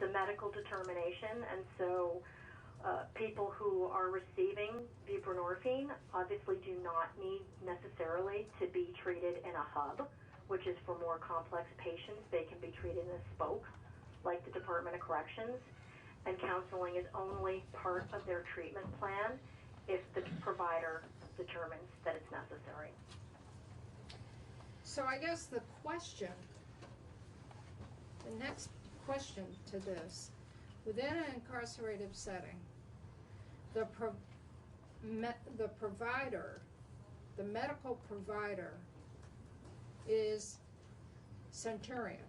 It's a medical determination, and so people who are receiving buprenorphine obviously do not need necessarily to be treated in a hub, which is for more complex patients. They can be treated in a spoke, like the Department of Corrections, and counseling is only part of their treatment plan if the provider determines that it's necessary. So I guess the next question to this, within an incarcerated setting, the provider, the medical provider, is Centurion.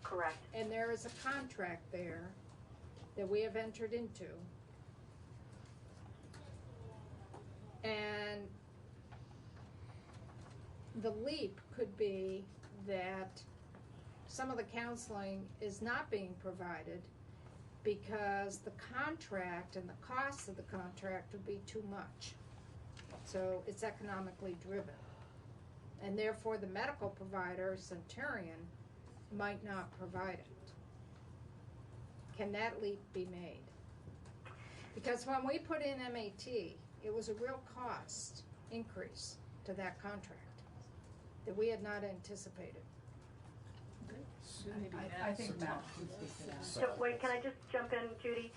Correct. And there is a contract there that we have entered into. And the leap could be that some of the counseling is not being provided because the contract and the costs of the contract would be too much. So it's economically driven. And therefore the medical provider, Centurion, might not provide it. Can that leap be made? Because when we put in MAT, it was a real cost increase to that contract that we had not anticipated. I think Matt can speak to that. So wait, can I just jump in, Judy?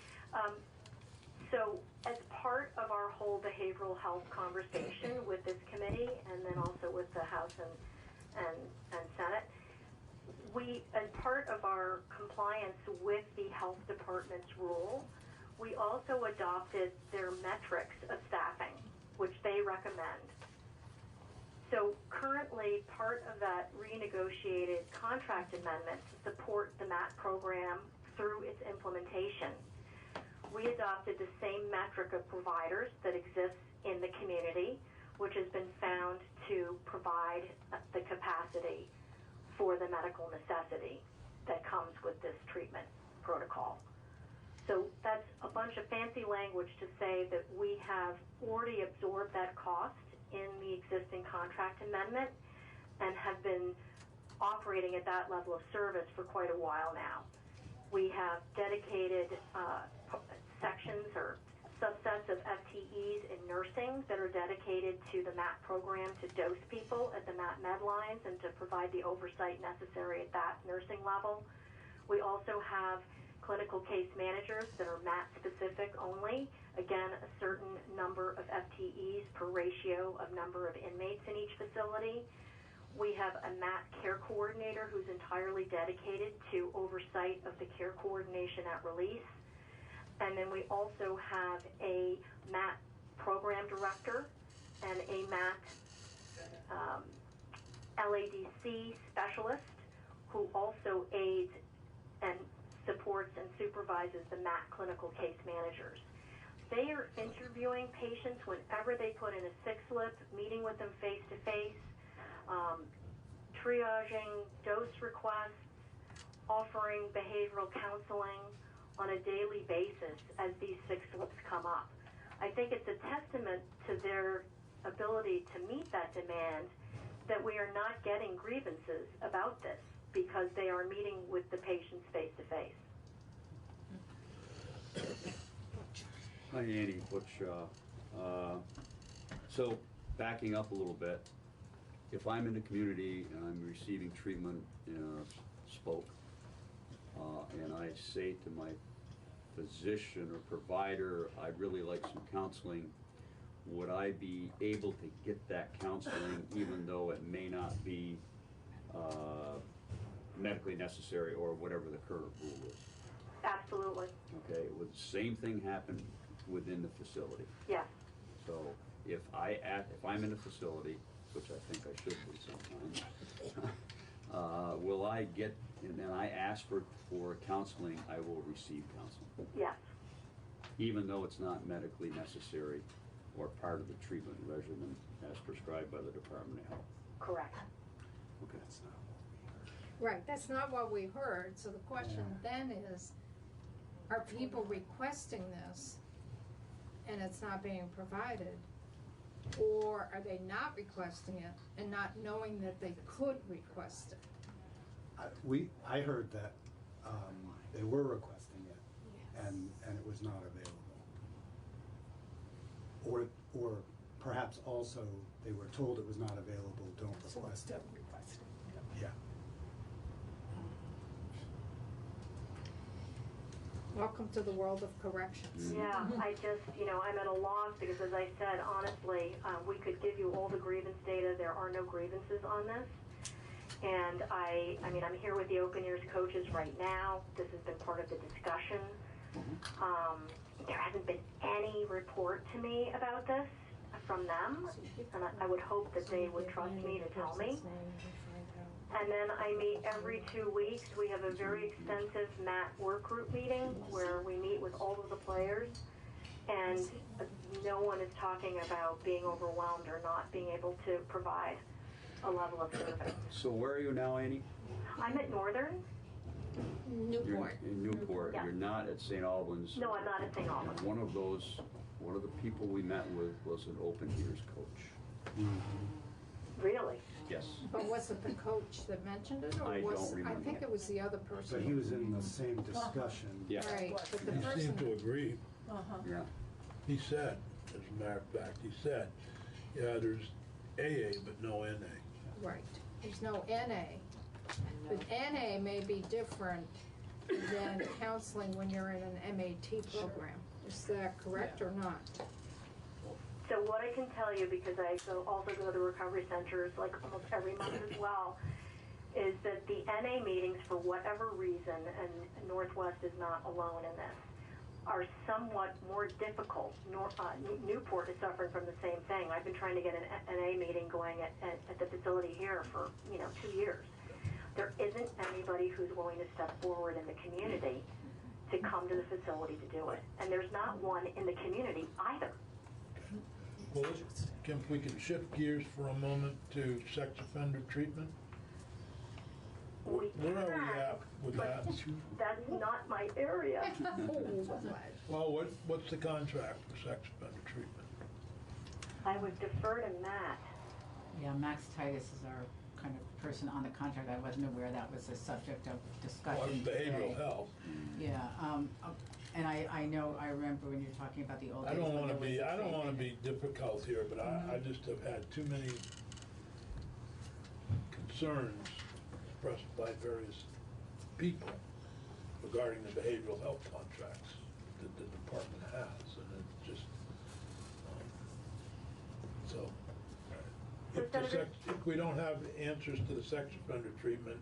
So as part of our whole behavioral health conversation with this committee and then also with the House and Senate, we, as part of our compliance with the health department's rule, we also adopted their metrics of staffing, which they recommend. So currently, part of that renegotiated contract amendment to support the MAT program through its implementation, we adopted the same metric of providers that exists in the community, which has been found to provide the capacity for the medical necessity that comes with this treatment protocol. So that's a bunch of fancy language to say that we have already absorbed that cost in the existing contract amendment and have been operating at that level of service for quite a while now. We have dedicated sections or subsets of FTEs in nursing that are dedicated to the MAT program to dose people at the MAT med lines and to provide the oversight necessary at that nursing level. We also have clinical case managers that are MAT specific only. Again, a certain number of FTEs per ratio of number of inmates in each facility. We have a MAT care coordinator who's entirely dedicated to oversight of the care coordination at release. And then we also have a MAT program director and a MAT LADC specialist who also aids and supports and supervises the MAT clinical case managers. They are interviewing patients whenever they put in a sick slip, meeting with them face-to-face, triaging dose requests, offering behavioral counseling on a daily basis as these sick slips come up. I think it's a testament to their ability to meet that demand that we are not getting grievances about this because they are meeting with the patients face-to-face. Hi, Annie Butch. So backing up a little bit, if I'm in the community and I'm receiving treatment in a spoke, and I say to my physician or provider, I'd really like some counseling, would I be able to get that counseling even though it may not be medically necessary or whatever the current rule is? Absolutely. Okay, would the same thing happen within the facility? Yes. So if I'm in a facility, which I think I should be sometimes, will I get, and then I ask for counseling, I will receive counseling? Yes. Even though it's not medically necessary or part of the treatment regimen as prescribed by the Department of Health? Correct. Okay. That's not what we heard. Right, that's not what we heard. So the question then is, are people requesting this and it's not being provided? Or are they not requesting it and not knowing that they could request it? I heard that they were requesting it, and it was not available. Or perhaps also they were told it was not available, don't request it. Yeah. Welcome to the world of corrections. Yeah, I just, I'm at a loss because, as I said, honestly, we could give you all the grievance data. There are no grievances on this. And I'm here with the Open Ears coaches right now. This has been part of the discussion. There hasn't been any report to me about this from them, and I would hope that they would trust me to tell me. And then I meet every 2 weeks. We have a very extensive MAT work group meeting where we meet with all of the players, and no one is talking about being overwhelmed or not being able to provide a level of service. So where are you now, Annie? I'm at Northern. Newport. You're in Newport. Yeah. You're not at St. Albans. No, I'm not at St. Albans. And one of the people we met with was an Open Ears coach. Really? Yes. But was it the coach that mentioned it, or I was don't remember. I think it was the other But person. he was in the same discussion. Yeah. Right, but the He seemed to person. agree. Yeah. He said, as a matter of fact, he said, yeah, there's AA but no NA. Right. There's no NA. But NA may be different than counseling when you're in an MAT program. Is that correct or not? So what I can tell you, because I also go to recovery centers like almost every month as well, is that the NA meetings, for whatever reason, and Northwest is not alone in this, are somewhat more difficult. Newport is suffering from the same thing. I've been trying to get an NA meeting going at the facility here for 2 years. There isn't anybody who's willing to step forward in the community to come to the facility to do it. And there's not one in the community either. Well, if we can shift gears for a moment to sex offender treatment. We Where are we can, at with but that? that's not my area. Well, what's the contract for sex offender treatment? I would defer to Matt. Yeah, Max Titus is our kind of person on the contract. I wasn't aware that was a subject of Well, discussion behavioral today. health. Yeah, and I remember when you were talking about the old days. I don't when want to there was be, a I don't want to treatment. be difficult here, but I just have had too many concerns expressed by various people regarding the behavioral health contracts that the department has, and it's just, so. If we don't have answers to the sex offender treatment,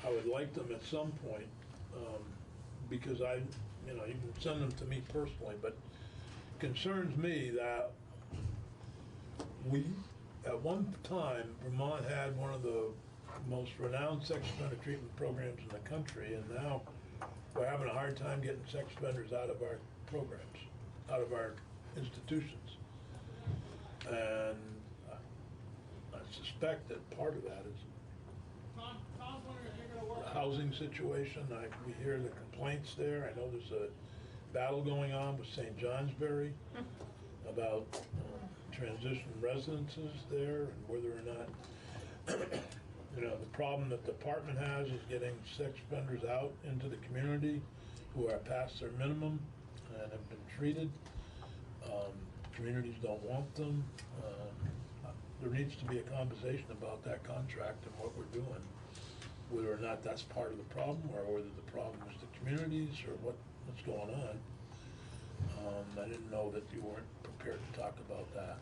I would like them at some point, because you can send them to me personally, but concerns me that at one time, Vermont had one of the most renowned sex offender treatment programs in the country, and now we're having a hard time getting sex offenders out of our programs, out of our institutions. And I suspect that part of that is the housing situation. We hear the complaints there. I know there's a battle going on with St. Johnsbury about transition residences there, and whether or not, the problem that the department has is getting sex offenders out into the community who are past their minimum and have been treated. Communities don't want them. There needs to be a conversation about that contract and what we're doing, whether or not that's part of the problem, or whether the problem is the communities, or what's going on. I didn't know that you weren't prepared to talk about that.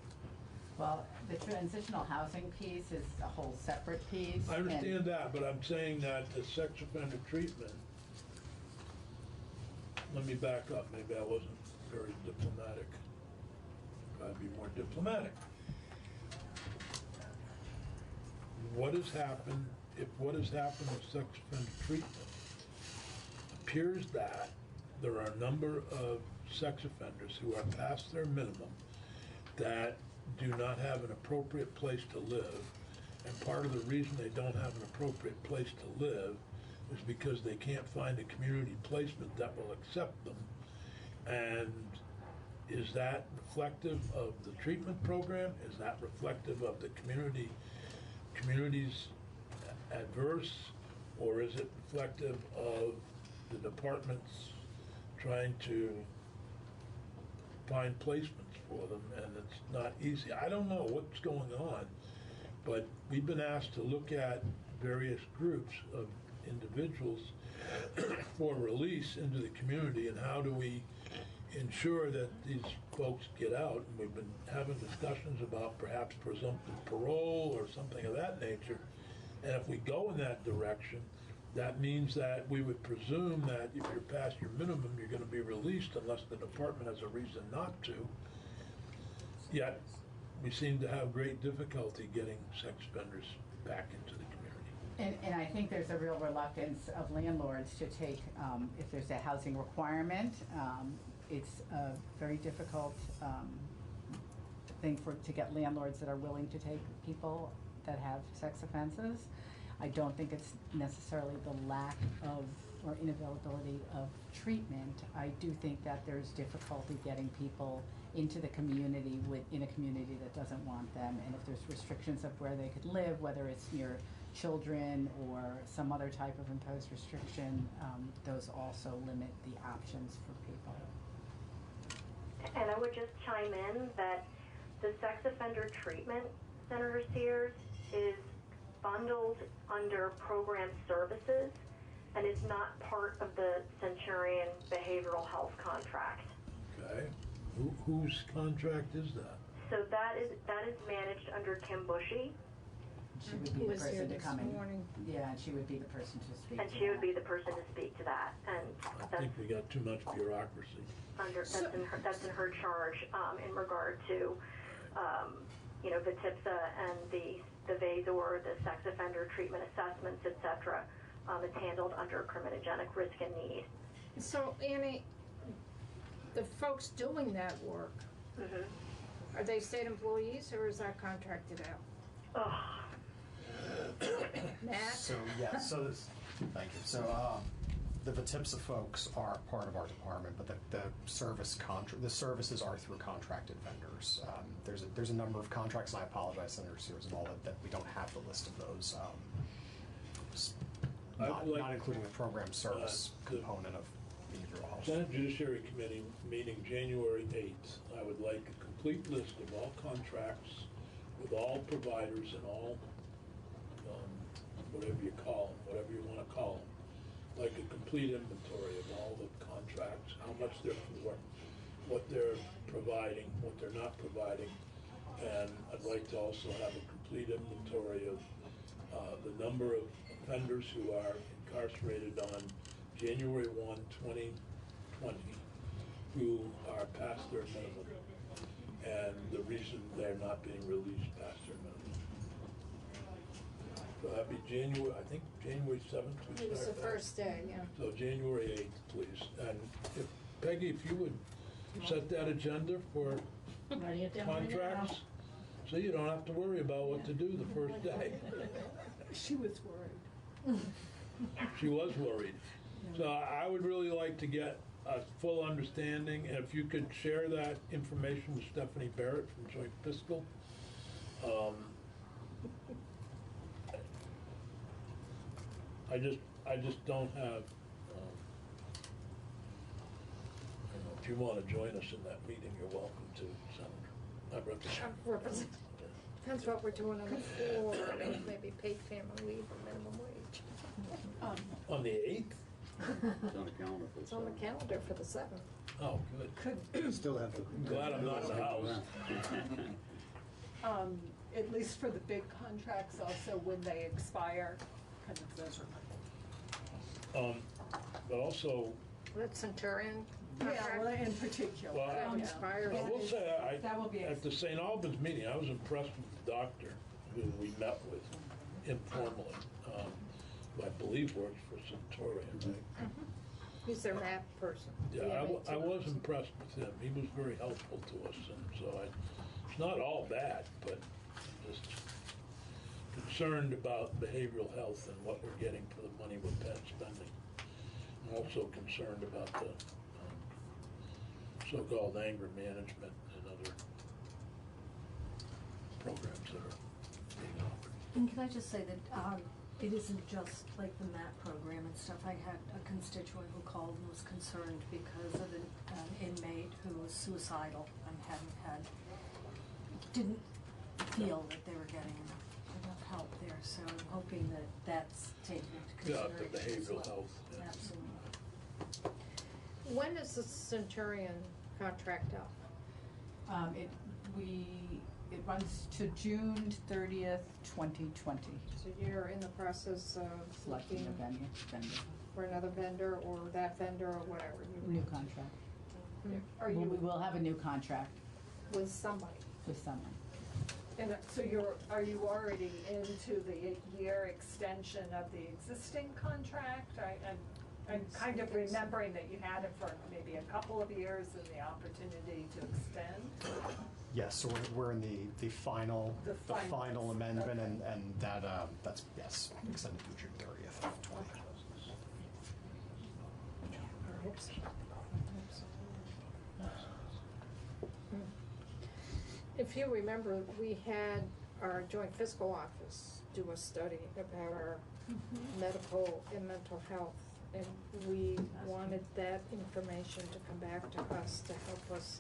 Well, the transitional housing piece is a whole separate piece. I understand that, but I'm saying that the sex offender treatment, let me back up, maybe I wasn't very diplomatic. I'd be more diplomatic. What has happened with sex offender treatment appears that there are a number of sex offenders who are past their minimum that do not have an appropriate place to live, and part of the reason they don't have an appropriate place to live is because they can't find a community placement that will accept them. And is that reflective of the treatment program? Is that reflective of the community's adverse, or is it reflective of the department's trying to find placements for them, and it's not easy. I don't know what's going on, but we've been asked to look at various groups of individuals for release into the community, and how do we ensure that these folks get out. And we've been having discussions about perhaps presumptive parole or something of that nature. And if we go in that direction, that means that we would presume that if you're past your minimum, you're going to be released unless the department has a reason not to. Yet, we seem to have great difficulty getting sex offenders back into the community. And I think there's a real reluctance of landlords to take, if there's a housing requirement, it's a very difficult thing to get landlords that are willing to take people that have sex offenses. I don't think it's necessarily the lack of or inavailability of treatment. I do think that there's difficulty getting people into the community in a community that doesn't want them, and if there's restrictions of where they could live, whether it's near children or some other type of imposed restriction, those also limit the options for people. And I would just chime in that the Sex Offender Treatment Center, Sears, is bundled under program services and is not part of the Centurion Behavioral Health contract. Okay. Whose contract is that? So that is managed under Kim Bushy, She would be Who the was here person to this come in. morning. Yeah, and she would be the person to speak and to she that. would be the person to speak to that. And I that's think we got too much bureaucracy. that's in her charge in regard to the TIPSA and the VASOR, the sex offender treatment assessments, etc. It's handled under criminogenic risk and need. So, Annie, the folks doing that work, Mm-hmm. are they state employees or is that contracted out? Matt? So, yeah, thank you. So, the VTIPSA folks are part of our department, but the services are through contracted vendors. There's a number of contracts, and I apologize, Senator Sears, and all that we don't have the list of those. Not including the program service component of behavioral health. Senate Judiciary Committee meeting January 8th. I would like a complete list of all contracts with all providers and all, whatever you call them, whatever you want to call them. Like a complete inventory of all the contracts, how much they're for, what they're providing, what they're not providing. And I'd like to also have a complete inventory of the number of offenders who are incarcerated on January 1, 2020, who are past their minimum, and the reason they're not being released past their minimum. So that'd be January 7th. It was the first day, yeah. So January 8th, please. And if, Peggy, if you would set that agenda for contracts, so you don't have to worry about what to do the first day. She was worried. She was worried. So I would really like to get a full understanding, and if you could share that information with Stephanie Barrett from Joint Fiscal. I just don't have, if you want to join us in that meeting, you're welcome to, Senator. Depends what we're doing on the floor, maybe paid family leave or minimum wage. On the 8th? It's on the calendar for the It's on the 7th. calendar for the 7th. Oh, good. Still have to. Glad I'm not in the house. At least for the big contracts, also when they expire, kind of those are But also, That Centurion yeah, contract? well, in particular. Well, yeah. expires. I will say, That will be at the St. Albans meeting, I was impressed with the doctor who we met with informally. I believe works for Centurion, right? He's their map person. Yeah, I was impressed with him. He was very helpful to us, and so it's not all bad, but I'm just concerned about behavioral health and what we're getting for the money we're spending. I'm also concerned about the so-called anger management and other programs that are being offered. And can I just say that it isn't just like the MAT program and stuff. I had a constituent who called and was concerned because of an inmate who was suicidal and didn't feel that they were getting enough help there. So I'm hoping that that's taken into Yeah, consideration the as behavioral well. health. Yeah. Absolutely. When is the Centurion contract up? It runs to June 30th, 2020. So you're in the process of Selecting looking a vendor. for another vendor or that vendor or whatever. New contract. Are We you, will have a new contract With somebody. with someone. and so are you already into the year extension of the existing contract? I'm kind of remembering that you had it for maybe a couple of years and the opportunity to extend. Yes, so we're in the final The final. amendment, Okay. and that's, yes, extended through June 30th of 2020. If you remember, we had our joint fiscal office do a study about our medical and mental health, and we wanted that information to come back to us to help us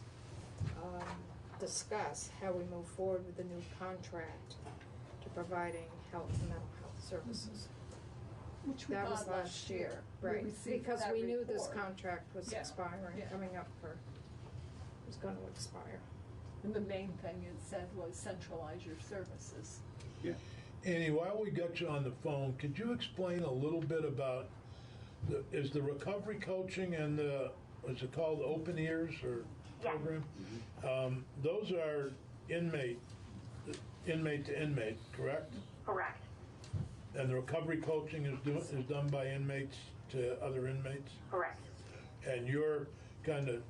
discuss how we move forward with the new contract to providing health and mental health services. Which we That was got last year, We right, received because that we knew this report. contract was Yeah, expiring, yeah. coming up for, was gonna expire. And the main thing it said was centralize your services. Yeah. Annie, while we got you on the phone, could you explain a little bit about is the recovery coaching and the, what's it called, Open Ears or Yeah. program? Those are inmate to inmate, correct? Correct. And the recovery coaching is done by inmates to other inmates? Correct. And you're kind of,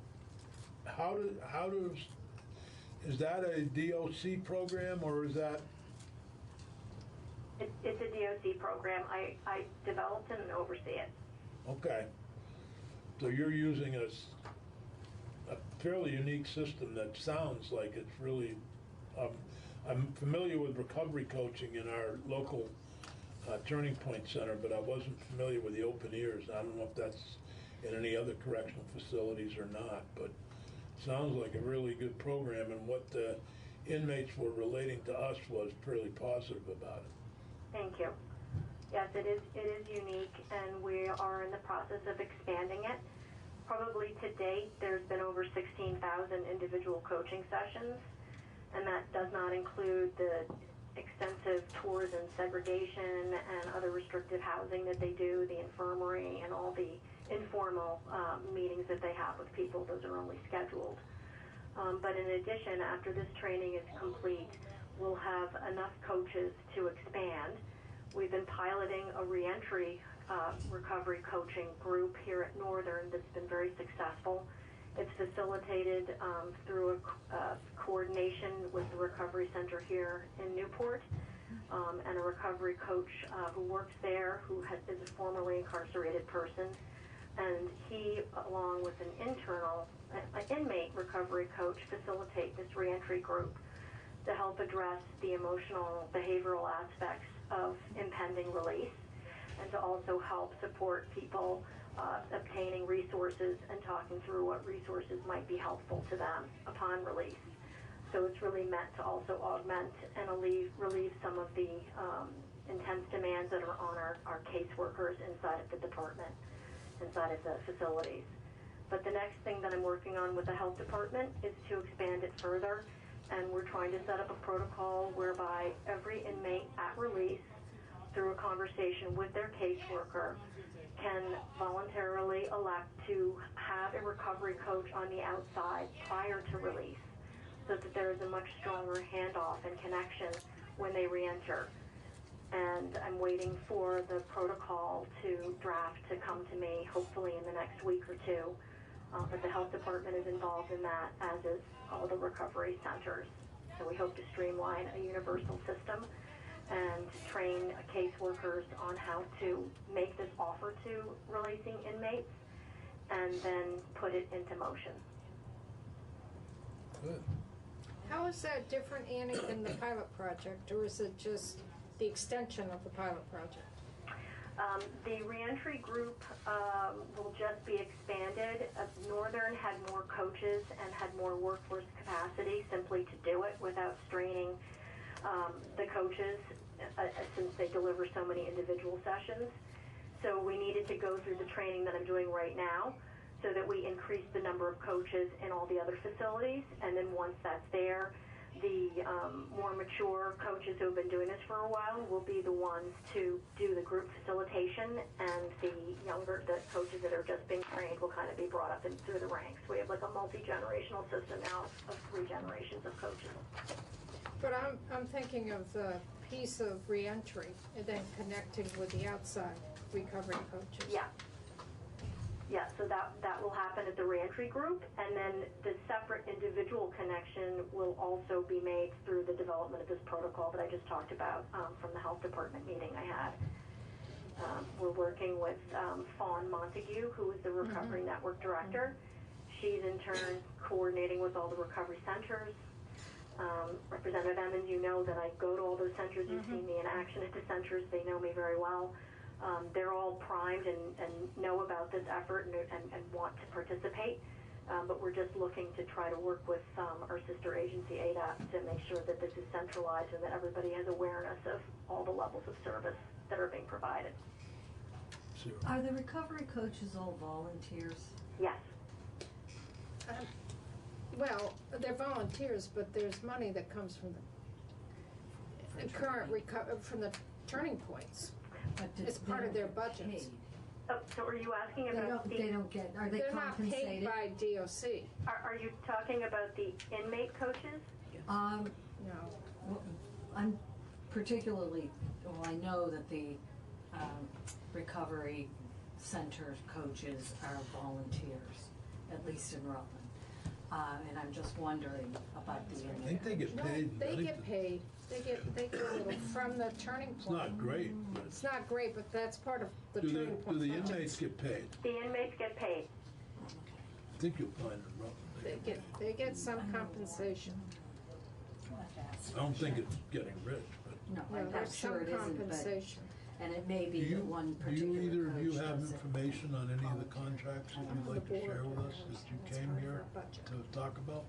is that a DOC program or is that? It's a DOC program. I developed and oversee it. Okay. So you're using a fairly unique system that sounds like it's really, I'm familiar with recovery coaching in our local Turning Point Center, but I wasn't familiar with the Open Ears. I don't know if that's in any other correctional facilities or not, but it sounds like a really good program, and what the inmates were relating to us was fairly positive about it. Thank you. Yes, it is unique, and we are in the process of expanding it. Probably to date, there's been over 16,000 individual coaching sessions, and that does not include the extensive tours and segregation and other restricted housing that they do, the infirmary, and all the informal meetings that they have with people. Those are only scheduled. But in addition, after this training is complete, we'll have enough coaches to expand. We've been piloting a reentry recovery coaching group here at Northern that's been very successful. It's facilitated through a coordination with the recovery center here in Newport, and a recovery coach who works there who is a formerly incarcerated person. And he, along with an inmate recovery coach, facilitate this reentry group to help address the emotional, behavioral aspects of impending release, and to also help support people obtaining resources and talking through what resources might be helpful to them upon release. So it's really meant to also augment and relieve some of the intense demands that are on our caseworkers inside of the department, inside of the facilities. But the next thing that I'm working on with the health department is to expand it further, and we're trying to set up a protocol whereby every inmate at release, through a conversation with their caseworker, can voluntarily elect to have a recovery coach on the outside prior to release, so that there is a much stronger handoff and connection when they reenter. And I'm waiting for the protocol to draft to come to me, hopefully in the next week or two. But the health department is involved in that, as is all the recovery centers. So we hope to streamline a universal system and train caseworkers on how to make this offer to releasing inmates and then put it into motion. Good. How is that different, Annie, than the pilot project, or is it just the extension of the pilot project? The reentry group will just be expanded. Northern had more coaches and had more workforce capacity simply to do it without straining the coaches since they deliver so many individual sessions. So we needed to go through the training that I'm doing right now so that we increase the number of coaches in all the other facilities. And then once that's there, the more mature coaches who have been doing this for a while will be the ones to do the group facilitation, and the coaches that are just being trained will kind of be brought up through the ranks. We have like a multi-generational system now of 3 generations of coaches. But I'm thinking of the piece of reentry and then connecting with the outside recovery coaches. Yeah. Yeah, so that will happen at the reentry group, and then the separate individual connection will also be made through the development of this protocol that I just talked about from the health department meeting I had. We're working with Fawn Montague, who is the Recovery Network Director. She's in turn coordinating with all the recovery centers. Representative Emmons, you know that I go to all those centers. You've seen me in action at the centers. They know me very well. They're all primed and know about this effort and want to participate. But we're just looking to try to work with our sister agency, ADAP, to make sure that this is centralized and that everybody has awareness of all the levels of service that are being provided. Are the recovery coaches all volunteers? Yes. Well, they're volunteers, but there's money that comes from the current from the turning points. But It's part of their budgets. Oh, so are you asking about They don't get, are they They're compensated? not paid by DOC. Are you talking about the inmate coaches? No. Well, I'm particularly, well, I know that the recovery center coaches are volunteers, at least in Rutland. And I'm just wondering about the I think they get No, paid. they get paid. They get a little from the turning point. It's not great, but It's not great, but that's part of the do turning point. the budgets. inmates get paid? The inmates get paid. I think you'll find in Rutland. They get some compensation. I don't think it's getting rich, but No, No, I'm there's sure some it isn't, but, compensation. and it may do be that one do particular you, either of you coach have does it. information on any of the contracts that you'd like to share with us that you came here to talk about?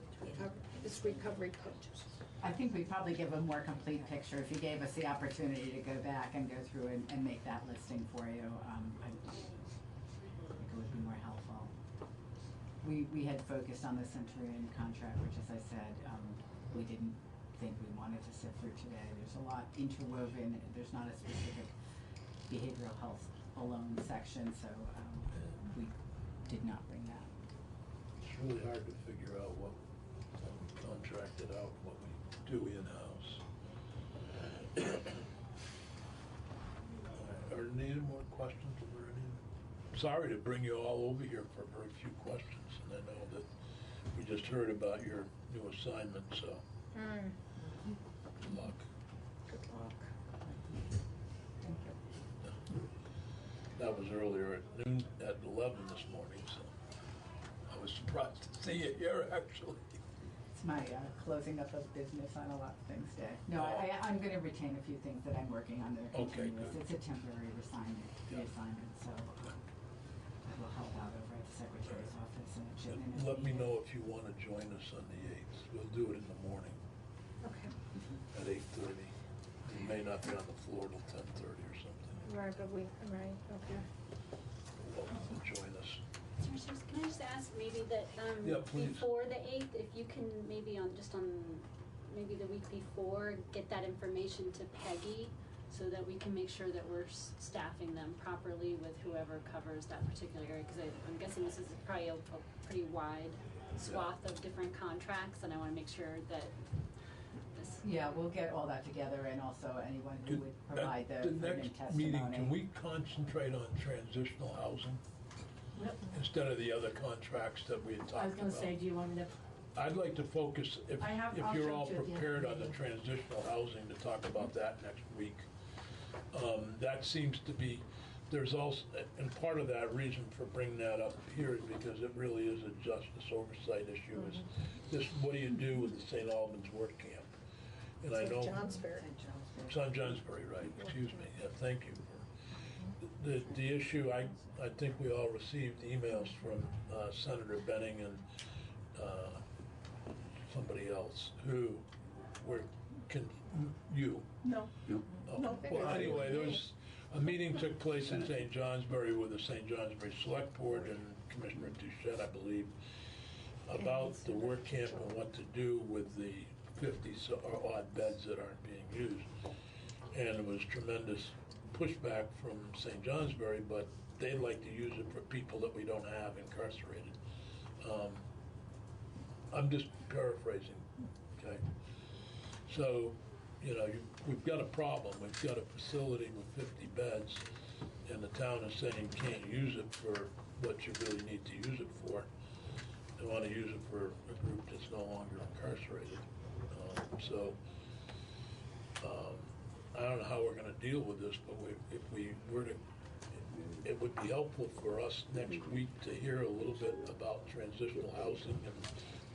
It's recovery coaches. I think we'd probably give a more complete picture if you gave us the opportunity to go back and go through and make that listing for you. I think it would be more helpful. We had focused on the Centurion contract, which, as I said, we didn't think we wanted to sit through today. There's a lot interwoven. There's not a specific behavioral health alone section, so we did not bring that. It's really hard to figure out what we contracted out, what we do in-house. Are there any more questions or any? Sorry to bring you all over here for very few questions, and I know that we just heard about your new assignment, so good luck. Good luck. That was earlier at noon, at 11 this morning, so I was surprised to see you here, actually. It's my closing up of business on a lot of things day. No, I'm going to retain a few things that I'm working on that are Okay, continuous. good. It's a temporary reassignment, so I will help out over at the Secretary's office and at Chittenden. Let me know if you want to join us on the 8th. We'll do it in the morning Okay. at 8:30. You may not be on the floor till 10:30 or something. Right, but right, okay. You're welcome to join us. Can I just ask maybe that, Yeah, please. before the 8th, if you can maybe on maybe the week before, get that information to Peggy so that we can make sure that we're staffing them properly with whoever covers that particular area, because I'm guessing this is probably a pretty wide swath of different contracts, and I want to make sure that this. Yeah, we'll get all that together, and also anyone who would provide the At the written next testimony. meeting, can we concentrate on transitional housing instead of the other contracts that we had talked about? I was gonna say, do you want me to? I'd like to focus, if I'll you're show all you at the end of the prepared on the meeting. transitional housing, to talk about that next week. That seems to be, there's also, and part of that reason for bringing that up here is because it really is a justice oversight issue, is this, what do you do with the St. Albans work camp? And I know. Johnsbury. It's on Johnsbury, right, excuse me, yeah, thank you. the issue, I think we all received emails from Senator Benning and somebody else who were, you? No. No? Oh. No. Well, anyway, there was, a meeting took place in St. Johnsbury with the St. Johnsbury Select Board and Commissioner Duchette, I believe, about the work camp and what to do with the 50 or odd beds that aren't being used. And there was tremendous pushback from St. Johnsbury, but they'd like to use it for people that we don't have incarcerated. I'm just paraphrasing, okay? So, we've got a problem. We've got a facility with 50 beds, and the town is saying you can't use it for what you really need to use it for. They want to use it for a group that's no longer incarcerated. I don't know how we're going to deal with this, but if we were to, it would be helpful for us next week to hear a little bit about transitional housing and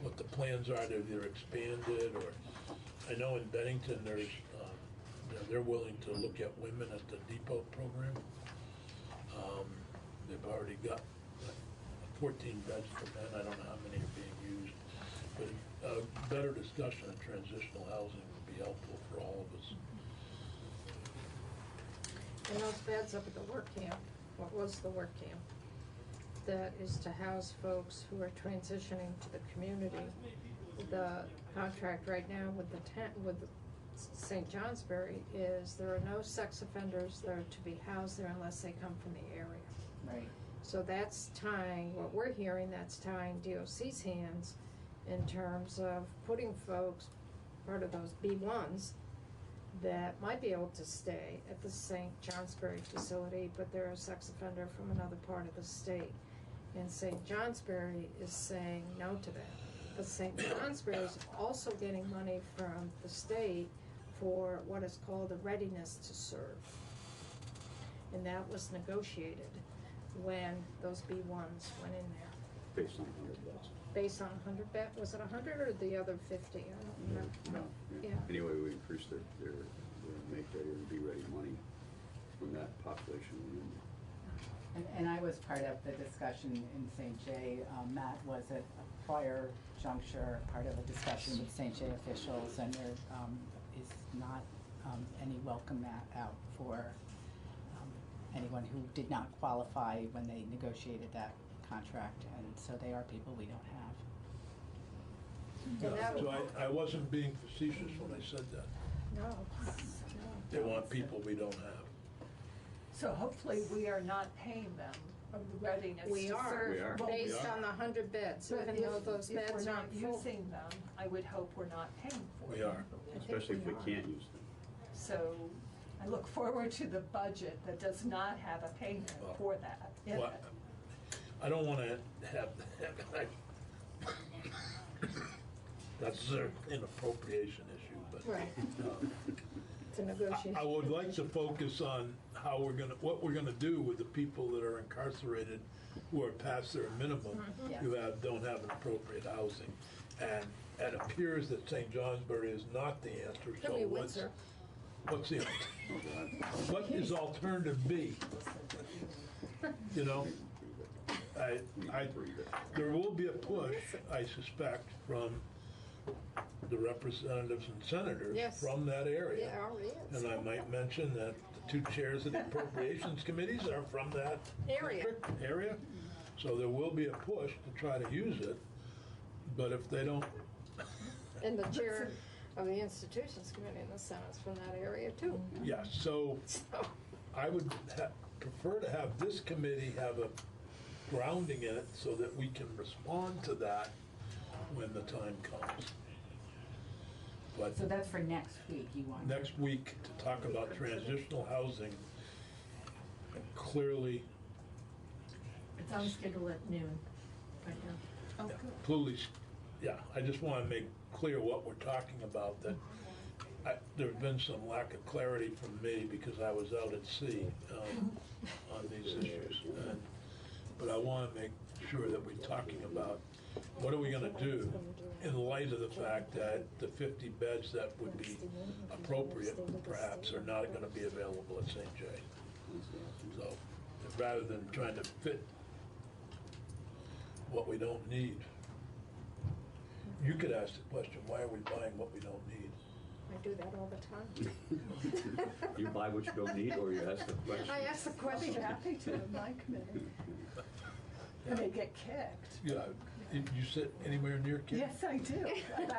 what the plans are to either expand it, or I know in Bennington there's, they're willing to look at women at the depot program. They've already got 14 beds for men. I don't know how many are being used, but a better discussion of transitional housing would be helpful for all of us. And those beds up at the work camp, what was the work camp? That is to house folks who are transitioning to the community. The contract right now with with St. Johnsbury is there are no sex offenders that are to be housed there unless they come from the area. Right. So that's tying, what we're hearing, that's tying DOC's hands in terms of putting folks, part of those B1s, that might be able to stay at the St. Johnsbury facility, but they're a sex offender from another part of the state. And St. Johnsbury is saying no to that. But St. Johnsbury is also getting money from the state for what is called a readiness to serve. And that was negotiated when those B1s went in there. Based on 100 beds. Based on 100 bed, was it 100 or the other 50? I don't remember. No. Yeah. Anyway, we increased their make ready and be ready money from that population. And I was part of the discussion in St. J. Matt was at a prior juncture, part of a discussion with St. J officials, and there is not any welcome out for anyone who did not qualify when they negotiated that contract, and so they are people we don't have. Yeah, so I wasn't being facetious when I said that. No. They want people we don't have. So hopefully we are not paying them a readiness to serve. We are. We are. Well, Based We are. on the 100 beds, But even though those if beds we're not aren't full. using them, I would hope we're not paying for them. We are. Especially if we can't use them. So I look forward to the budget that does not have a payment Well, for that in Well, it. I don't want to have, that's an appropriation issue, but. Right. It's a negotiation. I would like to focus on how what we're gonna do with the people that are incarcerated who are past their minimum, who don't have an appropriate housing. And it appears that St. Johnsbury is not the answer, so Could be what's Windsor. the, what is alternative B? There will be a push, I suspect, from the representatives and senators Yes. from that area. Yeah, it already is. And I might mention that the two chairs of the appropriations committees are from that area. So there will be a push to try to use it, but if they don't, And the chair of the institutions committee in the Senate's from that area too. yes, so I would prefer to have this committee have a grounding in it so that we can respond to that when the time comes. But So that's for next week, you want? next week to talk about transitional housing, clearly, It's on schedule at noon right now. yeah, clearly, yeah, I just want to make clear what we're talking about, that there's been some lack of clarity from me because I was out at sea on these issues. But I want to make sure that we're talking about what are we going to do in light of the fact that the 50 beds that would be appropriate perhaps are not going to be available at St. J. So rather than trying to fit what we don't need. You could ask the question, why are we buying what we don't need? I do that all the time. You buy what you don't need, or you ask the question? I ask the I'd be question. happy to in my committee. And they get kicked. Yeah, you sit anywhere near kids? Yes, I do.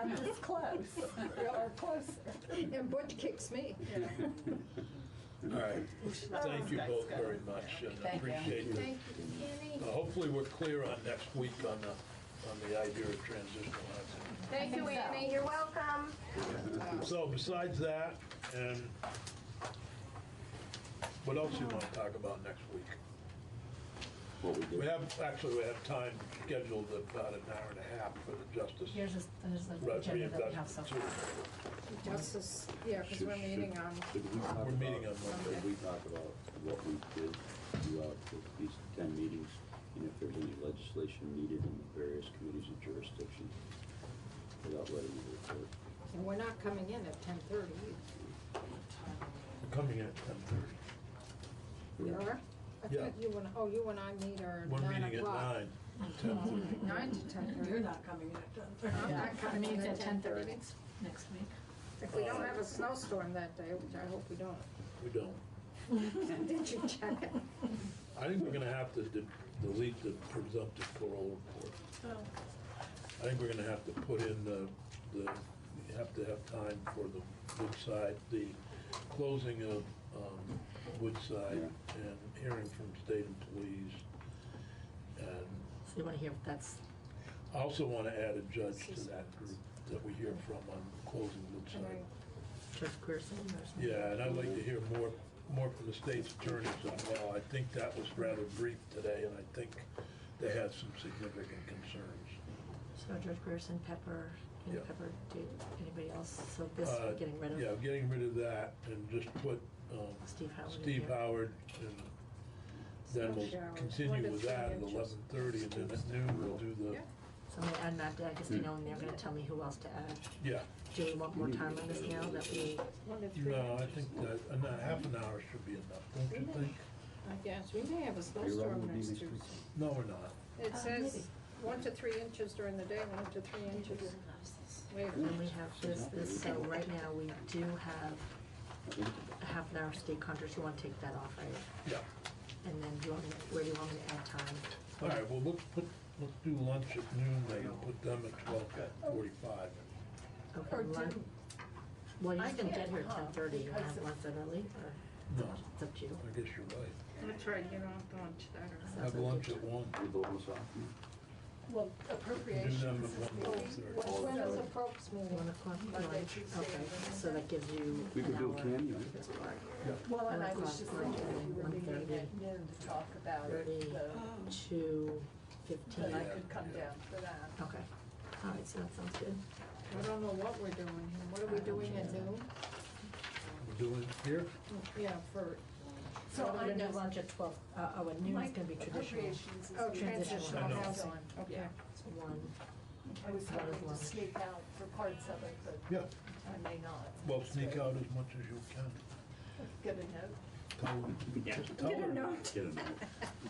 I'm this close, or closer. And Butch kicks me. All right, thank you both very much, and I Thank you. appreciate it. Thank you, Annie. Hopefully, we're clear on next week on the idea of transitional housing. Thank you, Annie. You're welcome. So besides that, and what else you want to talk about next week? What we We did. have time scheduled about an hour and a half for the justice. Here's the agenda that we have so Reinvestment far. Justice, yeah, because we're meeting on, Should we talk We're meeting about- on Monday. Should we talk about what we did throughout these 10 meetings, and if there's any legislation needed in various committees and jurisdictions, without letting you report? and we're not coming in at 10:30. We're coming in at 10:30. You are? I Yeah. thought you and I meet are We're 9 meeting at o'clock. 9. 9 to 10:30. You're not coming in at 10:30. I'm not I coming mean, in it's at at 10:30 next week. If we don't have a snowstorm that day, which I hope we don't. We don't. Did you check it? I think we're gonna have to delete the presumptive parole report. I think we're gonna have to put in you have to have time for the Woodside, the closing of Woodside and hearing from state employees. And So you want to hear if that's, I also want to add a judge to that group that we hear from on closing Woodside. Right. Judge Grierson or something? Yeah, and I'd like to hear more from the state's attorneys as well. I think that was rather brief today, and I think they had some significant concerns. So Judge Grierson, Pepper, Yeah. Pepper, anybody else? So this, getting rid of Yeah, getting rid of that and just put Steve Howard in Steve here. Howard, and then we'll Showers, 1 continue to with 3 that at inches. 11:30, and then at noon we'll do the, Yeah. So I'm gonna add Matt Dagges, knowing they're gonna tell me who else to add. yeah. Do we want more time on this now that we, 1 to 3 No, I inches. think that half an hour should be enough, don't you think? I guess, we may have a Are you snowstorm running with next these Tuesday. next week? No, we're not. It says maybe. 1 to 3 inches during the day, 1 to 3 inches later. and we have this, so right now we do have a half an hour state contract. You wanna take that off, right? Yeah. And then do you want me, where do you want me to add time? All right, well, let's do lunch at noon, then, and put them at 12:45. Okay, Or lunch. do- Well, you're I just gonna get can't here at come 10:30, you because have of- lunch that early, or No, it's up to you? I guess you're right. That's right, you don't have to lunch that early. Have lunch at 1. We vote on this off? Well, appropriations them is at 1:30. meeting. When is the Probst meeting? 1 o'clock Monday, lunch, Tuesday, okay, Wednesday. so that gives you We could an do a hour cameo. for this part. Well, and I 1 was just o'clock thinking if you were lunch, meeting 1:30. at noon to talk about 30 the, to 15. then I could come down for that. Okay, all right, so that sounds good. I don't know what we're doing here. What are we doing at noon? We're doing it here? Yeah, for, So We're I gonna know do lunch at 12, at noon is gonna be traditional. appropriations is oh, meeting transitional I know. housing, okay. Yeah, so 1, I was hoping to lunch. sneak out for parts of it, but Yeah. I may not. Well, sneak out as much as you can. Get a note. Just tell her. note. Get a note.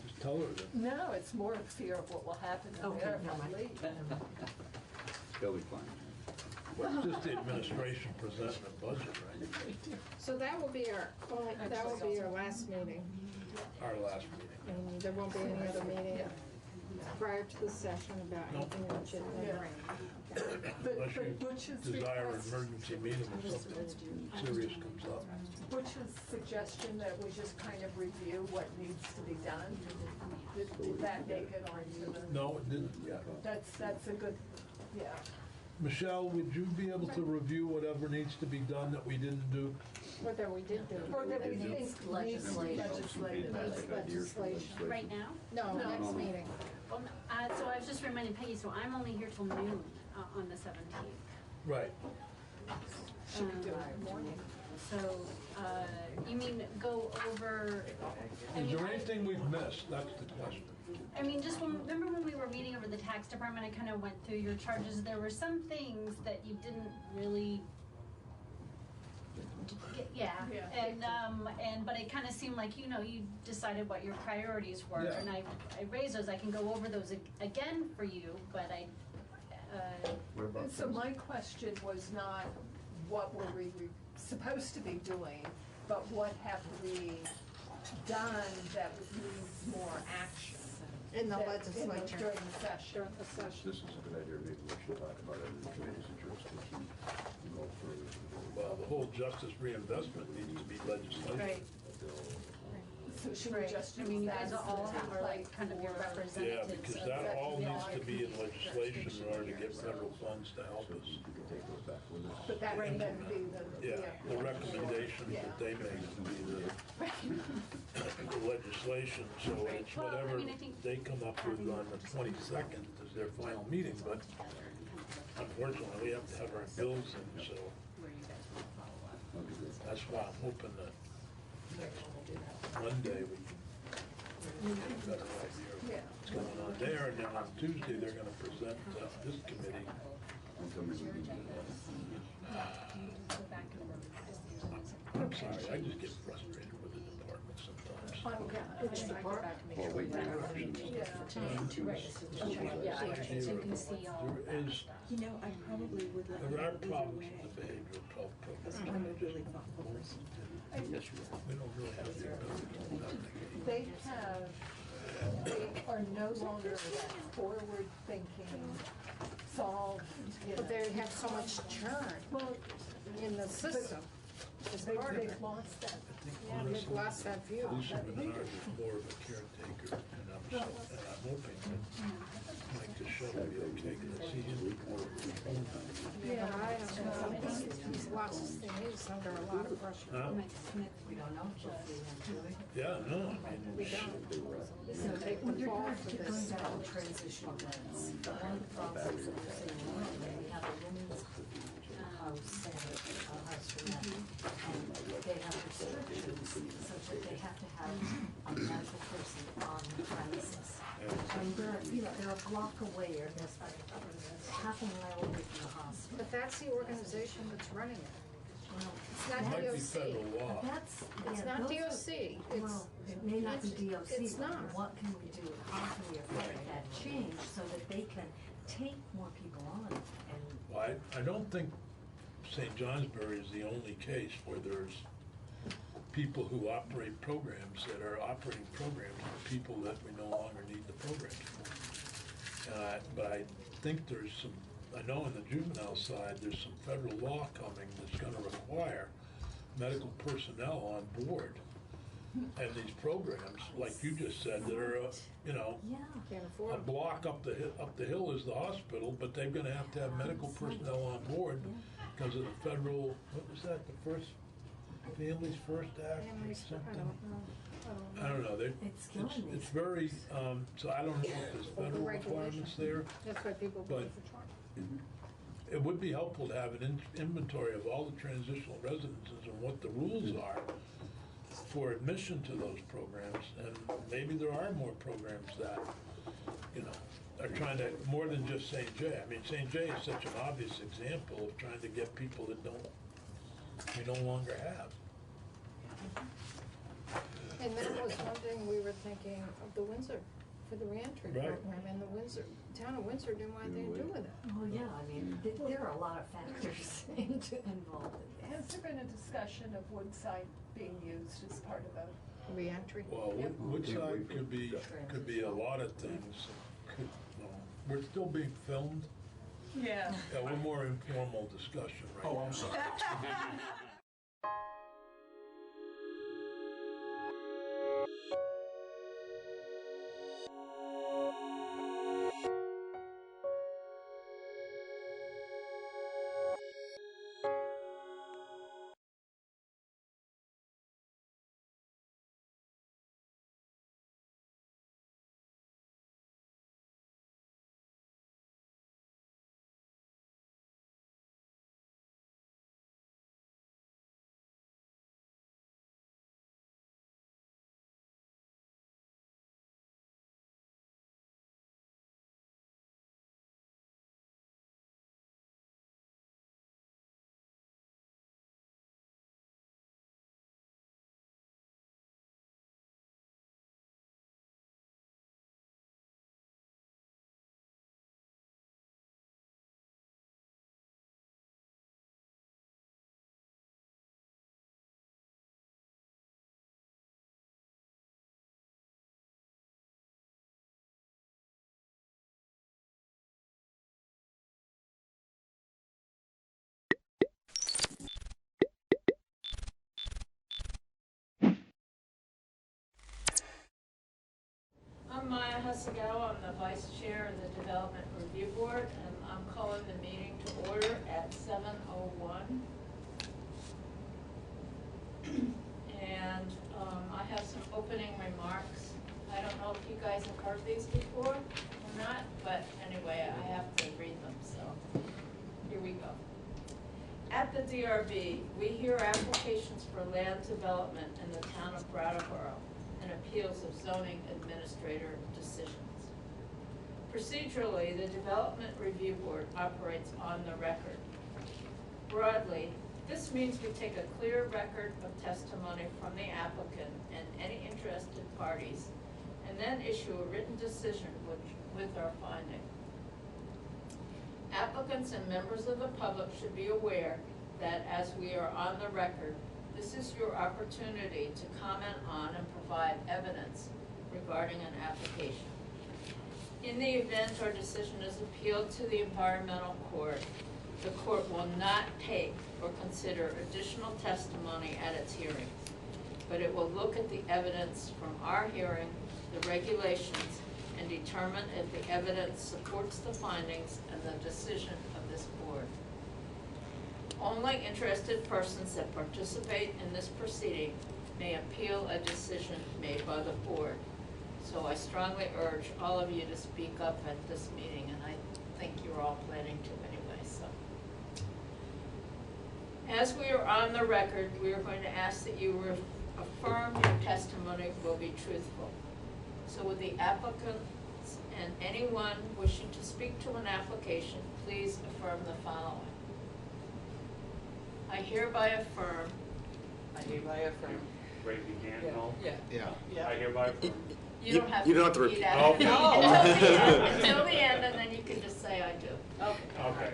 Just tell her that. No, it's more a fear of what will happen in Okay, there if never I mind. leave. Never mind. They'll be fine. Well, it's just the administration presenting a budget, right? So that will be our, that will be our last meeting, Our last meeting. and there won't be any other meeting prior to the session about anything that should Yeah. Unless you But Butch's desire an request, emergency meeting or something serious comes up. Butch's suggestion that we just kind of review what needs to be done, did that make it onto the? No, it didn't yet. That's a good, yeah. Michelle, would you be able to review whatever needs to be done that we didn't do? Whether we did do. Or that we Needs think needs to be legislated. Legislation. Right now? No, No. next meeting. Well, so I was just reminding Peggy, so I'm only here till noon on the 17th. Right. Should we do it in the morning? So, you mean go over, I Is mean, there anything we've missed? That's the question. I mean, just remember when we were meeting over the tax department, I kind of went through your charges. There were some things that you didn't really Yeah, Yeah. but it kind of seemed like, you know, you decided what your priorities were, Yeah. and I raised those, I can go over those again for you, but What about So my question was not what were we supposed to be doing, but what have we done that needs more action? In the that- legislature. During the session. During the session. This is a good idea, maybe we should talk about it in the committees of jurisdiction and go further. Well, the whole justice reinvestment needs to be legislation. right. So should we just I mean, use you that guys as are all a are like template kind of your for- Yeah, representatives because of that all yeah. needs to be in legislation in order to get federal funds to help us. You can take those back with us. But that would then be the. Yeah, the recommendations that they make to be the legislation, so it's Well, I whatever mean, I think they come up with on the 22nd is their final meeting, but unfortunately, we have to have our bills in, so that's why I'm hoping that next Monday we can get a better idea of Yeah. what's going on there, and then on Tuesday, they're gonna present this committee. I'm sorry, I just get frustrated with the department sometimes. Which department? Well, wait, interruptions. Yeah, so you can see all of There that is, stuff. You know, I probably would let you there are either problems way, with the behavioral health because program. I'm a really thoughtful person. Yes, you are. We don't really have the ability to do that. They are no longer that forward-thinking, solve, you know. But they have so much churn Well, in the system. It's part of it. they've lost that. Yeah, they've lost that view. Lisa Menard is more of a caretaker, and I'm hoping that Mike Deschelle will be okay, because I see him more of a phone time. Yeah, but I don't know, he's lost his thing, he's under a lot of pressure. Huh? We don't know. Yeah, no, I mean, We don't. So Take when the you're fall going for to this. down transition events, the one of the problems that we're seeing now, we have a women's house and a house for men. And they have restrictions such that they have to have a medical person on the premises. And they're a block away or there's like half a mile away from the hospital. But that's the organization that's running it. Well, It's not it might be DOC. federal law. That's, It's yeah, not those are- DOC. It's, Well, it may not be it's- DOC, it's but not. what can we do? How can we affect that change so that they can take more people on and Well, I don't think St. Johnsbury is the only case where there's people who operate programs that are operating programs for people that we no longer need the programs for. But I think there's some, I know in the juvenile side, there's some federal law coming that's gonna require medical personnel on board. And these programs, like you just said, that are, you know, yeah. can't a afford it. block up the hill is the hospital, but they're gonna have to have medical personnel on board because of the federal, what was that, the first, Families First Act or Families, I something? don't know. I don't know, It's killing me. it's very, so I don't know if there's federal requirements there. That's why people But- vote for Trump. It would be helpful to have an inventory of all the transitional residences and what the rules are for admission to those programs, and maybe there are more programs that, you know, are trying to, more than just St. J. I mean, St. J is such an obvious example of trying to get people that we no longer have. And that was one thing we were thinking of the Windsor, for the reentry Right. program, and the town of Windsor didn't want anything to do with it. Well, yeah, I mean, there are a lot of factors involved in Has this. there been a discussion of Woodside being used as part of a Reentry. Well, Woodside could be a lot of things. We're still being filmed. Yeah. Yeah, we're more informal discussion right now. Oh, I'm sorry. Maya Hasagawa. I'm the vice chair of the Development Review Board, and I'm calling the meeting to order at 7:01. And I have some opening remarks. I don't know if you guys have heard these before or not, but anyway, I have to read them, so here we go. At the DRB, we hear applications for land development in the town of Brattleboro and appeals of zoning administrator decisions. Procedurally, the Development Review Board operates on the record. Broadly, this means we take a clear record of testimony from the applicant and any interested parties, and then issue a written decision with our finding. Applicants and members of the public should be aware that as we are on the record, this is your opportunity to comment on and provide evidence regarding an application. In the event our decision is appealed to the environmental court, the court will not take or consider additional testimony at its hearings, but it will look at the evidence from our hearing, the regulations, and determine if the evidence supports the findings and the decision of this board. Only interested persons that participate in this proceeding may appeal a decision made by the board. So I strongly urge all of you to speak up at this meeting, and I think you're all planning to anyway, so. As we are on the record, we are going to ask that you affirm your testimony will be truthful. So would the applicants and anyone wishing to speak to an application, please affirm the following. I hereby affirm. Raise your hand, no? Yeah. I hereby affirm. You don't have You to don't have to repeat repeat. after me Okay. until the end, and then you can just say I do. Okay.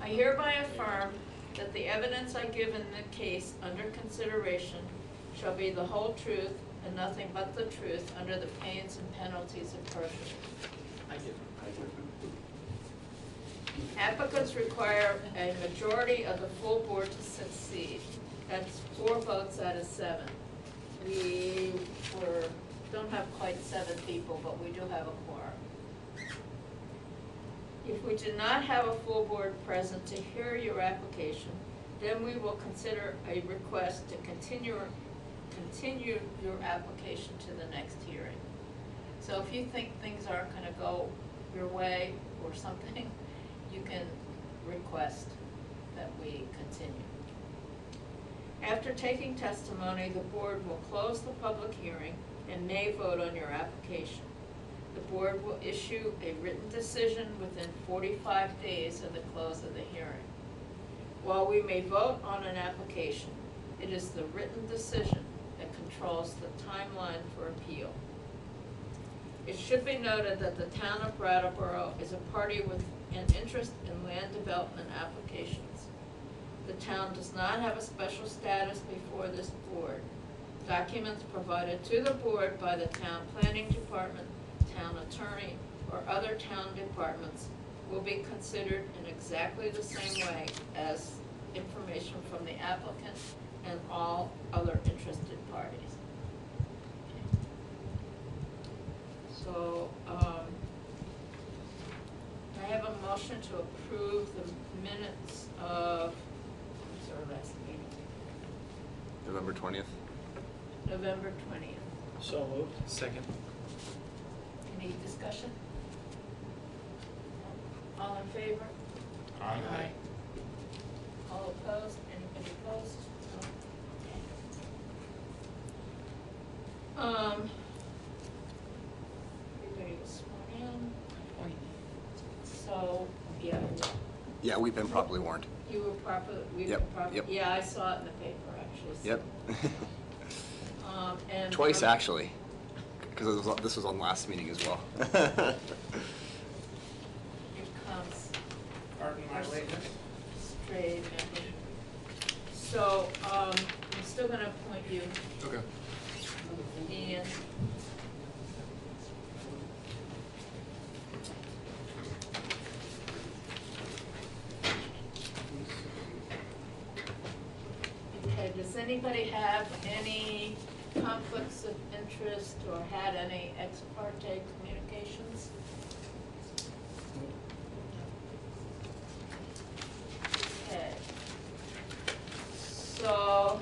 I hereby affirm that the evidence I give in the case under consideration shall be the whole truth and nothing but the truth under the pains and penalties of perjury. I do. Applicants require a majority of the full board to succeed. That's 4 votes out of 7. We don't have quite 7 people, but we do have a quorum. If we do not have a full board present to hear your application, then we will consider a request to continue your application to the next hearing. So if you think things aren't going to go your way or something, you can request that we continue. After taking testimony, the board will close the public hearing and may vote on your application. The board will issue a written decision within 45 days of the close of the hearing. While we may vote on an application, it is the written decision that controls the timeline for appeal. It should be noted that the town of Brattleboro is a party with an interest in land development applications. The town does not have a special status before this board. Documents provided to the board by the town planning department, town attorney, or other town departments will be considered in exactly the same way as information from the applicant and all other interested parties. So, I have a motion to approve the minutes of, what's our last meeting? November 20th. November 20th. So moved. Second. Any discussion? All in favor? Aye. All opposed? Anybody opposed? No? Everybody was sworn in. So, yeah, Yeah, we've been properly warned. you were properly, we were Yep, properly, yep. yeah, I saw it in the paper, actually. So, Yep. and. Twice, actually, because this was on last meeting as well. Here comes Pardon my lateness. Stray member. So, I'm still gonna appoint you, Okay. Ian. Okay, does anybody have any conflicts of interest or had any ex parte communications? Okay. So,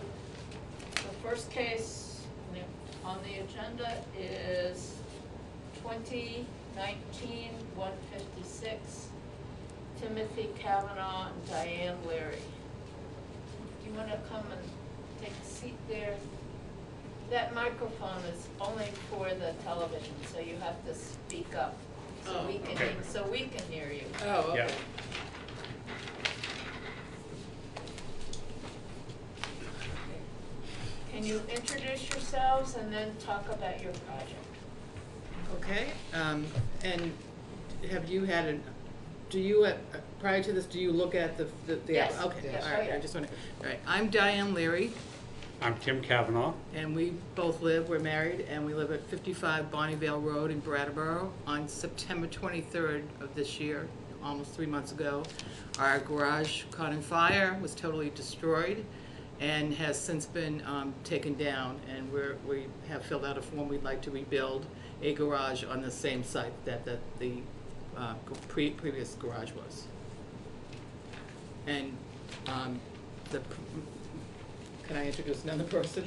the first case on the agenda is 2019-156, Timothy Kavanaugh and Diane Leary. Do you want to come and take a seat there? That microphone is only for the television, so you have to speak up so we can hear you. Oh, okay. Yeah. Can you introduce yourselves and then talk about your project? Okay, and have you had do you, prior to this, do you look at the? Yes. Okay, Yes. all right, Oh, yeah. I just want to, all right, I'm Diane Leary, I'm Tim Kavanaugh. and we both we're married, and we live at 55 Bonnievale Road in Brattleboro. On September 23rd of this year, almost 3 months ago, our garage caught on fire, was totally destroyed, and has since been taken down, and we have filled out a form. We'd like to rebuild a garage on the same site that the previous garage was. And can I introduce another person?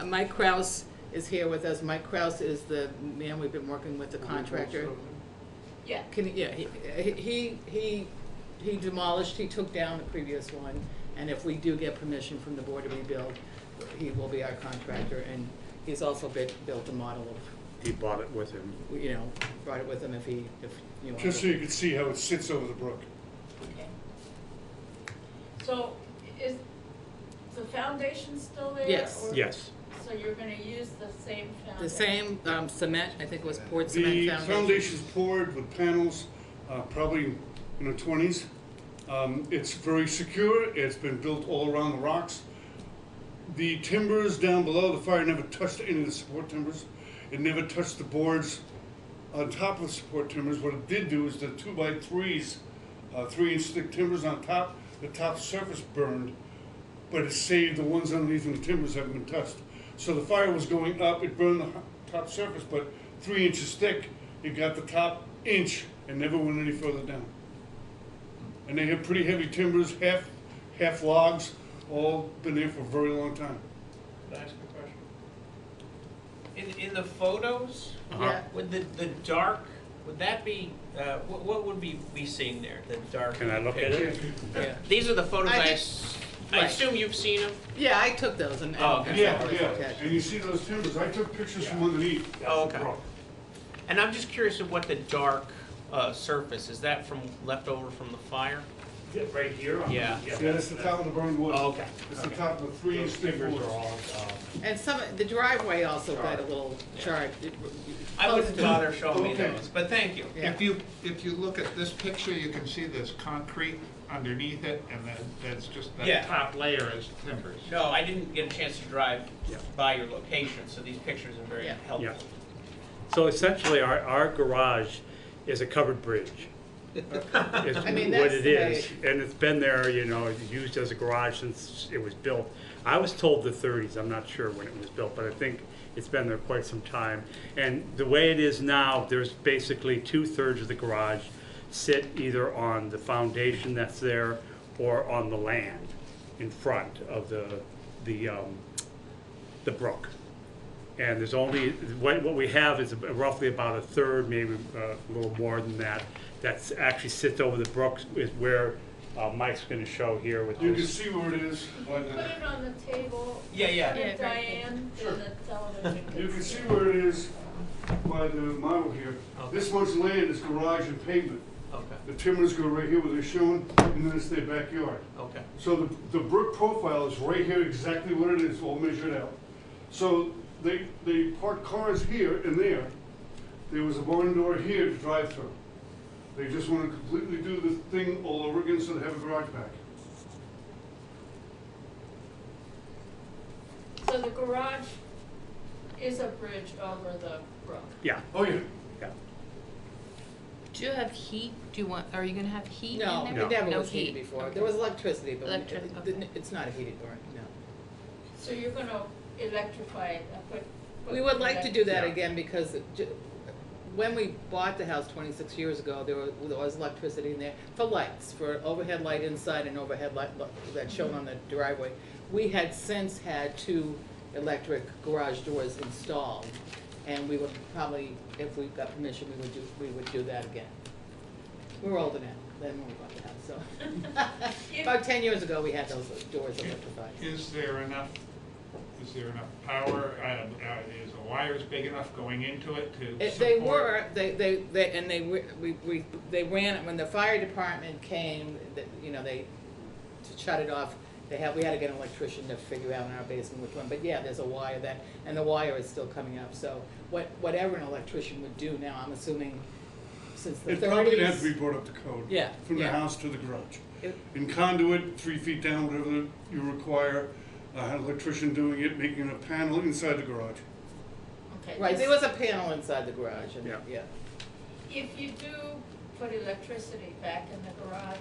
Mike Kraus is here with us. Mike Kraus is the man we've been working with, the contractor. Yeah. He demolished, he took down the previous one, and if we do get permission from the board to rebuild, he will be our contractor, and he's also built a model of, He bought it with him. brought it with him if you want. Just so you can see how it sits over the brook. Okay. So is the foundation still there? Yes. or- Yes. So you're gonna use the same foundation? The same cement, I think it was poured cement The foundation. foundation's poured with panels, probably in the 20s. It's very secure. It's been built all around the rocks. The timbers down below, the fire never touched any of the support timbers. It never touched the boards on top of the support timbers. What it did do is the 2x3s, 3-inch thick timbers on top, the top surface burned, but it saved the ones underneath and the timbers haven't been touched. So the fire was going up, it burned the top surface, but 3 inches thick, it got the top inch and never went any further down. And they have pretty heavy timbers, half logs, all been there for a very long time. Can I ask a question? In the photos, Yeah. would the dark, would that be, what would we be seeing there, the dark? Can I look at it? Yeah. These are the photos I I think- right. assume you've seen them? Yeah, I took those and. Oh, okay. Yeah, and- yeah, and you see those timbers, I took pictures from underneath. Oh, okay. And I'm just curious of what the dark surface, is that from, left over from the fire? Yeah, right here? Yeah. Yeah, that's the top of the burned wood. Oh, okay. It's the top of the 3-inch thick wood. And the driveway also got a little charred. I wouldn't bother showing me Okay. those, but thank you. Yeah. If you look at this picture, you can see there's concrete underneath it, and then that's just, Yeah. that top layer is timbers. No, I didn't get a chance to drive by your location, so these pictures are very Yeah. helpful. Yeah. So essentially, our garage is a covered bridge. It's I mean, what that's it the way is, and it's been there, used as a garage since it was built. I was told the 30s, I'm not sure when it was built, but I think it's been there quite some time. And the way it is now, there's basically 2/3 of the garage sit either on the foundation that's there or on the land in front of the brook. And there's only, what we have is roughly about 1/3, maybe a little more than that, that's actually sits over the brook, is where Mike's gonna show here with You can this. see where it is. Put it on the table. Yeah, yeah. Put it, Diane, Sure. so the television You can can see. see where it is by the model here. Okay. This much land is garage and pavement. Okay, The timbers go right here where they're shown, and then it's their backyard. okay. So the brook profile is right here, exactly what it is, all measured out. So they park cars here and there. There was a barn door here to drive through. They just want to completely do the thing all over again, so they have a garage back. So the garage is a bridge over the brook. Yeah, Oh, yeah. Do you have heat? Are you gonna have heat in No, there? No. it never No was heated heat. before. Okay. There was electricity, but Electric, okay. it's not a heated barn, no. So you're gonna electrify it, put We would like to do that Yeah. again because when we bought the house 26 years ago, there was electricity in there for lights, for overhead light inside and overhead light that's shown on the driveway. We had since had 2 electric garage doors installed, and we would probably, if we got permission, we would do that again. We're older now than when we bought the house, so. About 10 years ago, we had those doors electrified. Is there enough power, is the wires big enough going into it to support? They ran it when the fire department came, to shut it off. We had to get an electrician to figure out in our basement which one, but yeah, there's a wire and the wire is still coming up, so whatever an electrician would do now, I'm assuming since the 30s. It probably has to be brought up to code. Yeah, From the yeah. house to the garage. In conduit, 3 feet down, whatever you require, an electrician doing it, making a panel inside the garage. Okay. Right, there was a panel inside the garage, and, Yeah. yeah. If you do put electricity back in the garage,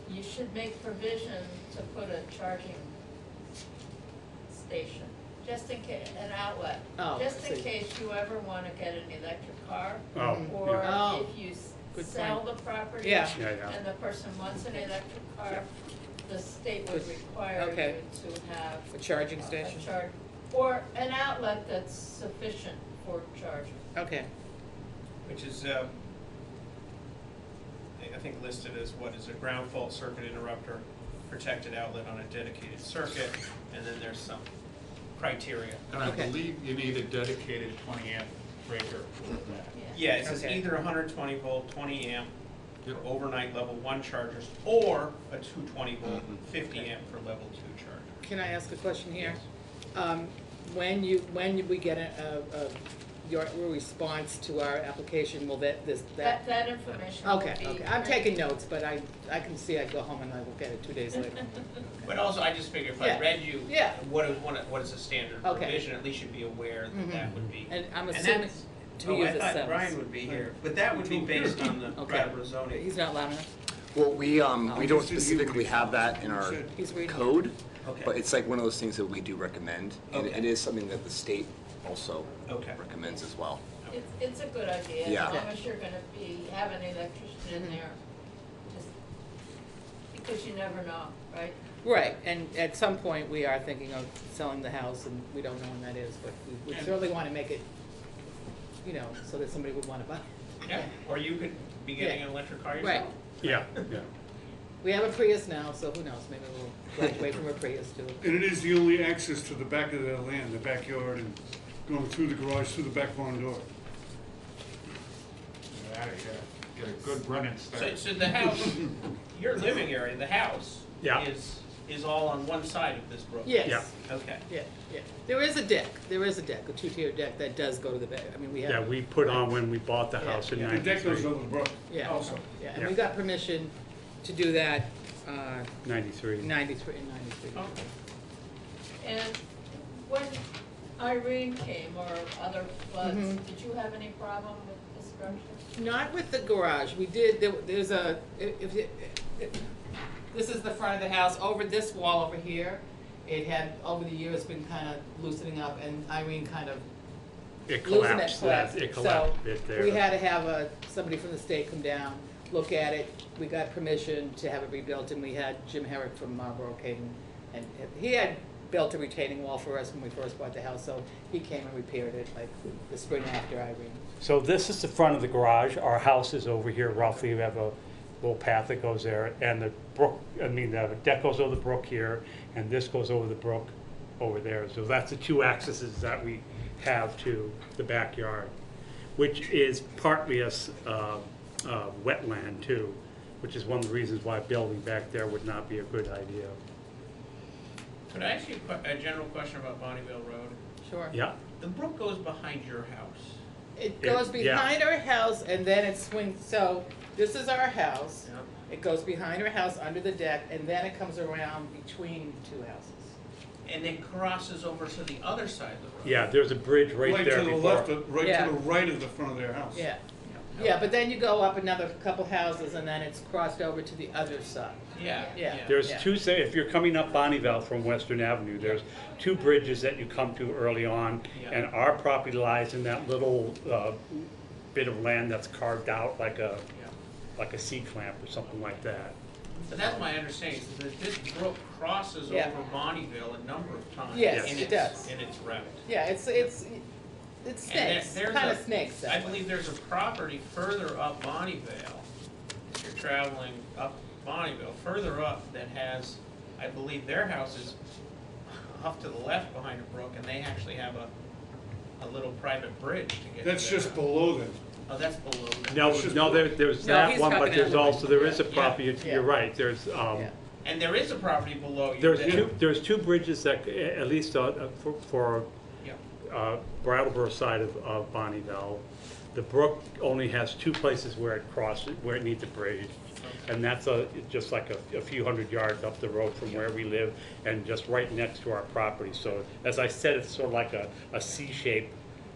you should make provision to put a charging station, just in case, an outlet. Oh, Just I in see. case you ever wanna get an electric car, Oh, or yeah. Oh, if you good sell the property Yeah. Yeah, yeah. and the person wants an electric car, Yeah. the state would Good. require Okay. you to have A charging station? a charge, or an outlet that's sufficient for charging. Okay. Which is, I think listed as what is a ground fault circuit interrupter, protected outlet on a dedicated circuit, and then there's some criteria. And I Okay. believe you need a dedicated 20 amp breaker for that. Yeah, it says Okay. either 120 volt, 20 amp for Yep. overnight level 1 chargers, or a 220 volt, 50 amp for level 2 charger. Can I ask a question here? Yes. When we get your response to our application, will that That information will Okay, be. okay, I'm taking notes, but I can see I'd go home and I will get it 2 days later. But also, I just figured if Yeah. I read you Yeah. what is a standard Okay. provision, at least you'd be aware that that would be. And I'm And assuming that's- to be Oh, used I as thought sentence. Brian would be here, but that would be based on the Okay. Brattleboro zoning. He's not loud enough? Well, we don't just didn't specifically hear have that in our He's reading. code, Okay. but it's like one of those things that we do recommend, and Okay. it is something that the state also Okay. recommends as well. It's a good idea, as Yeah. long as you're gonna have an electrician in there, just, because you never know, right? Right, and at some point, we are thinking of selling the house, and we don't know when that is, but we certainly want to make it, so that somebody would want to buy it. Yeah, or you could be getting Yeah. an electric car Right. yourself. Yeah, yeah. We have a Prius now, so who knows, maybe we'll graduate from a Prius too. And it is the only access to the back of their land, the backyard, and going through the garage, through the back barn door. Yeah, you gotta get a good running start. So the house, your living area, the house Yeah. is all on one side of this brook? Yes. Yeah. Okay. Yeah, yeah. There is a deck, a 2-tier deck that does go to the back. I mean, we have. Yeah, we put on when we bought the Yeah. house in Yeah. The deck goes 93. over the brook Yeah. also. Yeah, and Yeah. we got permission to do that, 93. 93. Okay. And when Irene came, or other floods, Mhm. did you have any problem with the structure? Not with the garage. We did, there's a, this is the front of the house. Over this wall over here, it had, over the years, been kind of loosening up, and Irene kind of It losing collapsed, it. it collapsed a So bit there. we had to have somebody from the state come down, look at it. We got permission to have it rebuilt, and we had Jim Herrick from Marlboro came, and he had built a retaining wall for us when we first bought the house, so he came and repaired it like the spring after Irene. So this is the front of the garage. Our house is over here roughly. We have a little path that goes there, and the brook, the deck goes over the brook here, and this goes over the brook over there. So that's the 2 accesses that we have to the backyard, which is partly a wetland too, which is one of the reasons why building back there would not be a good idea. Could I ask you a general question about Bonneville Road? Sure. Yeah. The brook goes behind your house. It goes yeah. behind our house and then it swings, so this is our house. Yeah. It goes behind our house under the deck and then it comes around between 2 houses. And then crosses over to the other side of the road. Yeah, there's a bridge right there to the before. left, right Yeah. to the right of the front of their house. Yeah. Yeah, but then you go up another couple houses and then it's crossed over to the other side. Yeah. There's yeah. two, if you're coming up Bonneville from Western Avenue, there's two bridges that you come to early on, Yeah. and our property lies in that little bit of land that's carved out like a C clamp or something like that. So that's my understanding, is that this brook crosses Yeah. over Bonneville a number of times. Yes, in it its- does. In its route. Yeah, it's And snakes, there's kind a- of snakes. I believe there's a property further up Bonneville, if you're traveling up Bonneville, further up that has, I believe their house is off to the left behind a brook, and they actually have a little private bridge to get to That's their just house. below them. Oh, that's below them. No, there's No, that he's one, talking but there's other also, there is a Yeah. property, Yeah. you're right, there's, Yeah. And there is a property below you. there's that- two bridges that, at least for Yeah. Brattleboro side of Bonneville. The brook only has two places where it crosses, where it needs a bridge. And that's just like a few hundred yards up the road from where we live and just right next to our property. So as I said, it's sort of like a C shape,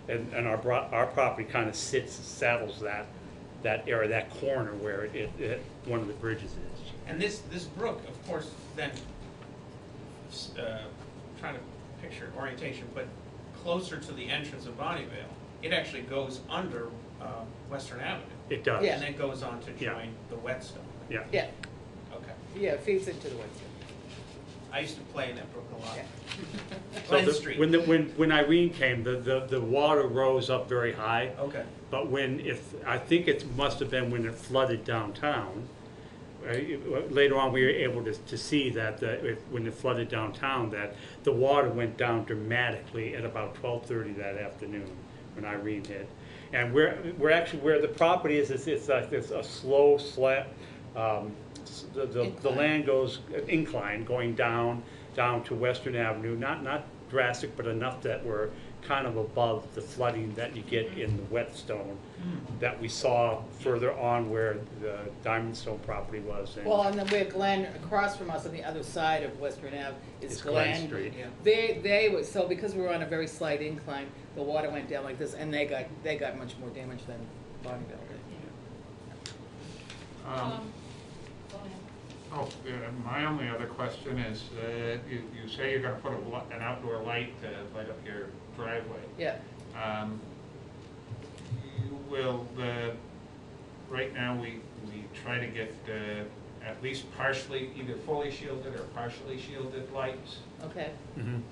and our property kind of saddles that area, that corner where one of the bridges is. And this brook, of course, then, trying to picture orientation, but closer to the entrance of Bonneville, it actually goes under Western Avenue. It does. Yeah. And then goes on to Yeah. join the Whetstone. Yeah. Yeah, Okay. yeah, it feeds into the woods. I used to play in that brook a lot. Yeah. So Glen Street. when Irene came, the water rose up very high. Okay. But I think it must have been when it flooded downtown. Later on, we were able to see that when it flooded downtown, that the water went down dramatically at about 12:30 that afternoon when Irene hit. And we're actually, where the property is, it's like this a slow slant. The land goes incline, going down to Western Avenue, not drastic, but enough that we're kind of above the flooding that you get in the Whetstone that we saw further on where the Diamondstone property was. And Well, and then where Glen, across from us on the other side of Western Ave is It's Glen Glen. Street. Yeah. They were, so because we were on a very slight incline, the water went down like this, and they got much more damage than Bonneville did. Go ahead. Oh, yeah, my only other question is, you say you're gonna put an outdoor light to light up your driveway. Yeah, Right now, we try to get at least partially, either fully shielded or partially shielded lights, okay, and,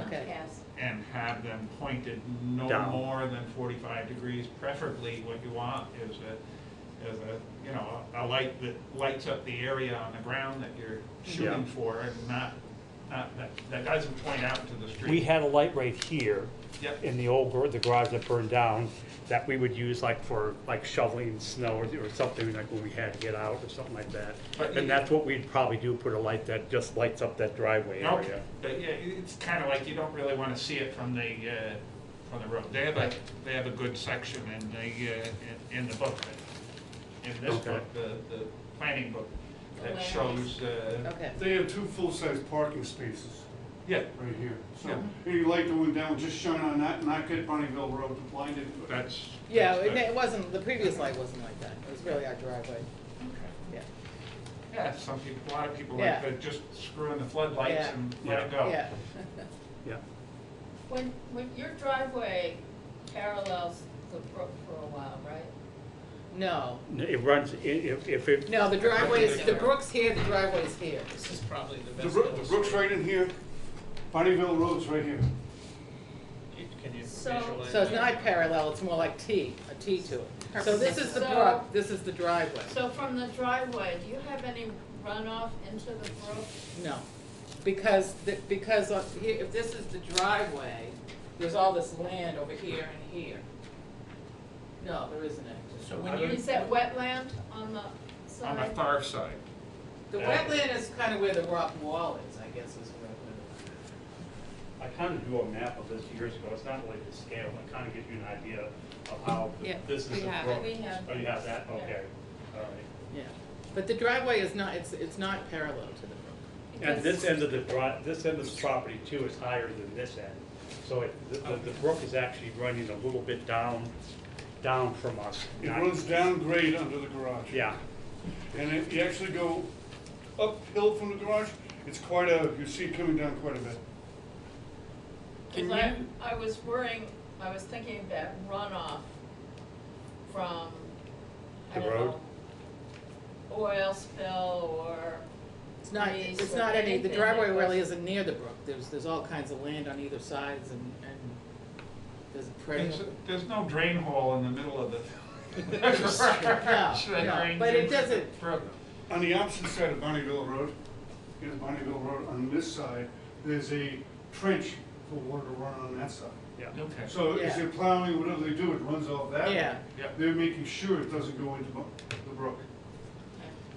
okay. and have them pointed no Down. more than 45 degrees. Preferably, what you want is a light that lights up the area on the ground that you're shooting for, and not that doesn't point out to the street. we had a light right here Yep. in the the garage that burned down that we would use for shoveling snow or something like when we had to get out or something like that. But And that's what we'd probably do, put a light that just lights up that driveway Okay, area. but yeah, it's kind of like you don't really want to see it from the road. They have a good section in the book, in this Okay. book, the planning book, that shows, Okay. They have two full-size parking spaces yeah, right here. So Yeah. any light that went down would just shine on that, not get Bonneville Road blinded. that's. Yeah, that's good. it wasn't, the previous light wasn't like that, it was really our driveway, Okay. yeah. Yeah, a lot of people Yeah. like to just screw in the floodlights Yeah. and let it go. Yeah. Yeah. When your driveway parallels the brook for a while, right? No, It runs, if it, no, the driveway is, the brook's here, the driveway's here. This is probably the The best. brook's right in here, Bonneville Road's right here. Can you So- visualize So it's that? not parallel, it's more like a T to it. So this is the So- brook, this is the driveway. So from the driveway, do you have any runoff into the brook? No, because if this is the driveway, there's all this land over here and here. No, there isn't any. So when you, Is that wetland on the On side? the far side. The wetland is kind of where the rock wall is, I guess, is I kind of drew a map of this years ago, it's not really to scale, it kind of gives you an idea of how Yeah, this is we a have brook. it. We have Oh, you have that, Yeah. okay, all right. Yeah, but the driveway is not, it's not parallel to the brook. And this end of the property too is higher than this end. So the brook is actually running a little bit down down from us. It not- runs down grade under the garage. Yeah, And you actually go uphill from the garage, it's quite a, you see it coming down quite a bit. Cause I was worrying, I was thinking that runoff from, I The don't road? know, oil spill or It's not, grease it's or not any, the anything driveway that really was- isn't near the brook. There's all kinds of land on either sides and there's a pretty. There's no drain hole in the middle of the. No, but it doesn't, On the opposite side of Bonneville Road, here's Bonneville Road, on this side, there's a trench for water to run on that side. yeah. Okay. So as Yeah. they're plowing, whatever they do, it runs off that way. Yeah. They're making sure it doesn't go into the brook.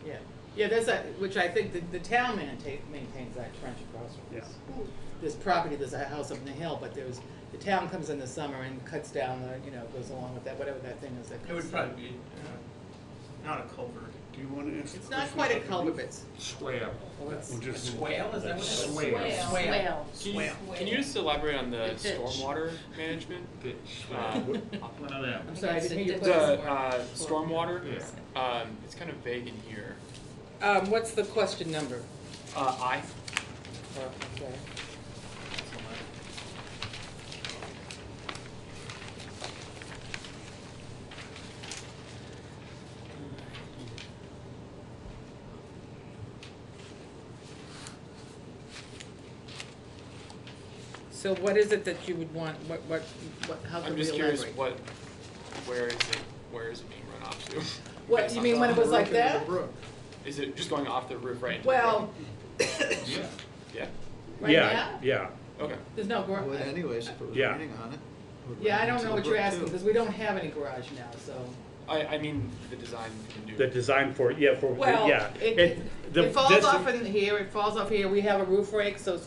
yeah. Yeah, there's a, which I think the town maintains that trench across from us. There's property, there's a house up in the hill, but the town comes in the summer and cuts down goes along with that, whatever that thing is that It would cuts down. probably be, not a culvert. Do you want to answer? It's not quite a culvert, it's, Swale. well, it's, Or just- Swale, is that what it is? Swale. Swale. Swale. Can you just elaborate on the The ditch. stormwater management? One of them. I'm sorry, I didn't hear you. The put stormwater, Yeah. it's kind of vague in here. What's the question number? I. Oh, okay. So what is it that you would want, how I'm could we just curious elaborate? where is it being run off to? What, Based you on mean when it was like the roof? that? Is it just going off the roof right into Well, the road? Yeah, right Yeah, now, yeah, okay. there's no garage. Would anyways if it was Yeah. raining on it. Would Yeah, I rain don't into know the what you're brook, asking, too. because we don't have any garage now, so. I mean, the design can do. the design for, yeah, for, Well, yeah. it the- falls this- off in here, it falls off here, we have a roof rake, so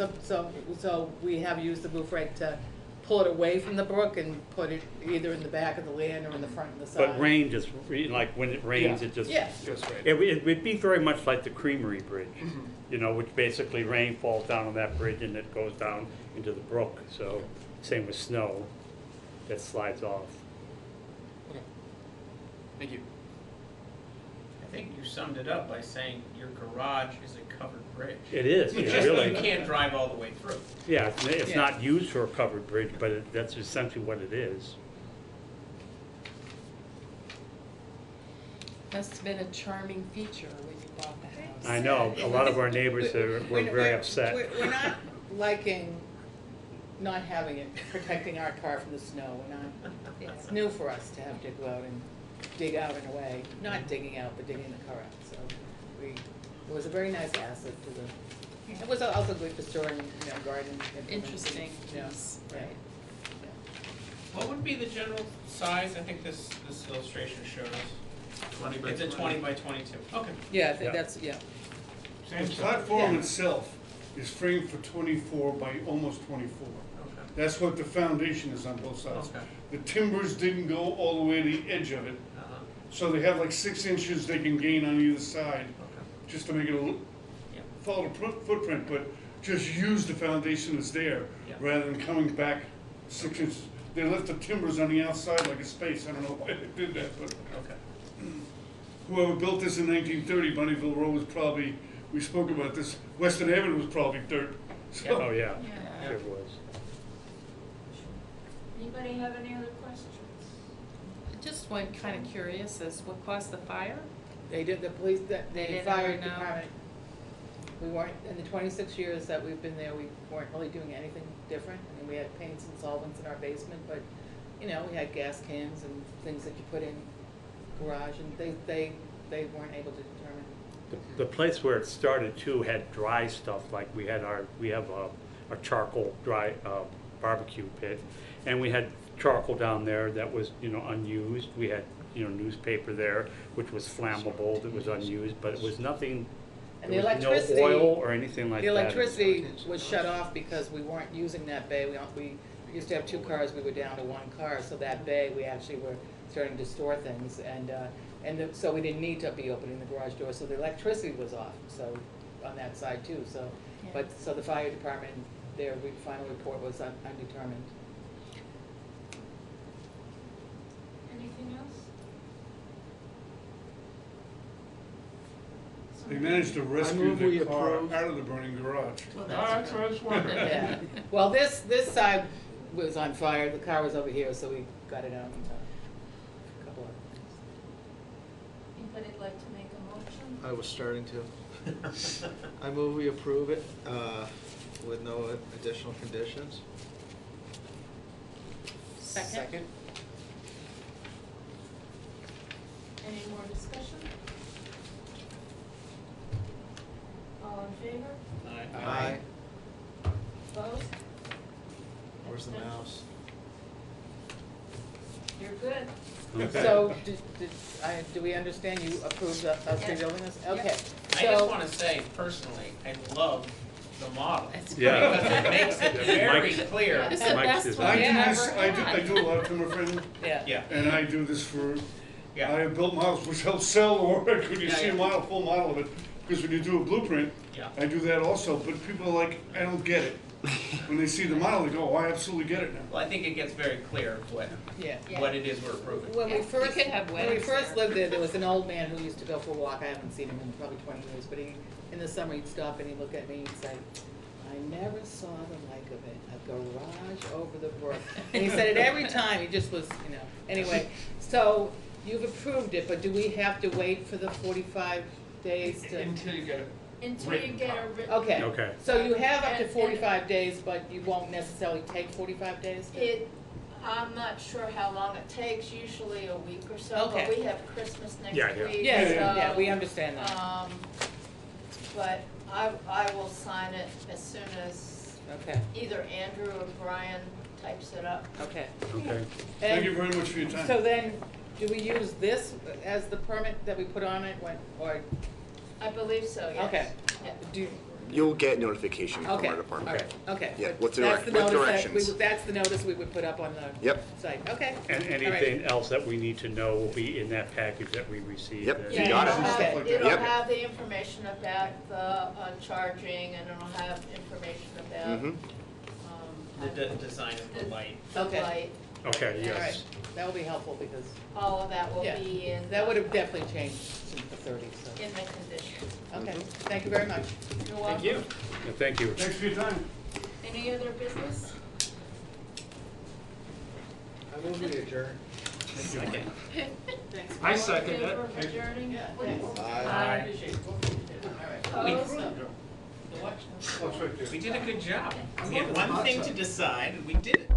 we have used the roof rake to pull it away from the brook and put it either in the back of the land or in the front and the side. But rain just, like, when it rains, Yeah. it just. Yeah. Goes straight. It would be very much like the Creamery Bridge, Mhm. you know, which basically rain falls down on that bridge and it goes down into the brook. So, same with snow, that slides off. Okay. Thank you. I think you summed it up by saying your garage is a covered bridge. It is, It's it just really. you can't drive all the way through. Yeah, it's Yeah. not used for a covered bridge, but that's essentially what it is. Must have been a charming feature when you bought the house. I know, a lot of our neighbors were very upset. We're not liking not having it, protecting our car from the snow, it's new for us to have to go out and dig out in a way, not digging out, but digging the car out, so it was a very nice asset to the, it was also good for storing, garden. Interesting, Yeah, yes, right. What would be the general size? I think this illustration showed us. 20 by It's a 20. 20 by 22. Okay. Yeah, Yeah. that's, yeah. Same The size. platform Yeah. itself is framed for 24 by almost 24. Okay. That's what the foundation is on both sides. Okay. The timbers didn't go all the way to the edge of it, Uh-huh. so they have like 6 inches they can gain on either side, Okay. just to make it Yeah. follow the footprint, but just use the foundation that's there, Yeah. rather than coming back 6 inches. They left the timbers on the outside like a space, I don't know why they did that, but Okay. whoever built this in 1930, Bonneville Road was probably, we spoke about this, Western Avenue was probably dirt. So- Oh, yeah, Yeah. it was. Anybody have any other questions? Just one kind of curious as what caused the fire? They did, the police, the didn't fire ever know? department, we weren't, in the 26 years that we've been there, we weren't really doing anything different. I mean, we had paints and solvents in our basement, but, we had gas cans and things that you put in garage, and they weren't able to determine. The place where it started too had dry stuff, like we have a charcoal dry barbecue pit, and we had charcoal down there that was, unused. We had, newspaper there, which was flammable, that was unused, but it was nothing, And there the was no electricity. oil or anything like that. The electricity was shut off because we weren't using that bay. We used to have 2 cars, we were down to 1 car, so that bay, we actually were starting to store things, so we didn't need to be opening the garage door, so the electricity was off, so, on that side too, so. Yeah. So the fire department, their final report was undetermined. Anything They managed to rescue move we the car approve. out of the burning garage. That's what I was wondering. Yeah. Well, this side was on fire, the car was over here, so we got it out. A couple of Anybody like to make a motion? I was starting to. I move we approve it, with no additional conditions. Second. Any more discussion? All in favor? Aye. Opposed? Where's the mouse? You're good. So, do we understand you approved us rebuilding this? Okay. I just wanna say personally, I love the model. Yeah. Because it makes it very clear. It's the Mike's best design. one I we've do ever this, had. I do a lot of timber framing, Yeah. Yeah, and I do this for, yeah. I have built models which help sell the work when you Yeah, see a yeah. model, full model of it. Because when you do a blueprint, Yeah. I do that also, but people are like, I don't get it. When they see the model, they go, oh, I absolutely get it now. Well, I think it gets very clear Yeah. what it is we're approving. When we Yeah, first, you could have when we weddings first there. lived there was an old man who used to go for a walk. I haven't seen him in probably 20 years, but in the summer, he'd stop and he'd look at me and he'd say, I never saw the like of it, a garage over the brook. And he said it every time, he just was, anyway. So, you've approved it, but do we have to wait for the 45 days to? Until you get it. Until you get a written. Okay. Okay. So you have up to And- 45 days, but you won't necessarily take 45 days? I'm not sure how long it takes, usually a week or so, Okay. but we have Christmas next Yeah, yeah. week, Yeah, so, we understand that. but I will sign it as soon as Okay, either Andrew or Brian types it up. okay. Okay. Thank you very much for your time. So then, do we use this as the permit that we put on it when, or, I believe so, yes. okay. Yeah. Do, You'll get notification from okay, our all department. right, okay. Yeah, But with that's the with notice that directions. that's the notice we would put up on the Yep. site, okay. And All right. anything else that we need to know will be in that package that we received. Yep. and- You Yeah, got it. it'll have, Stuff like that. it'll Yep. have the information about the charging, and it'll have information about, Mm-hmm. The design of the light. the Okay. light, Okay, All right, yes. that will be helpful because, all of that will yeah, be in. that would have definitely changed since the 30s, so. In the condition. Okay, Mhm. thank you very much. You're welcome. Thank you. Yeah, thank you. Thanks for your time. Any other business? I move we adjourn. Second. I second All in it. favor of adjourning? Aye. Opposed? We did a good job. We had one thing to decide, and we did it.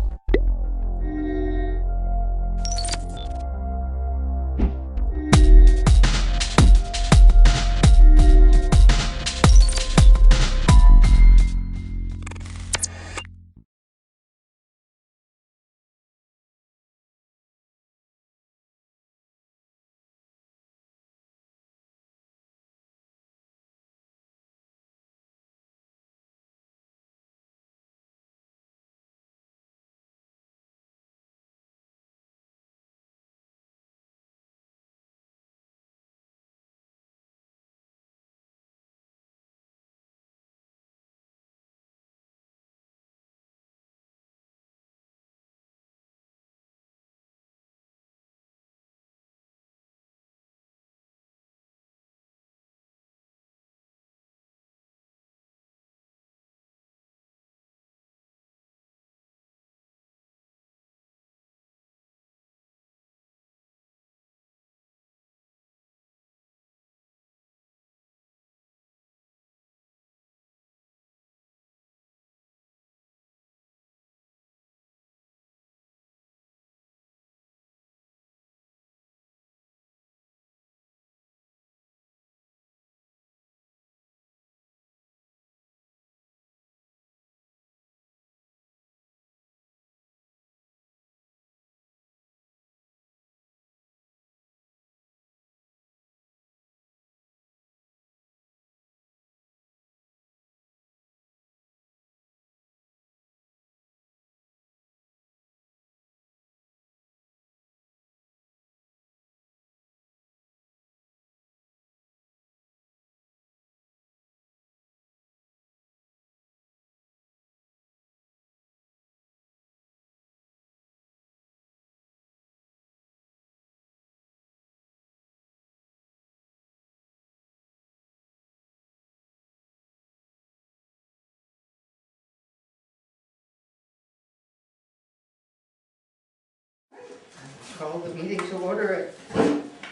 call the meeting to order at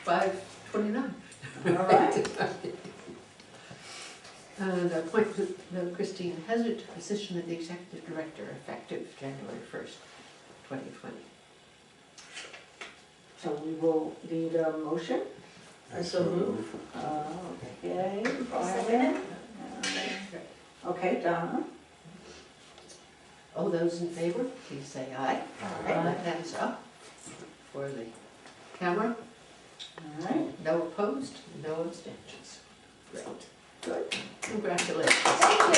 5:29. All right. And appoint Christine Hazard to the position of the Executive Director effective January 1st, 2020. So we will need a motion. I so move. Okay, I'll second Brian. it. Okay, Donna. All those in favor, please say aye. Aye. Hands up for the camera. All right. No opposed, no abstentions. Great. Good. Congratulations. Thank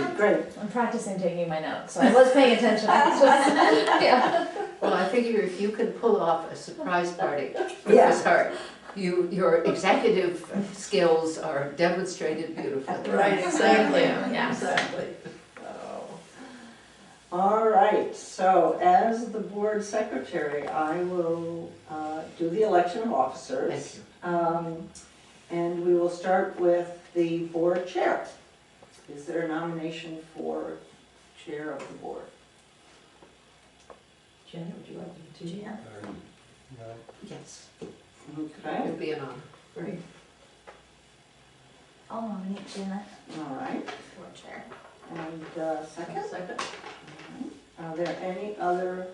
you. Great. I'm practicing taking my notes, so I was paying attention. Yeah. Well, I figure if you can pull off a surprise party for Yeah. Miss Hart, your executive skills are demonstrated beautifully. Right, exactly. Yeah, exactly. All right, so as the board secretary, I will do the election of officers. Thank you. And we will start with the board chair. Is there a nomination for chair of the board? Jen, would you like to do that? Yes. Okay. It would be an honor. Great. I'll nominate Janet All right. for chair. And second? Second. Are there any other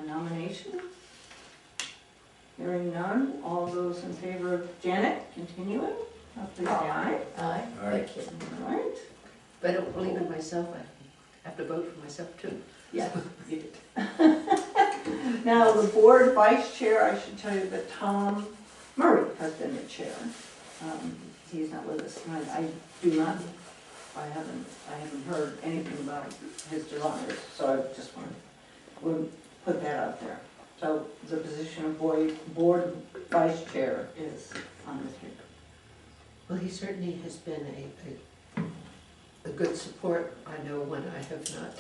nominations? Hearing none, all those in favor of Janet continuing, please say aye. Aye. Thank you. All right. If I don't believe in myself, I have to vote for myself too. Yeah, you did. Now, the board vice chair, I should tell you that Tom Murray has been the chair. He's not with us tonight. I haven't heard anything about his desires, so I just would put that out there. So the position of board vice chair is on the table. Well, he certainly has been a good support. I know when I have not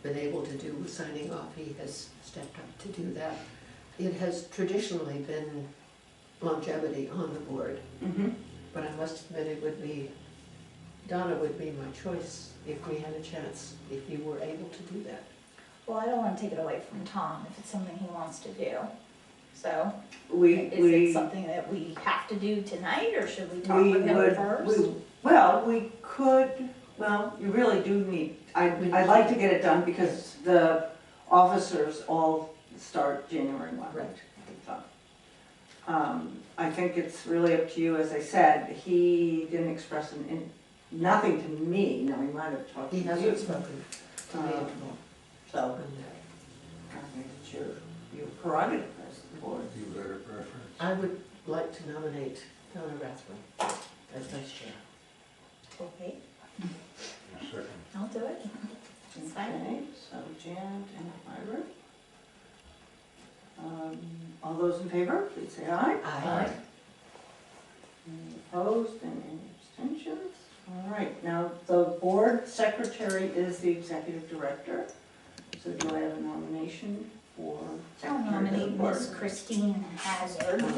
been able to do with signing off, he has stepped up to do that. It has traditionally been longevity on the board, but I must admit Donna would be my choice if we had a chance, if you were able to do that. Well, I don't want to take it away from Tom if it's something he wants to do. So, Is it something that we have to do tonight, or should we talk with him first? You really do need, I'd like to get it done because the officers all start January 1. Right. I think it's really up to you. As I said, he didn't express nothing to me. Now, he might have talked to you. He hasn't spoken to me at all. So, I think it's your prerogative as the board. You got a preference? I would like to nominate Donna Rathway as vice chair. Okay, Second. I'll do it. It's fine. Okay, so Janet and Ira. All those in favor, please say aye. Aye. Any opposed and any abstentions? All right, now the board secretary is the executive director. So do I have a nomination for I'll secretary of the nominate board? Miss Christine Hazard. Yeah.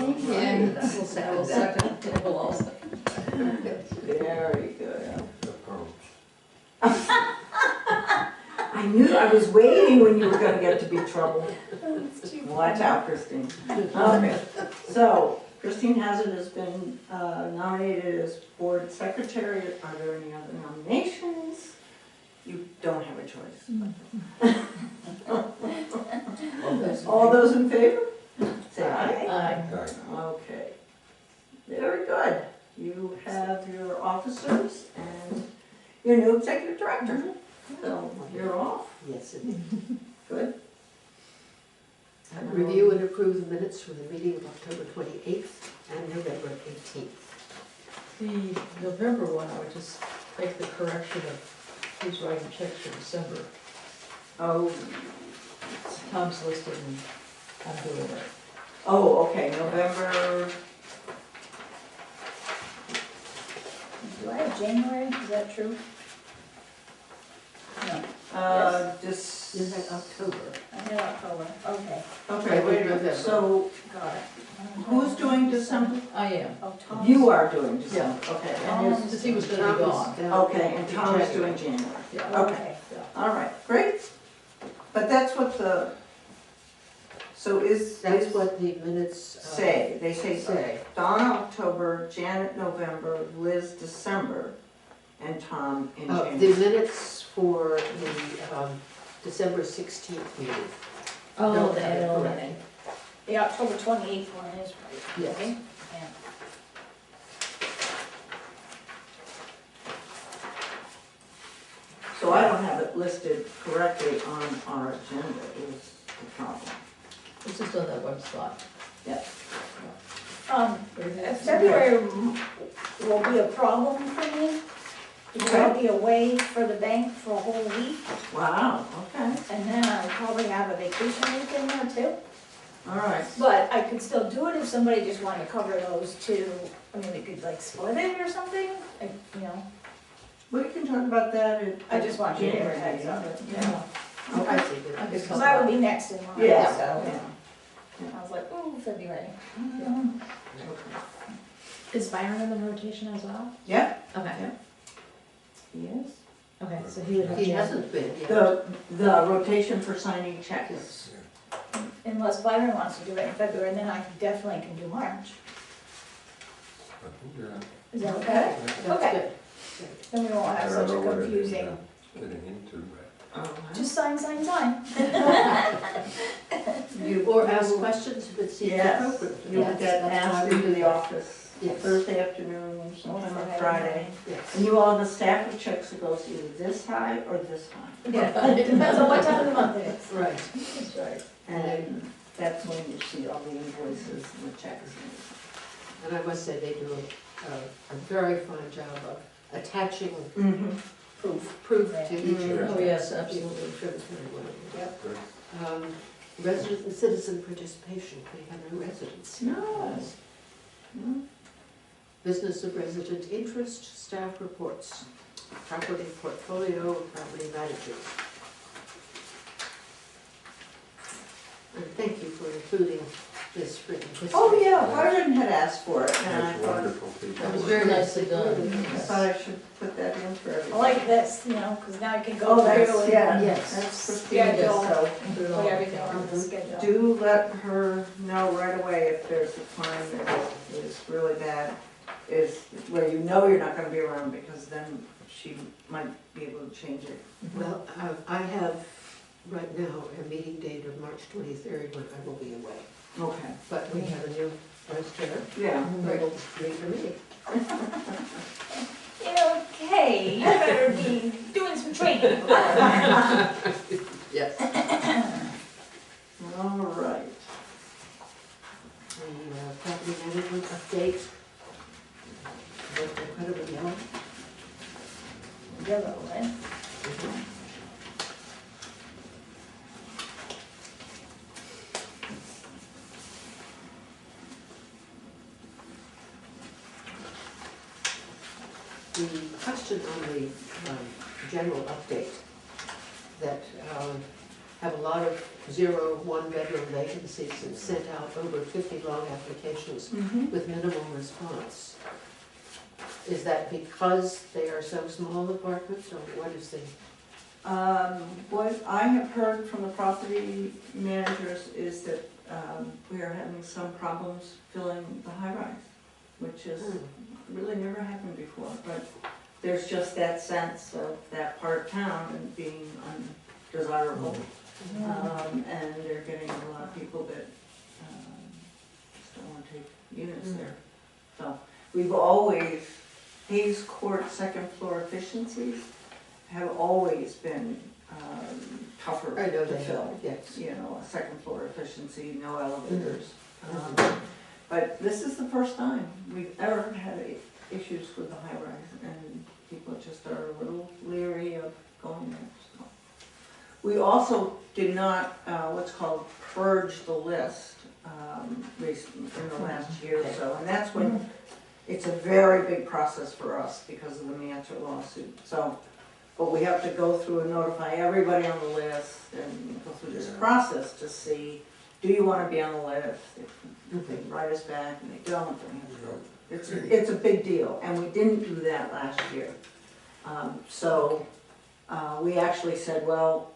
We'll second. Very good. I knew, I was waiting when you were gonna get to be trouble. Watch out, Christine. Okay, so Christine Hazard has been nominated as board secretary. Are there any other nominations? You don't have a choice. All those in favor? Say aye. Aye. Okay. Very good. You have your officers and your new executive director. So you're off. Yes, indeed. Good. Review and approve the minutes from the meeting of October 28th and November 18th. The November one, I would just make the correction of who's writing checks for December. Oh, Tom's listed and I'm doing it. oh, okay, November, Do I have January? Is that true? No. just. Is that October? I had October. Okay. Okay, wait a minute, so Got it. who's doing December? I am. Oh, Tom's. You are doing December, okay. And because he was gonna be gone. Okay, and Tom is doing January. Yeah. Okay, all right, great. But that's what the So That's what the minutes say, they say say. Donna October, Janet November, Liz December, and Tom in January. The minutes for the December 16th meeting. Oh, Don't the have it L correct. meeting. The October 28th one is right. Yes. Okay? Yeah. So I don't have it listed correctly on our agenda is the problem. It's just on that one spot. Yeah. February will be a problem for me, because I'll be away for the bank for a whole week. Wow, okay. And then I'll probably have a vacation week in there too. All right. But I could still do it if somebody just wanted to cover those two. I mean, we could like split it or something, like, you know. We can talk about that I just want you to January heads meeting. of it, yeah. Okay. Because that would be next in line, Yeah. so. Yeah. I was like, ooh, February. Is Byron in the rotation as well? Yeah. Okay. Yes. Okay, so he would have. He hasn't been yet. The rotation for signing checks. Unless Byron wants to do it in February, then I definitely can do March. Is that okay? That's Okay. good. Then we won't have such a confusing, just sign, sign, sign. Or ask questions if it seems Yes. appropriate. You'll That's- get that's asked why we into do the that. office Yes. Thursday afternoon, sometime on Friday Friday. Yes. And you all have a stack of checks that goes either this high or this high. Yeah, it depends on what time of the month it is. Right. That's right. And that's when you see all the invoices and the checks. And I must say, they do a very fine job of attaching Mm-hmm. proof Right. to each of them. Oh, yes, absolutely. Very well. Yep. Resident and citizen participation, we have no residents. No. Business of resident interest, staff reports, property portfolio, property managers. And thank you for including this written history. Oh, yeah, Byron had asked for it, and I That's thought, wonderful. That was very nicely done. I thought I should put that in for everybody. I like this, you know, because now I can go Oh, through that's, and yeah, Yes. that's Christina, schedule, so Put it put all everything together. on the schedule. do let her know right away if there's a time that is really bad, is where you know you're not gonna be around, because then she might be able to change it. Well, I have right now a meeting date of March 23rd when I will be away. Okay. But we have a new vice chair. Yeah. Who will lead the meeting. Okay, you better be doing some training. Yes. All right. The property management update. Incredibly yellow. Yellow, right? The question on the general update, that have a lot of 0, 1-bedroom vacancies and sent out over 50 long applications with minimal response. Is that because they are so small apartments, or what is the? What I have heard from the property managers is that we are having some problems filling the high-rise, which has really never happened before, but there's just that sense of that part of town and being undesirable. And they're getting a lot of people that just don't want to take units there. So we've always, Hayes Court second floor efficiencies have always been tougher I know to they fill. have, yes. You know, a second floor efficiency, no elevators. But this is the first time we've ever had issues with the high rise, and people just are a little leery of going there. So. We also did not, what's called purge the list recently, in the last year or so, and that's when it's a very big process for us because of the Mancher lawsuit. So, but we have to go through and notify everybody on the list and go through this process to see, do you want to be on the list? If they write us back and they don't, then we have to go. It's a big deal, and we didn't do that last year. So we actually said, well,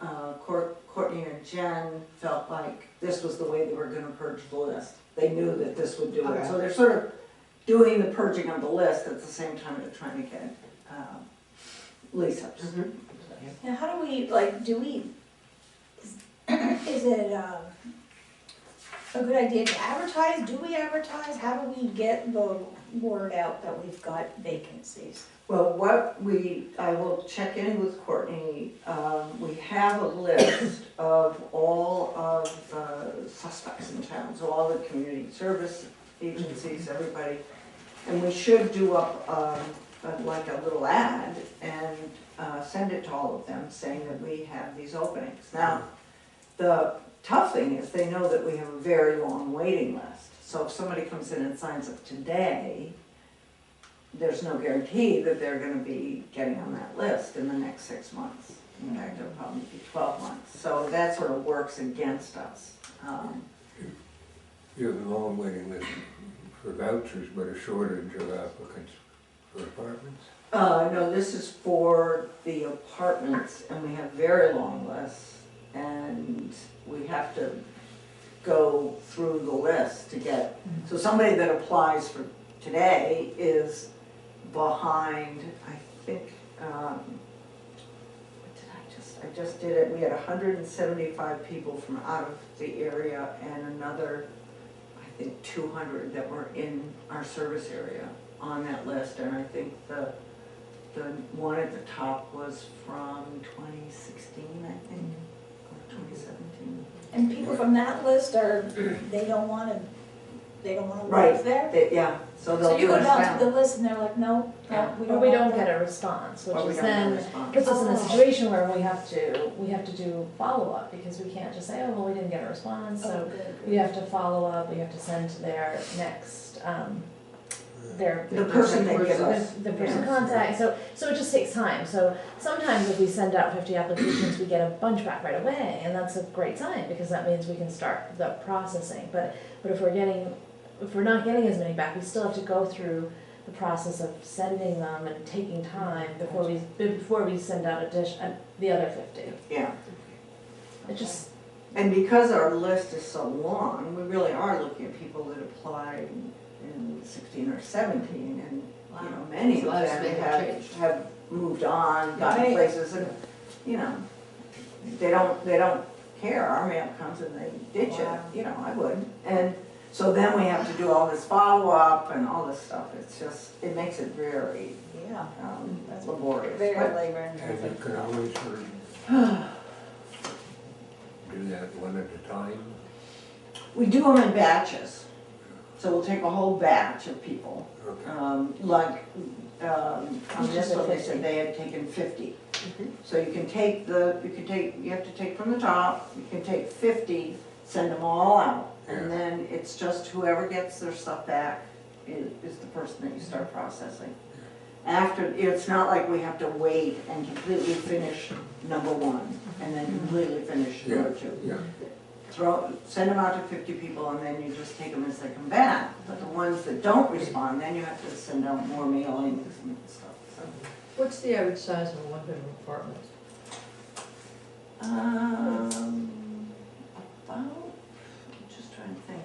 Courtney and Jen felt like this was the way they were gonna purge the list. They knew that this would do it, Okay. so they're sort of doing the purging of the list at the same time they're trying to get, lease-ups. Now, how do we, like, is it, a good idea to advertise? Do we advertise? How do we get the word out that we've got vacancies? Well, I will check in with Courtney, we have a list of all of the suspects in town, so all the community service agencies, everybody. And we should do up, like a little ad and, send it to all of them saying that we have these openings. Now, the tough thing is they know that we have a very long waiting list. So if somebody comes in and signs up today, there's no guarantee that they're gonna be getting on that list in the next 6 months. In fact, it'll probably be 12 months. So that sort of works against us. You have a long waiting list for vouchers, but a shortage of applicants for apartments? No, this is for the apartments, and we have very long lists, and we have to go through the list to get, so somebody that applies for today is behind, I think, what did I just did it, we had 175 people from out of the area and another, I think 200 that were in our service area on that list, and I think the one at the top was from 2016, I think, or 2017. And people from that list they don't wanna Right. live there? Yeah, so they'll So you go turn us down down. to the list and they're like, no, we Or don't we want don't that. get a response, Or we which is don't get a then response. puts us in a Oh. situation where we have to do follow-up, because we can't just say, oh, well, we didn't get a response, Oh, so good. we have to follow up, we have to send to their next, The person they give us. the person Yeah. contact, so it just takes time. So sometimes if we send out 50 applications, we get a bunch back right away, and that's a great sign, because that means we can start the processing. But if we're not getting as many back, we still have to go through the process of sending them and taking time before we send out the other 50. Yeah. It just, And because our list is so long, we really are looking at people that applied in 16 or 17, and, you know, many of Lives them may have have, changed. have moved on, gotten Right. places, and, you know, they don't care, our mail comes and they ditch it, Wow. you know, I would. And so then we have to do all this follow-up and all this stuff, it's just, it makes it very, Yeah. laborious. Very But- labor And you intensive. can always sort of do that one at a time. We do them in batches, so we'll take a whole batch of people. Okay. On this one, they said they had taken 50. So you can take you have to take from the top, you can take 50, send them all out. And then it's just whoever gets their stuff back is the person that you start processing. After, it's not like we have to wait and completely finish number one, and then completely finish number two. Yeah. Send them out to 50 people, and then you just take them as they come back. But the ones that don't respond, then you have to send out more mailings and stuff, so. What's the average size of a one-bedroom apartment? About, I'm just trying to think,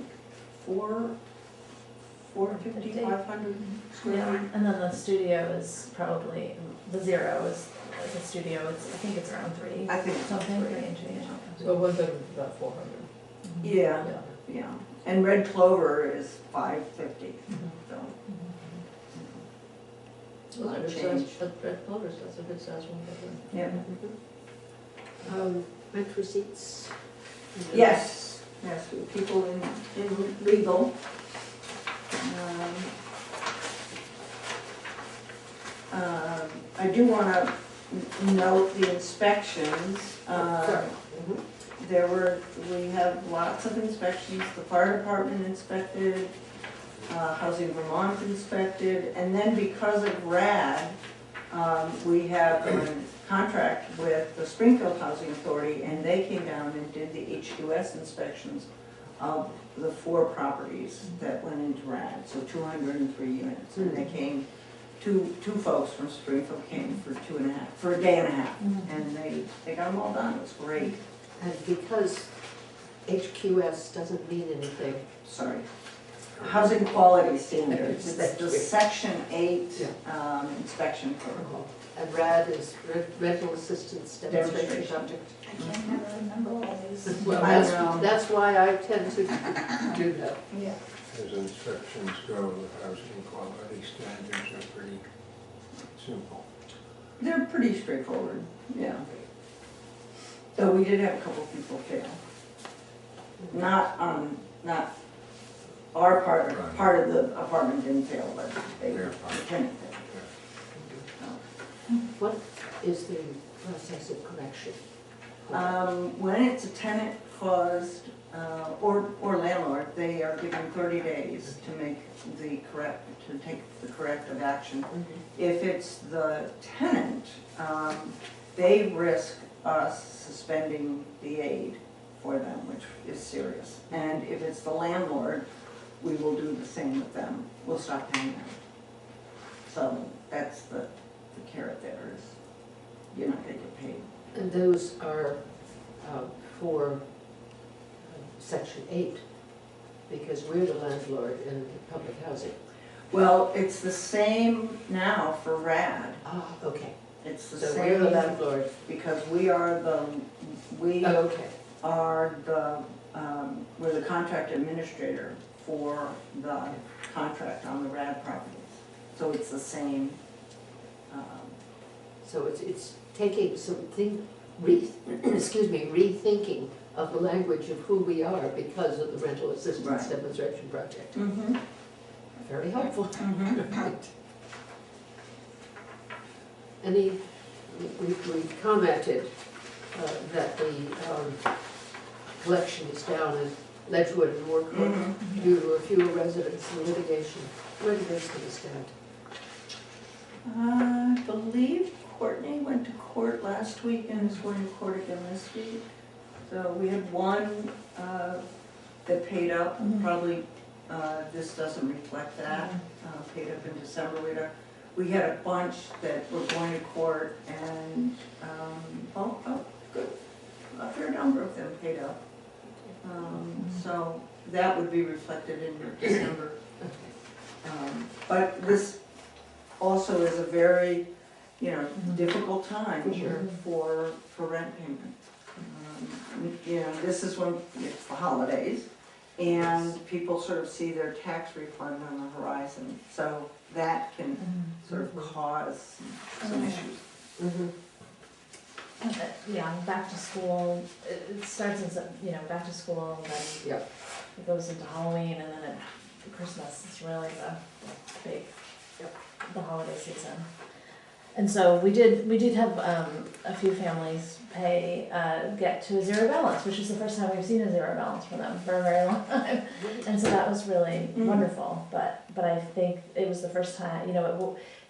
450, 500 square yeah, feet. and then the studio is probably, the zero is the studio, I think it's around 3. I think it's something, 3. 3 and change. So one bedroom is about 400. Yeah, yeah. And Red Clover is 550, so. Those are good Change. size, Red Clovers, that's a good size one bedroom. Yeah. Rent receipts? Yes, people in legal. I do wanna note the inspections. We have lots of inspections, the fire department inspected, Housing Vermont inspected, and then because of RAD, we have a contract with the Springfield Housing Authority, and they came down and did the HQS inspections of the 4 properties that went into RAD, so 203 units. And they came two folks from Springfield came for a day and a half, and they got them all done, it was great. And because HQS doesn't mean anything. Sorry. Housing quality standards, it's Thank the you. section 8 inspection protocol. And RAD is rental assistance demonstration subject. I can't never remember all these. Well, I know. that's why I tend to do that. Yeah. As inspections go, the housing quality standards are pretty simple. They're pretty straightforward, yeah. Though we did have a couple people fail. Not our part of the apartment didn't fail, but the tenant failed. What is the process of correction? When it's a tenant caused, or landlord, they are given 30 days to make to take the corrective action. If it's the tenant, they risk us suspending the aid for them, which is serious. And if it's the landlord, we will do the same with them. We'll stop paying them. So that's the carrot there is, you're not gonna get paid. And those are for Section 8, because we're the landlord in public housing. Well, it's the same now for RAD. Ah, okay. It's the So same. we're the landlord. Because we are the, Okay. are the, we're the contract administrator for the contract on the RAD properties. So it's the same. So it's taking something, rethinking of the language of who we are because of the rental assistance Right. demonstration project. Mm-hmm. Very helpful. Mm-hmm. Right. We commented that the collection is down in Ledgewood and Warcourt due to a few residents and litigation. Where do those going to stand? I believe Courtney went to court last week and is going to court again this week. So we had one that paid up, probably this doesn't reflect that, paid up in December. We had a bunch that were going to court and, good, a fair number of them paid up. So that would be reflected in your December. But this also is a very, difficult time for rent payment. This is when it's the holidays and people sort of see their tax refund on the horizon. So that can sort of cause some issues. Yeah, back to school, it starts in, back to school, and then it goes into Halloween, and then Christmas is really the big, the holiday season. And so we did have a few families get to a zero balance, which is the first time we've seen a zero balance for them for a very long time. And so that was really wonderful. But I think it was the first time,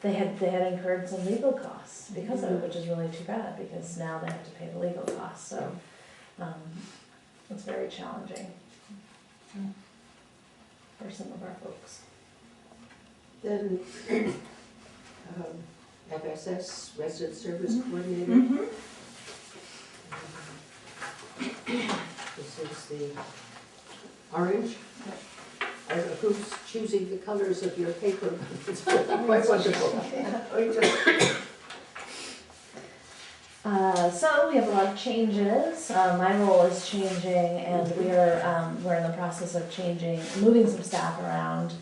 they had incurred some legal costs because of it, which is really too bad because now they have to pay the legal costs. So it's very challenging for some of our folks. Then FSS, Resident Service Coordinator. This is the orange. Who's choosing the colors of your paper? It's quite wonderful. So we have a lot of changes. My role is changing, and we're in the process of moving some staff around,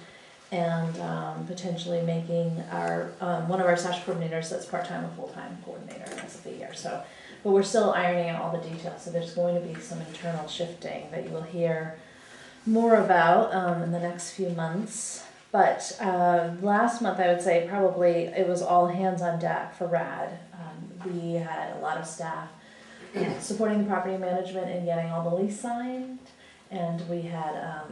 and potentially making our one of our SASH coordinators that's part-time a full-time coordinator as of the year. So, but we're still ironing out all the details. So there's going to be some internal shifting that you will hear more about in the next few months. But last month, I would say probably it was all hands on deck for RAD. We had a lot of staff supporting the property management and getting all the lease signed, and we had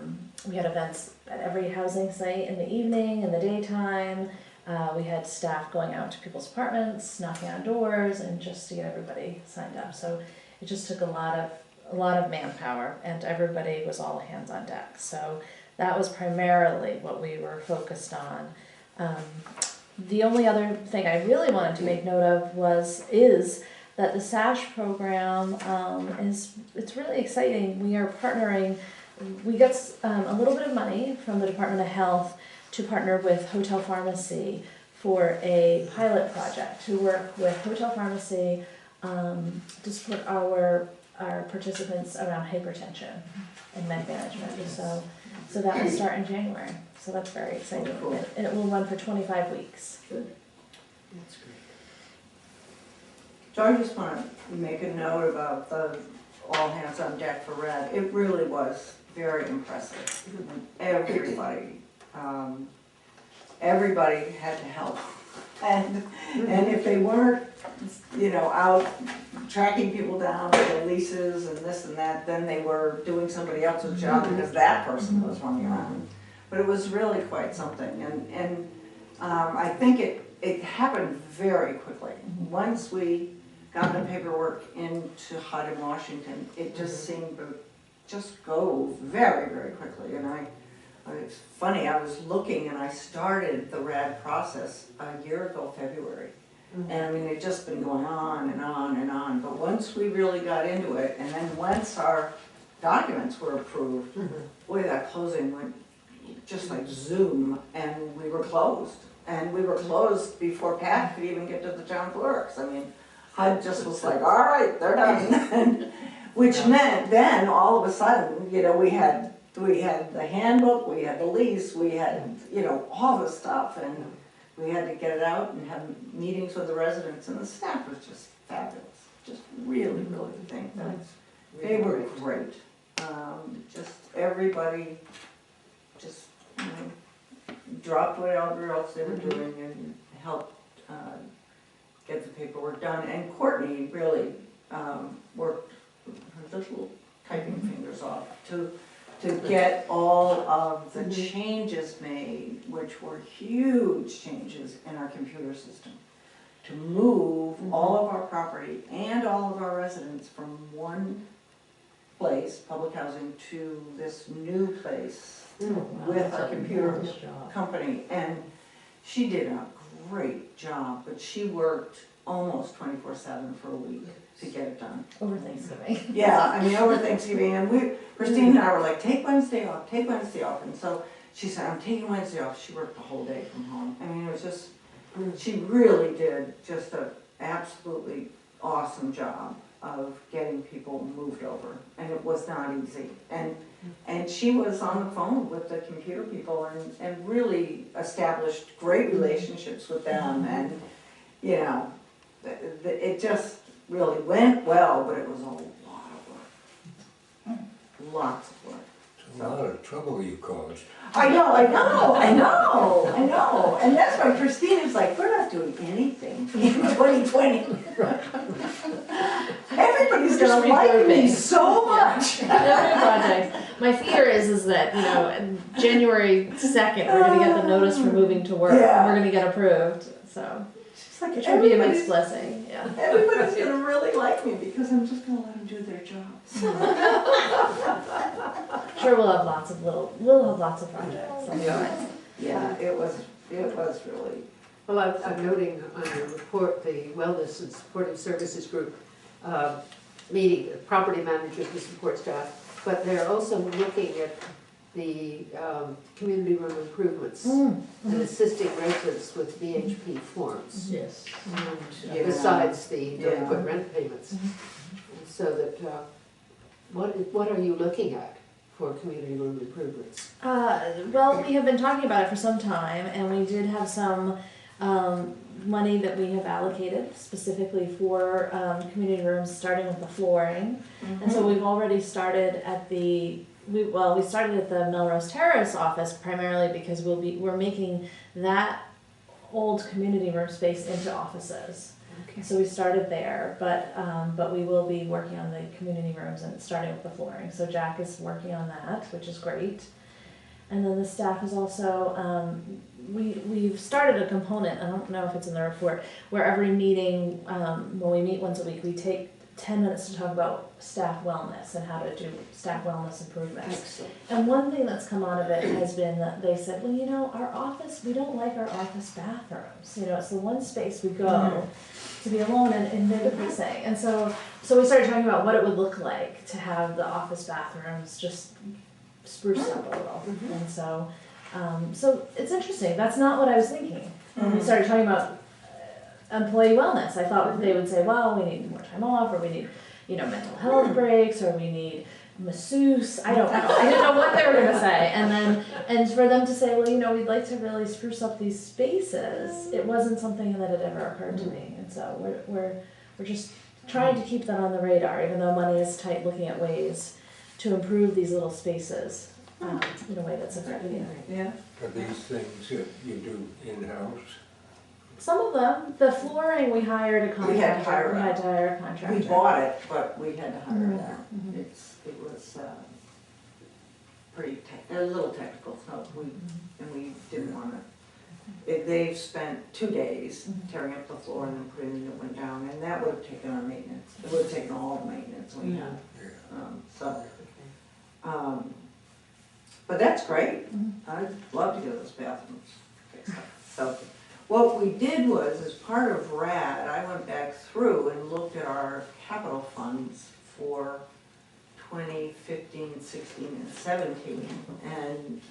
events at every housing site in the evening, in the daytime. We had staff going out to people's apartments, knocking on doors, and just to get everybody signed up. So it just took a lot of manpower, and everybody was all hands on deck. So that was primarily what we were focused on. The only other thing I really wanted to make note of is that the SASH program it's really exciting. We are partnering. We got a little bit of money from the Department of Health to partner with Hotel Pharmacy for a pilot project to work with Hotel Pharmacy to support our participants around hypertension and med management. So that will start in January. So that's very exciting. And it will run for 25 weeks. Good. That's great. So I just want to make a note about the all hands on deck for Red. It really was very impressive. Everybody, everybody had to help. And if they weren't, out tracking people down with their leases and this and that, then they were doing somebody else's job because that person was running around. But it was really quite something, and I think it happened very quickly. Once we got the paperwork into HUD in Washington, it just seemed to just go very, very quickly. And it's funny, I was looking and I started the RAD process a year ago, February. And I mean, it'd just been going on and on and on. But once we really got into it, and then once our documents were approved, boy, that closing went just like zoom, and we were closed. And we were closed before Pat could even get to the town clerks. I mean, HUD just was like, all right, they're done. Which meant then, all of a sudden, we had the handbook, we had the lease, we had, all the stuff, and we had to get it out and have meetings with the residents, and the staff was just fabulous. Just really, really think that they were great. Just everybody just dropped whatever else they were doing and helped get the paperwork done. And Courtney really worked her little typing fingers off to get all of the changes made, which were huge changes in our computer system, to move all of our property and all of our residents from one place, public housing, to this new place with our computer company. And she did a great job, but she worked almost 24/7 for a week to get it done. Over Thanksgiving. Yeah, I mean, over Thanksgiving, and Christine and I were like, take Wednesday off, and so she said, I'm taking Wednesday off. She worked the whole day from home. I mean, it was just, she really did just an absolutely awesome job of getting people moved over, and it was not easy. And she was on the phone with the computer people and really established great relationships with them, and it just really went well, but it was a lot of work. Lots of work. It's a lot of trouble you caused. I know. And that's why Christine is like, we're not doing anything in 2020. Everybody's gonna like me so much. Every project. My fear is that, January 2nd, we're gonna get the notice for moving to work, and we're gonna get approved, so. Like, which would be a mixed blessing, yeah. Everybody's gonna really like me because I'm just gonna let them do their jobs. Sure, we'll have lots of projects. Yeah, it was really. Well, I'm noting on your report, the Wellness and Supportive Services Group meeting, property managers and support staff, but they're also looking at the community room improvements and assisting residents with VHP forms. Yes. And besides the delinquent rent payments. So that, what are you looking at for community room improvements? Well, we have been talking about it for some time, and we did have some money that we have allocated specifically for community rooms, starting with the flooring. And so we've already started at we started at the Melrose Terrace office primarily because we're making that old community room space into offices. Okay. So we started there, but we will be working on the community rooms and starting with the flooring. So Jack is working on that, which is great. And then the staff is also, we've started a component, I don't know if it's in the report, where every meeting, when we meet once a week, we take 10 minutes to talk about staff wellness and how to do staff wellness improvements. Excellent. And one thing that's come out of it has been that they said, well, you know, our office, we don't like our office bathrooms. You know, it's the one space we go to be alone, and they're depressing. And so we started talking about what it would look like to have the office bathrooms just spruced up a little. And so it's interesting. That's not what I was thinking. When we started talking about employee wellness, I thought they would say, well, we need more time off, or we need, you know, mental health breaks, or we need masseuse. I don't know. I didn't know what they were going to say. And for them to say, well, you know, we'd like to really spruce up these spaces, it wasn't something that had ever occurred to me. And so we're just trying to keep that on the radar, even though money is tight, looking at ways to improve these little spaces in a way that's effective. Yeah. Are these things that you do in-house? Some of them, the flooring, we hired a contractor. We had to hire We had to hire a contractor. We bought it, but we had to hire it out. It was a little technical, so we didn't want to. They've spent 2 days tearing up the floor and then putting a new one down, and that would have taken our maintenance. It would have taken all the maintenance we had. But that's great. I'd love to get those bathrooms fixed up. So what we did was, as part of RAD, I went back through and looked at our capital funds for 2015, 16, and 17. And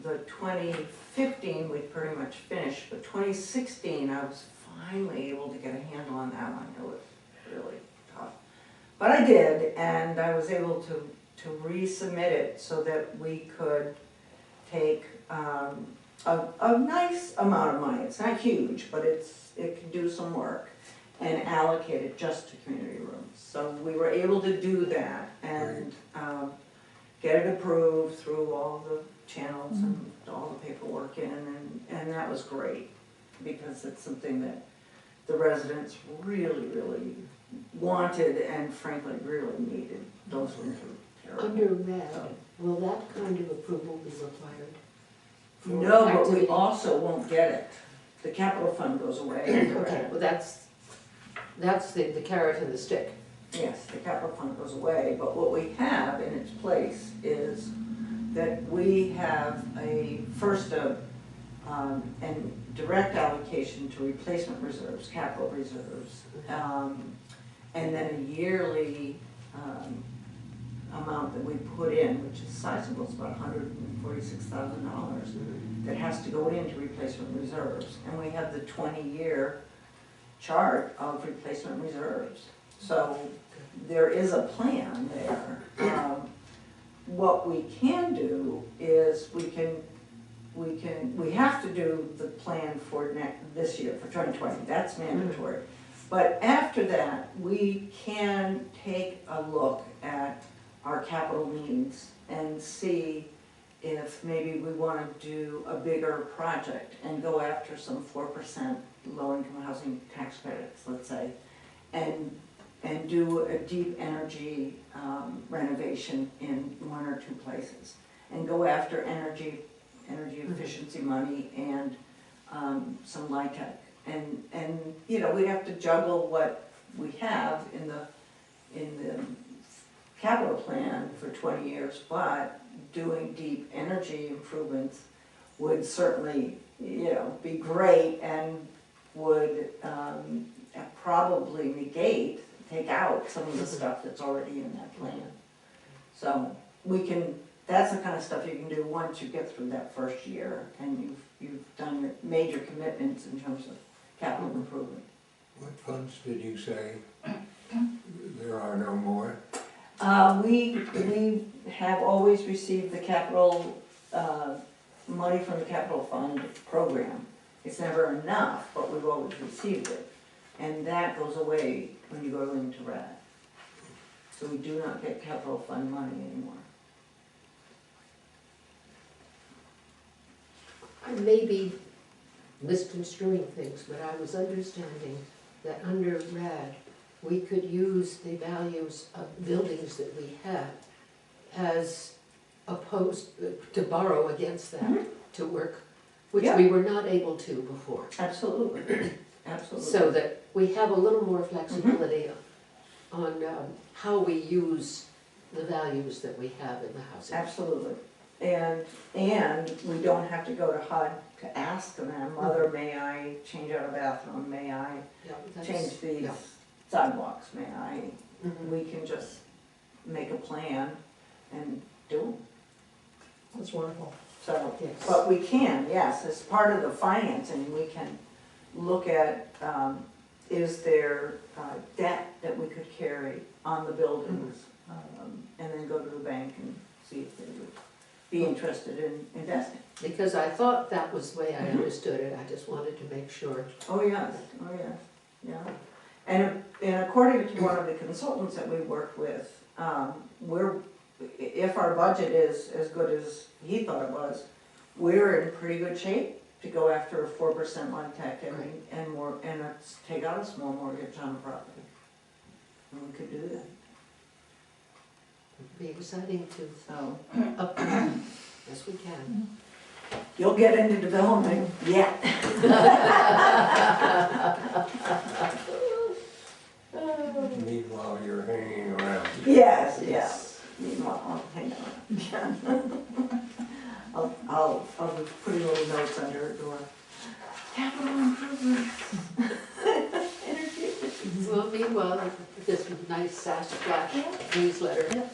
the 2015 we pretty much finished, but 2016 I was finally able to get a handle on that one. It was really tough. But I did, and I was able to resubmit it so that we could take a nice amount of money. It's not huge, but it can do some work, and allocate it just to community rooms. So we were able to do that and get it approved through all the channels and all the paperwork in, and that was great, because it's something that the residents really, really wanted and frankly really needed. Those rooms were terrible. Under RAD, will that kind of approval be required? No, but we also won't get it. The capital fund goes away. Okay, well that's the carrot and the stick. Yes, the capital fund goes away, but what we have in its place is that we have and direct allocation to replacement reserves, capital reserves, and then a yearly amount that we put in, which is sizable, it's about $146,000, that has to go into replacement reserves. And we have the 20-year chart of replacement reserves. So there is a plan there. What we can do is we have to do the plan for this year, for 2020, that's mandatory. But after that, we can take a look at our capital needs and see if maybe we want to do a bigger project and go after some 4% low-income housing tax credits, let's say, and do a deep energy renovation in 1 or 2 places, and go after energy efficiency money and some LIHTC. And you know, we'd have to juggle what we have in the capital plan for 20 years, but doing deep energy improvements would certainly, you know, be great, and would probably take out some of the stuff that's already in that plan. So that's the kind of stuff you can do once you get through that first year and you've done your major commitments in terms of capital improvement. What funds did you say there are no more? We have always received the capital, money from the capital fund program. It's never enough, but we've always received it. And that goes away when you go into RAD. So we do not get capital fund money anymore. I may be misconstruing things, but I was understanding that under RAD, we could use the values of buildings that we have as opposed to borrow against that to work, which we were not able to before. Absolutely. Absolutely. So that we have a little more flexibility on how we use the values that we have in the housing. Absolutely. And we don't have to go to HUD to ask them, Mother, may I change out a bathroom, may I change these sidewalks, may I? We can just make a plan and do them. That's wonderful. So, Yes. but we can, yes, as part of the financing, we can look at, is there debt that we could carry on the buildings? And then go to the bank and see if they would be interested in investing. Because I thought that was the way I understood it, I just wanted to make sure. Oh, yes, yeah. And according to one of the consultants that we worked with, if our budget is as good as he thought it was, we're in pretty good shape to go after a 4% LIHTC and more, and take out a small mortgage on the property. And we could do that. It'd be exciting to up as we can. You'll get into development yet. Meanwhile, you're hanging around. Yes. Meanwhile, I'll hang on. I'll be putting little notes under her door. Capital improvements. Energy efficiency. Well, meanwhile, this nice Sash Flash newsletter. Yep.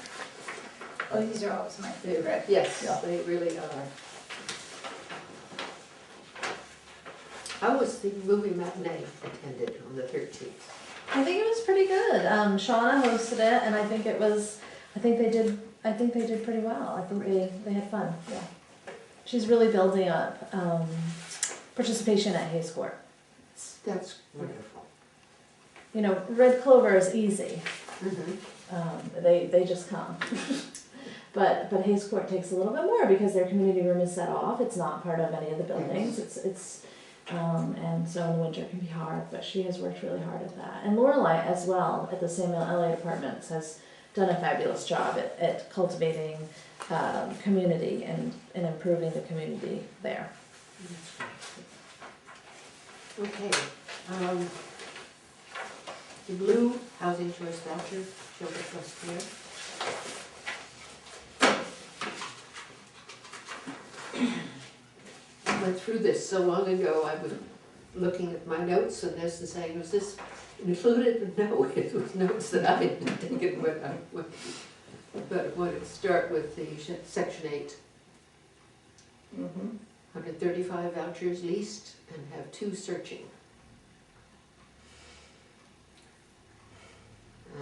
Oh, these are always my favorite. Yes, they really are. How was the movie matinee attended on the 13th? I think it was pretty good. Shauna hosted it, and I think they did pretty well. I think they had fun. Yeah, she's really building up participation at Hayes Court. That's wonderful. You know, Red Clover is easy. They just come. But Hayes Court takes a little bit more because their community room is set off. It's not part of any of the buildings. And so in the winter it can be hard, but she has worked really hard at that. And Lorelei as well at the Samuel LA Apartments has done a fabulous job at cultivating community and improving the community there. Okay. The blue housing choice voucher, show the trust here. I went through this so long ago, I was looking at my notes and this and saying, was this included? No, it was notes that I had taken when I went. But I wanted to start with the section 8. 135 vouchers leased and have 2 searching.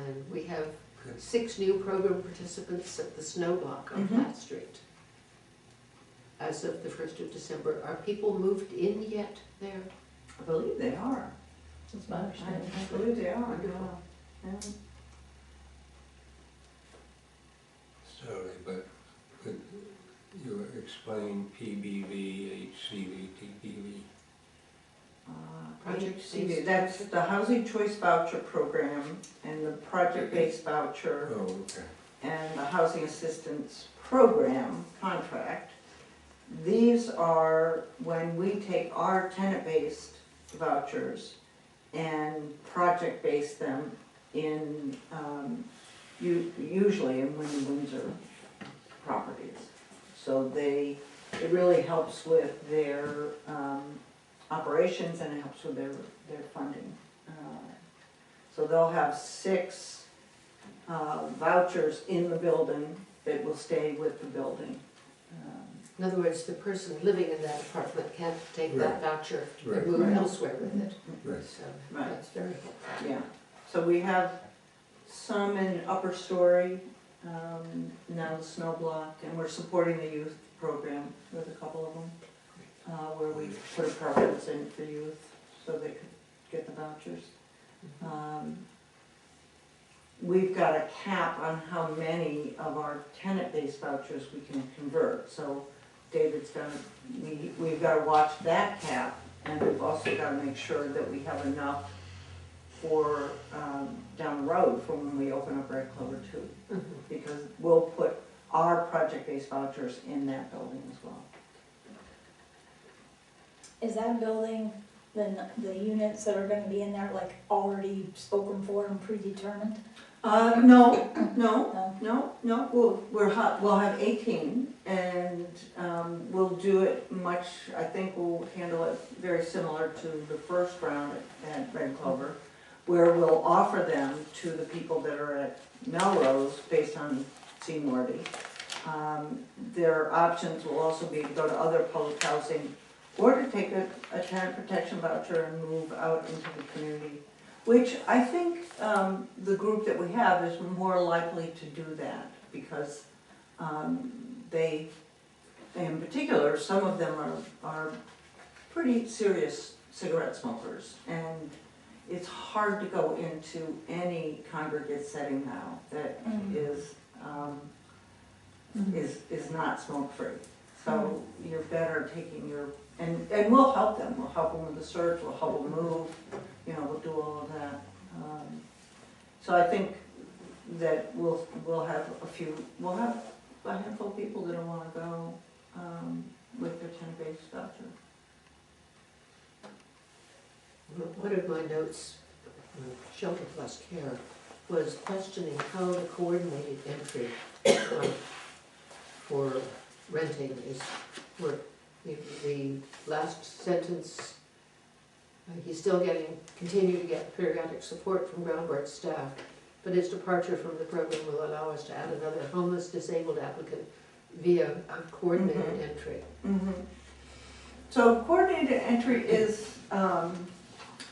And we have 6 new program participants at the snow block on Platt Street. As of the 1st of December. Are people moved in yet there? I believe they are. That's my understanding. I believe they are. Wonderful. Yeah. Sorry, but could you explain PBV, HCV, TPV? Project HCV, that's the Housing Choice Voucher Program and the Project-Based Voucher. Oh, okay. And the Housing Assistance Program contract. These are when we take our tenant-based vouchers and project-base them in, usually in Windsor properties. So it really helps with their operations and it helps with their funding. So they'll have 6 vouchers in the building that will stay with the building. In other words, the person living in that apartment can't take that voucher and move elsewhere with it. So that's very helpful. Yeah, so we have some in upper story, now the snow block, and we're supporting the youth program with a couple of them, where we put a preference in for youth so they could get the vouchers. We've got a cap on how many of our tenant-based vouchers we can convert, so David's we've got to watch that cap, and we've also got to make sure that we have enough for down the road for when we open up Red Clover 2. Because we'll put our project-based vouchers in that building as well. Is that building the units that are gonna be in there, like already spoken for and predetermined? No, we'll have 18, and, we'll do it much, I think we'll handle it very similar to the first round at Red Clover, where we'll offer them to the people that are at Melrose based on seniority. Their options will also be to go to other public housing, or to take a tenant protection voucher and move out into the community, which I think the group that we have is more likely to do that, because they, in particular, some of them are pretty serious cigarette smokers, and it's hard to go into any congregate setting now that is not smoke-free. So you're better taking your, and we'll help them with the search, we'll help them move, we'll do all of that. So I think that we'll have a handful of people that'll wanna go, with their 10-based voucher. One of my notes, Shelter Plus Care, was questioning how the coordinated entry for renting is work. The last sentence, he's still continue to get periodic support from groundwork staff, but his departure from the program will allow us to add another homeless disabled applicant via a coordinated entry. So coordinated entry is,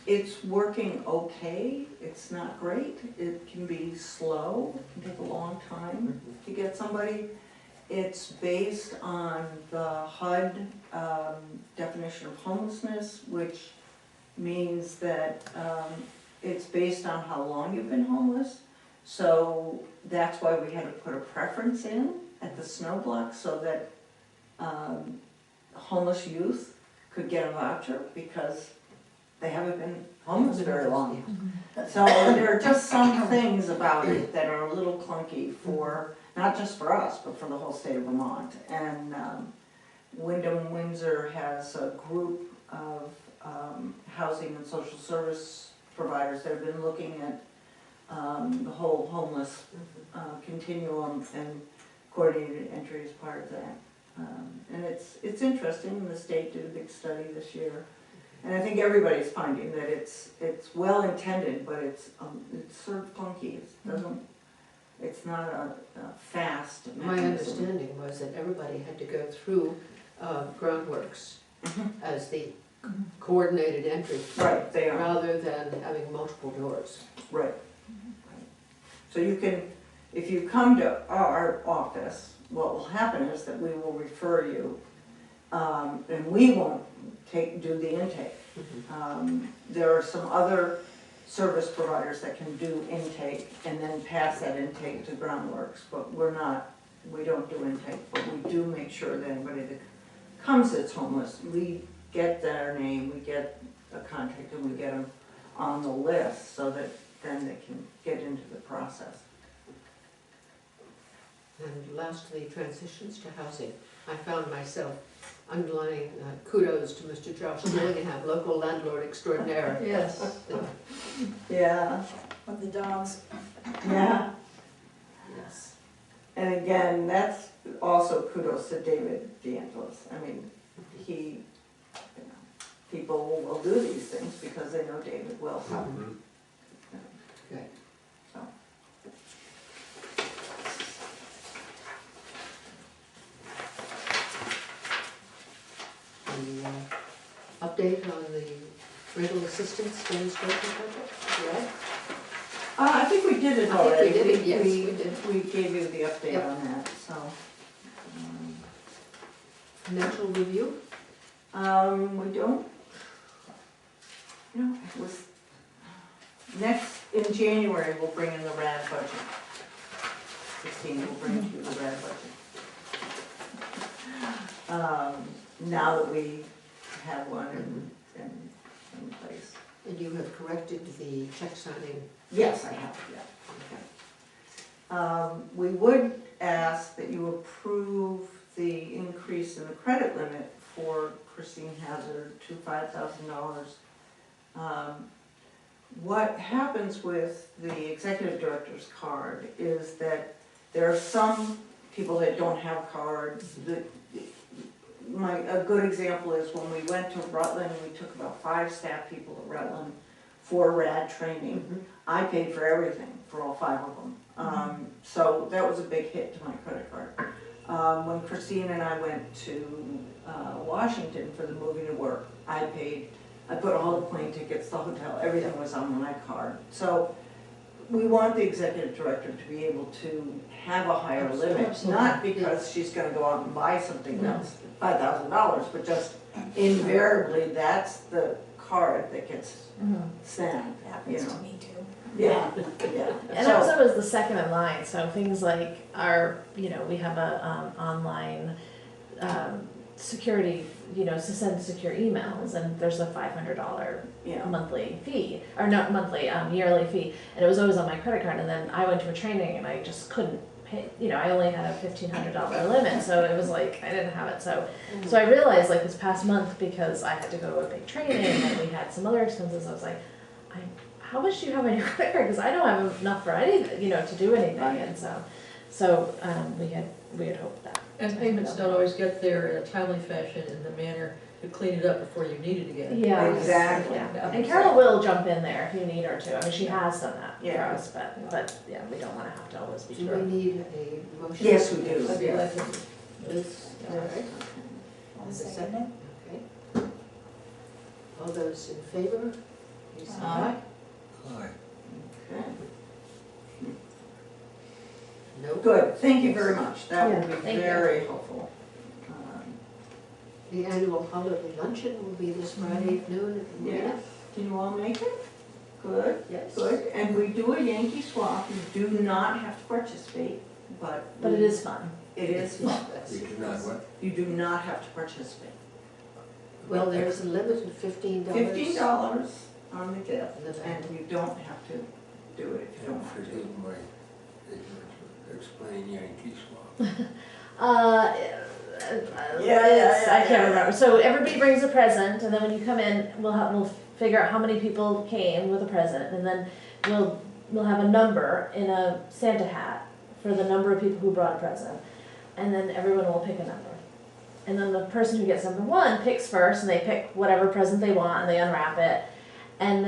it's working okay, it's not great, it can be slow, it can take a long time to get somebody. It's based on the HUD definition of homelessness, which means that it's based on how long you've been homeless. So that's why we had to put a preference in at the snow block, so that homeless youth could get a voucher, because they haven't been homeless very long. So there are just some things about it that are a little clunky for, not just for us, but for the whole state of Vermont. And Wyndham Windsor has a group of housing and social service providers that have been looking at the whole homeless continuum, and coordinated entry is part of that. And it's interesting, and the state did a big study this year. And I think everybody's finding that it's well intended, but it's sort of clunky. It's not a fast mechanism. My understanding was that everybody had to go through groundworks as the coordinated entry. Right, they are. Rather than having multiple doors. Right. So you can, if you come to our office, what will happen is that we will refer you, and we won't do the intake. There are some other service providers that can do intake and then pass that intake to groundworks, but we don't do intake, but we do make sure that anybody that comes that's homeless, we get their name, we get a contact, and we get them on the list, so that then they can get into the process. And lastly, transitions to housing. I found myself underlining kudos to Mr. Josh Dillingham, local landlord extraordinaire. Yes. Yeah. Of the dogs. Yeah. Yes. And again, that's also kudos to David DeAngelis. I mean, people will do these things because they know David will help. Good. So. The update on the rental assistance demonstration project, right? I think we did it I think already. we did it, yes, we did. We gave you the update Yep. on that, so. Financial review? We don't. No, it was, in January, we'll bring in the RAD budget. Christine will bring you the RAD budget. Now that we have one in place. And you have corrected the check signing? Yes, I have, yeah. Okay. We would ask that you approve the increase in the credit limit for Christine Hazard to $5,000 What happens with the executive director's card is that there are some people that don't have cards. A good example is when we went to Rutland, we took about 5 staff people to Rutland for RAD training. I paid for everything, for all 5 of them. So that was a big hit to my credit card. When Christine and I went to Washington for the moving to work, I put all the plane tickets, the hotel, everything was on my card. So we want the executive director to be able to have a higher limit, not because she's gonna go out and buy something that's $5,000, but just invariably, that's the card that gets snapped, you Happens know. to me too. Yeah, yeah. And I was always the second in line, so things like we have a online security, to send secure emails, and there's a $500 monthly fee, or not monthly, yearly fee, and it was always on my credit card, and then I went to a training and I just couldn't pay, I only had a $1,500 limit, so it was like, I didn't have it, so I realized like this past month, because I had to go to a big training and we had some other expenses, I was like, how much do you have on your credit card? Because I don't have enough for anything, to do anything, and so we had hoped that. And payments don't always get there in a timely fashion in the manner to clean it up before you need it again. Yeah, exactly. Yeah. And Carol will jump in there if you need her to. I mean, she has done that for Yeah. us, but yeah, we don't want to have to always be Do sure. we need a motion? Yes, we do. I'd be Yeah. like to- this, all right. I'll second it. Okay. All those in favor? Please say Aye. Aye. Okay. No. Good, thank you very much. That will be thank you. very helpful. The annual holiday luncheon will be this Friday at noon at the Yeah, Marina. can you all make it? Good, Yes. good. And we do a Yankee swap. You do not have to participate, but. But it is fun. It is fun. We do not what? You do not have to participate. Well, there's a limit of $15. $15 on the gift, In the and back. you don't have to do it if you don't And want to. forgive my ignorance, explain Yankee swap. I can't remember. So everybody brings a present, and then when you come in, we'll figure out how many people came with a present, and then we'll have a number in a Santa hat for the number of people who brought a present, and then everyone will pick a number. And then the person who gets number 1 picks first, and they pick whatever present they want, and they unwrap it, and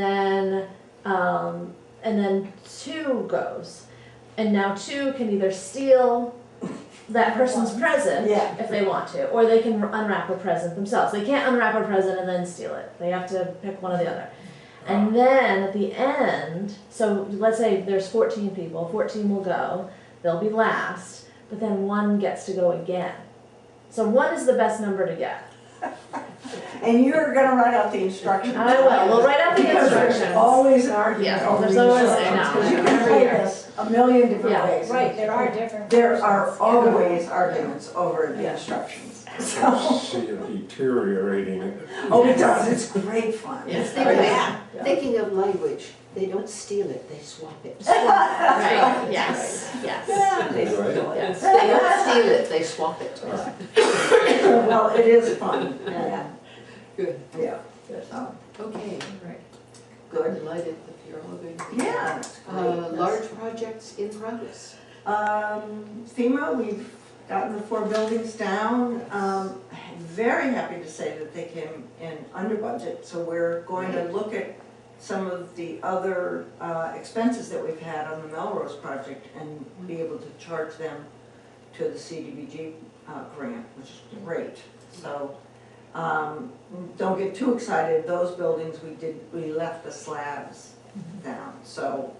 then 2 goes, and now 2 can either steal that person's present Yeah. if they want to, or they can unwrap a present themselves. They can't unwrap a present and then steal it. They have to pick one or the other. And then at the end, so let's say there's 14 people, 14 will go, they'll be last, but then 1 gets to go again. So 1 is the best number to get. And you're gonna write out the instructions. I will. We'll write out the Because instructions. there's always an argument Yeah, over there's the always- I instructions. know. 'Cause you can play this a million different Yeah, ways. Right, there are different. There are versions. always arguments over the instructions. So, See it deteriorating. oh, it does, it's great fun. Yeah. Thinking of language, they don't steal it, they swap it. Right, yes, yes. Yeah, they Right. still is. Yes. They don't steal it, they swap it. Well, it is fun, yeah, Good. yeah, Good. so, Okay, Right. good. delighted that you're all going to be. Yeah, that's great. Large projects in progress. FEMA, we've gotten the 4 buildings down. Very happy to say that they came in under budget, so we're going to look at some of the other expenses that we've had on the Melrose project and be able to charge them to the CDBG grant, which is great. So don't get too excited. Those buildings we left the slabs down. So,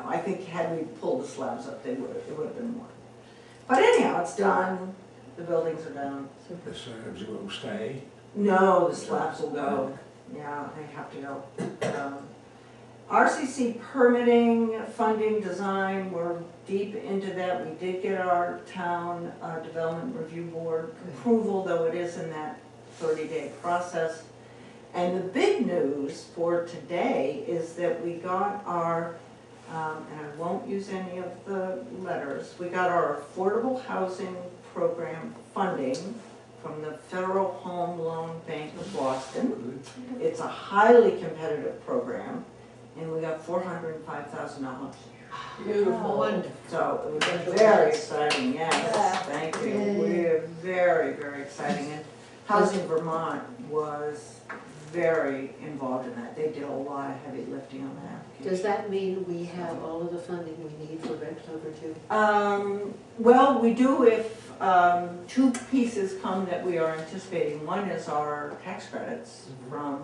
I think had we pulled the slabs up, it would have been more. But anyhow, it's done. The buildings are done. The slabs will stay. No, the slabs will go. Yeah, they have to go. RCC permitting, funding, design, we're deep into that. We did get our town development review board approval, though it is in that 30-day process. And the big news for today is that we got our, and I won't use any of the letters, we got our affordable housing program funding from the Federal Home Loan Bank of Boston. It's It's a highly competitive program, and we got $405,000. Beautiful. Wonderful. So it was very exciting, yes, thank you. We're very, very exciting. And Housing Vermont was very involved in that. They did a lot of heavy lifting on that application. Does that mean we have all of the funding we need for Rec number 2? Well, we do if two pieces come that we are anticipating. One is our tax credits from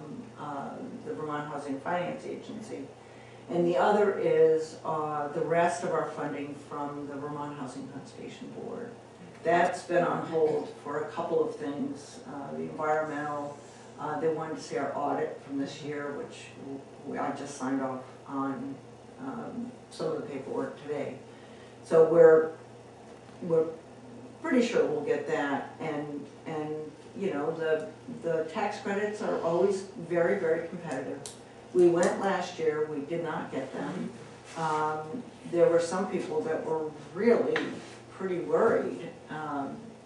the Vermont Housing Finance Agency. And the other is the rest of our funding from the Vermont Housing Conservation Board. That's been on hold for a couple of things. The environmental, they wanted to see our audit from this year, which I just signed off on some of the paperwork today. So we're pretty sure we'll get that. And you know, the tax credits are always very, very competitive. We went last year, we did not get them. There were some people that were really pretty worried.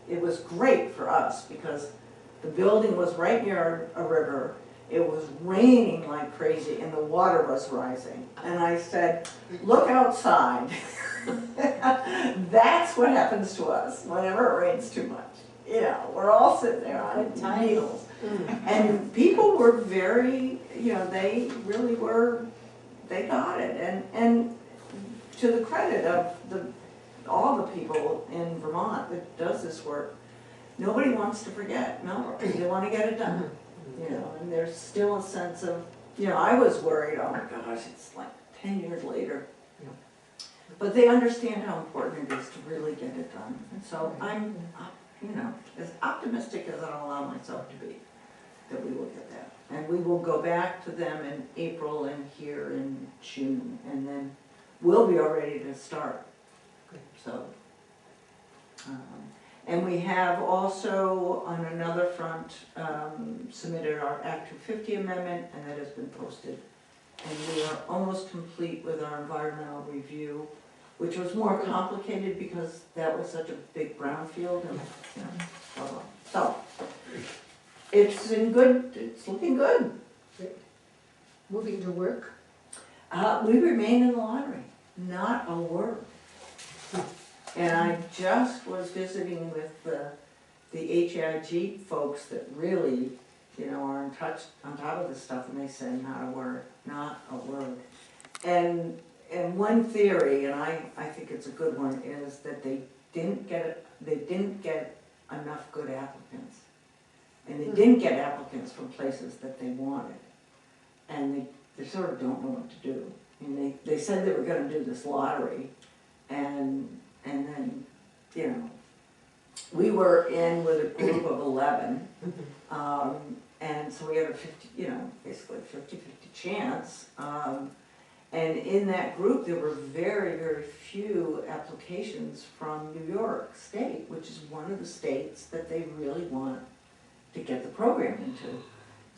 It was great for us because the building was right near a river. It was raining like crazy and the water was rising. And I said, look outside. That's what happens to us whenever it rains too much. You know, we're all sitting there on needles. And people were very, you know, they really were, they got it. And to the credit of all the people in Vermont that does this work, nobody wants to forget Melrose. They want to get it done. You know, and there's still a sense of, you know, I was worried, oh my gosh, it's like 10 years later. But they understand how important it is to really get it done. And so I'm, you know, as optimistic as I'll allow myself to be, that we will get that. And we will go back to them in April and here in June, and then we'll be all ready to start. So, and we have also, on another front, submitted our Act 250 amendment, and that has been posted. And we are almost complete with our environmental review, which was more complicated because that was such a big brownfield, and you know, blah, blah. So it's looking good. Moving to work? We remain in the lottery, not a word. And I just was visiting with the HIG folks that really, you know, are on top of this stuff, and they said not a word, not a word. And one theory, and I think it's a good one, is that they didn't get enough good applicants. And they didn't get applicants from places that they wanted. And they sort of don't know what to do. And they said they were going to do this lottery, and then, you know, we were in with a group of 11, and so we had a 50, you know, basically a 50-50 chance. And in that group, there were very, very few applications from New York State, which is one of the states that they really want to get the program into.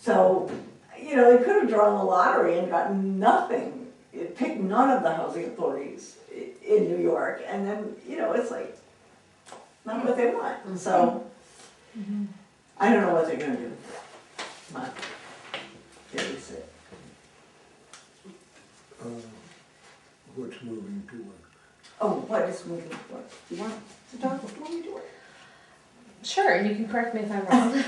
So, you know, they could have drawn the lottery and gotten nothing. It picked none of the housing authorities in New York, and then, you know, it's like, not what they want. So, I don't know what they're gonna do, but there we sit. What's moving to work? Oh, what is moving to work? You want to talk about moving to work? Sure, you can correct me if I'm wrong.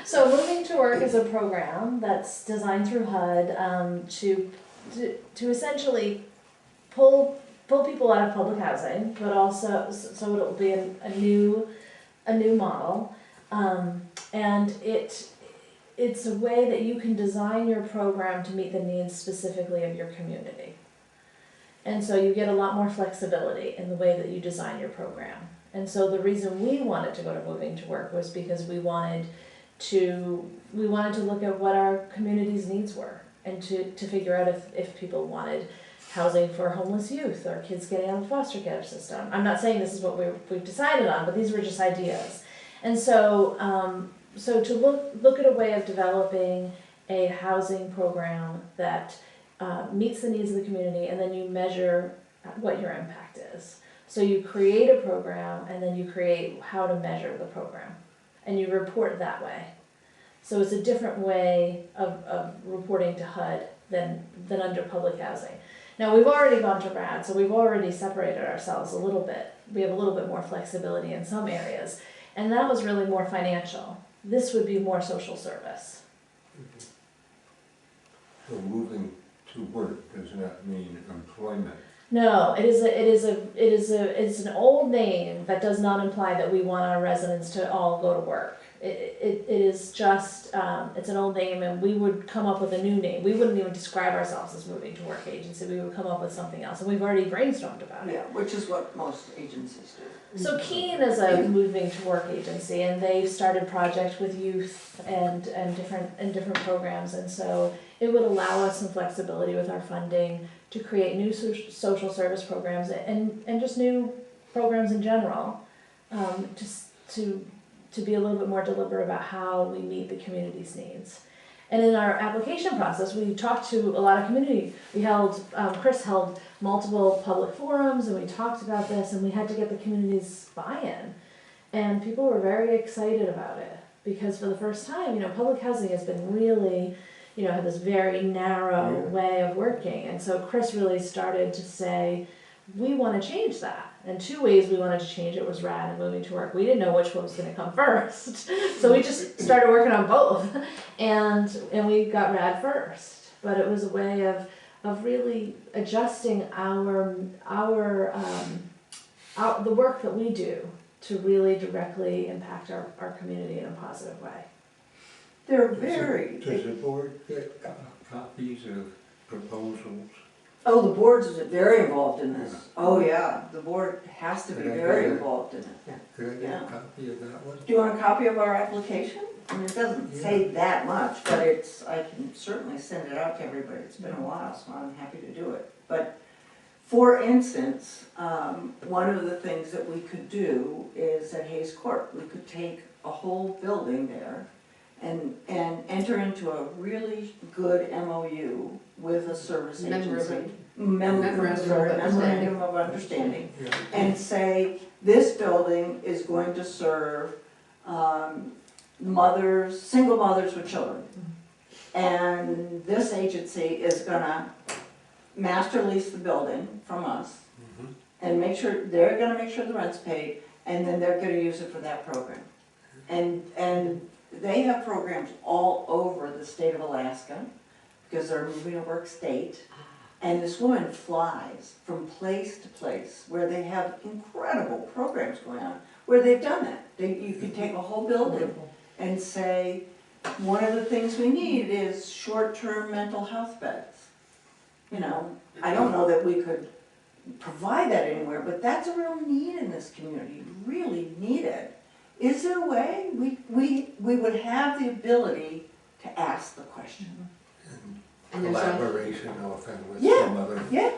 So Moving to Work is a program that's designed through HUD to essentially pull people out of public housing, but also so it'll be a new model, and it's a way that you can design your program to meet the needs specifically of your community. And so you get a lot more flexibility in the way that you design your program. And so the reason we wanted to go to Moving to Work was because we wanted to look at what our community's needs were, and to figure out if people wanted housing for homeless youth or kids getting out of the foster care system. I'm not saying this is what we've decided on, but these were just ideas. And so to look at a way of developing a housing program that meets the needs of the community, and then you measure what your impact is. So you create a program, and then you create how to measure the program, and you report that way. So it's a different way of reporting to HUD than under public housing. Now, we've already gone to Bratt, so we've already separated ourselves a little bit. We have a little bit more flexibility in some areas, and that was really more financial. This would be more social service. So moving to work does not mean employment. No, it's an old name that does not imply that we want our residents to all go to work. It is just, it's an old name, and we would come up with a new name. We wouldn't even describe ourselves as moving to work agency, we would come up with something else, and we've already brainstormed about it. Yeah, which is what most agencies do. So Keene is a moving to work agency, and they've started projects with youth and different programs, and so it would allow us some flexibility with our funding to create new social service programs and just new programs in general, just to be a little bit more deliberate about how we meet the community's needs. And in our application process, we talked to a lot of community. We held, Chris held multiple public forums, and we talked about this, and we had to get the community's buy-in. And people were very excited about it, because for the first time, public housing has been really, had this very narrow way of working. And so Chris really started to say, we want to change that. And two ways we wanted to change it was RAD and moving to work. We didn't know which one was going to come first. So we just started working on both. And we got RAD first. But it was a way of really adjusting the work that we do to really directly impact our community in a positive way. They're very... Does the board get copies of proposals? Oh, the board's very involved in this. Oh, yeah, the board has to be very involved in it. Could I get a copy of that one? Do you want a copy of our application? I mean, it doesn't say that much, but I can certainly send it out to everybody. It's been a while, so I'm happy to do it. But for instance, one of the things that we could do is at Hayes Court, we could take a whole building there and enter into a really good MOU with a service agency. Memorandum of understanding. And say, this building is going to serve single mothers with children. And this agency is gonna master lease the building from us and they're gonna make sure the rent's paid, and then they're gonna use it for that program. And they have programs all over the state of Alaska, because they're a moving to work state. And this woman flies from place to place where they have incredible programs going on, where they've done that. You could take a whole building and say, one of the things we need is short-term mental health beds. I don't know that we could provide that anywhere, but that's a real need in this community, really need it. Is there a way we would have the ability to ask the question? And collaboration often with some other. Yeah.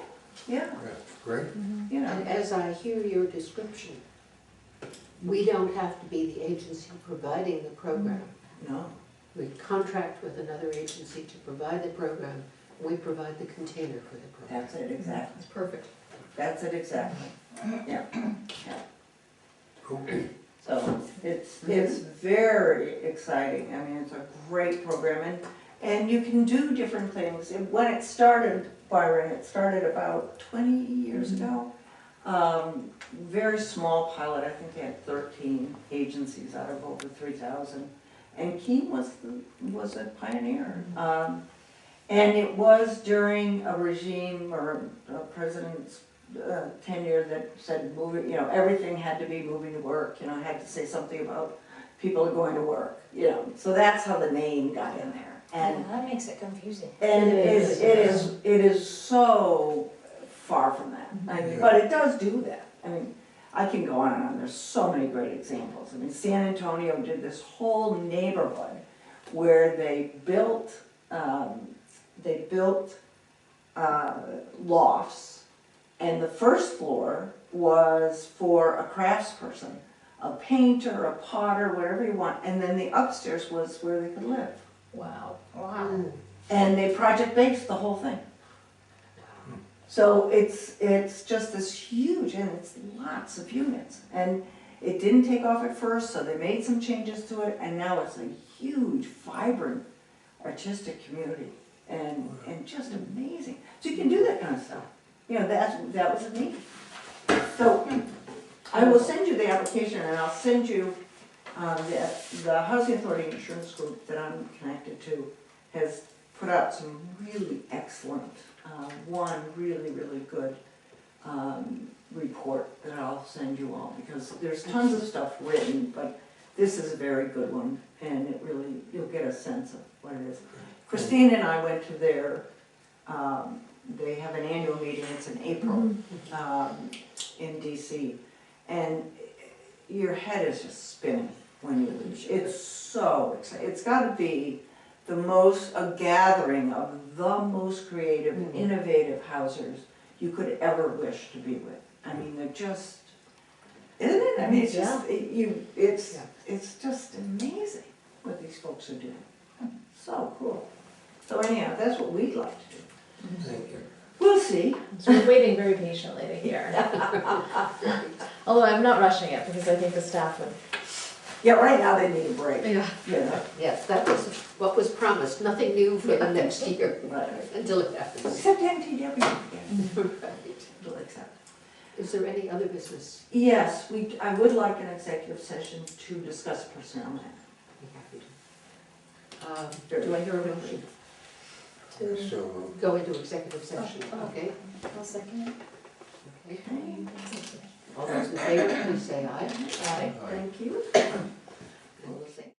That's great. And as I hear your description, we don't have to be the agency providing the program. No. We contract with another agency to provide the program. We provide the container for the program. That's it, exactly. That's perfect. That's it, exactly. Yeah. Cool. So it's very exciting. I mean, it's a great program, and you can do different things. When it started, Byron, it started about 20 years ago. Very small pilot. I think they had 13 agencies out of over 3,000, and Keene was a pioneer. And it was during a regime or a president's tenure that said everything had to be moving to work, had to say something about people going to work, so that's how the name got in there. And that makes it confusing. And it is so far from that. I mean, but it does do that. I mean, I can go on and on. There's so many great examples. I mean, San Antonio did this whole neighborhood where they built lofts. And the first floor was for a craftsperson, a painter, a potter, whatever you want. And then the upstairs was where they could live. Wow. And they project-based the whole thing. So it's just this huge, and it's lots of units. And it didn't take off at first, so they made some changes to it, and now it's a huge, vibrant, artistic community, and just amazing. So you can do that kind of stuff. You know, that was neat. So I will send you the application, and I'll send you, the Housing Authority Insurance Group that I'm connected to has put out some really excellent, one really, really good report that I'll send you all, because there's tons of stuff written, but this is a very good one, and it really, you'll get a sense of what it is. Christine and I went to their, they have an annual meeting, it's in April, in DC, and your head is just spinning when you leave. It's so exciting. It's gotta be a gathering of the most creative, innovative housers you could ever wish to be with. I mean, they're just, isn't it? I mean, it's just, it's just amazing what these folks are doing. So cool. So anyhow, that's what we'd like to do. Thank you. We'll see. So we're waiting very patiently to hear. Although I'm not rushing it because I think the staff would. Yeah, right now they need a break. Yeah. Yeah. Yes, that was what was promised, nothing new for the next year, Right. until it happens. Except NTW again. Right. We'll accept. Is there any other business? Yes, I would like an executive session to discuss personnel matter. Do I hear a motion to So, go into executive session? Okay. I'll second it. Okay. All those in favor, please say aye. Aye. Thank you. And we'll say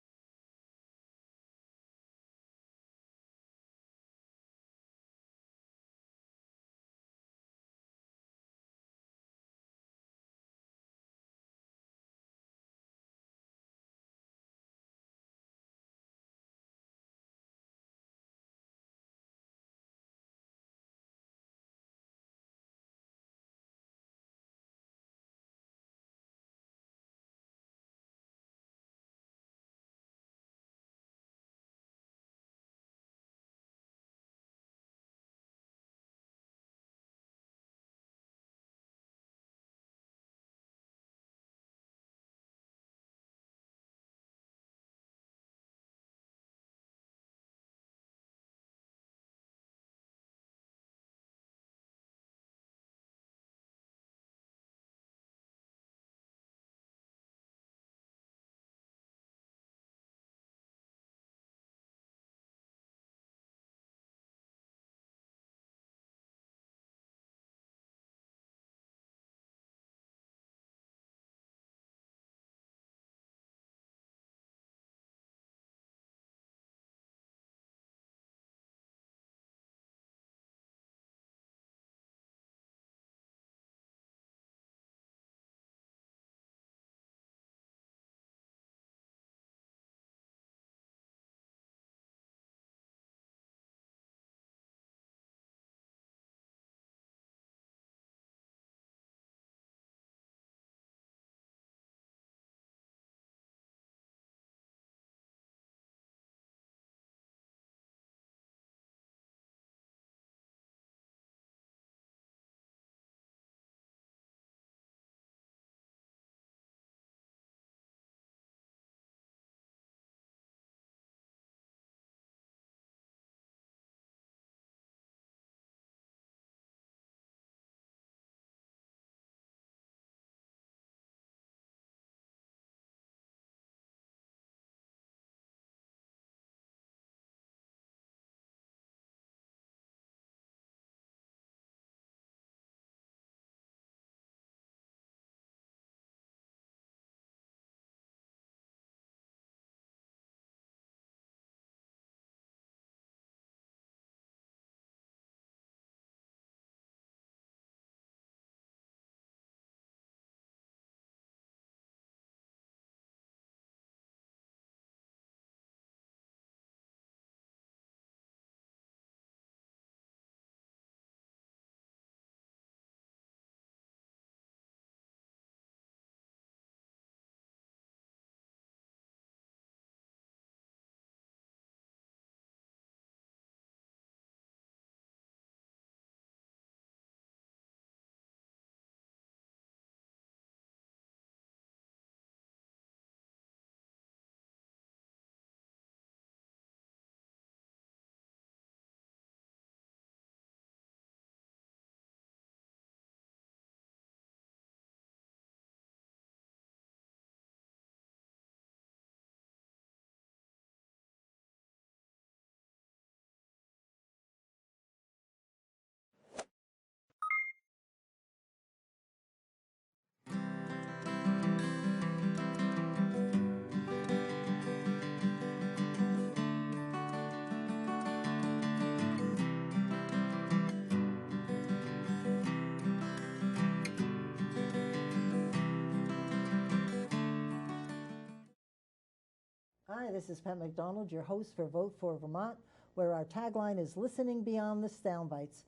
this is Pat McDonald, your host for Vote for Vermont, where our tagline is listening beyond the soundbites.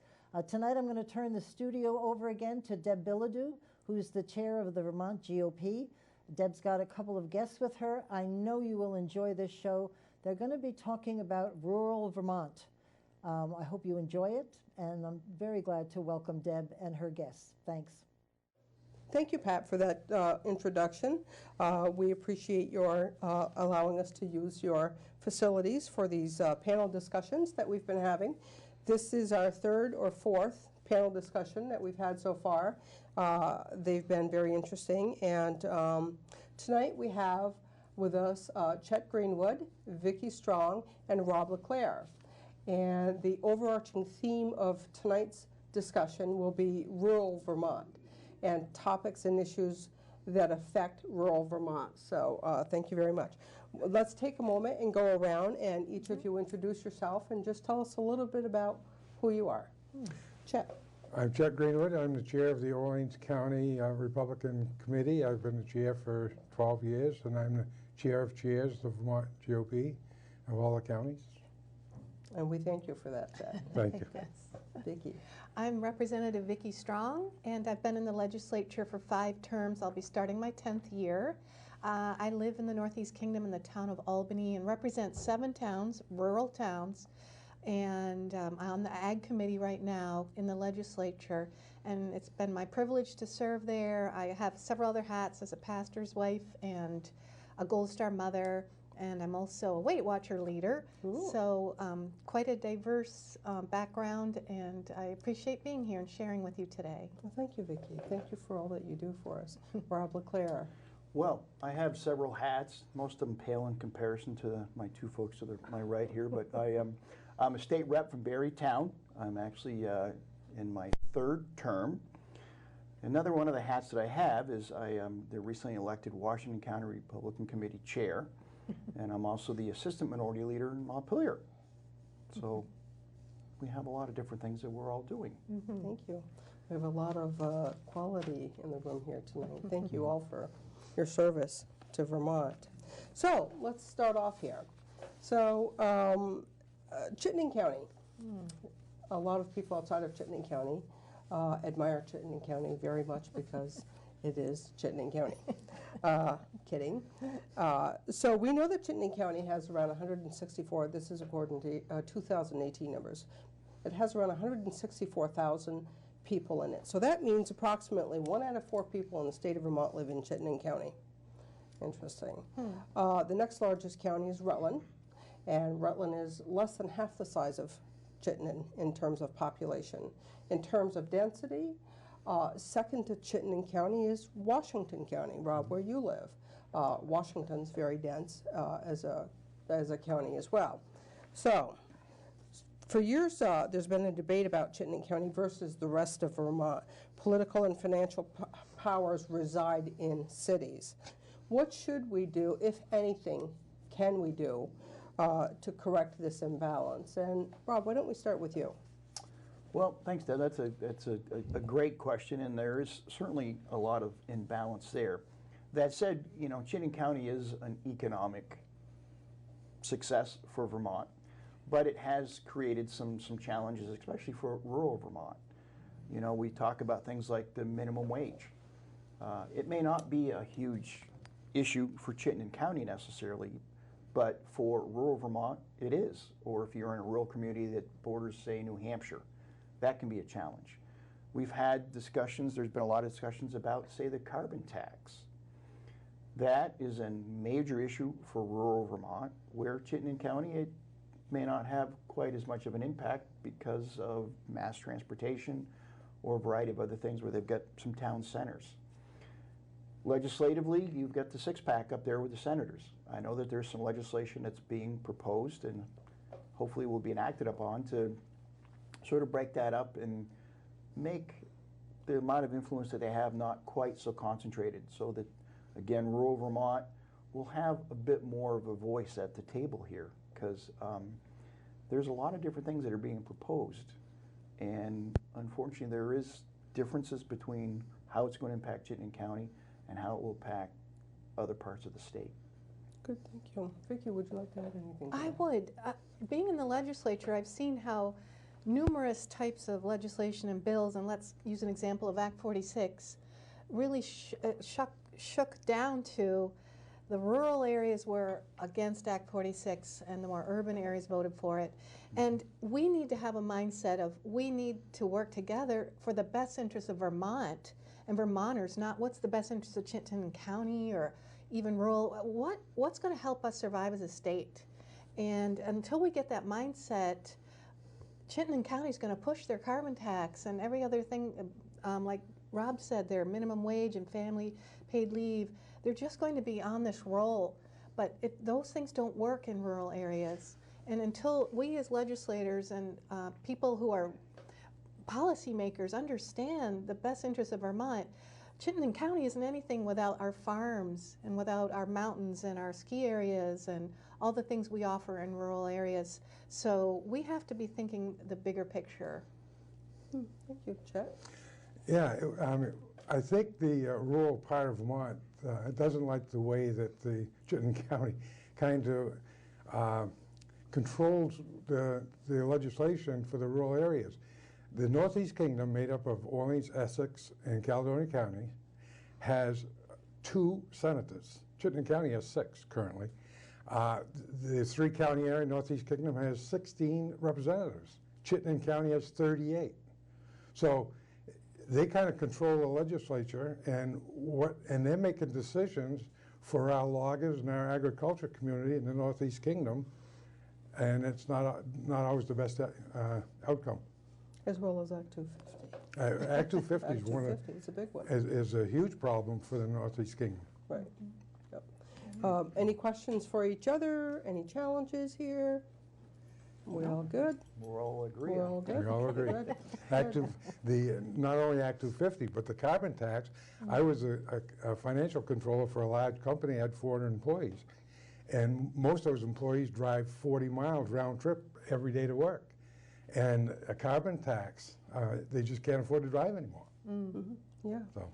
Tonight I'm going to turn the studio over again to Deb Bilodeau, who's the chair of the Vermont GOP. Deb's got a couple of guests with her. I know you will enjoy this show. They're going to be talking about rural Vermont. I hope you enjoy it, and I'm very glad to welcome Deb and her guests. Thanks. Thank you, Pat, for that introduction. We appreciate your allowing us to use your facilities for these panel discussions that we've been having. This is our third or fourth panel discussion that we've had so far. They've been very interesting, and tonight we have with us Chet Greenwood, Vicki Strong, and Rob LeClaire. And the overarching theme of tonight's discussion will be rural Vermont and topics and issues that affect rural Vermont. So thank you very much. Let's take a moment and go around, and each of you introduce yourself and just tell us a little bit about who you are. Chet. I'm Chet Greenwood. I'm the chair of the Orleans County Republican Committee. I've been the chair for 12 years, and I'm the chair of chairs of the Vermont GOP of all the counties. And we thank you for that, Chet. Thank you. Yes. Vicki. I'm Representative Vicki Strong, and I've been in the legislature for 5 terms. I'll be starting my 10th year. I live in the Northeast Kingdom in the town of Albany and represent 7 towns, rural towns, and I'm on the Ag Committee right now in the legislature, and it's been my privilege to serve there. I have several other hats as a pastor's wife and a Gold Star mother, and I'm also a Weight Watcher leader. Ooh. So quite a diverse background, and I appreciate being here and sharing with you today. Well, thank you, Vicki. Thank you for all that you do for us. Rob LeClaire. Well, I have several hats. Most of them pale in comparison to my 2 folks to my right here, but I'm a state rep from Barrytown. I'm actually in my 3rd term. Another one of the hats that I have is I am the recently elected Washington County Republican Committee chair. And I'm also the assistant minority leader in Montpelier. So we have a lot of different things that we're all doing. Mm-hmm. Thank you. We have a lot of quality in the room here tonight. Thank you all for your service to Vermont. So let's start off here. So Chittenden County. A lot of people outside of Chittenden County admire Chittenden County very much because it is Chittenden County. Kidding. So we know that Chittenden County has around 164, this is according to 2018 numbers, it has around 164,000 people in it. So that means approximately 1 out of 4 people in the state of Vermont live in Chittenden County. Interesting. The next largest county is Rutland, and Rutland is less than half the size of Chittenden in terms of population. In terms of density, second to Chittenden County is Washington County. Rob, where you live. Washington's very dense as a county as well. So, for years, there's been a debate about Chittenden County versus the rest of Vermont. Political and financial powers reside in cities. What should we do, if anything, can we do to correct this imbalance? And Rob, why don't we start with you? Well, thanks, Deb. That's a great question, and there is certainly a lot of imbalance there. That said, you know, Chittenden County is an economic success for Vermont, but it has created some challenges, especially for rural Vermont. You know, we talk about things like the minimum wage. It may not be a huge issue for Chittenden County necessarily, but for rural Vermont, it is. Or if you're in a rural community that borders, say, New Hampshire, that can be a challenge. We've had discussions, there's been a lot of discussions about, say, the carbon tax. That is a major issue for rural Vermont, where Chittenden County, it may not have quite as much of an impact because of mass transportation or a variety of other things where they've got some town centers. Legislatively, you've got the 6-pack up there with the senators. I know that there's some legislation that's being proposed and hopefully will be enacted upon to sort of break that up and make the amount of influence that they have not quite so concentrated, so that, again, rural Vermont will have a bit more of a voice at the table here, because there's a lot of different things that are being proposed, and unfortunately there is differences between how it's going to impact Chittenden County and how it will impact other parts of the state. Good, thank you. Vicki, would you like to add anything? I would. Being in the legislature, I've seen how numerous types of legislation and bills, and let's use an example of Act 46, really shook down to the rural areas were against Act 46 and the more urban areas voted for it. And we need to have a mindset of we need to work together for the best interest of Vermont and Vermonters, not what's the best interest of Chittenden County or even rural. What's going to help us survive as a state? And until we get that mindset, Chittenden County is going to push their carbon tax and every other thing, like Rob said, their minimum wage and family paid leave. They're just going to be on this roll. But those things don't work in rural areas. And until we as legislators and people who are policymakers understand the best interests of Vermont, Chittenden County isn't anything without our farms and without our mountains and our ski areas and all the things we offer in rural areas. So we have to be thinking the bigger picture. Thank you, Chet. Yeah, I think the rural part of Vermont doesn't like the way that the Chittenden County kind of controls the legislation for the rural areas. The Northeast Kingdom, made up of Orleans, Essex, and Caledonia County, has 2 senators. Chittenden County has 6 currently. The 3-county area, Northeast Kingdom, has 16 representatives. Chittenden County has 38. So they kind of control the legislature, and they're making decisions for our loggers and our agriculture community in the Northeast Kingdom, and it's not always the best outcome. As well as Act 250. Act 250 is one of, it's a big one. is a huge problem for the Northeast Kingdom. Right. Yep. Any questions for each other? Any challenges here? We all good? We're all agreeing. We're all good? We all agree. Good. Not only Act 250, but the carbon tax. I was a financial controller for a large company, had 400 employees. And most of those employees drive 40 miles round trip every day to work. And a carbon tax, they just can't afford to drive anymore. Yeah. So.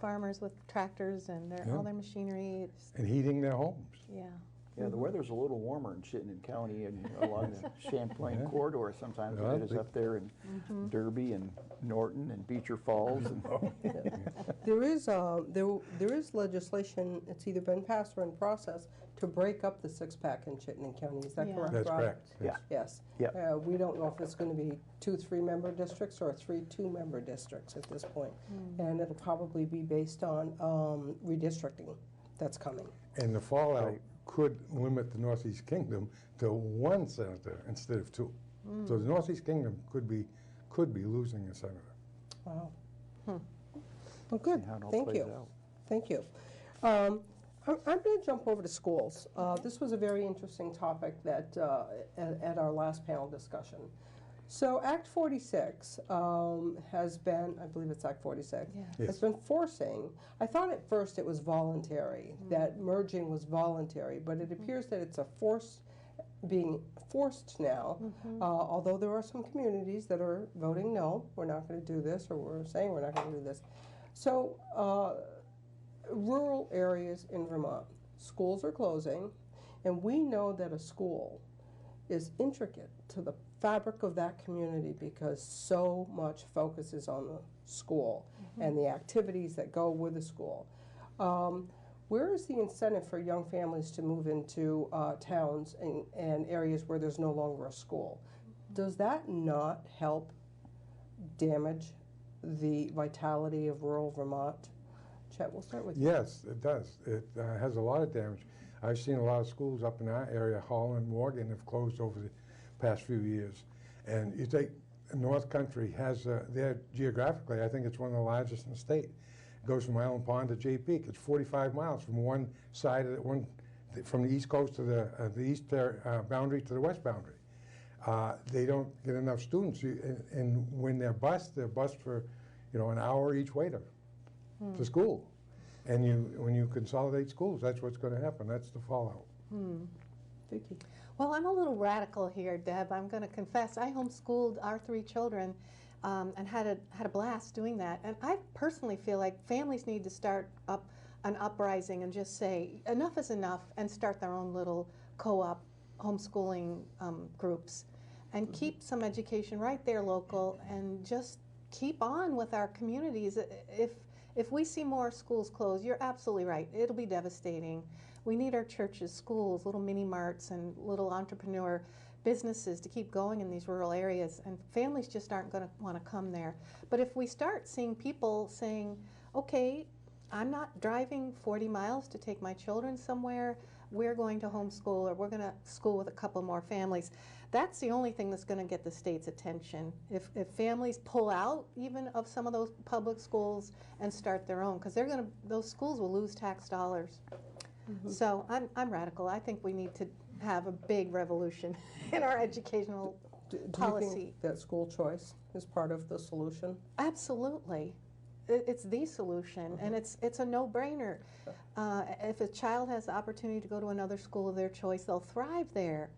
Farmers with tractors and all their machinery. And heating their homes. Yeah. Yeah, the weather's a little warmer in Chittenden County and along the Champlain corridor sometimes than it is up there in Derby and Norton and Beecher Falls. And There is legislation, it's either been passed or in process, to break up the 6-pack in Chittenden County. Is that correct, That's Rob? correct. Yes. We don't know if it's going to be 2 3-member districts or 3 2-member districts at this point. And it'll probably be based on redistricting that's coming. And the fallout could limit the Northeast Kingdom to 1 senator instead of 2. So the Northeast Kingdom could be losing a senator. Wow. Well, good. Thank you. Thank you. I'm going to jump over to schools. This was a very interesting topic that at our last panel discussion. So Act 46 has been, I believe it's Act 46, has been forcing, I thought at first it was voluntary, that merging was voluntary, but it appears that it's being forced now, although there are some communities that are voting no, we're not going to do this, or we're saying we're not going to do this. So rural areas in Vermont, schools are closing, and we know that a school is intricate to the fabric of that community because so much focus is on the school and the activities that go with the school. Where is the incentive for young families to move into towns and areas where there's no longer a school? Does that not help damage the vitality of rural Vermont? Chet, we'll start with you. Yes, it does. It has a lot of damage. I've seen a lot of schools up in our area, Holland, Morgan, have closed over the past few years. And you take North Country has, geographically, I think it's one of the largest in the state. It goes from Island Pond to Jay Peak. It's 45 miles from one side of from the east coast to the east boundary to the west boundary. They don't get enough students, and when they're bused for, an hour each way to school. And when you consolidate schools, that's what's going to happen. That's the fallout. Vicki. Well, I'm a little radical here, Deb. I'm going to confess. I homeschooled our 3 children and had a blast doing that. And I personally feel like families need to start up an uprising and just say, enough is enough, and start their own little co-op homeschooling groups, and keep some education right there local, and just keep on with our communities. If we see more schools closed, you're absolutely right, it'll be devastating. We need our churches, schools, little mini marts, and little entrepreneur businesses to keep going in these rural areas, and families just aren't going to want to come there. But if we start seeing people saying, okay, I'm not driving 40 miles to take my children somewhere, we're going to homeschool, or we're going to school with a couple more families, that's the only thing that's going to get the state's attention. If families pull out even of some of those public schools and start their own, because those schools will lose tax dollars. So I'm radical. I think we need to have a big revolution in our educational policy. Do you think that school choice is part of the solution? Absolutely. It's the solution, and it's a no-brainer. If a child has the opportunity to go to another school of their choice, they'll thrive there,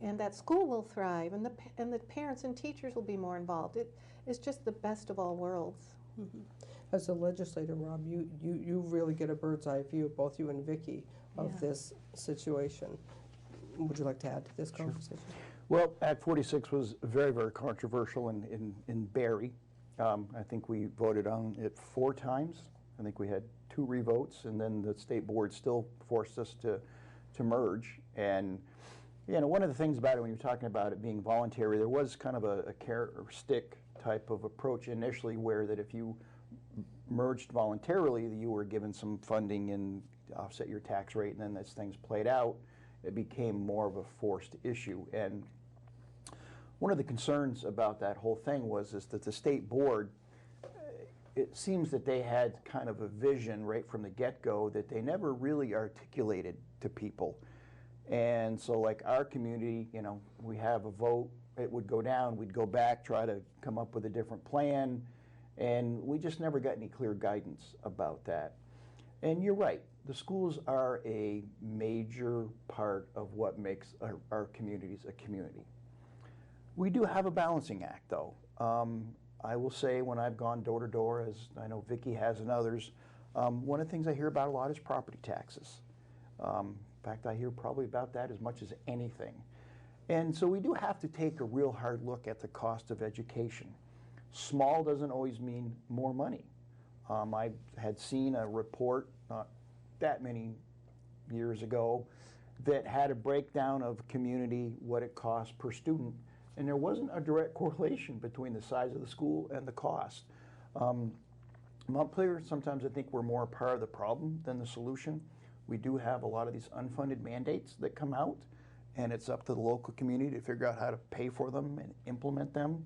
and that school will thrive, and the parents and teachers will be more involved. It's just the best of all worlds. As a legislator, Rob, you really get a bird's eye view, both you and Vicki, of this situation. Would you like to add to this conversation? Well, Act 46 was very, very controversial in Barrie. I think we voted on it 4 times. I think we had 2 revotes, and then the state board still forced us to merge. And you know, one of the things about it, when you're talking about it being voluntary, there was kind of a carrot or stick type of approach initially, where that if you merged voluntarily, you were given some funding and offset your tax rate, and then as things played out, it became more of a forced issue. And one of the concerns about that whole thing was that the state board, it seems that they had kind of a vision right from the get-go that they never really articulated to people. And so like our community, you know, we have a vote, it would go down, we'd go back, try to come up with a different plan, and we just never got any clear guidance about that. And you're right, the schools are a major part of what makes our communities a community. We do have a balancing act, though. I will say, when I've gone door to door, as I know Vicki has and others, one of the things I hear about a lot is property taxes. In fact, I hear probably about that as much as anything. And so we do have to take a real hard look at the cost of education. Small doesn't always mean more money. I had seen a report not that many years ago that had a breakdown of community, what it costs per student, and there wasn't a direct correlation between the size of the school and the cost. Montpelier, sometimes I think we're more a part of the problem than the solution. We do have a lot of these unfunded mandates that come out, and it's up to the local community to figure out how to pay for them and implement them.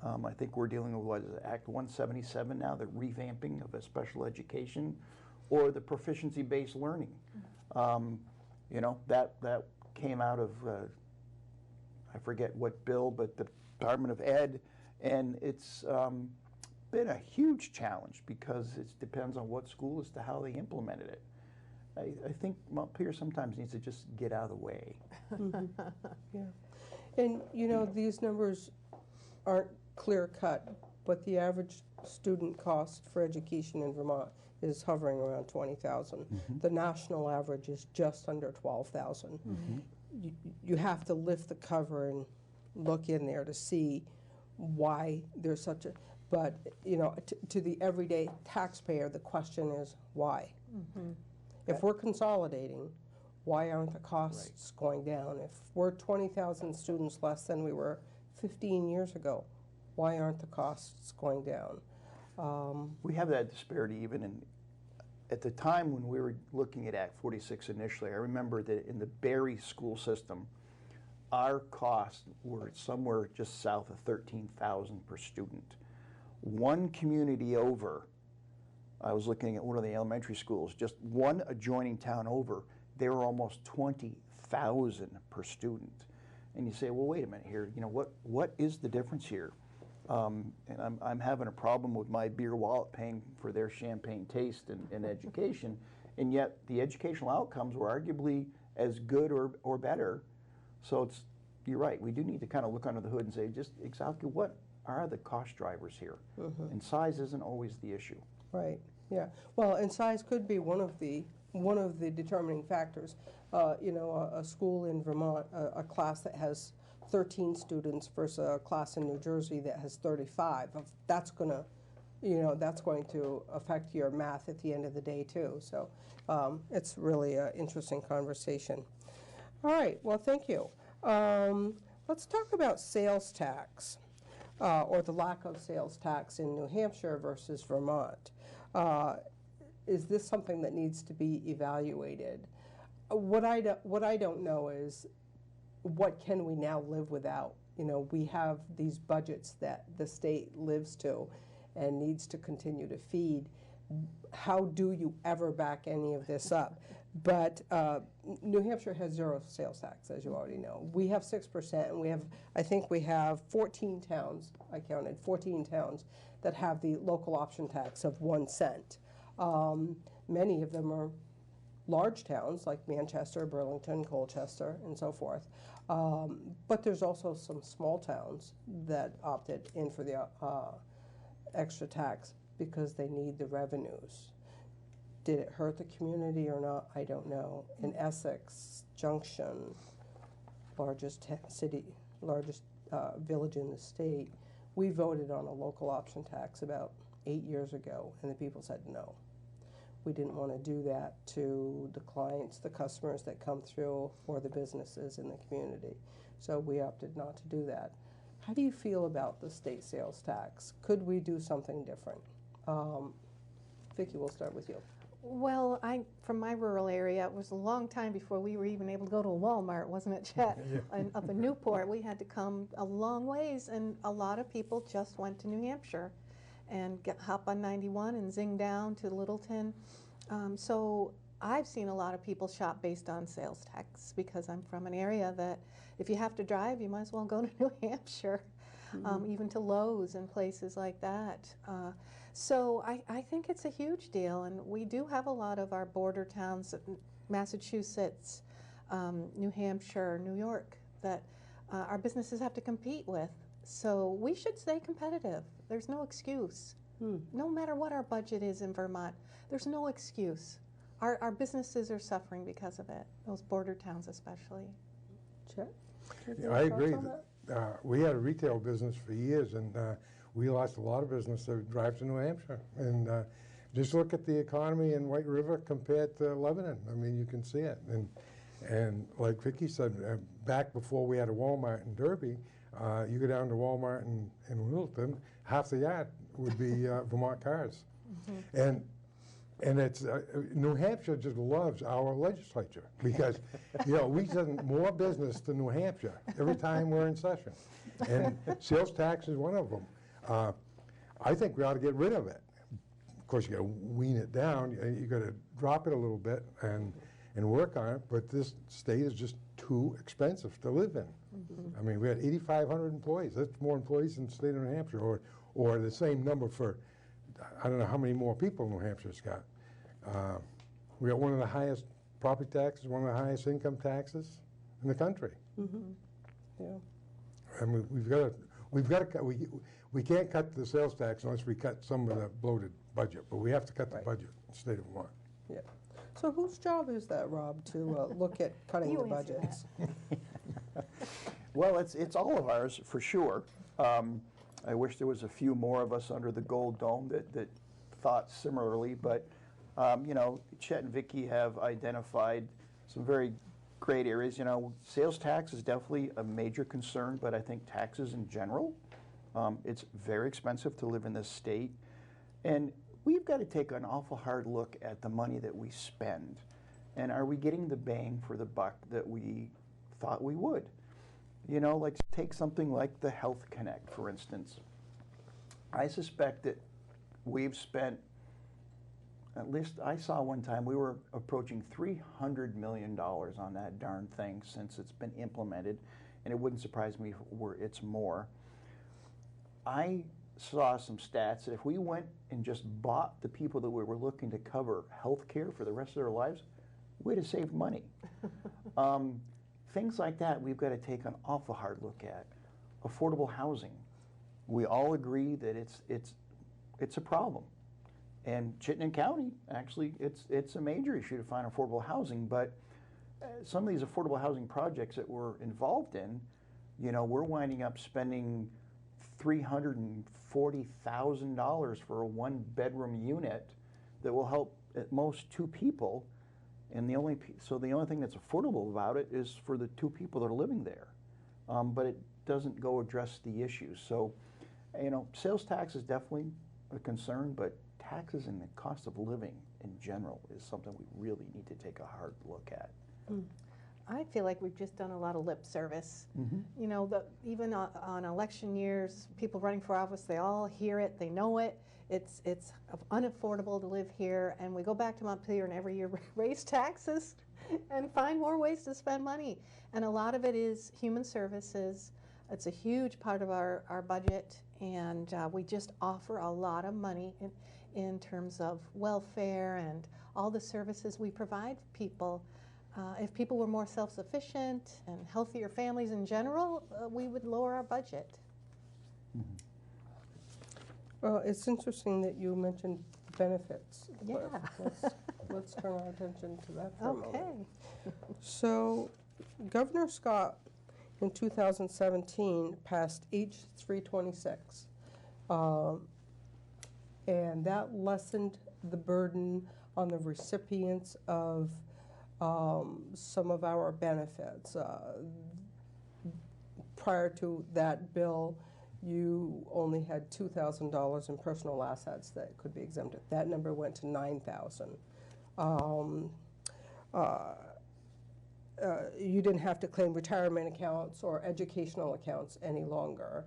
I think we're dealing with, what is it, Act 177 now, the revamping of a special education, or the proficiency-based learning. You know, that came out of, I forget what bill, but the Department of Ed, and it's been a huge challenge because it depends on what school as to how they implemented it. I think Montpelier sometimes needs to just get out of the way. Yeah. And, you know, these numbers aren't clear-cut, but the average student cost for education in Vermont is hovering around $20,000. The national average is just under $12,000. You have to lift the cover and look in there to see why there's such a, but, you know, to the everyday taxpayer, the question is why? If we're consolidating, why aren't the costs going down? If we're 20,000 students less than we were 15 years ago, why aren't the costs going down? We have that disparity even in, at the time when we were looking at Act 46 initially, I remember that in the Barrie school system, our costs were somewhere just south of $13,000 per student. One community over, I was looking at one of the elementary schools, just one adjoining town over, they were almost $20,000 per student. And you say, well, wait a minute here, you know, what is the difference here? And I'm having a problem with my beer wallet paying for their champagne taste and education, and yet the educational outcomes were arguably as good or better. So it's, you're right, we do need to kind of look under the hood and say just exactly what are the cost drivers here? And size isn't always the issue. Right. Yeah, well, and size could be one of the determining factors. You know, a school in Vermont, a class that has 13 students versus a class in New Jersey that has 35. That's gonna, you know, that's going to affect your math at the end of the day too. So it's really an interesting conversation. All right, well, thank you. Let's talk about sales tax. Or the lack of sales tax in New Hampshire versus Vermont. Is this something that needs to be evaluated? What I don't know is what can we now live without? You know, we have these budgets that the state lives to and needs to continue to feed. How do you ever back any of this up? But New Hampshire has zero sales tax, as you already know. We have 6%, and we have, I think we have 14 towns, I counted, 14 towns that have the local option tax of 1 cent. Many of them are large towns like Manchester, Burlington, Colchester, and so forth. But there's also some small towns that opted in for the extra tax because they need the revenues. Did it hurt the community or not? I don't know. In Essex Junction, largest village in the state, we voted on a local option tax about 8 years ago, and the people said no. We didn't want to do that to the clients, the customers that come through, or the businesses in the community. So we opted not to do that. How do you feel about the state sales tax? Could we do something different? Vicki, we'll start with you. Well, from my rural area, it was a long time before we were even able to go to a Walmart, wasn't it, Chet? And up in Newport, we had to come a long ways, and a lot of people just went to New Hampshire and hop on 91 and zing down to Littleton. So I've seen a lot of people shop based on sales tax because I'm from an area that if you have to drive, you might as well go to New Hampshire, even to Lowe's and places like that. So I think it's a huge deal, and we do have a lot of our border towns, Massachusetts, New Hampshire, New York, that our businesses have to compete with. So we should stay competitive. There's no excuse. No matter what our budget is in Vermont, there's no excuse. Our businesses are suffering because of it, those border towns especially. Chet? Yeah, I agree. We had a retail business for years, and we lost a lot of business that drive to New Hampshire. And just look at the economy in White River compared to Lebanon. I mean, you can see it. And like Vicki said, back before we had a Walmart in Derby, you go down to Walmart in Littleton, half the yard would be Vermont cars. And it's New Hampshire just loves our legislature because, you know, we send more business to New Hampshire every time we're in session. And sales tax is one of them. I think we ought to get rid of it. Of course, you got to wean it down. You got to drop it a little bit and work on it. But this state is just too expensive to live in. I mean, we had 8,500 employees. That's more employees than the state of New Hampshire, or the same number for, I don't know how many more people New Hampshire's got. We got one of the highest property taxes, one of the highest income taxes in the country. Yeah. And we've got to cut. We can't cut the sales tax unless we cut some of the bloated budget, but we have to cut the budget in the state of Vermont. Yeah. So whose job is that, Rob, to look at cutting the budgets? Well, it's all of ours for sure. I wish there was a few more of us under the gold dome that thought similarly, but you know, Chet and Vicki have identified some very great areas. You know, sales tax is definitely a major concern, but I think taxes in general, it's very expensive to live in this state, and we've got to take an awful hard look at the money that we spend, and are we getting the bang for the buck that we thought we would? You know, like take something like the Health Connect, for instance. I suspect that we've spent, at least I saw one time, we were approaching $300 million on that darn thing since it's been implemented, and it wouldn't surprise me if it's more. I saw some stats that if we went and just bought the people that we were looking to cover health care for the rest of their lives, we'd have saved money. Things like that we've got to take an awful hard look at. Affordable housing. We all agree that it's a problem. And Chittenden County, actually, it's a major issue to find affordable housing, but some of these affordable housing projects that we're involved in, you know, we're winding up spending $340,000 for a one-bedroom unit that will help at most 2 people, and the only thing that's affordable about it is for the 2 people that are living there, but it doesn't go address the issues. So, you know, sales tax is definitely a concern, but taxes and the cost of living in general is something we really need to take a hard look at. I feel like we've just done a lot of lip service. Mhm. You know, even on election years, people running for office, they all hear it, they know it. It's unaffordable to live here, and we go back to Montpelier and every year raise taxes and find more ways to spend money. And a lot of it is human services. It's a huge part of our budget, and we just offer a lot of money in terms of welfare and all the services we provide people. If people were more self-sufficient and healthier families in general, we would lower our budget. Well, it's interesting that you mentioned benefits. Yeah. Let's turn our attention to that for a moment. Okay. So, Governor Scott in 2017 passed H 326, and that lessened the burden on the recipients of some of our benefits. Prior to that bill, you only had $2,000 in personal assets that could be exempted. That number went to $9,000. You didn't have to claim retirement accounts or educational accounts any longer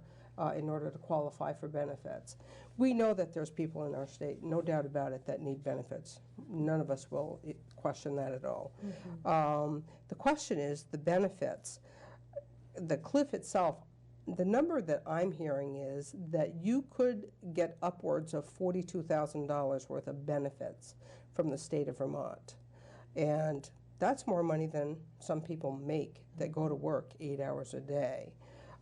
in order to qualify for benefits. We know that there's people in our state, no doubt about it, that need benefits. None of us will question that at all. The question is the benefits. The cliff itself, the number that I'm hearing is that you could get upwards of $42,000 worth of benefits from the state of Vermont. And that's more money than some people make that go to work 8 hours a day.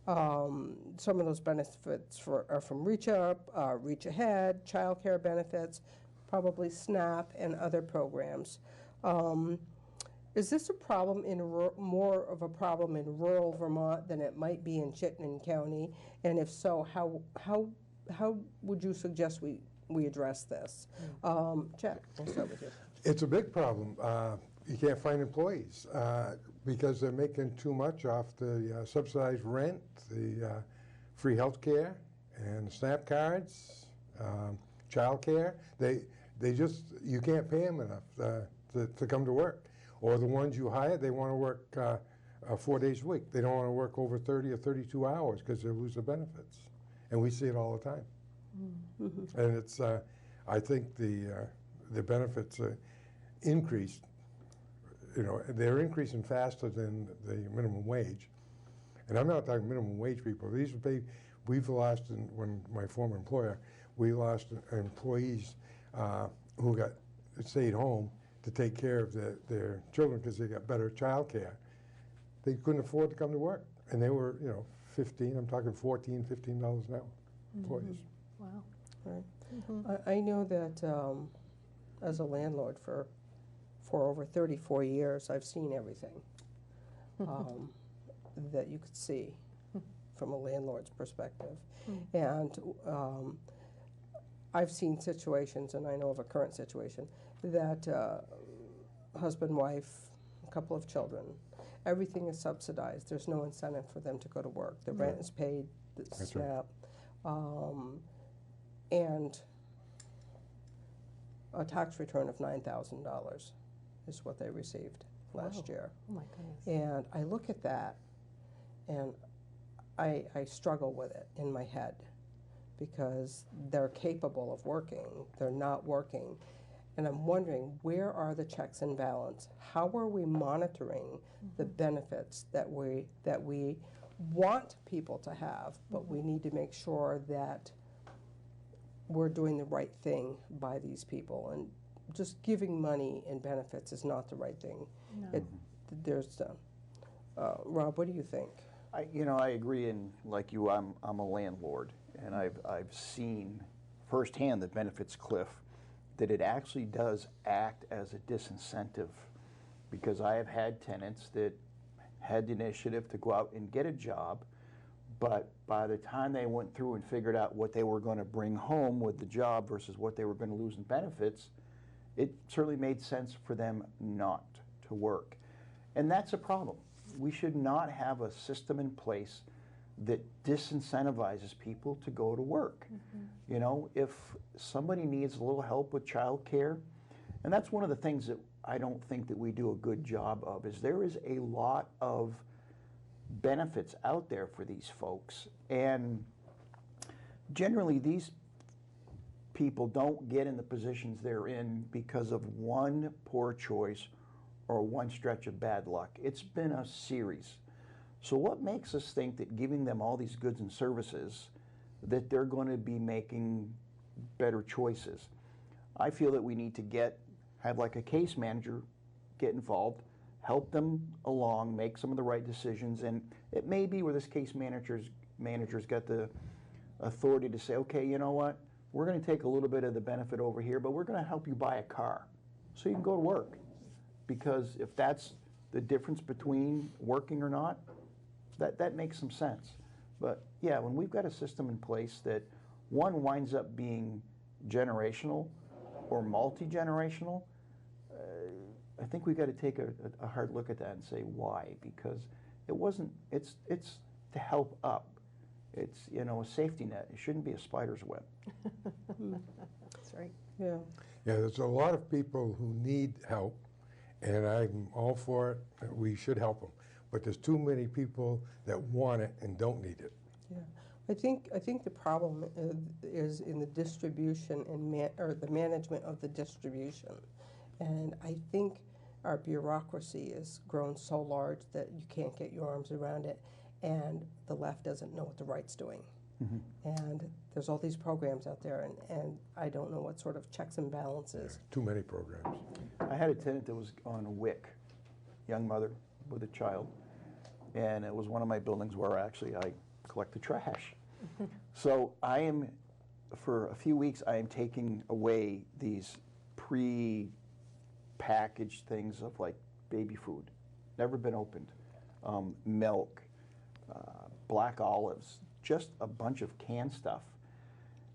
Some of those benefits are from Reach Up, Reach Ahead, child care benefits, probably SNAP and other programs. Is this a problem more of a problem in rural Vermont than it might be in Chittenden County? And if so, how would you suggest we address this? Jack, we'll start with you. It's a big problem. You can't find employees because they're making too much off the subsidized rent, the free health care, and the SNAP cards, child care. They just, you can't pay them enough to come to work. Or the ones you hire, they want to work 4 days a week. They don't want to work over 30 or 32 hours because they lose the benefits. And we see it all the time. Mm-hmm. And it's, I think the benefits increased. You know, they're increasing faster than the minimum wage. And I'm not talking minimum wage people. These would be, we've lost, when my former employer, we lost employees who stayed home to take care of their children because they got better child care. They couldn't afford to come to work. And they were, you know, 15, I'm talking $14, $15 an hour employees. Wow. Right. I know that as a landlord for over 34 years, I've seen everything that you could see from a landlord's perspective. And I've seen situations, and I know of a current situation, that husband, wife, a couple of children, everything is subsidized. There's no incentive for them to go to work. The rent is paid, the SNAP, and a tax return of $9,000 is what they received last year. Oh my goodness. And I look at that and I struggle with it in my head because they're capable of working, they're not working. And I'm wondering, where are the checks and balance? How are we monitoring the benefits that we want people to have, but we need to make sure that we're doing the right thing by these people, and just giving money and benefits is not the right thing. No. Rob, what do you think? I agree, and like you, I'm a landlord, and I've seen firsthand the benefits cliff that it actually does act as a disincentive, because I have had tenants that had the initiative to go out and get a job, but by the time they went through and figured out what they were going to bring home with the job versus what they were going to lose in benefits, it certainly made sense for them not to work. And that's a problem. We should not have a system in place that disincentivizes people to go to work. You know, if somebody needs a little help with childcare, and that's one of the things that I don't think that we do a good job of, is there is a lot of benefits out there for these folks, and generally these people don't get in the positions they're in because of one poor choice or one stretch of bad luck. It's been a series. So what makes us think that giving them all these goods and services that they're going to be making better choices? I feel that we need to have like a case manager get involved, help them along, make some of the right decisions, and it may be where this case manager's got the authority to say, okay, you know what, we're going to take a little bit of the benefit over here, but we're going to help you buy a car so you can go to work. Because if that's the difference between working or not, that makes some sense. But yeah, when we've got a system in place that one winds up being generational or multi-generational, I think we've got to take a hard look at that and say why, because it's to help up. It's, you know, a safety net. It shouldn't be a spider's web. That's right. Yeah. Yeah, there's a lot of people who need help, and I'm all for it. We should help them. But there's too many people that want it and don't need it. Yeah. I think the problem is in the distribution and or the management of the distribution. And I think our bureaucracy has grown so large that you can't get your arms around it, and the left doesn't know what the right's doing. And there's all these programs out there, and I don't know what sort of checks and balances. Too many programs. I had a tenant that was on a WIC, young mother with a child, and it was one of my buildings where I collect the trash. So for a few weeks, I am taking away these pre-packaged things of like baby food, never been opened, milk, black olives, just a bunch of canned stuff.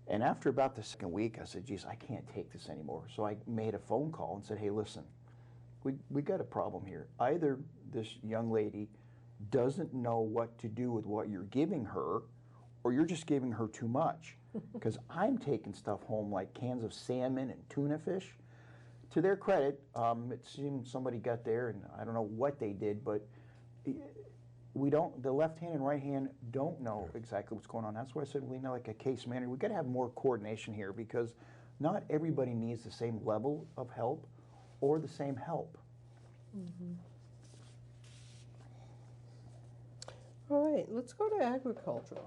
And after about the second week, I said, geez, I can't take this anymore. So I made a phone call and said, hey, listen, we got a problem here. Either this young lady doesn't know what to do with what you're giving her, or you're just giving her too much. Because I'm taking stuff home like cans of salmon and tuna fish. To their credit, it seemed somebody got there, and I don't know what they did, but the left hand and right hand don't know exactly what's going on. That's why I said we need like a case manager. We've got to have more coordination here, because not everybody needs the same level of help or the same help. All right, let's go to agriculture.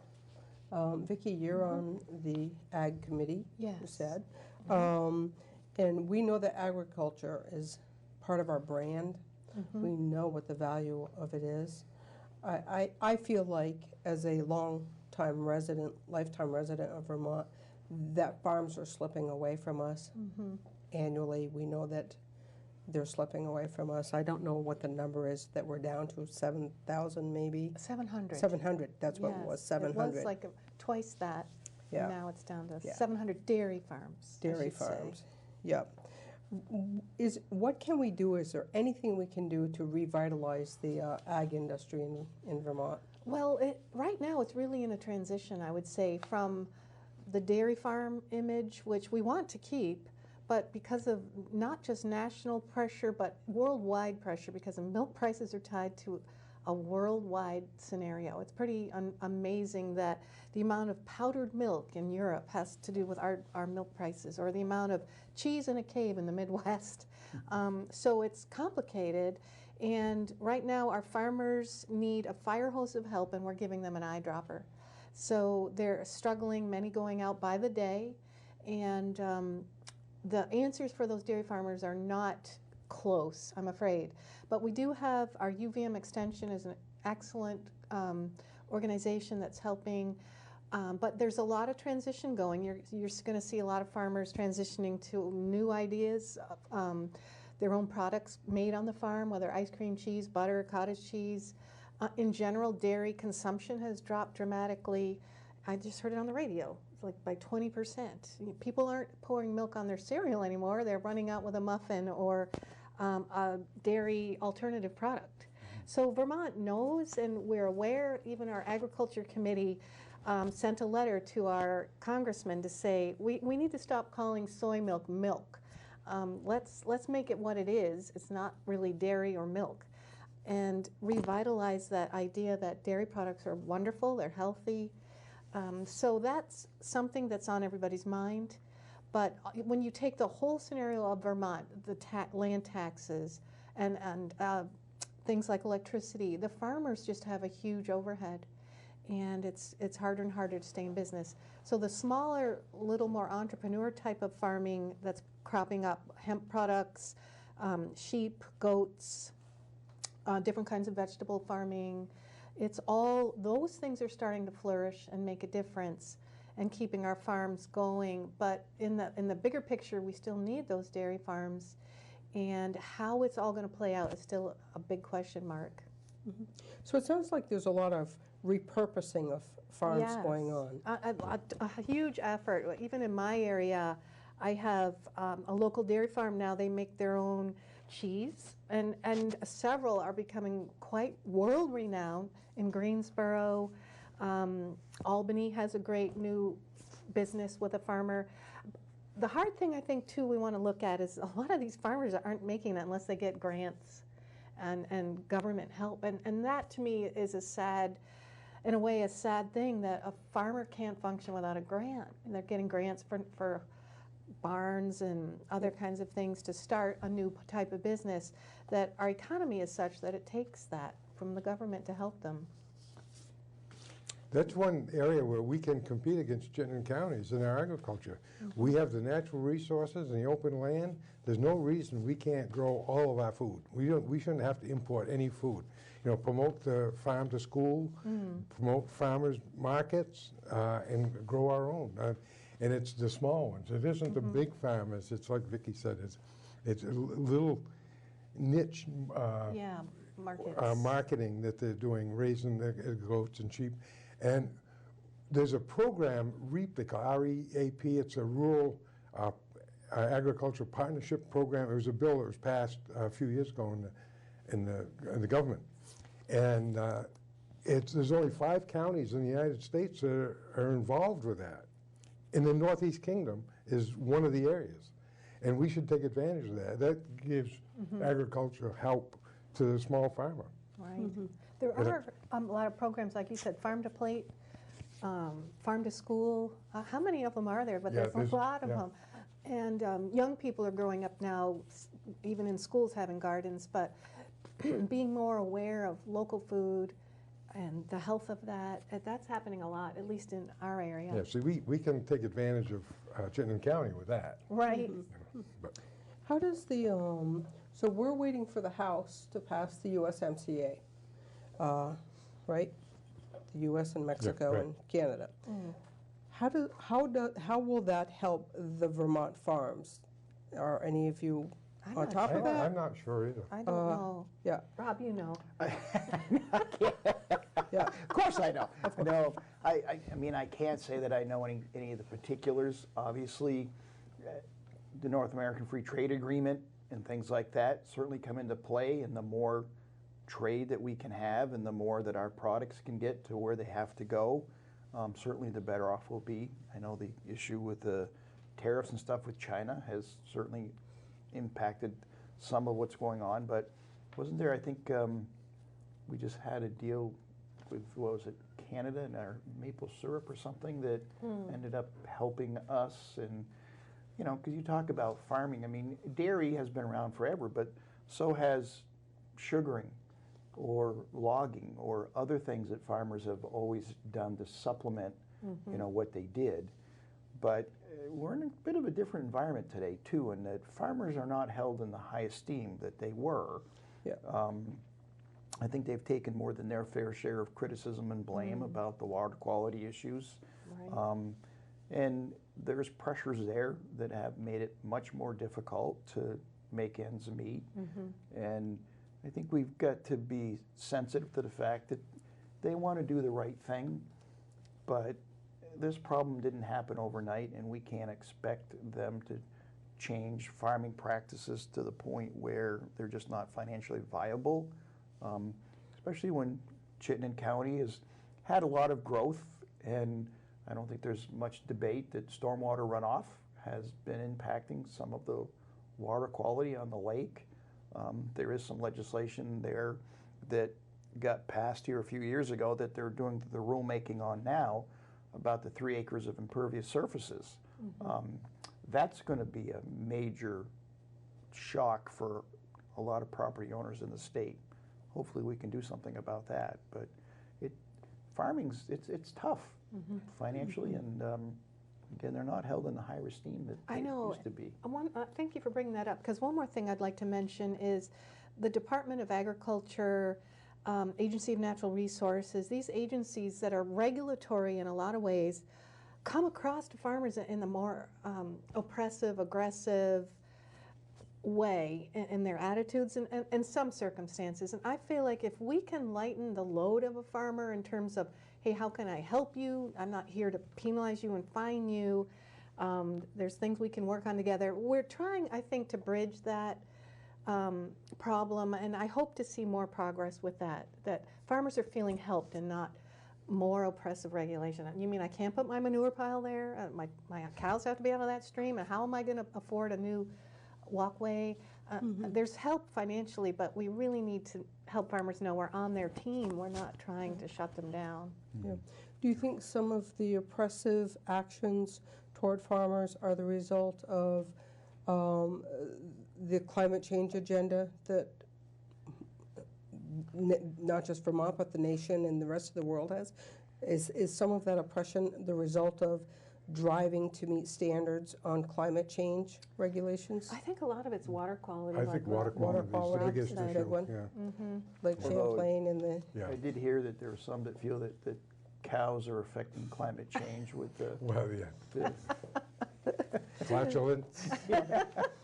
Vicki, you're on the Ag Committee, you said. And we know that agriculture is part of our brand. We know what the value of it is. I feel like, as a lifetime resident of Vermont, that farms are slipping away from us. Annually, we know that they're slipping away from us. I don't know what the number is that we're down to, 7,000 maybe? 700. 700, that's what it was, 700. It was like twice that, Yeah. and now it's down to Yeah. 700 dairy farms. Dairy farms, yep. What can we do? Is there anything we can do to revitalize the ag industry in Vermont? Well, right now it's really in a transition, I would say, from the dairy farm image, which we want to keep, but because of not just national pressure, but worldwide pressure, because the milk prices are tied to a worldwide scenario. It's pretty amazing that the amount of powdered milk in Europe has to do with our milk prices, or the amount of cheese in a cave in the Midwest. So it's complicated, and right now our farmers need a fire hose of help, and we're giving them an eyedropper. So they're struggling, many going out by the day, and the answers for those dairy farmers are not close, I'm afraid. But we do have our UVM Extension is an excellent organization that's helping But there's a lot of transition going. You're going to see a lot of farmers transitioning to new ideas, their own products made on the farm, whether ice cream, cheese, butter, cottage cheese. In general, dairy consumption has dropped dramatically. I just heard it on the radio, like by 20%. People aren't pouring milk on their cereal anymore. They're running out with a muffin or a dairy alternative product. So Vermont knows, and we're aware. Even our agriculture committee sent a letter to our congressman to say we need to stop calling soy milk milk. Let's make it what it is. It's not really dairy or milk, and revitalize that idea that dairy products are wonderful, they're healthy. So that's something that's on everybody's mind. But when you take the whole scenario of Vermont, the land taxes and things like electricity, the farmers just have a huge overhead. And it's harder and harder to stay in business. So the smaller, little more entrepreneur type of farming that's cropping up, hemp products, sheep, goats, different kinds of vegetable farming, it's all, those things are starting to flourish and make a difference and keeping our farms going. But in the bigger picture, we still need those dairy farms. And how it's all going to play out is still a big question mark. Mm-hmm. So it sounds like there's a lot of repurposing of farms going on. A huge effort. Even in my area, I have a local dairy farm now. They make their own cheese, and several are becoming quite world-renowned in Greensboro. Albany has a great new business with a farmer. The hard thing, I think, too, we want to look at is a lot of these farmers aren't making it unless they get grants and government help. And that, to me, is a sad, in a way, a sad thing that a farmer can't function without a grant. And they're getting grants for barns and other kinds of things to start a new type of business, that our economy is such that it takes that from the government to help them. That's one area where we can compete against Chittenden counties in our agriculture. Mm-hmm. We have the natural resources and the open land. There's no reason we can't grow all of our food. We shouldn't have to import any food. You know, promote the farm to school, promote farmers markets, and grow our own. And it's the small ones. It isn't the big farmers. It's like Vicki said. It's a little niche marketing that they're doing, raising the goats and sheep. And there's a program, REAP, they call R-E-A-P. It's a rural agricultural partnership program. It was a bill that was passed a few years ago in the government. And there's only 5 counties in the United States that are involved with that. In the Northeast Kingdom is one of the areas. And we should take advantage of that. That gives agricultural help to the small farmer. Right. There are a lot of programs, like you said, Farm to Plate, Farm to School. How many of them are there? But there's a lot of them. And young people are growing up now, even in schools having gardens, but being more aware of local food and the health of that, that's happening a lot, at least in our area. Yeah, see, we can take advantage of Chittenden County with that. Right. How does the, so we're waiting for the House to pass the USMCA, right? The U.S. and Mexico and Canada. How will that help the Vermont farms? Are any of you on top of that? I'm not sure either. I don't know. Yeah. Rob, you know. Yeah, of course I know. No, I mean, I can't say that I know any of the particulars. Obviously, the North American Free Trade Agreement and things like that certainly come into play, and the more trade that we can have and the more that our products can get to where they have to go, certainly the better off we'll be. I know the issue with the tariffs and stuff with China has certainly impacted some of what's going on, but wasn't there, I think, we just had a deal with, what was it, Canada and our maple syrup or something that ended up helping us. And, you know, because you talk about farming, I mean, dairy has been around forever, but so has sugaring or logging or other things that farmers have always done to supplement, you know, what they did. But we're in a bit of a different environment today, too, and that farmers are not held in the high esteem that they were. Yeah. I think they've taken more than their fair share of criticism and blame about the water quality issues. Right. And there's pressures there that have made it much more difficult to make ends meet. And I think we've got to be sensitive to the fact that they want to do the right thing, but this problem didn't happen overnight, and we can't expect them to change farming practices to the point where they're just not financially viable, especially when Chittenden County has had a lot of growth, and I don't think there's much debate that stormwater runoff has been impacting some of the water quality on the lake. There is some legislation there that got passed here a few years ago that they're doing the rulemaking on now about the 3 acres of impervious surfaces. That's going to be a major shock for a lot of property owners in the state. Hopefully we can do something about that, but farming's it's tough financially, and again, they're not held in the higher esteem that they used to be. Thank you for bringing that up, because one more thing I'd like to mention is the Department of Agriculture, Agency of Natural Resources, these agencies that are regulatory in a lot of ways come across to farmers in the more oppressive, aggressive way in their attitudes and in some circumstances. And I feel like if we can lighten the load of a farmer in terms of, hey, how can I help you? I'm not here to penalize you and fine you. There's things we can work on together. We're trying, I think, to bridge that problem, and I hope to see more progress with that farmers are feeling helped and not more oppressive regulation. You mean I can't put my manure pile there? My cows have to be out of that stream, and how am I going to afford a new walkway? There's help financially, but we really need to help farmers know we're on their team. We're not trying to shut them down. Yeah. Do you think some of the oppressive actions toward farmers are the result of the climate change agenda that not just Vermont, but the nation and the rest of the world has? Is some of that oppression the result of driving to meet standards on climate change regulations? I think a lot of it's water quality. I think water quality is the biggest is a issue. big one. Like Although Champlain and the... I did hear that there are some that feel that cows are affecting climate change with the... Well, yeah. Flatulence.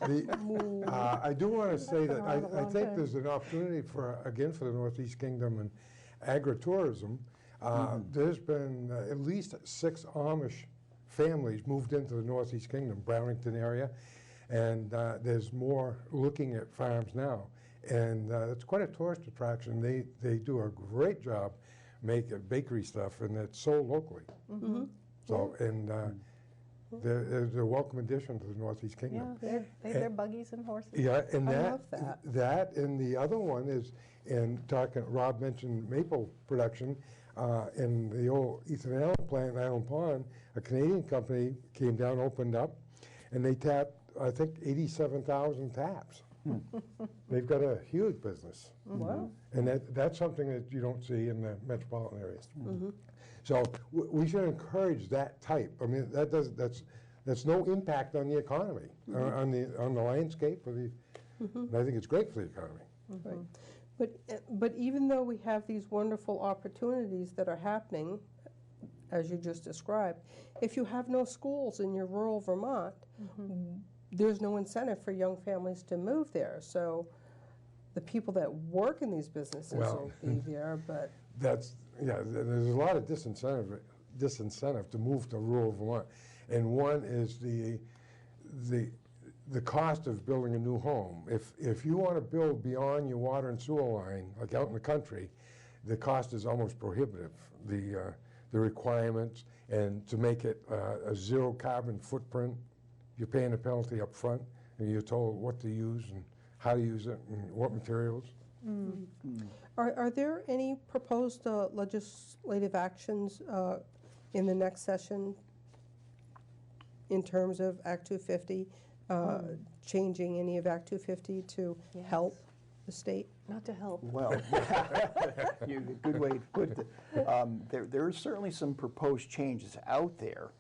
I do want to say that I think there's an opportunity for the Northeast Kingdom and agritourism. There's been at least 6 Amish families moved into the Northeast Kingdom, Brownington area, and there's more looking at farms now. And it's quite a tourist attraction. They do a great job making bakery stuff, and it's sold locally. So, and they're a welcome addition to the Northeast Kingdom. Yeah, they're buggies and horses. Yeah, and I love that. That and the other one is, and talking, Rob mentioned maple production, in the old Ethan Allen plant in Island Pond, a Canadian company came down, opened up, and they tapped, I think, 87,000 taps. They've got a huge business. Wow. And that's something that you don't see in the metropolitan areas. So we should encourage that type. I mean, that's no impact on the economy, on the landscape. And I think it's great for the economy. Right. But even though we have these wonderful opportunities that are happening, as you just described, if you have no schools in your rural Vermont, there's no incentive for young families to move there. So the people that work in these businesses will be there, but... There's a lot of disincentive to move to rural Vermont. And one is the cost of building a new home. If you want to build beyond your water and sewer line, like out in the country, the cost is almost prohibitive. The requirements, and to make it a zero carbon footprint, you're paying a penalty up front, and you're told what to use and how to use it and what materials. Are there any proposed legislative actions in the next session in terms of Act 250, changing any of Act 250 to help the state? Not to help. Well, good way to put it. There are certainly some proposed changes out there.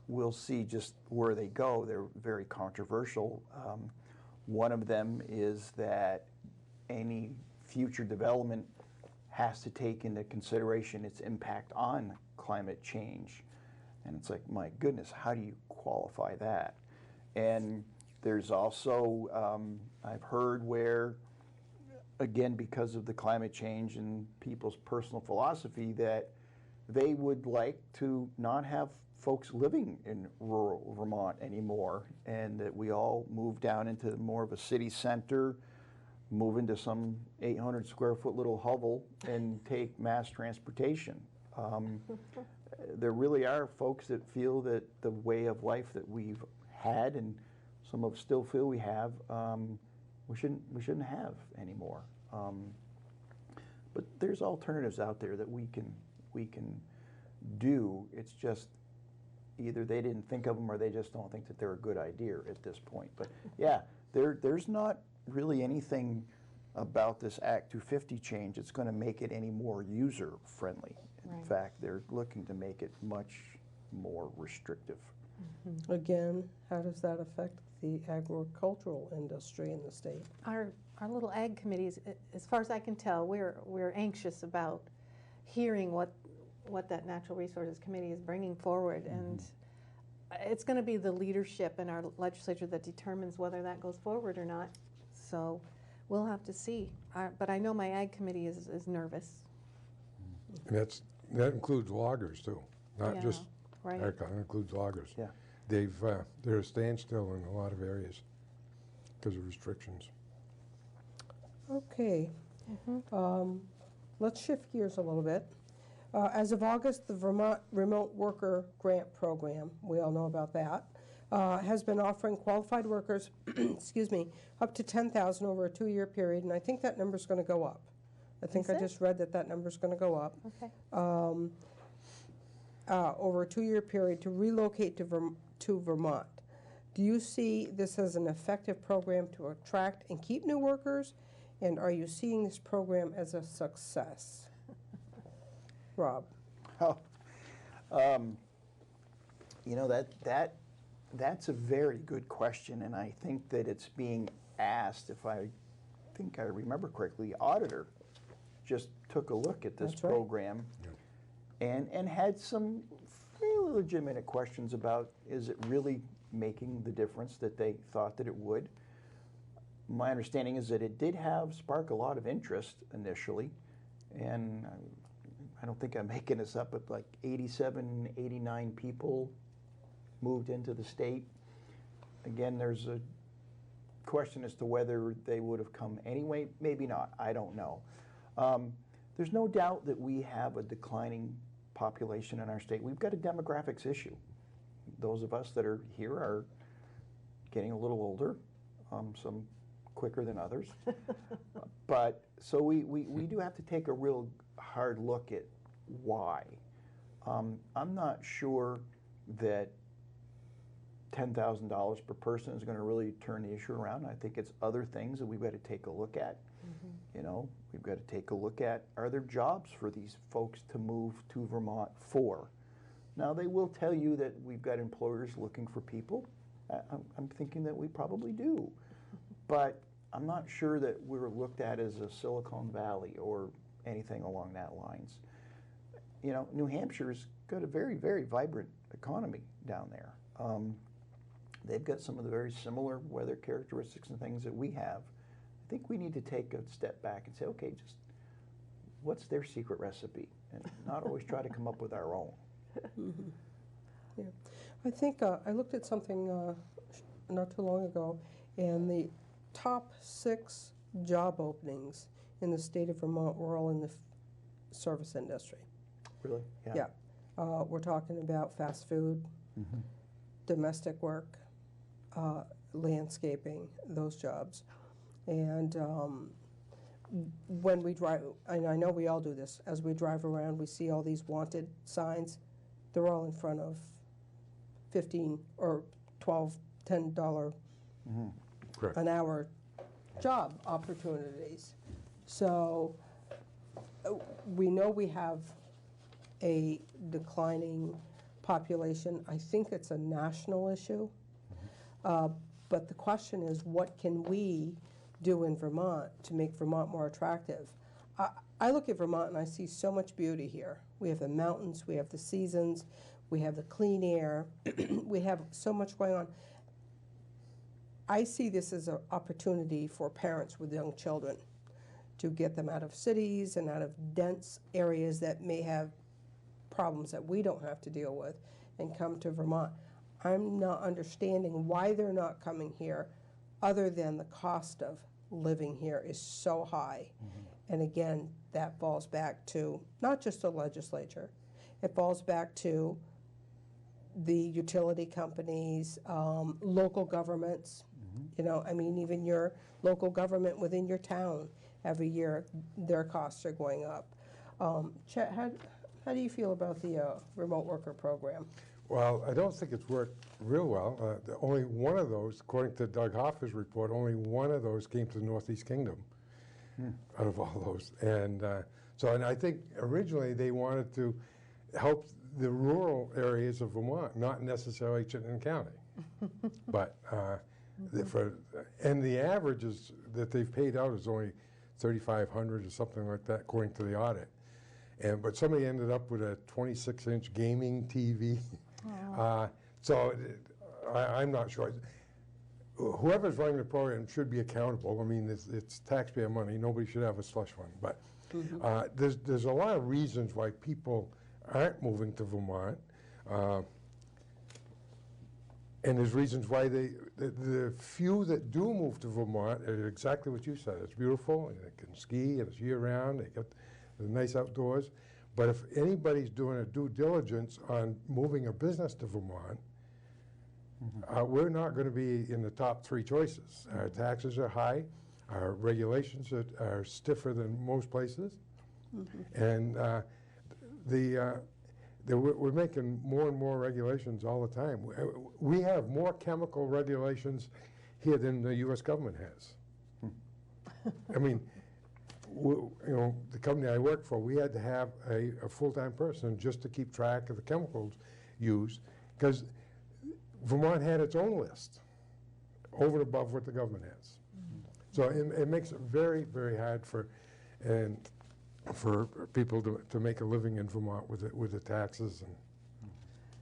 We'll see just where they go. They're very controversial. One of them is that any future development has to take into consideration its impact on climate change. And it's like, my goodness, how do you qualify that? And there's also, I've heard where, again, because of the climate change and people's personal philosophy, that they would like to not have folks living in rural Vermont anymore, and that we all move down into more of a city center, move into some 800 square foot little hovel and take mass transportation. There really are folks that feel that the way of life that we've had, and some of us still feel we have, we shouldn't have anymore. But there's alternatives out there that we can do. It's just either they didn't think of them or they just don't think that they're a good idea at this point. But yeah, there's not really anything about this Act 250 change that's going to make it any more user friendly. In fact, they're looking to make it much more restrictive. Again, how does that affect the agricultural industry in the state? Our little ag committees, as far as I can tell, we're anxious about hearing what that Natural Resources Committee is bringing forward, and it's going to be the leadership in our legislature that determines whether that goes forward or not. So we'll have to see. But I know my ag committee is nervous. And that includes loggers too, not just right. agriculture, it includes loggers. Yeah. They're a standstill in a lot of areas because of restrictions. Okay. Let's shift gears a little bit. As of August, the Vermont Remote Worker Grant Program, we all know about that, has been offering qualified workers, excuse me, up to $10,000 over a 2-year period, and I think that number's going to go up. I think I just read that number's going to go up. Okay. Over a 2-year period to relocate to Vermont. Do you see this as an effective program to attract and keep new workers, and are you seeing this program as a success? Rob. Oh, you know, that's a very good question, and I think that it's being asked, if I think I remember correctly, the auditor just took a look at this program and had some fairly legitimate questions about, is it really making the difference that they thought that it would? My understanding is that it did spark a lot of interest initially, and I don't think I'm making this up, but like 87, 89 people moved into the state. Again, there's a question as to whether they would have come anyway. Maybe not. I don't know. There's no doubt that we have a declining population in our state. We've got a demographics issue. Those of us that are here are getting a little older, some quicker than others. But so we do have to take a real hard look at why. I'm not sure that $10,000 per person is going to really turn the issue around. I think it's other things that we've got to take a look at. You know, we've got to take a look at, are there jobs for these folks to move to Vermont for? Now, they will tell you that we've got employers looking for people. I'm thinking that we probably do. But I'm not sure that we're looked at as a Silicon Valley or anything along that lines. You know, New Hampshire's got a very, very vibrant economy down there. They've got some of the very similar weather characteristics and things that we have. I think we need to take a step back and say, okay, just what's their secret recipe? And not always try to come up with our own. Yeah. I think I looked at something not too long ago, and the top 6 job openings in the state of Vermont were all in the service industry. Really? Yeah. We're talking about fast food, domestic work, landscaping, those jobs. And when we drive, and I know we all do this, as we drive around, we see all these wanted signs. They're all in front of $15 or $12, $10 an hour job opportunities. So we know we have a declining population. I think it's a national issue. But the question is, what can we do in Vermont to make Vermont more attractive. I look at Vermont and I see so much beauty here. We have the mountains, we have the seasons, we have the clean air, we have so much going on. I see this as an opportunity for parents with young children to get them out of cities and out of dense areas that may have problems that we don't have to deal with and come to Vermont. I'm not understanding why they're not coming here other than the cost of living here is so high. And again, that falls back to not just the legislature, it falls back to the utility companies, local governments. You know, I mean, even your local government within your town, every year their costs are going up. Chet, how do you feel about the remote worker program? Well, I don't think it's worked real well. Only one of those, according to Doug Hoffer's report, only one of those came to the Northeast Kingdom out of all those. And and I think originally they wanted to help the rural areas of Vermont, not necessarily Chittenden County. But the averages that they've paid out is only $3,500 or something like that, according to the audit. But somebody ended up with a 26-inch gaming TV. I'm not sure. Whoever's running the program should be accountable. I mean, it's taxpayer money. Nobody should have a slush fund. But there's a lot of reasons why people aren't moving to Vermont. And there's reasons why the few that do move to Vermont are exactly what you said. It's beautiful, and they can ski, and it's year-round. They got the nice outdoors. But if anybody's doing a due diligence on moving a business to Vermont, we're not going to be in the top 3 choices. Our taxes are high. Our regulations are stiffer than most places. And we're making more and more regulations all the time. We have more chemical regulations here than the U.S. government has. I mean, the company I work for, we had to have a full-time person just to keep track of the chemicals used, because Vermont had its own list over and above what the government has. So it makes it very, very hard for people to make a living in Vermont with the taxes.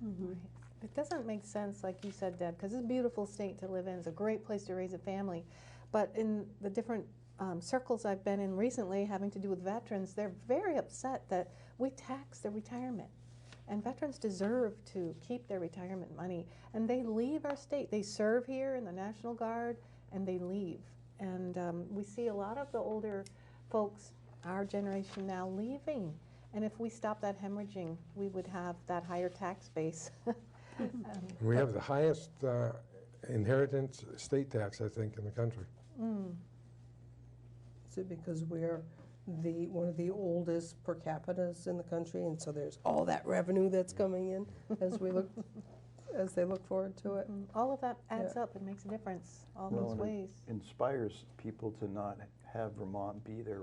And It doesn't make sense, like you said, Deb, because it's a beautiful state to live in. It's a great place to raise a family. But in the different circles I've been in recently having to do with veterans, they're very upset that we tax their retirement. And veterans deserve to keep their retirement money. And they leave our state. They serve here in the National Guard, and they leave. And we see a lot of the older folks, our generation now, leaving. And if we stop that hemorrhaging, we would have that higher tax base. We have the highest inheritance estate tax, I think, in the country. Is it because we're one of the oldest per capitas in the country, and so there's all that revenue that's coming in as they look forward to it? All of that adds up and makes a difference, all those ways. It inspires people to not have Vermont be their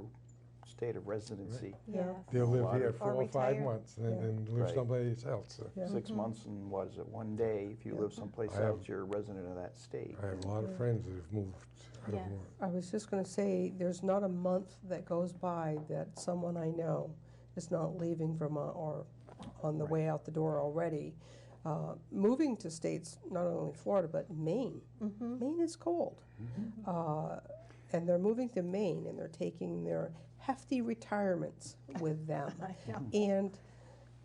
state of residency. Yes. They'll live here 4 or 5 months and then live someplace else. 6 months and what is it, 1 day? If you live someplace else, you're a resident of that state. I have a lot of friends that have moved out of Vermont. I was just going to say, there's not a month that goes by that someone I know is not leaving Vermont or on the way out the door already. Moving to states, not only Florida, but Maine. Maine is cold. And they're moving to Maine, and they're taking their hefty retirements with them. And,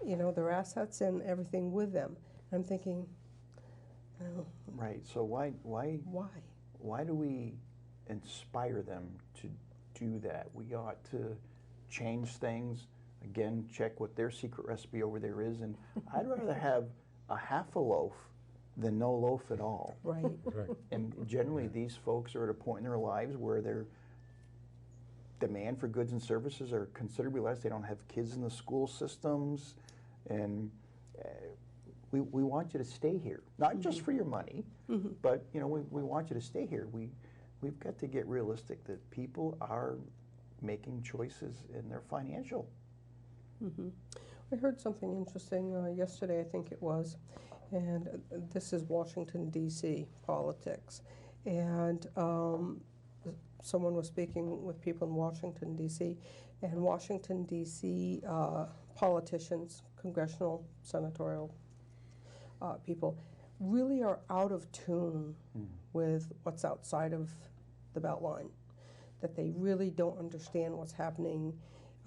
their assets and everything with them. I'm thinking, Right, so why do we inspire them to do that? We ought to change things, again, check what their secret recipe over there is, and I'd rather have a half a loaf than no loaf at all. Right. And generally these folks are at a point in their lives where their demand for goods and services are considerably less. They don't have kids in the school systems, and we want you to stay here, not just for your money, but we want you to stay here. We've got to get realistic that people are making choices in their financial. I heard something interesting yesterday, I think it was, and this is Washington, D.C. politics. And someone was speaking with people in Washington, D.C., and Washington, D.C. Politicians, congressional, senatorial people, really are out of tune with what's outside of the Beltline, that they really don't understand what's happening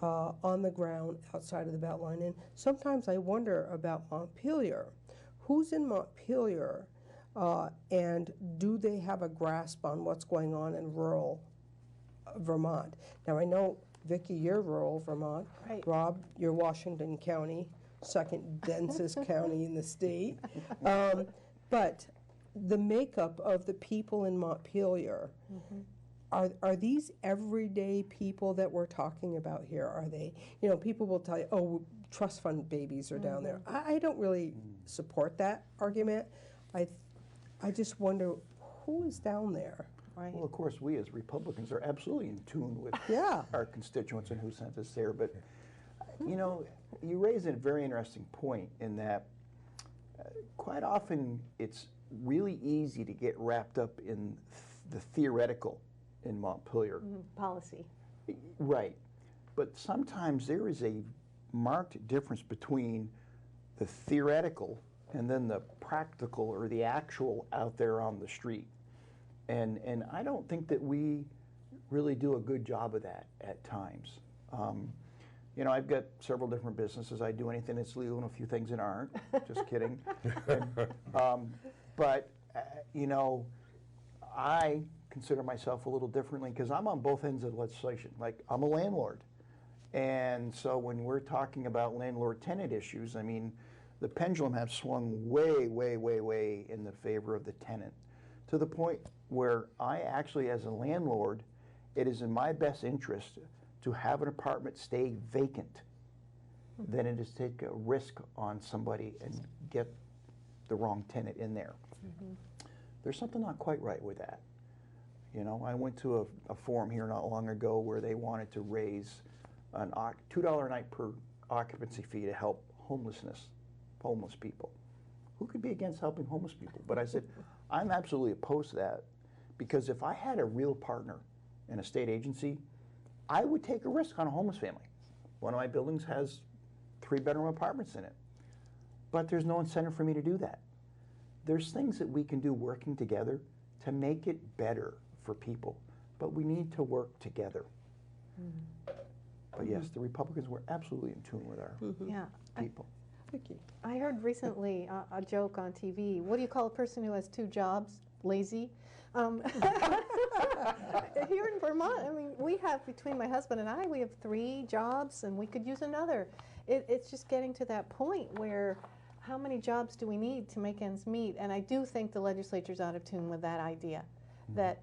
on the ground outside of the Beltline. And sometimes I wonder about Montpelier. Who's in Montpelier, and do they have a grasp on what's going on in rural Vermont? Now, I know, Vicki, you're rural Vermont. Right. Rob, you're Washington County, second densest county in the state. But the makeup of the people in Montpelier, are these everyday people that we're talking about here? Are they, you know, people will tell you, oh, trust fund babies are down there. I don't really support that argument. I just wonder who is down there. Right. Well, of course, we as Republicans are absolutely in tune with our constituents and who sent us there. But, you know, you raise a very interesting point in that quite often it's really easy to get wrapped up in the theoretical in Montpelier. Policy. Right. But sometimes there is a marked difference between the theoretical and then the practical or the actual out there on the street. And I don't think that we really do a good job of that at times. You know, I've got several different businesses. I do anything that's legal and a few things that aren't. Just kidding. But, you know, I consider myself a little differently because I'm on both ends of the legislation. Like, I'm a landlord. And so when we're talking about landlord-tenant issues, I mean, the pendulum has swung way, way, way, way in the favor of the tenant, to the point where I actually, as a landlord, it is in my best interest to have an apartment stay vacant than it is to take a risk on somebody and get the wrong tenant in there. There's something not quite right with that. You know, I went to a forum here not long ago where they wanted to raise an $2 a night per occupancy fee to help homeless people. Who could be against helping homeless people? But I said, I'm absolutely opposed to that, because if I had a real partner in a state agency, I would take a risk on a homeless family. One of my buildings has 3-bedroom apartments in it, but there's no incentive for me to do that. There's things that we can do working together to make it better for people, but we need to work together. But yes, the Republicans were absolutely in tune with our people. I heard recently a joke on TV. What do you call a person who has 2 jobs? Lazy. Here in Vermont, I mean, we have, between my husband and I, we have 3 jobs, and we could use another. It's just getting to that point where how many jobs do we need to make ends meet? And I do think the legislature's out of tune with that idea, that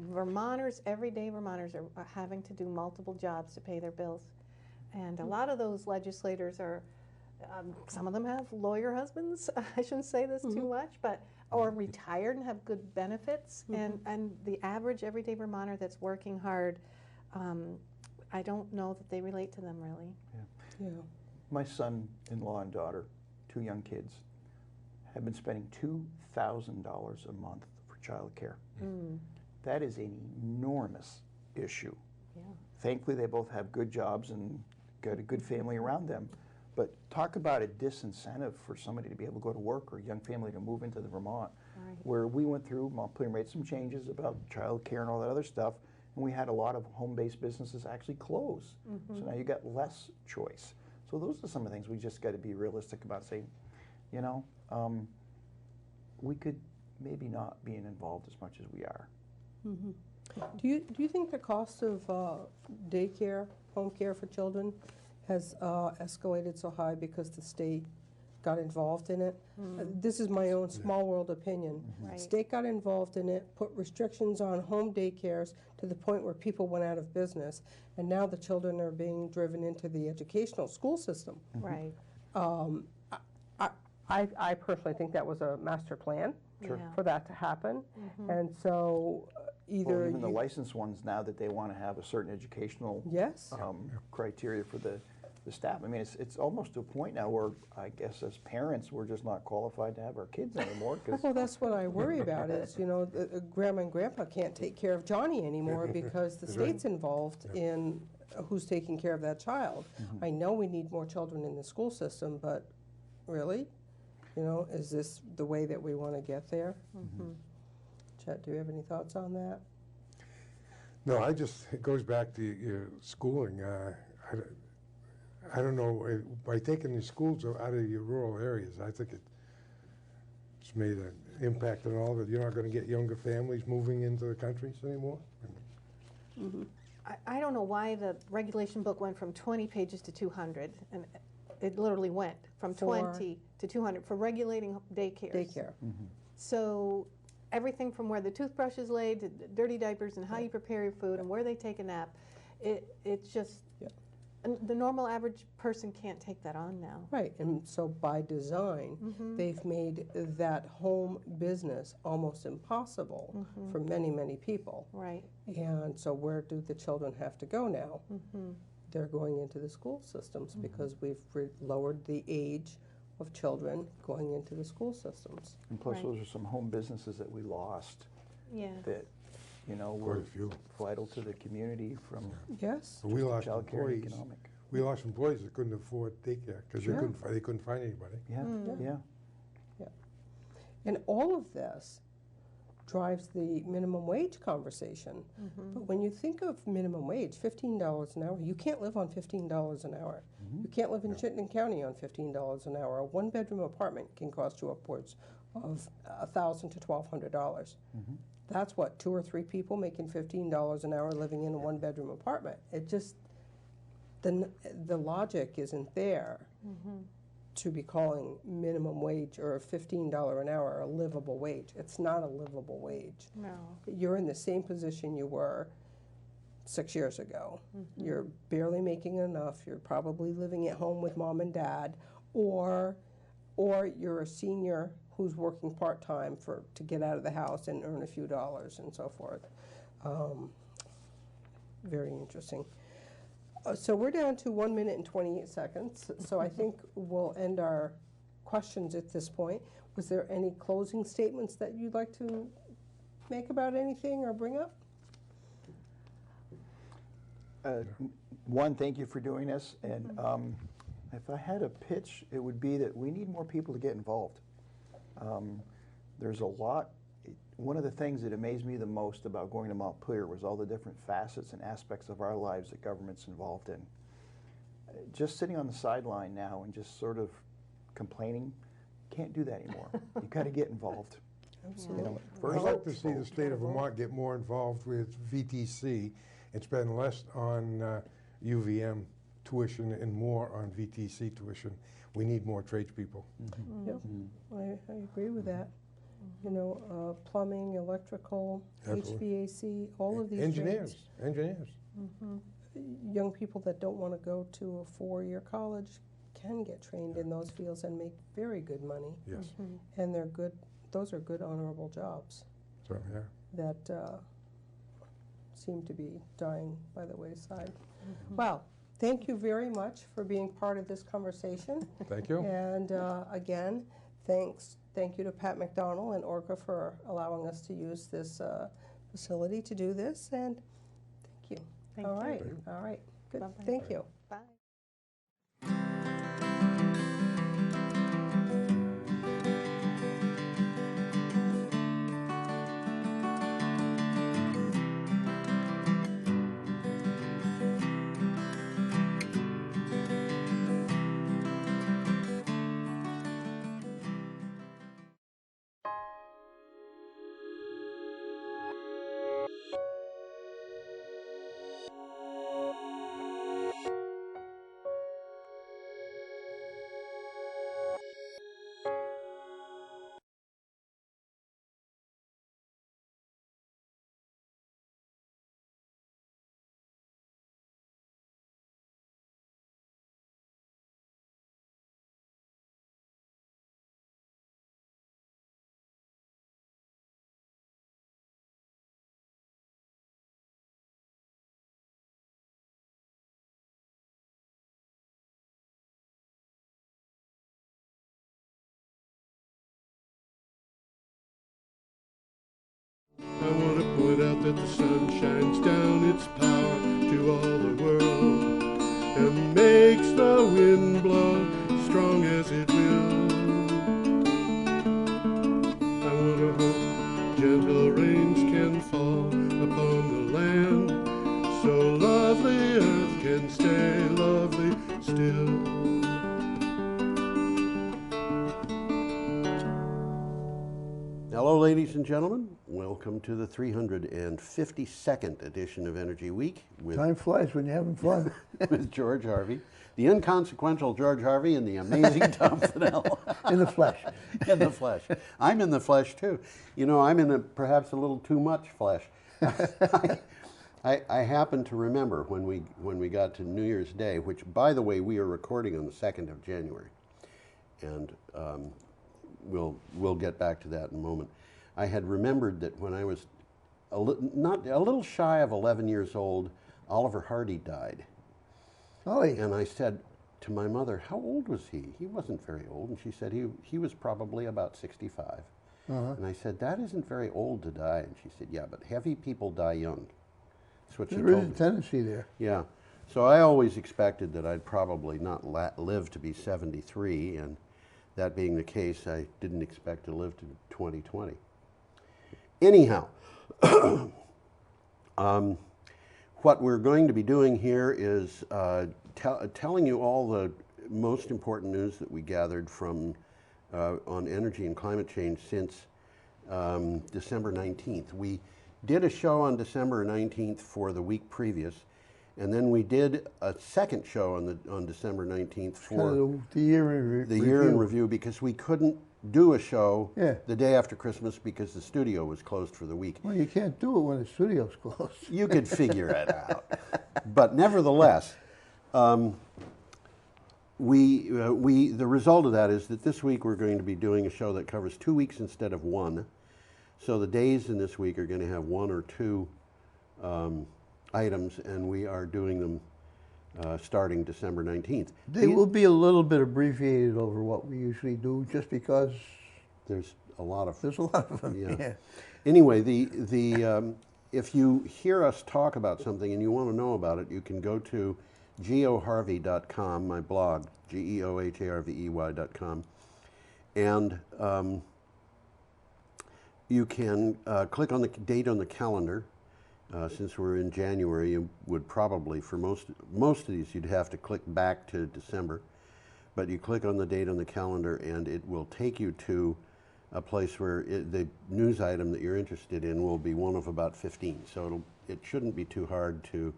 Vermonters, everyday Vermonters, are having to do multiple jobs to pay their bills. And a lot of those legislators are, some of them have lawyer husbands, I shouldn't say this too much, but or retired and have good benefits, and the average everyday Vermonter that's working hard, I don't know that they relate to them really. Yeah. My son-in-law and daughter, 2 young kids, have been spending $2,000 a month for child care. That is an enormous issue. Thankfully, they both have good jobs and got a good family around them. But talk about a disincentive for somebody to be able to go to work, or a young family to move into the Vermont, where we went through, Montpelier made some changes about child care and all that other stuff, and we had a lot of home-based businesses actually close. So now you got less choice. So those are some of the things we just got to be realistic about, saying, you know, we could maybe not be involved as much as we are. Do you think the cost of daycare, home care for children, has escalated so high because the state got involved in it? This is my own small world opinion. State got involved in it, put restrictions on home daycares to the point where people went out of business, and now the children are being driven into the educational school system. Right. I personally think that was a master plan for that to happen, and so either even the licensed ones now that they want to have a certain educational criteria for the the staff. I mean, it's almost to a point now where I guess as parents, we're just not qualified to have our kids anymore. Well, that's what I worry about is, grandma and grandpa can't take care of Johnny anymore because the state's involved in who's taking care of that child. I know we need more children in the school system, but really, is this the way that we want to get there? Chet, do you have any thoughts on that? No, it goes back to schooling. I don't know, by taking the schools out of your rural areas, I think it's made an impact on all of it. You're not going to get younger families moving into the countries anymore. I don't know why the regulation book went from 20 pages to 200, and it literally went from 20 to 200 for regulating daycares. Daycare. So everything from where the toothbrush is laid to dirty diapers and how you prepare your food and where they take a nap, it's just, and the normal average person can't take that on now. Right, and so by design, they've made that home business almost impossible for many, many people. Right. And so where do the children have to go now? They're going into the school systems because we've lowered the age of children going into the school systems. And plus, those are some home businesses that we lost. Yeah. That, were vital to the community from We lost childcare and employees. economic. We lost employees that couldn't afford daycare because they couldn't find anybody. Yeah. And all of this drives the minimum wage conversation. But when you think of minimum wage, $15 an hour, you can't live on $15 an hour. You can't live in Chittenden County on $15 an hour. A one-bedroom apartment can cost you upwards of $1,000 to $1,200. That's what, 2 or 3 people making $15 an hour living in a one-bedroom apartment. It just, the logic isn't there to be calling minimum wage or $15 an hour a livable wage. It's not a livable wage. No. You're in the same position you were 6 years ago. You're barely making enough. You're probably living at home with mom and dad, or you're a senior who's working part-time to get out of the house and earn a few dollars and so forth. Very interesting. So we're down to 1 minute and 28 seconds. So I think we'll end our questions at this point. Was there any closing statements that you'd like to make about anything or bring up? One, thank you for doing this. And if I had a pitch, it would be that we need more people to get involved. There's a lot. One of the things that amazed me the most about going to Montpelier was all the different facets and aspects of our lives that government's involved in. Just sitting on the sideline now and just sort of complaining, can't do that anymore. You got to get involved. Absolutely. I'd like to see the state of Vermont get more involved with VTC and spend less on UVM tuition and more on VTC tuition. We need more tradespeople. Yep, I agree with that. Plumbing, electrical, HVAC, all of these engineers. Young people that don't want to go to a 4-year college can get trained in those fields and make very good money. Yes. And they're good. Those are good, honorable jobs. So, that seem to be dying by the wayside. Wow. Thank you very much for being part of this conversation. Thank you. And again, thank you to Pat McDonald and Orca for allowing us to use this facility to do this. And thank you. All right. All right. Good. Bye-bye. Thank you. Bye. that the sun shines down its power to all the world and makes the wind blow strong as it will. I wonder how gentle rains can fall upon the land, so lovely earth can stay lovely still. Hello, ladies and gentlemen. Welcome to the 352nd edition of Energy Week. With Time flies when you're having fun. with George Harvey, the inconsequential George Harvey, and the amazing Tom Fennell. In the flesh. In the flesh. I'm in the flesh, too. You know, I'm in perhaps a little too much flesh. I happen to remember when we got to New Year's Day, which, by the way, we are recording on the 2nd of January. And we'll get back to that in a moment. I had remembered that when I was a little shy of 11 years old, Oliver Hardy died. Oh, yeah. And I said to my mother, how old was he? He wasn't very old. And she said he was probably about 65. Uh-huh. And I said, that isn't very old to die. And she said, yeah, but heavy people die young. That's what she There told is me. a tendency there. Yeah. So I always expected that I'd probably not live to be 73, and that being the case, I didn't expect to live to 2020. Anyhow, what we're going to be doing here is telling you all the most important news that we gathered from on energy and climate change since December 19th. We did a show on December 19th for the week previous, and then we did a second show on December 19th for Kind of the year in the review. year in review, because we couldn't do a show Yeah. the day after Christmas because the studio was closed for the week. Well, you can't do it when the studio's closed. You could figure it out. But nevertheless, the result of that is that this week we're going to be doing a show that covers 2 weeks instead of one. So the days in this week are going to have one or two items, and we are doing them starting December 19th. They will be a little bit abbreviated over what we usually do, just because there's a lot of them. Yeah. Yeah. Anyway, if you hear us talk about something and you want to know about it, you can go to geoharvey.com, my blog, geoharvey.com, and you can click on the date on the calendar. Since we're in January, you would probably, for most of these, you'd have to click back to December. But you click on the date on the calendar and it will take you to a place where the news item that you're interested in will be one of about 15. So it shouldn't be too hard to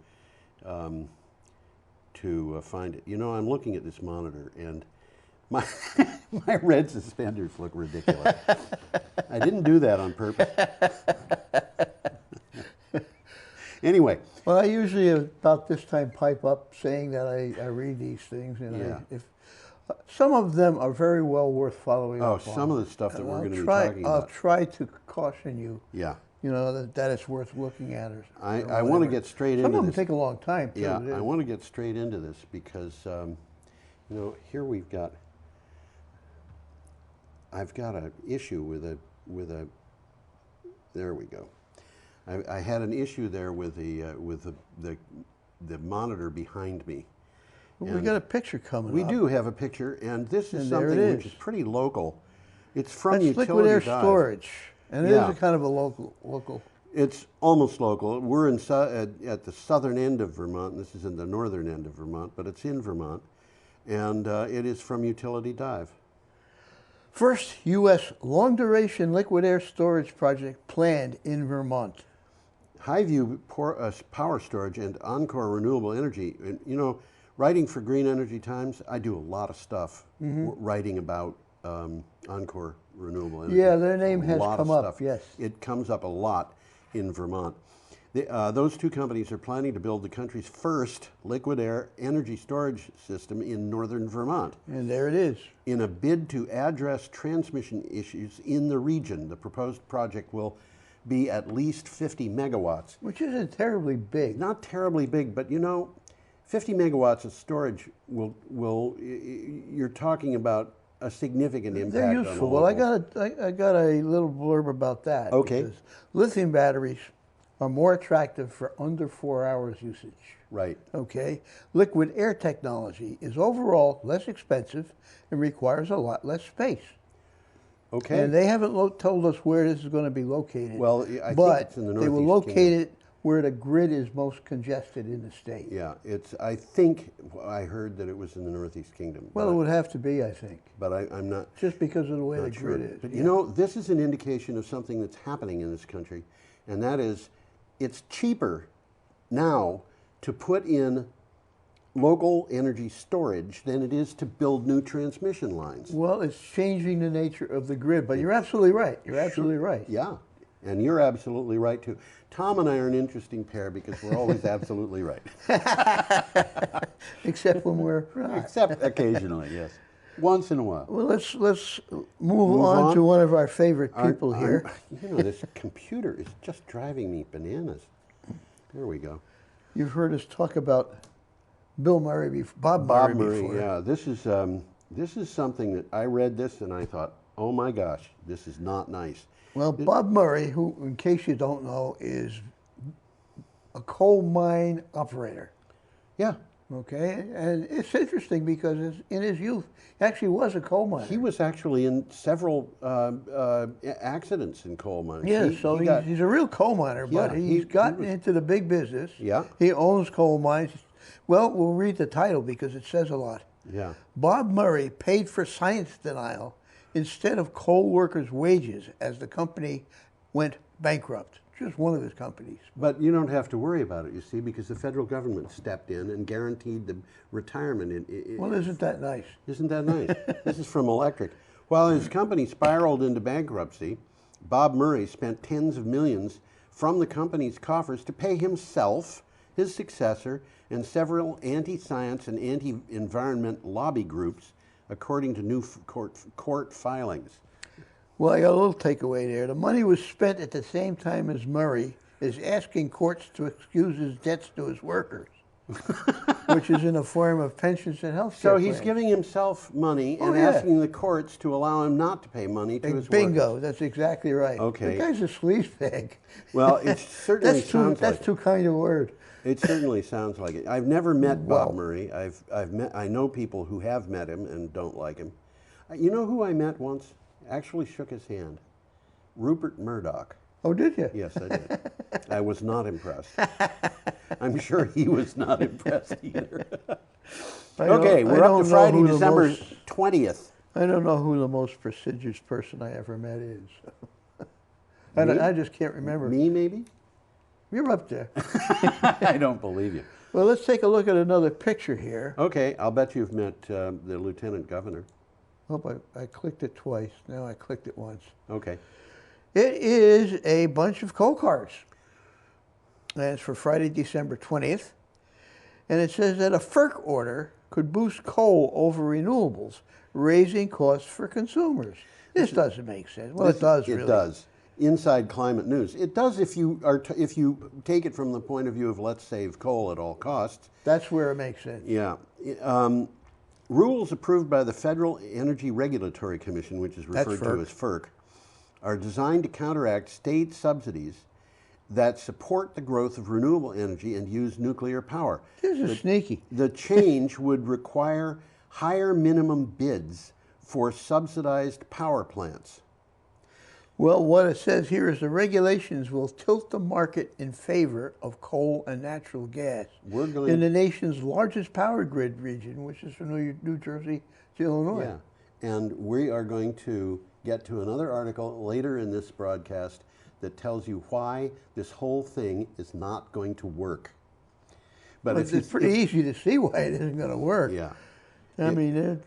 find it. You know, I'm looking at this monitor and my red suspenders look ridiculous. I didn't do that on purpose. Anyway. Well, I usually about this time pipe up saying that I read these things, and Yeah. some of them are very well worth following up on. Some of the stuff that And we're I'll going to be try- talking I'll about. try to caution you. Yeah. You know, that it's worth looking at. I want to get straight into this. Some of them take a long time, too. Yeah, I want to get straight into this because, you know, here I've got an issue with a, there we go. I had an issue there with the monitor behind me. Well, we got a picture coming We up. do have a picture, and this is And there it something which is. is pretty local. It's from That's Utility liquid air Dive. storage, and it Yeah. is a kind of a local. It's almost local. We're at the southern end of Vermont. This is in the northern end of Vermont, but it's in Vermont, and it is from Utility Dive. First U.S. long-duration liquid air storage project planned in Vermont. Highview Power Storage and Encore Renewable Energy. And, you know, writing for Green Energy Times, I do a lot of stuff writing about Encore Renewable Energy. Yeah, their name A has lot of come up, stuff. yes. It comes up a lot in Vermont. Those two companies are planning to build the country's first liquid air energy storage system in northern Vermont. And there it is. In a bid to address transmission issues in the region, the proposed project will be at least 50 megawatts. Which isn't terribly big. Not terribly big, but you know, 50 megawatts of storage you're talking about a significant impact. They're on the useful. Well, I local- got a little blurb about that. Okay. because lithium batteries are more attractive for under 4 hours usage. Right. Okay? Liquid air technology is overall less expensive and requires a lot less space. Okay. And they haven't told us where this is going to be located. Well, I but think it's in the they will Northeast locate Kingdom. it where the grid is most congested in the state. Yeah, I think I heard that it was in the Northeast Kingdom. Well, it would have to be, I think. But I'm not. Just because of the way the not sure. grid is. But you know, this is an indication of something that's happening in this country, and that is it's cheaper now to put in local energy storage than it is to build new transmission lines. Well, it's changing the nature of the grid, but you're absolutely right. You're absolutely right. Yeah, and you're absolutely right too. Tom and I are an interesting pair because we're always absolutely right. Except when we're right. Except occasionally, yes. Once in a while. Well, let's move on to one of our favorite people here. You know, this computer is just driving me bananas. There we go. You've heard us talk about Bob Murray before. Yeah. This is something that I read this and I thought, oh my gosh, this is not nice. Well, Bob Murray, who, in case you don't know, is a coal mine operator. Yeah. Okay, and it's interesting because in his youth, he actually was a coal miner. He was actually in several accidents in coal mines. Yeah, he's a real coal miner, but he's gotten into the big business. Yeah. He owns coal mines. Well, we'll read the title because it says a lot. Yeah. Bob Murray paid for science denial instead of coal workers' wages as the company went bankrupt. Just one of his companies. But you don't have to worry about it, you see, because the federal government stepped in and guaranteed the retirement. Well, isn't that nice? Isn't that nice? This is from Electric. While his company spiraled into bankruptcy, Bob Murray spent tens of millions from the company's coffers to pay himself, his successor, and several anti-science and anti-environment lobby groups, according to new court filings. Well, I got a little takeaway there. The money was spent at the same time as Murray is asking courts to excuse his debts to his workers, which is in the form of pensions and health care So he's plans. giving himself money and asking the courts to allow him not to pay money to his Bingo, workers. that's exactly right. Okay. The guy's a sleazebag. Well, it certainly sounds like that's too kind a word. It certainly sounds like it. I've never met Bob Murray. I know people who have met him and don't like him. You know who I met once? Actually shook his hand. Rupert Murdoch. Oh, did you? Yes, I did. I was not impressed. I'm sure he was not impressed either. Okay, we're up to Friday, December 20th. I don't know who the most prestigious person I ever met is. I just can't remember. Me, maybe? You're up there. I don't believe you. Well, let's take a look at another picture here. Okay, I'll bet you've met the Lieutenant Governor. Hope I clicked it twice. Now I clicked it once. Okay. It is a bunch of coal cars. And it's for Friday, December 20th. And it says that a FERC order could boost coal over renewables, raising costs for consumers. This doesn't make sense. Well, it does, really. It does. Inside Climate News. It does if you take it from the point of view of let's save coal at all costs. That's where it makes sense. Yeah. Rules approved by the Federal Energy Regulatory Commission, which is referred to as FERC, are designed to counteract state subsidies that support the growth of renewable energy and use nuclear power. This is sneaky. The change would require higher minimum bids for subsidized power plants. Well, what it says here is the regulations will tilt the market in favor of coal and natural gas in the nation's largest power grid region, which is from New Jersey to Illinois. Yeah, and we are going to get to another article later in this broadcast that tells you why this whole thing is not going to work. But it's pretty easy to see why it isn't going to work. Yeah. I mean,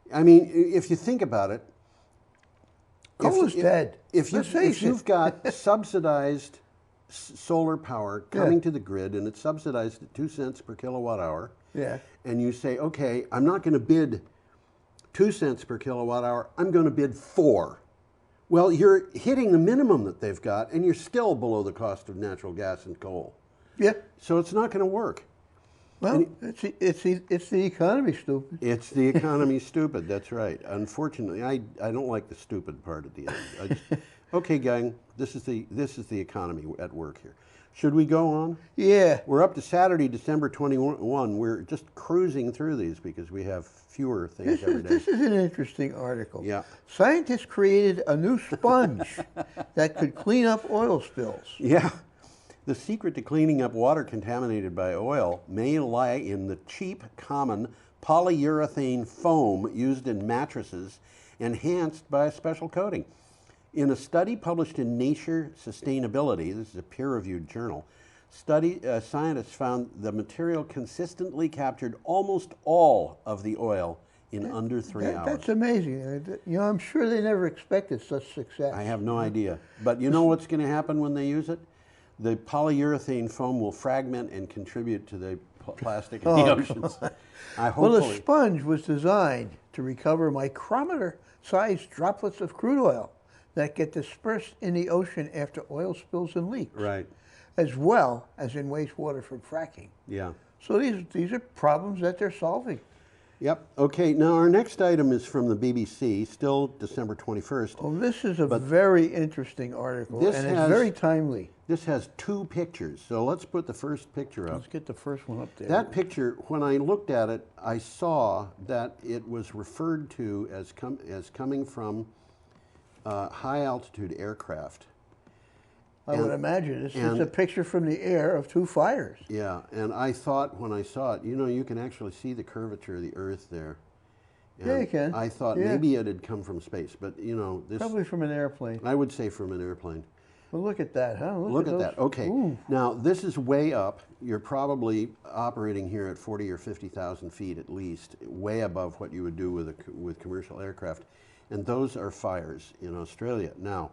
if you think about it, coal is dead. If you've got subsidized solar power coming to the grid and it's subsidized at 2 cents per kilowatt hour, and you say, okay, I'm not going to bid 2 cents per kilowatt hour, I'm going to bid 4. Well, you're hitting the minimum that they've got and you're still below the cost of natural gas and coal. Yeah. So it's not going to work. Well, it's the economy, stupid. It's the economy, stupid. That's right. Unfortunately, I don't like the stupid part at the end. Okay, gang, this is the economy at work here. Should we go on? Yeah. We're up to Saturday, December 21. We're just cruising through these because we have fewer things every day. This is an interesting article. Yeah. Scientists created a new sponge that could clean up oil spills. Yeah. The secret to cleaning up water contaminated by oil may lie in the cheap, common polyurethane foam used in mattresses, enhanced by a special coating. In a study published in Nature Sustainability, this is a peer-reviewed journal, scientists found the material consistently captured almost all of the oil in under 3 hours. That's amazing. You know, I'm sure they never expected such success. I have no idea. But you know what's going to happen when they use it? The polyurethane foam will fragment and contribute to the plastic in the oceans. Well, the sponge was designed to recover micrometer-sized droplets of crude oil that get dispersed in the ocean after oil spills and leaks. Right. As well as in wastewater from fracking. Yeah. So these are problems that they're solving. Yep. Okay, now our next item is from the BBC, still December 21st. Oh, this is a very interesting article, and it's very timely. This has 2 pictures, so let's put the first picture up. Let's get the first one up there. That picture, when I looked at it, I saw that it was referred to as coming from high-altitude aircraft. I would imagine. It's a picture from the air of 2 fires. Yeah, and I thought when I saw it, you know, you can actually see the curvature of the Earth there. And yeah, you can. I thought maybe it had come from space, but you know, this probably from an airplane. I would say from an airplane. Well, look at that, huh? Look at that. Okay. Ooh. Now this is way up. You're probably operating here at 40 or 50,000 feet at least, way above what you would do with commercial aircraft, and those are fires in Australia. Now,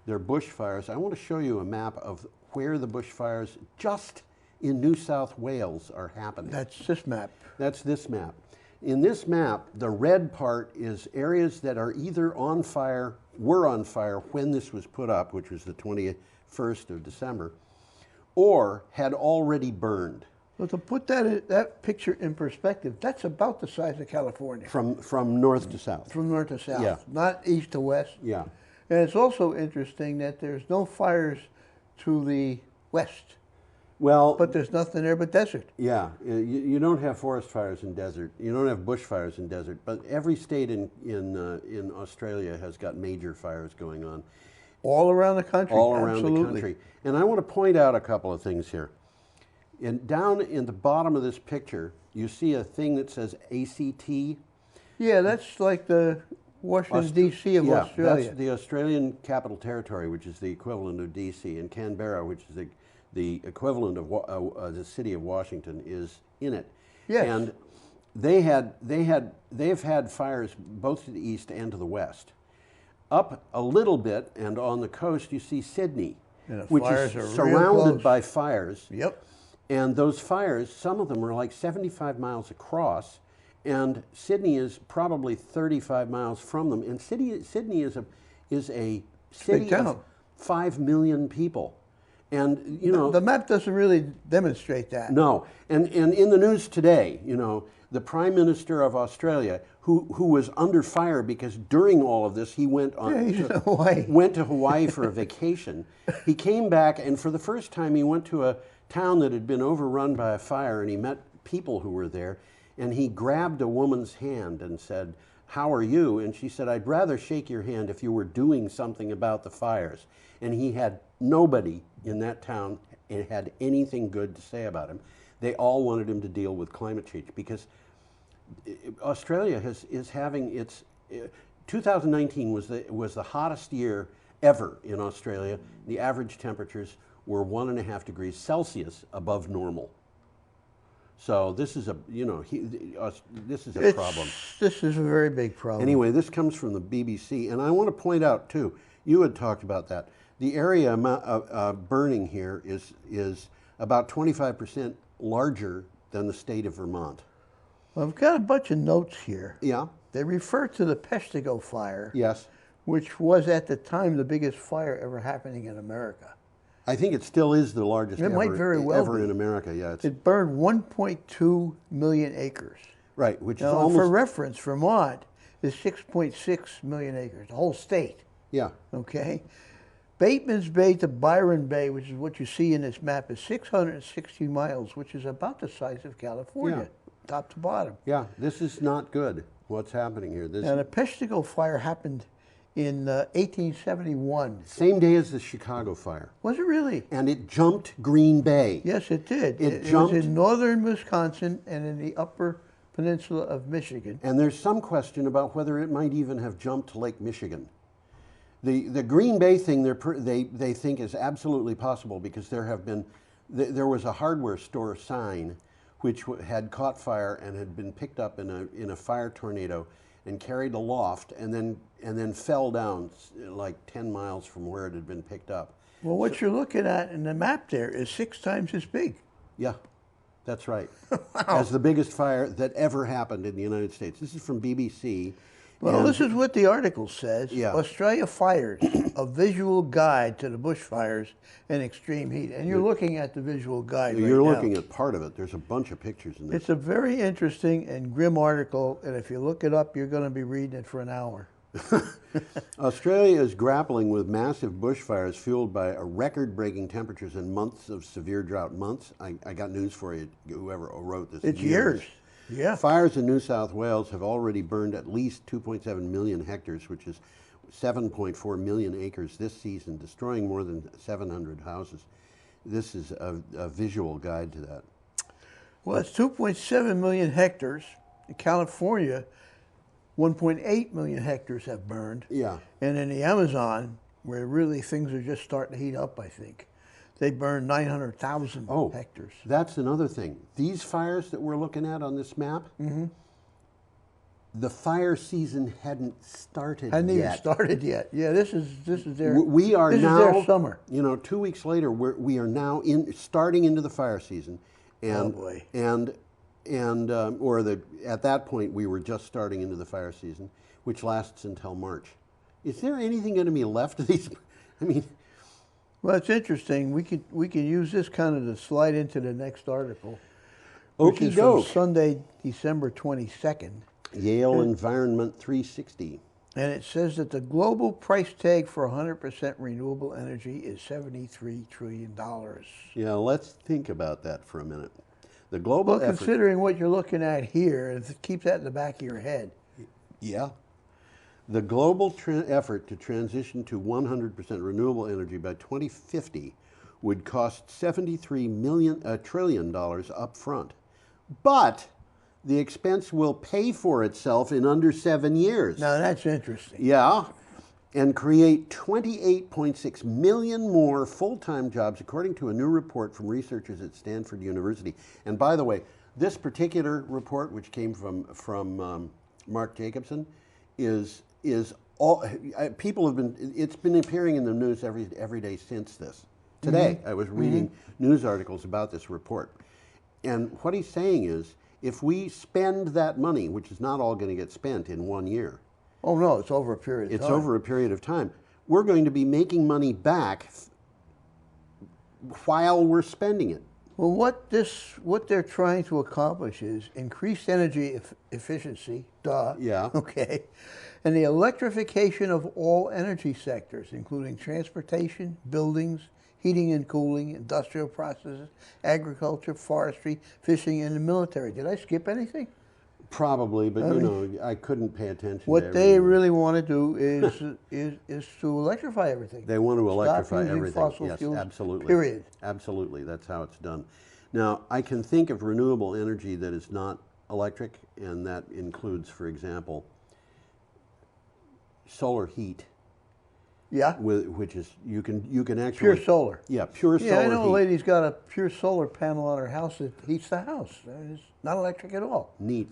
they're bushfires. I want to show you a map of where the bushfires just in New South Wales are happening. That's this map. That's this map. In this map, the red part is areas that are either on fire, were on fire when this was put up, which was the 21st of December, or had already burned. Well, to put that picture in perspective, that's about the size of California. From north to south. From north to south, Yeah. not east to west. Yeah. And it's also interesting that there's no fires to the west. Well, but there's nothing there but desert. Yeah, you don't have forest fires in desert. You don't have bush fires in desert. But every state in Australia has got major fires going on. All around the country. All around absolutely. the country. And I want to point out a couple of things here. Down in the bottom of this picture, you see a thing that says ACT. Yeah, that's like the Washington, D.C. of Australia. That's the Australian Capital Territory, which is the equivalent of D.C., and Canberra, which is the equivalent of the city of Washington, is in it. Yes. And they've had fires both to the east and to the west. Up a little bit and on the coast, you see Sydney, which is surrounded by fires. Yep. And those fires, some of them are like 75 miles across, and Sydney is probably 35 miles from them. And Sydney is a city of 5 million people. And, you know... The map doesn't really demonstrate that. No. And in the news today, you know, the Prime Minister of Australia, who was under fire because during all of this he went to Hawaii for a vacation. He came back, and for the first time he went to a town that had been overrun by a fire, and he met people who were there, and he grabbed a woman's hand and said, "How are you?" And she said, "I'd rather shake your hand if you were doing something about the fires." And he had nobody in that town had anything good to say about him. They all wanted him to deal with climate change because Australia is having its 2019 was the hottest year ever in Australia. The average temperatures were 1.5 degrees Celsius above normal. So this is a problem. This is a very big problem. Anyway, this comes from the BBC, and I want to point out too. You had talked about that. The area burning here is about 25% larger than the state of Vermont. Well, I've got a bunch of notes here. Yeah. They refer to the Peshtigo fire. Yes. Which was at the time the biggest fire ever happening in America. I think it still is the largest might very well ever be. in America. Yeah. It burned 1.2 million acres. Right, which now, is almost... for reference, Vermont is 6.6 million acres, the whole state. Yeah. Okay? Bateman's Bay to Byron Bay, which is what you see in this map, is 660 miles, which is about the size of California, top to bottom. Yeah, this is not good, what's happening here. This Now, the Peshtigo fire happened in 1871. same day as the Chicago fire. Was it really? And it jumped Green Bay. Yes, it did. It It jumped. was in northern Wisconsin and in the upper peninsula of Michigan. And there's some question about whether it might even have jumped to Lake Michigan. The Green Bay thing they think is absolutely possible because there was a hardware store sign which had caught fire and had been picked up in a fire tornado and carried aloft and then fell down like 10 miles from where it had been picked up. Well, what you're looking at in the map there is 6 times as big. Yeah, that's right. As the biggest fire that ever happened in the United States. This is from BBC. Well, this is what the article says. Yeah. Australia Fires, a visual guide to the bushfires and extreme heat. And you're looking at the visual guide right You're now. looking at part of it. There's a bunch of pictures in this. It's a very interesting and grim article, and if you look it up, you're going to be reading it for an hour. Australia is grappling with massive bushfires fueled by record-breaking temperatures and months of severe drought. Months? I got news for you, whoever wrote this. It's years. Yeah. Fires in New South Wales have already burned at least 2.7 million hectares, which is 7.4 million acres this season, destroying more than 700 houses. This is a visual guide to that. Well, it's 2.7 million hectares. In California, 1.8 million hectares have burned. Yeah. And in the Amazon, where really things are just starting to heat up, I think, they burned 900,000 hectares. That's another thing. These fires that we're looking at on this map, the fire season hadn't started Hadn't even yet. started yet. Yeah, this is their We are this now is their summer. You know, 2 weeks later, we are now starting into the fire season, and Oh, boy. at that point we were just starting into the fire season, which lasts until March. Is there anything going to be left of these? I mean, Well, it's interesting. We could use this kind of to slide into the next article, Okie which is from doke. Sunday, December 22nd. Yale Environment 360. And it says that the global price tag for 100% renewable energy is $73 trillion. Yeah, let's think about that for a minute. The global Well, effort. considering what you're looking at here, and keep that in the back of your head. Yeah. The global effort to transition to 100% renewable energy by 2050 would cost $73 trillion up front. But the expense will pay for itself in under 7 years. Now, that's interesting. Yeah. And create 28.6 million more full-time jobs, according to a new report from researchers at Stanford University. And by the way, this particular report, which came from Mark Jacobson, is all people have been. It's been appearing in the news every day since this. Today, I was reading news articles about this report, and what he's saying is, if we spend that money, which is not all going to get spent in 1 year. Oh no, it's over a period of time. It's over a period of time. We're going to be making money back while we're spending it. Well, what they're trying to accomplish is increased energy efficiency, duh. Yeah. Okay. And the electrification of all energy sectors, including transportation, buildings, heating and cooling, industrial processes, agriculture, forestry, fishing, and the military. Did I skip anything? Probably, but I couldn't pay attention to What they really want to do is to electrify everything. They want to electrify Stop using everything. fossil Yes, fuels, absolutely. period. Absolutely, that's how it's done. Now, I can think of renewable energy that is not electric, and that includes, for example, solar heat. Yeah. Which is you can actually Pure solar. Yeah, pure solar. Yeah, I know heat. a lady's got a pure solar panel on her house that heats the house. It's not electric at all. Neat.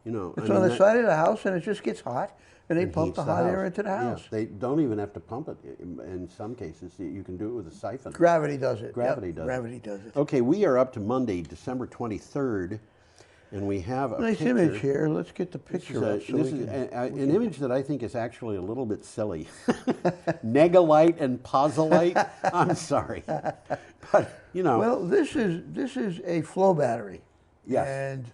It's on the side of the house, and it just gets hot, and they pump the hot air into the Yeah, house. they don't even have to pump it. In some cases, you can do it with a siphon. Gravity does it. Gravity Yep, does gravity it. does it. Okay, we are up to Monday, December 23rd, and we have a Nice picture. image here. Let's get the picture up. So This is an image that I think is actually a little bit silly. Negalite and pozolite. I'm sorry, but Well, this is a flow battery. Yes. And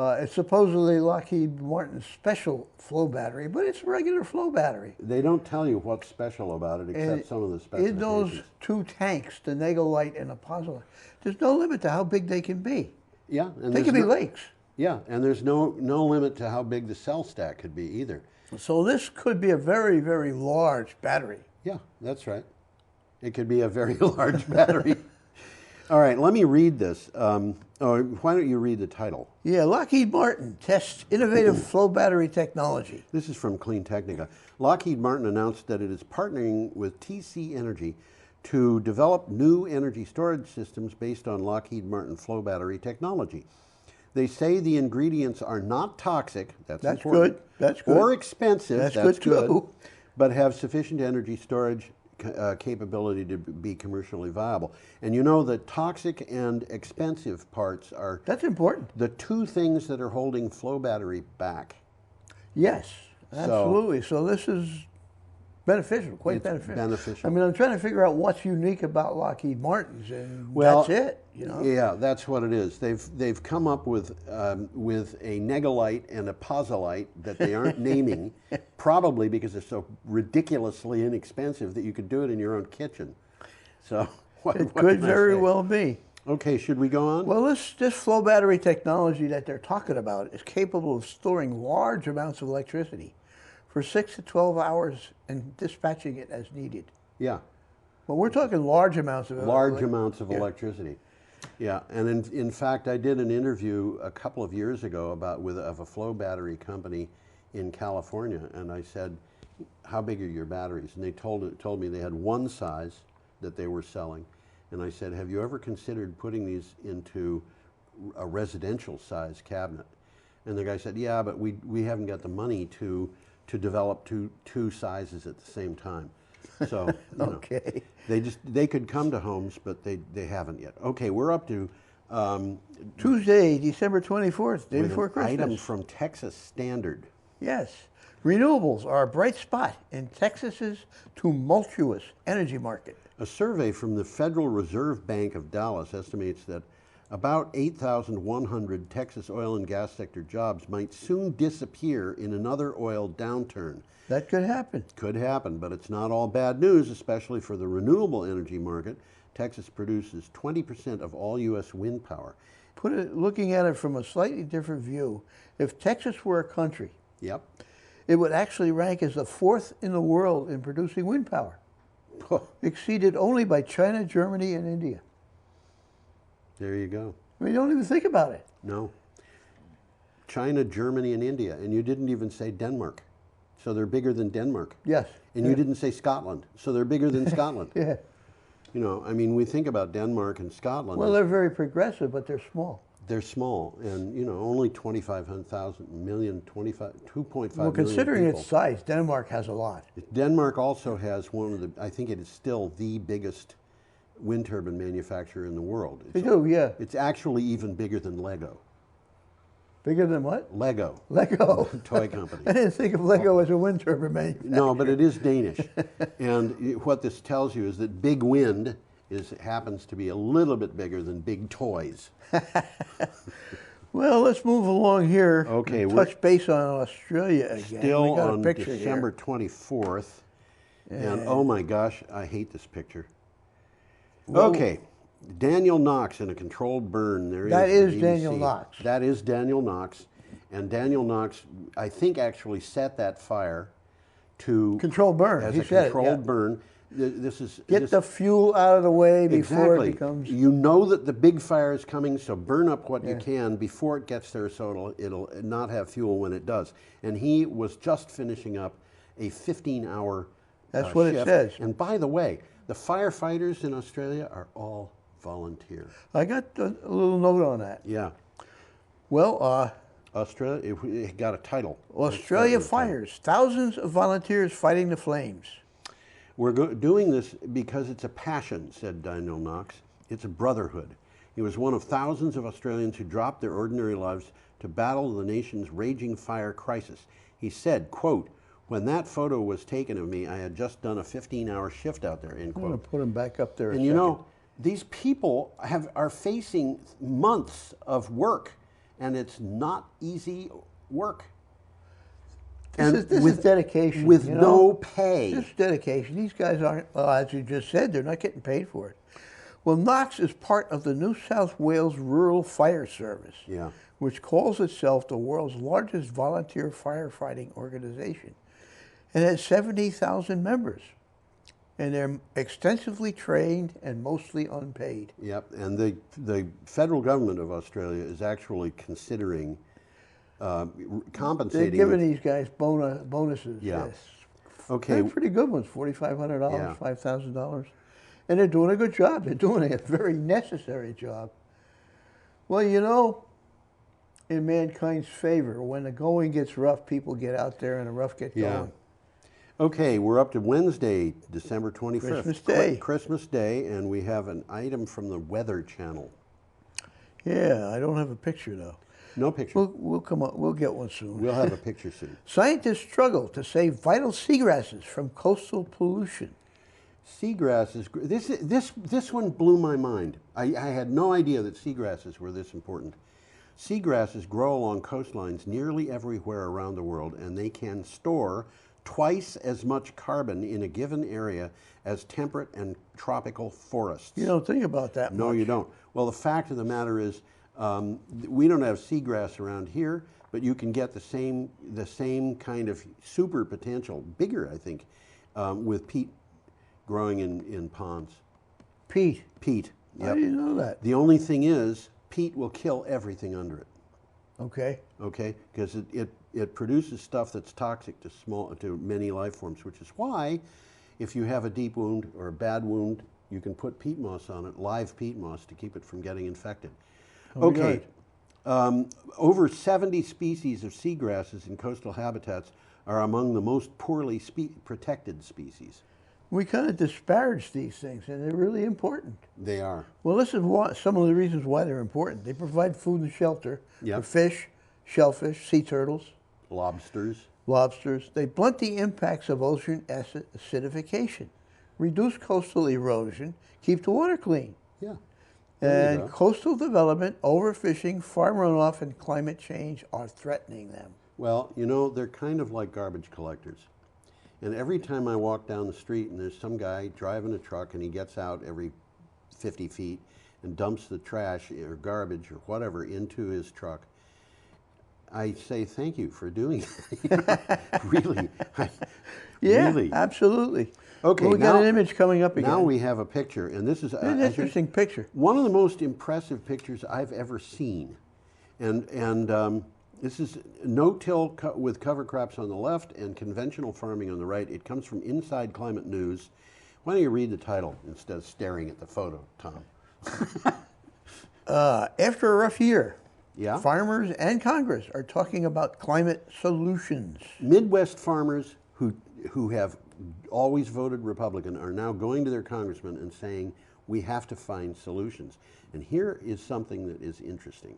It's supposedly Lockheed Martin's special flow battery, but it's a regular flow battery. They don't tell you what's special about it except some of the specifications. In those two tanks, the Nagelite and the Pozolite, there's no limit to how big they can be. Yeah, and they can be lakes. Yeah, and there's no limit to how big the cell stack could be either. So this could be a very, very large battery. Yeah, that's right. It could be a very large battery. All right, let me read this. Why don't you read the title? Yeah, Lockheed Martin tests innovative flow battery technology. This is from Clean Technica. Lockheed Martin announced that it is partnering with TC Energy to develop new energy storage systems based on Lockheed Martin flow battery technology. They say the ingredients are not toxic, that's important, good, that's good. or expensive, That's good good too. but have sufficient energy storage capability to be commercially viable. And you know that toxic and expensive parts are... That's important. The two things that are holding flow battery back. Yes, absolutely. So this is beneficial, quite beneficial. I mean, I'm trying to figure out what's unique about Lockheed Martin's, and that's it. You know? Yeah, that's what it is. They've come up with a Negalite and a Pozolite that they aren't naming, probably because they're so ridiculously inexpensive that you could do it in your own kitchen. So it could very well be. Okay, should we go on? Well, this flow battery technology that they're talking about is capable of storing large amounts of electricity for 6 to 12 hours and dispatching it as needed. Yeah. Well, we're talking large amounts of electricity. Yeah, and in fact, I did an interview a couple of years ago of a flow battery company in California, and I said, "How big are your batteries?" And they told me they had one size that they were selling, and I said, "Have you ever considered putting these into a residential size cabinet?" And the guy said, "Yeah, but we haven't got the money to develop two sizes at the same time." So okay, they could come to homes, but they haven't yet. Okay, we're up to Tuesday, December 24th, day before Christmas. Item from Texas Standard. Yes, renewables are a bright spot in Texas's tumultuous energy market. A survey from the Federal Reserve Bank of Dallas estimates that about 8,100 Texas oil and gas sector jobs might soon disappear in another oil downturn. That could happen. Could happen, but it's not all bad news, especially for the renewable energy market. Texas produces 20% of all U.S. wind power. Looking at it from a slightly different view, if Texas were a country, yep, it would actually rank as the 4th in the world in producing wind power, exceeded only by China, Germany, and India. There you go. I mean, you don't even think about it. No. China, Germany, and India, and you didn't even say Denmark. So they're bigger than Denmark. Yes. And you didn't say Scotland. So they're bigger than Scotland. Yeah. You know, I mean, we think about Denmark and Scotland. Well, they're very progressive, but they're small. They're small, and, you know, only 2.5 million Well, considering people. its size, Denmark has a lot. Denmark also has one of the, I think it is still the biggest wind turbine manufacturer in the world. They do, yeah. It's actually even bigger than Lego. Bigger than what? Lego. Lego. Toy company. I didn't think of Lego as a wind turbine manufacturer. No, but it is Danish. And what this tells you is that big wind happens to be a little bit bigger than big toys. Well, let's move along here. Okay, and touch base on Australia again. Still we got on a picture December here. 24th. And oh my gosh, I hate this picture. Well, okay, Daniel Knox in a controlled burn. That is Daniel Knox. That is Daniel Knox. And Daniel Knox, I think, actually set that fire to... Controlled burn, as he a said it, controlled yeah. burn. This is... Get the fuel out of the way before exactly. it becomes... You know that the big fire is coming, so burn up what you can before it gets there so it'll not have fuel when it does. And he was just finishing up a 15-hour That's what shift. it says. And by the way, the firefighters in Australia are all volunteer. I got a little note on that. Yeah. Well, Australia, it got a title. Australia fires. Thousands of volunteers fighting the flames. We're doing this because it's a passion, said Daniel Knox. It's a brotherhood. He was one of thousands of Australians who dropped their ordinary lives to battle the nation's raging fire crisis. He said, quote, "When that photo was taken of me, I had just done a 15-hour shift out there," end quote. I'm going to put him back up there. And you know, these people are facing months of work and it's not easy work. This is dedication. With you no know? pay. This is dedication. These guys aren't, well, as you just said, they're not getting paid for it. Well, Knox is part of the New South Wales Rural Fire Service, Yeah. which calls itself the world's largest volunteer firefighting organization and has 70,000 members. And they're extensively trained and mostly unpaid. Yep, and the federal government of Australia is actually considering compensating. They're giving these guys bonuses. Yeah. Yes. Okay. They're pretty good ones, $4,500, Yeah. $5,000. And they're doing a good job. They're doing a very necessary job. Well, you know, in mankind's favor, when the going gets rough, people get out there and the rough get going. Okay, we're up to Wednesday, December 25th. Christmas Day. Christmas Day, and we have an item from the Weather Channel. Yeah, I don't have a picture though. No picture. We'll come up. We'll get one soon. We'll have a picture soon. Scientists struggle to save vital seagrasses from coastal pollution. Seagrasses. This one blew my mind. I had no idea that seagrasses were this important. Seagrasses grow along coastlines nearly everywhere around the world, and they can store twice as much carbon in a given area as temperate and tropical forests. You don't think about that much. No, you don't. Well, the fact of the matter is, we don't have seagrass around here, but you can get the same kind of super potential, bigger, I think, with peat growing in ponds. Peat? Peat, How do you know that? The only thing is, peat will kill everything under it. Okay. Okay, because it produces stuff that's toxic to many life forms, which is why if you have a deep wound or a bad wound, you can put peat moss on it, live peat moss, to keep it from getting infected. Oh, okay, over 70 species of seagrasses in coastal habitats are among the most poorly protected species. We kind of disparage these things, and they're really important. They are. Well, this is some of the reasons why they're important. They provide food and shelter Yep. for fish, shellfish, sea turtles, lobsters. They blunt the impacts of ocean acidification, reduce coastal erosion, keep the water clean. Yeah. And coastal development, overfishing, farm runoff, and climate change are threatening them. Well, you know, they're kind of like garbage collectors. And every time I walk down the street and there's some guy driving a truck and he gets out every 50 feet and dumps the trash or garbage or whatever into his truck, I say thank you for doing that. Really. Really? Absolutely. Okay, well, we got an image coming up again. Now we have a picture, and this is an interesting picture. One of the most impressive pictures I've ever seen. And this is no-till with cover crops on the left and conventional farming on the right. It comes from Inside Climate News. Why don't you read the title instead of staring at the photo, Tom? After a rough year, yeah? Farmers and Congress are talking about climate solutions. Midwest farmers who have always voted Republican are now going to their congressman and saying, we have to find solutions. And here is something that is interesting.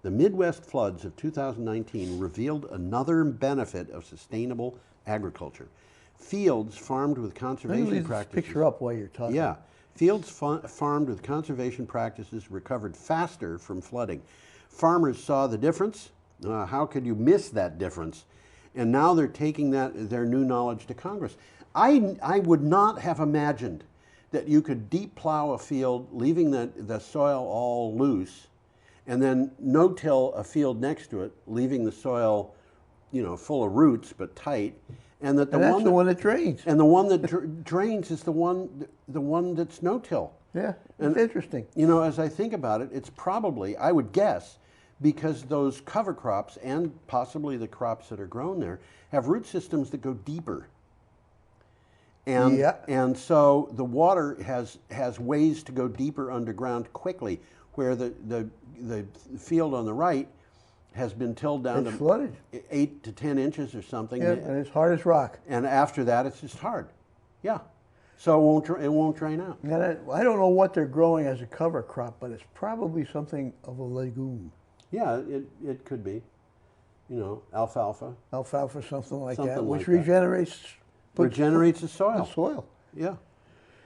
The Midwest floods of 2019 revealed another benefit of sustainable agriculture. Fields farmed with conservation practices. Picture up while you're talking. Yeah. Fields farmed with conservation practices recovered faster from flooding. Farmers saw the difference. How could you miss that difference? And now they're taking their new knowledge to Congress. I would not have imagined that you could deep plow a field, leaving the soil all loose, and then no-till a field next to it, leaving the soil, full of roots but tight, and that's the one that drains. And the one that drains is the one that's no-till. Yeah, it's interesting. As I think about it, it's probably, I would guess, because those cover crops and possibly the crops that are grown there have root systems that go deeper. And so the water has ways to go deeper underground quickly, where the field on the right has been tilled down to flooded 8 to 10 inches or something. Yeah, and it's hard as rock. And after that, it's just hard. Yeah. So it won't drain out. And I don't know what they're growing as a cover crop, but it's probably something of a legume. Yeah, it could be. Alfalfa. Alfalfa, something like that, Something which like that. regenerates the soil. The soil. Yeah.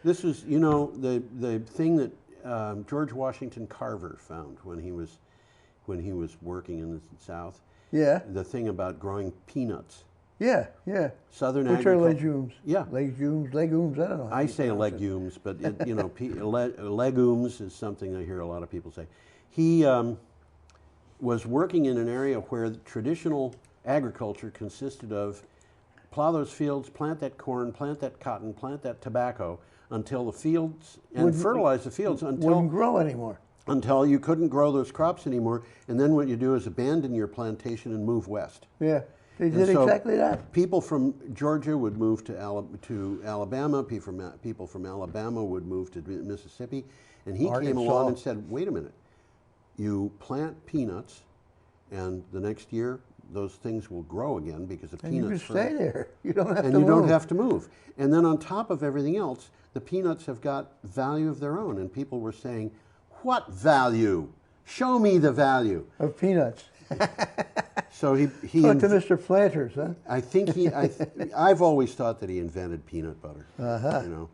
This is, the thing that George Washington Carver found when when he was working in the South. Yeah. The thing about growing peanuts. Yeah, yeah. Southern Which are agriculture. legumes. Yeah. Legumes, I don't know. how I you say pronounce it. legumes, but legumes is something I hear a lot of people say. He was working in an area where the traditional agriculture consisted of plow those fields, plant that corn, plant that cotton, plant that tobacco until the fields, and fertilize the fields until wouldn't grow anymore. Until you couldn't grow those crops anymore. And then what you do is abandon your plantation and move west. Yeah, they And did so exactly that. People from Georgia would move to Alabama. People from Alabama would move to Mississippi. And he came along and said, wait a minute, you plant peanuts, and the next year those things will grow again because the And you peanuts can stay there. You don't have to and move. you don't have to move. And then on top of everything else, the peanuts have got value of their own. And people were saying, what value? Show me the value of peanuts. So he talk to Mr. Planters, huh? I think I've always thought that he invented peanut butter. Uh-huh. You know.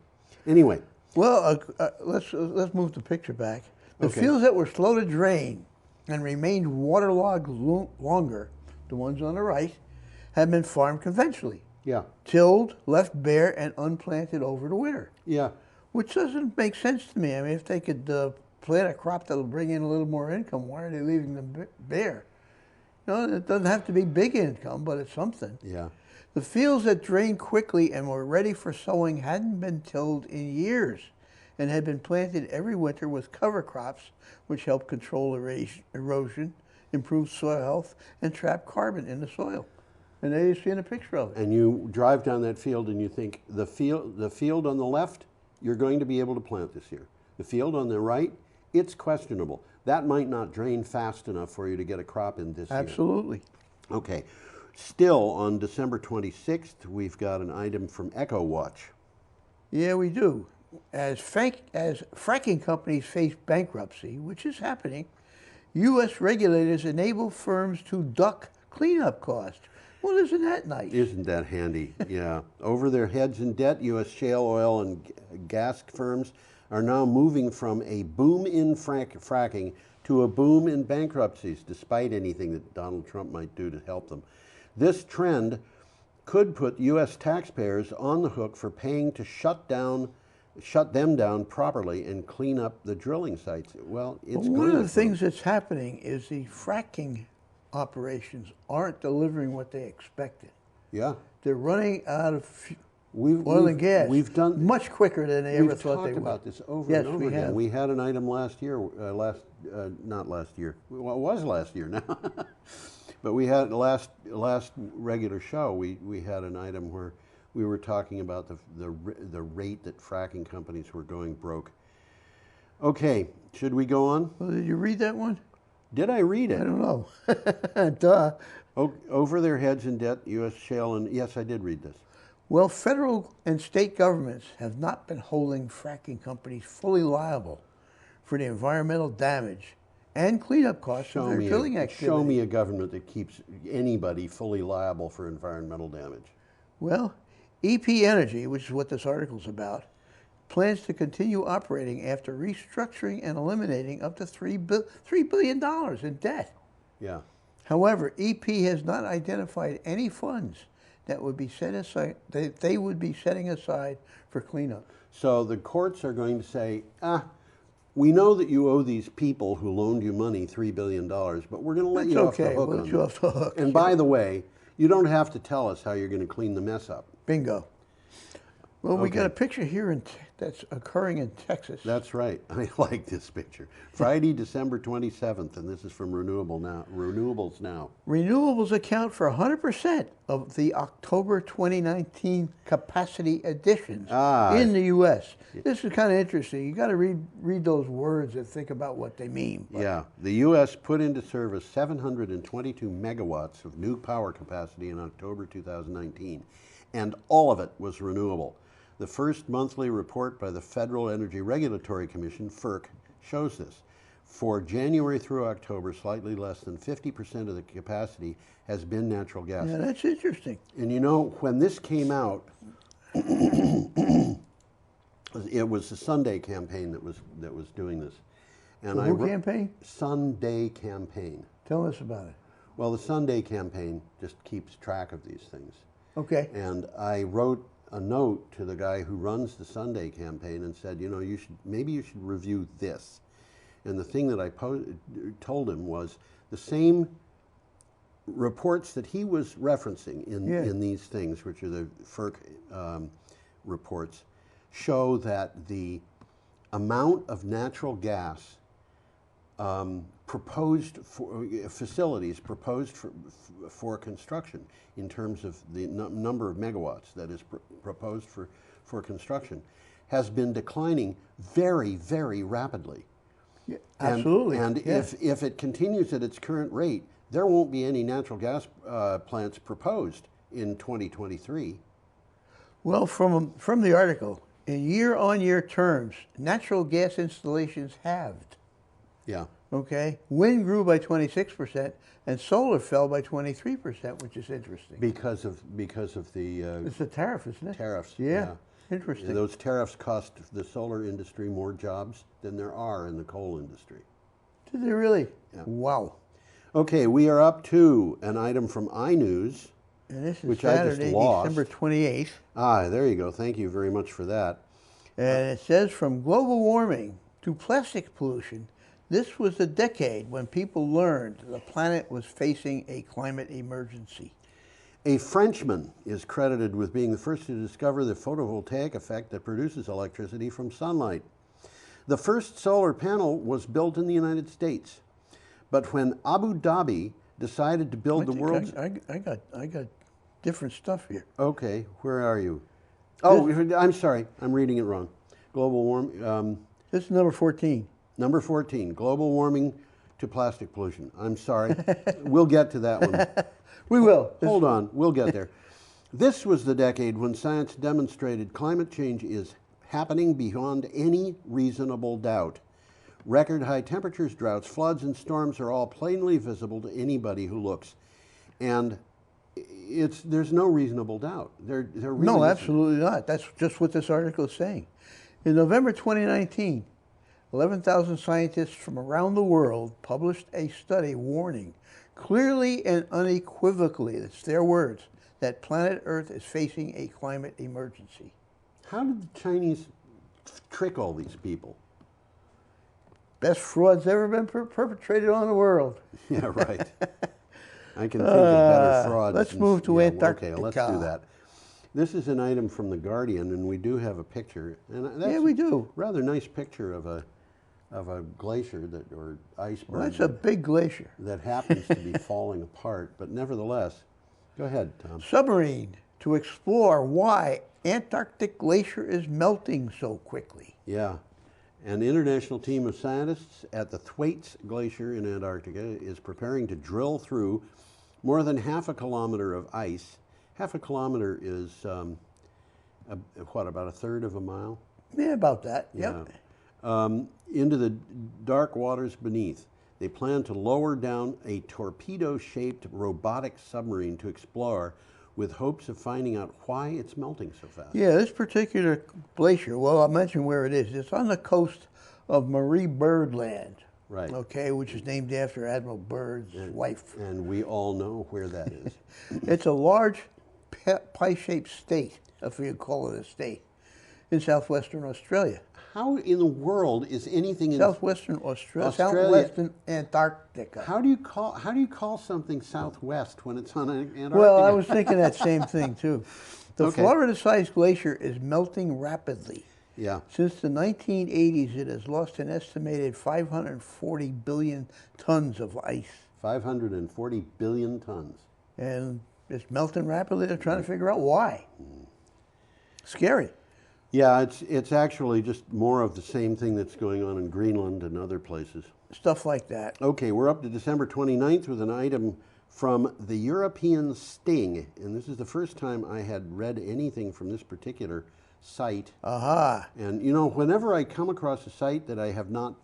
Anyway. Well, let's move the picture back. The fields that were slow to drain and remained waterlogged longer, the ones on the right, have been farmed conventionally. Yeah. Tilled, left bare, and unplanted over the winter. Yeah. Which doesn't make sense to me. I mean, if they could plant a crop that'll bring in a little more income, why are they leaving them bare? No, it doesn't have to be big income, but it's something. Yeah. The fields that drained quickly and were ready for sowing hadn't been tilled in years and had been planted every winter with cover crops, which help control erosion, improve soil health, and trap carbon in the soil. And there you see in a picture of it. And you drive down that field and you think, the field on the left, you're going to be able to plant this year. The field on the right, it's questionable. That might not drain fast enough for you to get a crop in this year. Absolutely. Okay. Still, on December 26th, we've got an item from Echo Watch. Yeah, we do. As fracking companies face bankruptcy, which is happening, U.S. regulators enable firms to duck cleanup costs. Well, isn't that nice? Isn't that handy? Yeah. Over their heads in debt, U.S. shale oil and gas firms are now moving from a boom in fracking to a boom in bankruptcies, despite anything that Donald Trump might do to help them. This trend could put U.S. taxpayers on the hook for paying to shut them down properly and clean up the drilling sites. Well, it's one of the things that's happening is the fracking operations aren't delivering what they expected. Yeah. They're running out of oil and gas much quicker than they ever thought they would. We've talked about this over Yes, and over we again. have. We had an item last year, not last year. Well, it was last year now. But we had last regular show, we had an item where we were talking about the rate that fracking companies were going broke. Okay, should we go on? Well, did you read that one? Did I read it? I don't know. Duh. Over their heads in debt, U.S. shale, and yes, I did read this. Well, federal and state governments have not been holding fracking companies fully liable for the environmental damage and cleanup costs of their drilling activity. Show me a government that keeps anybody fully liable for environmental damage. Well, EP Energy, which is what this article's about, plans to continue operating after restructuring and eliminating up to $3 billion in debt. Yeah. However, EP has not identified any funds that would be set aside, that they would be setting aside for cleanup. So the courts are going to say, we know that you owe these people who loaned you money $3 billion, but we're going to let you off the hook. We'll let you off the hook. And by the way, you don't have to tell us how you're going to clean the mess up. Bingo. Well, we got a picture here that's occurring in Texas. That's right. I like this picture. Friday, December 27th, and this is from Renewables Now. Renewables account for 100% of the October 2019 capacity additions in the U.S. This is kind of interesting. You got to read those words and think about what they mean. Yeah. The U.S. put into service 722 megawatts of new power capacity in October 2019, and all of it was renewable. The first monthly report by the Federal Energy Regulatory Commission, FERC, shows this. For January through October, slightly less than 50% of the capacity has been natural gas. Yeah, that's interesting. And you know, when this came out, it was the Sunday campaign that was doing this. And The who campaign? Sunday campaign. Tell us about it. Well, the Sunday campaign just keeps track of these things. Okay. And I wrote a note to the guy who runs the Sunday campaign and said, you know, maybe you should review this. And the thing that I told him was the same reports that he was referencing in these things, which are the FERC reports, show that the amount of natural gas proposed for facilities proposed for construction in terms of the number of megawatts that is proposed for construction has been declining very, very rapidly. Yeah, absolutely. And if it continues at its current rate, there won't be any natural gas plants proposed in 2023. Well, from the article, in year-on-year terms, natural gas installations halved. Yeah. Okay. Wind grew by 26%, and solar fell by 23%, which is interesting. Because of the it's the tariff, isn't it? Tariffs. Yeah. Interesting. And those tariffs cost the solar industry more jobs than there are in the coal industry. Did they really? Yeah. Wow. Okay, we are up to an item from iNews, and this is which Saturday, I just lost. December 28th. Ah, there you go. Thank you very much for that. And it says, from global warming to plastic pollution, this was the decade when people learned the planet was facing a climate emergency. A Frenchman is credited with being the first to discover the photovoltaic effect that produces electricity from sunlight. The first solar panel was built in the United States, but when Abu Dhabi decided to build the world's... I got different stuff here. Okay, where are you? Oh, I'm sorry, I'm reading it wrong. Global warming... this is number 14. Number 14, global warming to plastic pollution. I'm sorry, we'll get to that one. We will. Hold on, we'll get there. This was the decade when science demonstrated climate change is happening beyond any reasonable doubt. Record high temperatures, droughts, floods, and storms are all plainly visible to anybody who looks. And there's no reasonable doubt. There really No, isn't. absolutely not. That's just what this article is saying. In November 2019, 11,000 scientists from around the world published a study warning clearly and unequivocally, it's their words, that planet Earth is facing a climate emergency. How did the Chinese trick all these people? Best fraud's ever been perpetrated on the world. Yeah, right. I can think of better frauds. Let's move to Antarctica. Okay, let's do that. This is an item from The Guardian, and we do have a picture. And that's yeah, we do. A rather nice picture of a glacier or iceberg. Well, that's a big glacier. That happens to be falling apart, but nevertheless, go ahead, Tom. Submarine to explore why Antarctic glacier is melting so quickly. Yeah. An international team of scientists at the Thwaites Glacier in Antarctica is preparing to drill through more than half a kilometer of ice. Half a kilometer is, about a third of a mile? Yeah, about that, yeah. Yep. Into the dark waters beneath. They plan to lower down a torpedo-shaped robotic submarine to explore with hopes of finding out why it's melting so fast. Yeah, this particular glacier, well, I'll mention where it is. It's on the coast of Marie Byrd Land. Right. Okay, which is named after Admiral Byrd's wife. And we all know where that is. It's a large pie-shaped state, if you call it a state, in southwestern Australia. How in the world is anything in southwestern Australia? Southwestern Antarctica. How do you call something southwest when it's on Antarctica? Well, I was thinking that same thing too. The Florida-sized glacier is melting rapidly. Yeah. Since the 1980s, it has lost an estimated 540 billion tons of ice. 540 billion tons. And it's melting rapidly. They're trying to figure out why. Scary. Yeah, it's actually just more of the same thing that's going on in Greenland and other places. Stuff like that. Okay, we're up to December 29th with an item from the European Sting. And this is the first time I had read anything from this particular site. Aha. And you know, whenever I come across a site that I have not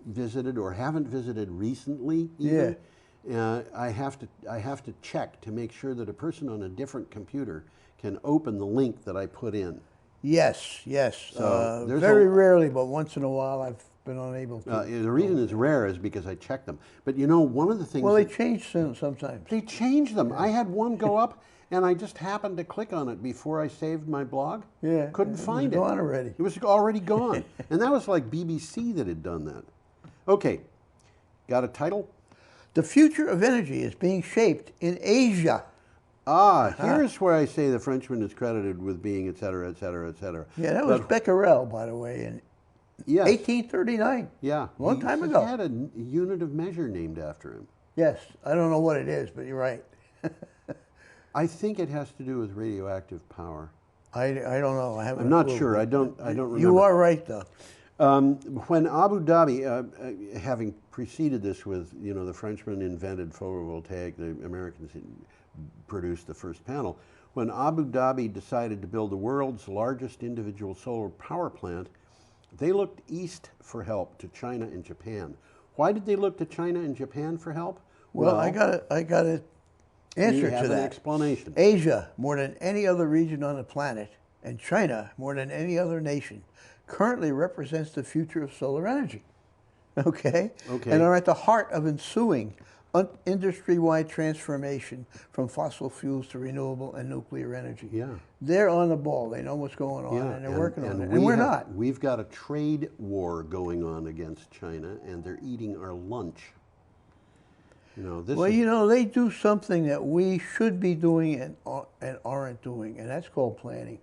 visited or haven't visited recently even, I have to check to make sure that a person on a different computer can open the link that I put in. Yes, yes. So very rarely, but once in a while, I've been unable to. The reason it's rare is because I checked them. But you know, one of the things... Well, they change sometimes. They change them. I had one go up, and I just happened to click on it before I saved my blog. Yeah. Couldn't find it. It was gone already. It was already gone. And that was like BBC that had done that. Okay. Got a title? The future of energy is being shaped in Asia. Ah, here's where I say the Frenchman is credited with being et cetera, et cetera, et cetera. Yeah, that was Becquerel, by the way, in 1839. Yeah. Long time ago. He had a unit of measure named after him. Yes. I don't know what it is, but you're right. I think it has to do with radioactive power. I don't know. I'm not sure. I don't remember. You are right, though. When Abu Dhabi, having preceded this with, you know, the Frenchmen invented photovoltaic, the Americans produced the first panel. When Abu Dhabi decided to build the world's largest individual solar power plant, they looked east for help to China and Japan. Why did they look to China and Japan for help? Well, I got an answer to that. An explanation. Asia, more than any other region on the planet, and China, more than any other nation, currently represents the future of solar energy. Okay? And are at the heart of ensuing industry-wide transformation from fossil fuels to renewable and nuclear energy. Yeah. They're on the ball. They know what's going on, and they're working on it. And we're not. We've got a trade war going on against China, and they're eating our lunch. You know, this you know, they do something that we should be doing and aren't doing, and that's called planning.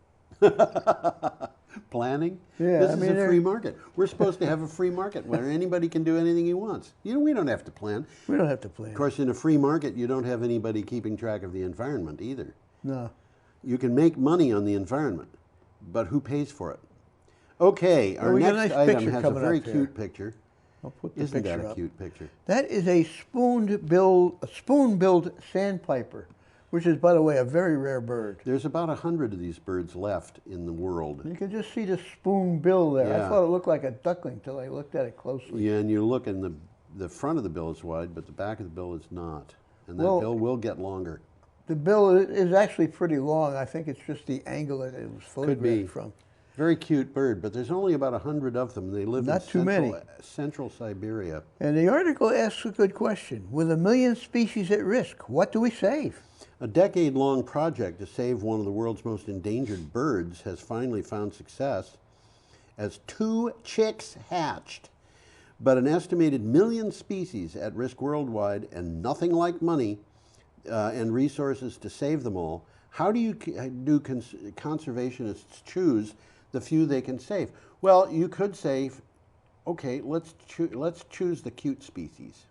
Planning? Yeah, this is a free market. We're supposed to have a free market where anybody can do anything he wants. You know, we don't have to plan. We don't have to plan. Of course, in a free market, you don't have anybody keeping track of the environment either. No. You can make money on the environment, but who pays for it? Okay, our next item has a very cute picture. I'll put the Isn't picture that a up. cute picture? That is a spoon-billed sandpiper, which is, by the way, a very rare bird. There's about 100 of these birds left in the world. You can just see the spoon bill there. Yeah. I thought it looked like a duckling until I looked at it closely. Yeah, and you look and the front of the bill is wide, but the back of the bill is not. And that Well, bill will get longer. The bill is actually pretty long. I think it's just the angle that it was photographed from. Very cute bird, but there's only about 100 of them. They live Not too in many. central Siberia. And the article asks a good question. With 1 million species at risk, what do we save? A decade-long project to save one of the world's most endangered birds has finally found success as 2 chicks hatched. But an estimated 1 million species at risk worldwide and nothing like money and resources to save them all. How do conservationists choose the few they can save? Well, you could say, okay, let's choose the cute species.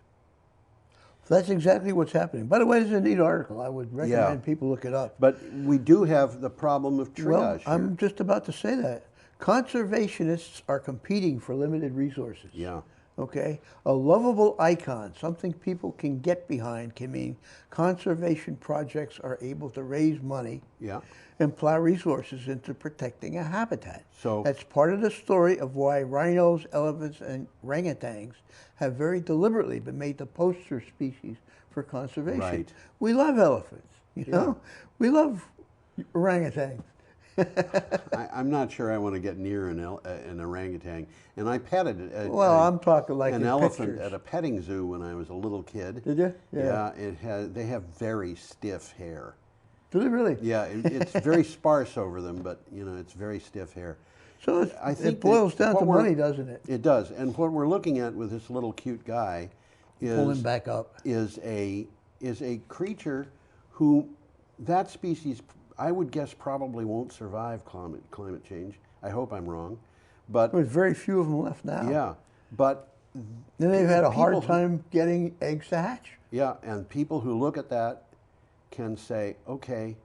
That's exactly what's happening. By the way, this is a neat article. I would recommend people look it up. But we do have the problem of triage Well, here. I'm just about to say that. Conservationists are competing for limited resources. Yeah. Okay? A lovable icon, something people can get behind, can mean conservation projects are able to raise money and plow resources into protecting a habitat. So that's part of the story of why rhinos, elephants, and orangutans have very deliberately been made the poster species for conservation. Right. We love elephants, you know? We love orangutans. I'm not sure I want to get near an orangutan. And I petted I'm talking like an in elephant pictures. at a petting zoo when I was a little kid. Did you? Yeah. They have very stiff hair. Do they really? Yeah, it's very sparse over them, but you know, it's very stiff hair. So it boils down to money, doesn't it? It does. And what we're looking at with this little cute guy Pull him back up. is a creature who that species, I would guess, probably won't survive climate change. I hope I'm wrong. But there's very few of them left now. Yeah, but then they've had a hard time getting eggs to hatch. Yeah, and people who look at that can say, okay,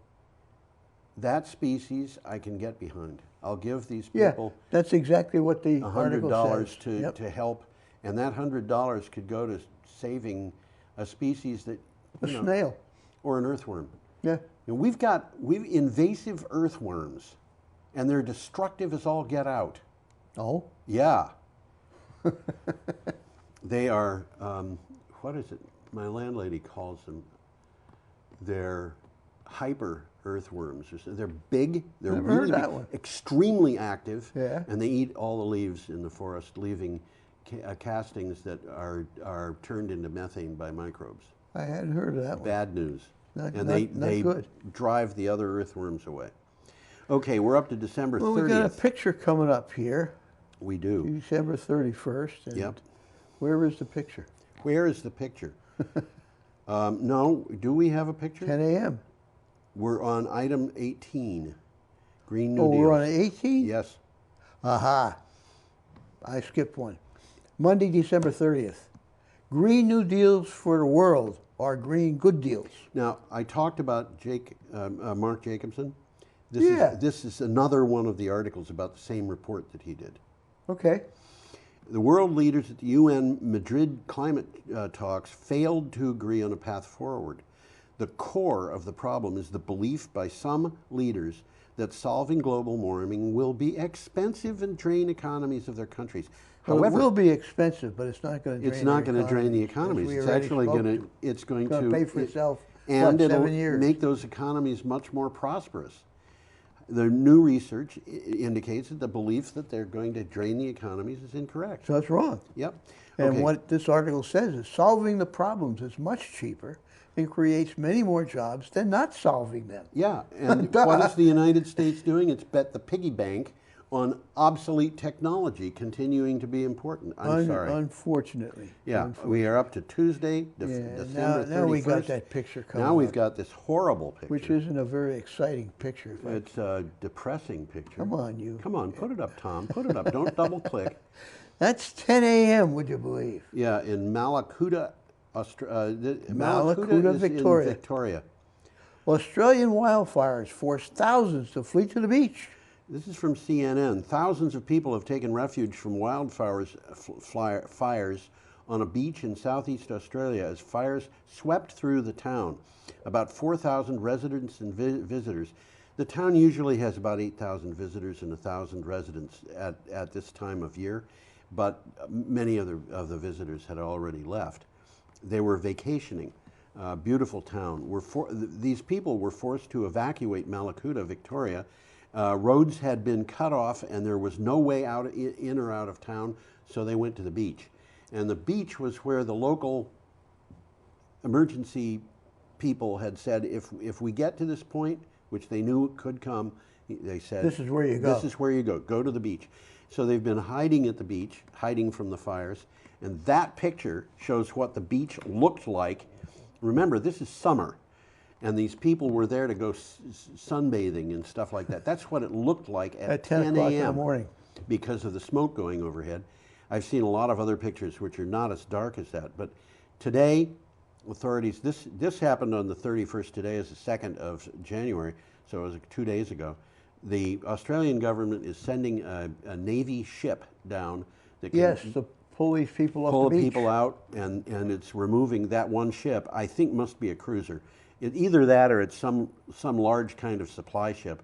that species I can get behind. I'll give these people that's exactly what the article says. $100 to help, and that $100 could go to saving a species that A snail. or an earthworm. Yeah. And we've invasive earthworms, and they're destructive as all get out. Oh? Yeah. They are, what is it? My landlady calls them, they're hyper earthworms. They're big, they're Never really heard that big, one. extremely active, Yeah. and they eat all the leaves in the forest, leaving castings that are turned into methane by microbes. I hadn't heard of that one. Bad news. Not They good. drive the other earthworms away. Okay, we're up to December 30th. Well, we got a picture coming up here. We do. December 31st. And Yep. Where is the picture? Where is the picture? No, do we have a picture? 10 a.m. We're on item 18, Green New Oh, Deal. we're on 18? Yes. Aha. I skipped one. Monday, December 30th. Green New Deals for the world are green good deals. Now, I talked about Mark Jacobson. Yeah. This is another one of the articles about the same report that he did. Okay. The world leaders at the UN Madrid climate talks failed to agree on a path forward. The core of the problem is the belief by some leaders that solving global warming will be expensive and drain economies of their countries. Well, However, it will be expensive, but it's not going to drain it's not going to drain the economies. It's actually going to, it's going to pay for itself. And what, it'll 7 years? make those economies much more prosperous. The new research indicates that the belief that they're going to drain the economies is incorrect. So that's wrong. Yep. And Okay. what this article says is solving the problems is much cheaper and creates many more jobs than not solving them. Yeah, and what is the United States doing? It's bet the piggy bank on obsolete technology continuing to be important. I'm sorry. Unfortunately. Yeah, we are up to Tuesday, December 31st. Now we got that picture coming Now we've up, got this horrible picture. which isn't a very exciting picture. It's a depressing picture. Come on, you. Come on, put it up, Tom. Put it up. Don't double click. That's 10 a.m., would you believe? Yeah, in Malakuta, Malakuta, is Victoria. in Victoria. Australian wildfires force thousands to flee to the beach. This is from CNN. Thousands of people have taken refuge from wildfires fires on a beach in southeast Australia as fires swept through the town. About 4,000 residents and visitors. The town usually has about 8,000 visitors and 1,000 residents at this time of year, but many of the visitors had already left. They were vacationing. Beautiful town. These people were forced to evacuate Malakuta, Victoria. Roads had been cut off and there was no way out in or out of town, so they went to the beach. And the beach was where the local emergency people had said, if we get to this point, which they knew could come, they said, This is where you go. This is where you go. Go to the beach. So they've been hiding at the beach, hiding from the fires, and that picture shows what the beach looked like. Remember, this is summer, and these people were there to go sunbathing and stuff like that. That's what it looked like at 10 o'clock in the a.m. morning. because of the smoke going overhead. I've seen a lot of other pictures which are not as dark as that, but today, authorities, this happened on the 31st, today is the 2nd of January, so it was 2 days ago. The Australian government is sending a Navy ship down that can Yes, to pull these people pull off the beach. people out, and it's removing that one ship. I think must be a cruiser. Either that or it's some large kind of supply ship.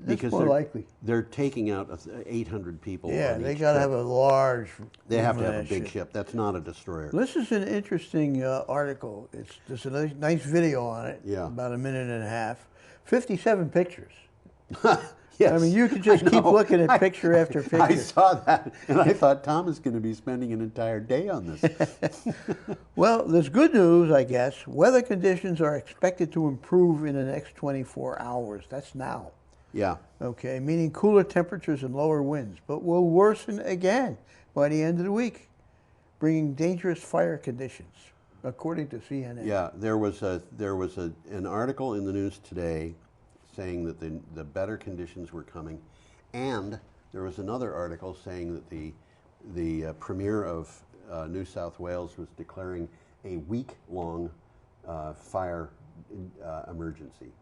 Because more likely. They're taking out 800 people. Yeah, on they each got to ship. have a large. They have to have a movement big ship. That's not a destroyer. This is an interesting article. There's a nice video on it. Yeah. About a minute and a half. 57 pictures. Yes. I mean, you could just I keep know. looking at picture after picture. I saw that, and I thought Tom is going to be spending an entire day on this. Well, there's good news, I guess. Weather conditions are expected to improve in the next 24 hours. That's now. Yeah. Okay, meaning cooler temperatures and lower winds, but will worsen again by the end of the week, bringing dangerous fire conditions, according to CNN. Yeah, there was an article in the news today saying that the better conditions were coming, and there was another article saying that the Premier of New South Wales was declaring a week-long fire emergency.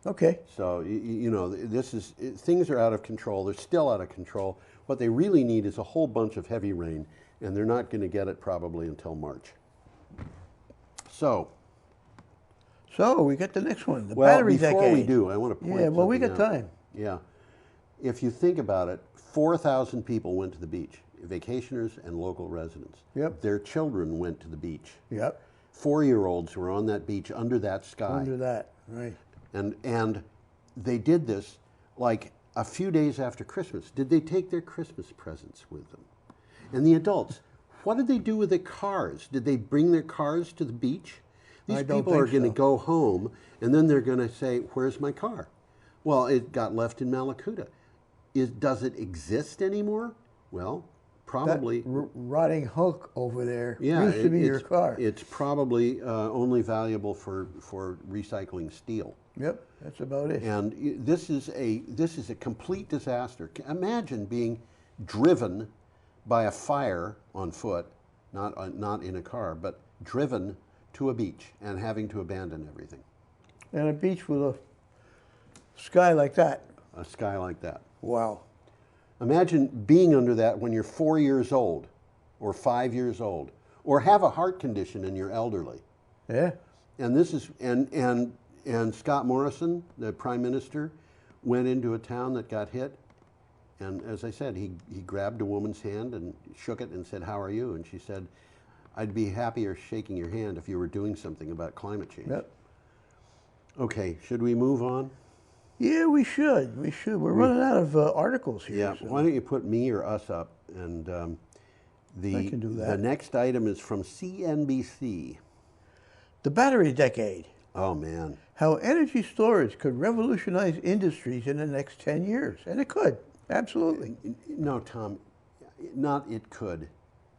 Okay. So you know, things are out of control. They're still out of control. What they really need is a whole bunch of heavy rain, and they're not going to get it probably until March. So we get the next one, the well, battery before decade. we do, I want to point Yeah, well, we got something out. time. Yeah. If you think about it, 4,000 people went to the beach, vacationers and local residents. Yep. Their children went to the beach. Yep. 4-year-olds were on that beach under that sky. Under that, right. And they did this like a few days after Christmas. Did they take their Christmas presents with them? And the adults, what did they do with their cars? Did they bring their cars to the beach? These I don't people are think going to so. go home, and then they're going to say, where's my car? Well, it got left in Malakuta. Does it exist anymore? Well, probably. That rotting hunk over there Yeah, used to be your car. It's probably only valuable for recycling steel. Yep, that's about it. And this is a complete disaster. Imagine being driven by a fire on foot, not in a car, but driven to a beach and having to abandon everything. And a beach with a sky like that. A sky like that. Wow. Imagine being under that when you're 4 years old or 5 years old or have a heart condition and you're elderly. Yeah. And this is and Scott Morrison, the Prime Minister, went into a town that got hit, and as I said, he grabbed a woman's hand and shook it and said, "How are you?" And she said, "I'd be happier shaking your hand if you were doing something about climate change." Yep. Okay, should we move on? Yeah, we should. We should. We're running out of articles here. Yeah. so- Why don't you put me or us up? And I can do that. The next item is from CNBC. The battery decade. Oh man. How energy storage could revolutionize industries in the next 10 years. And it could. Absolutely. No, Tom, not it could.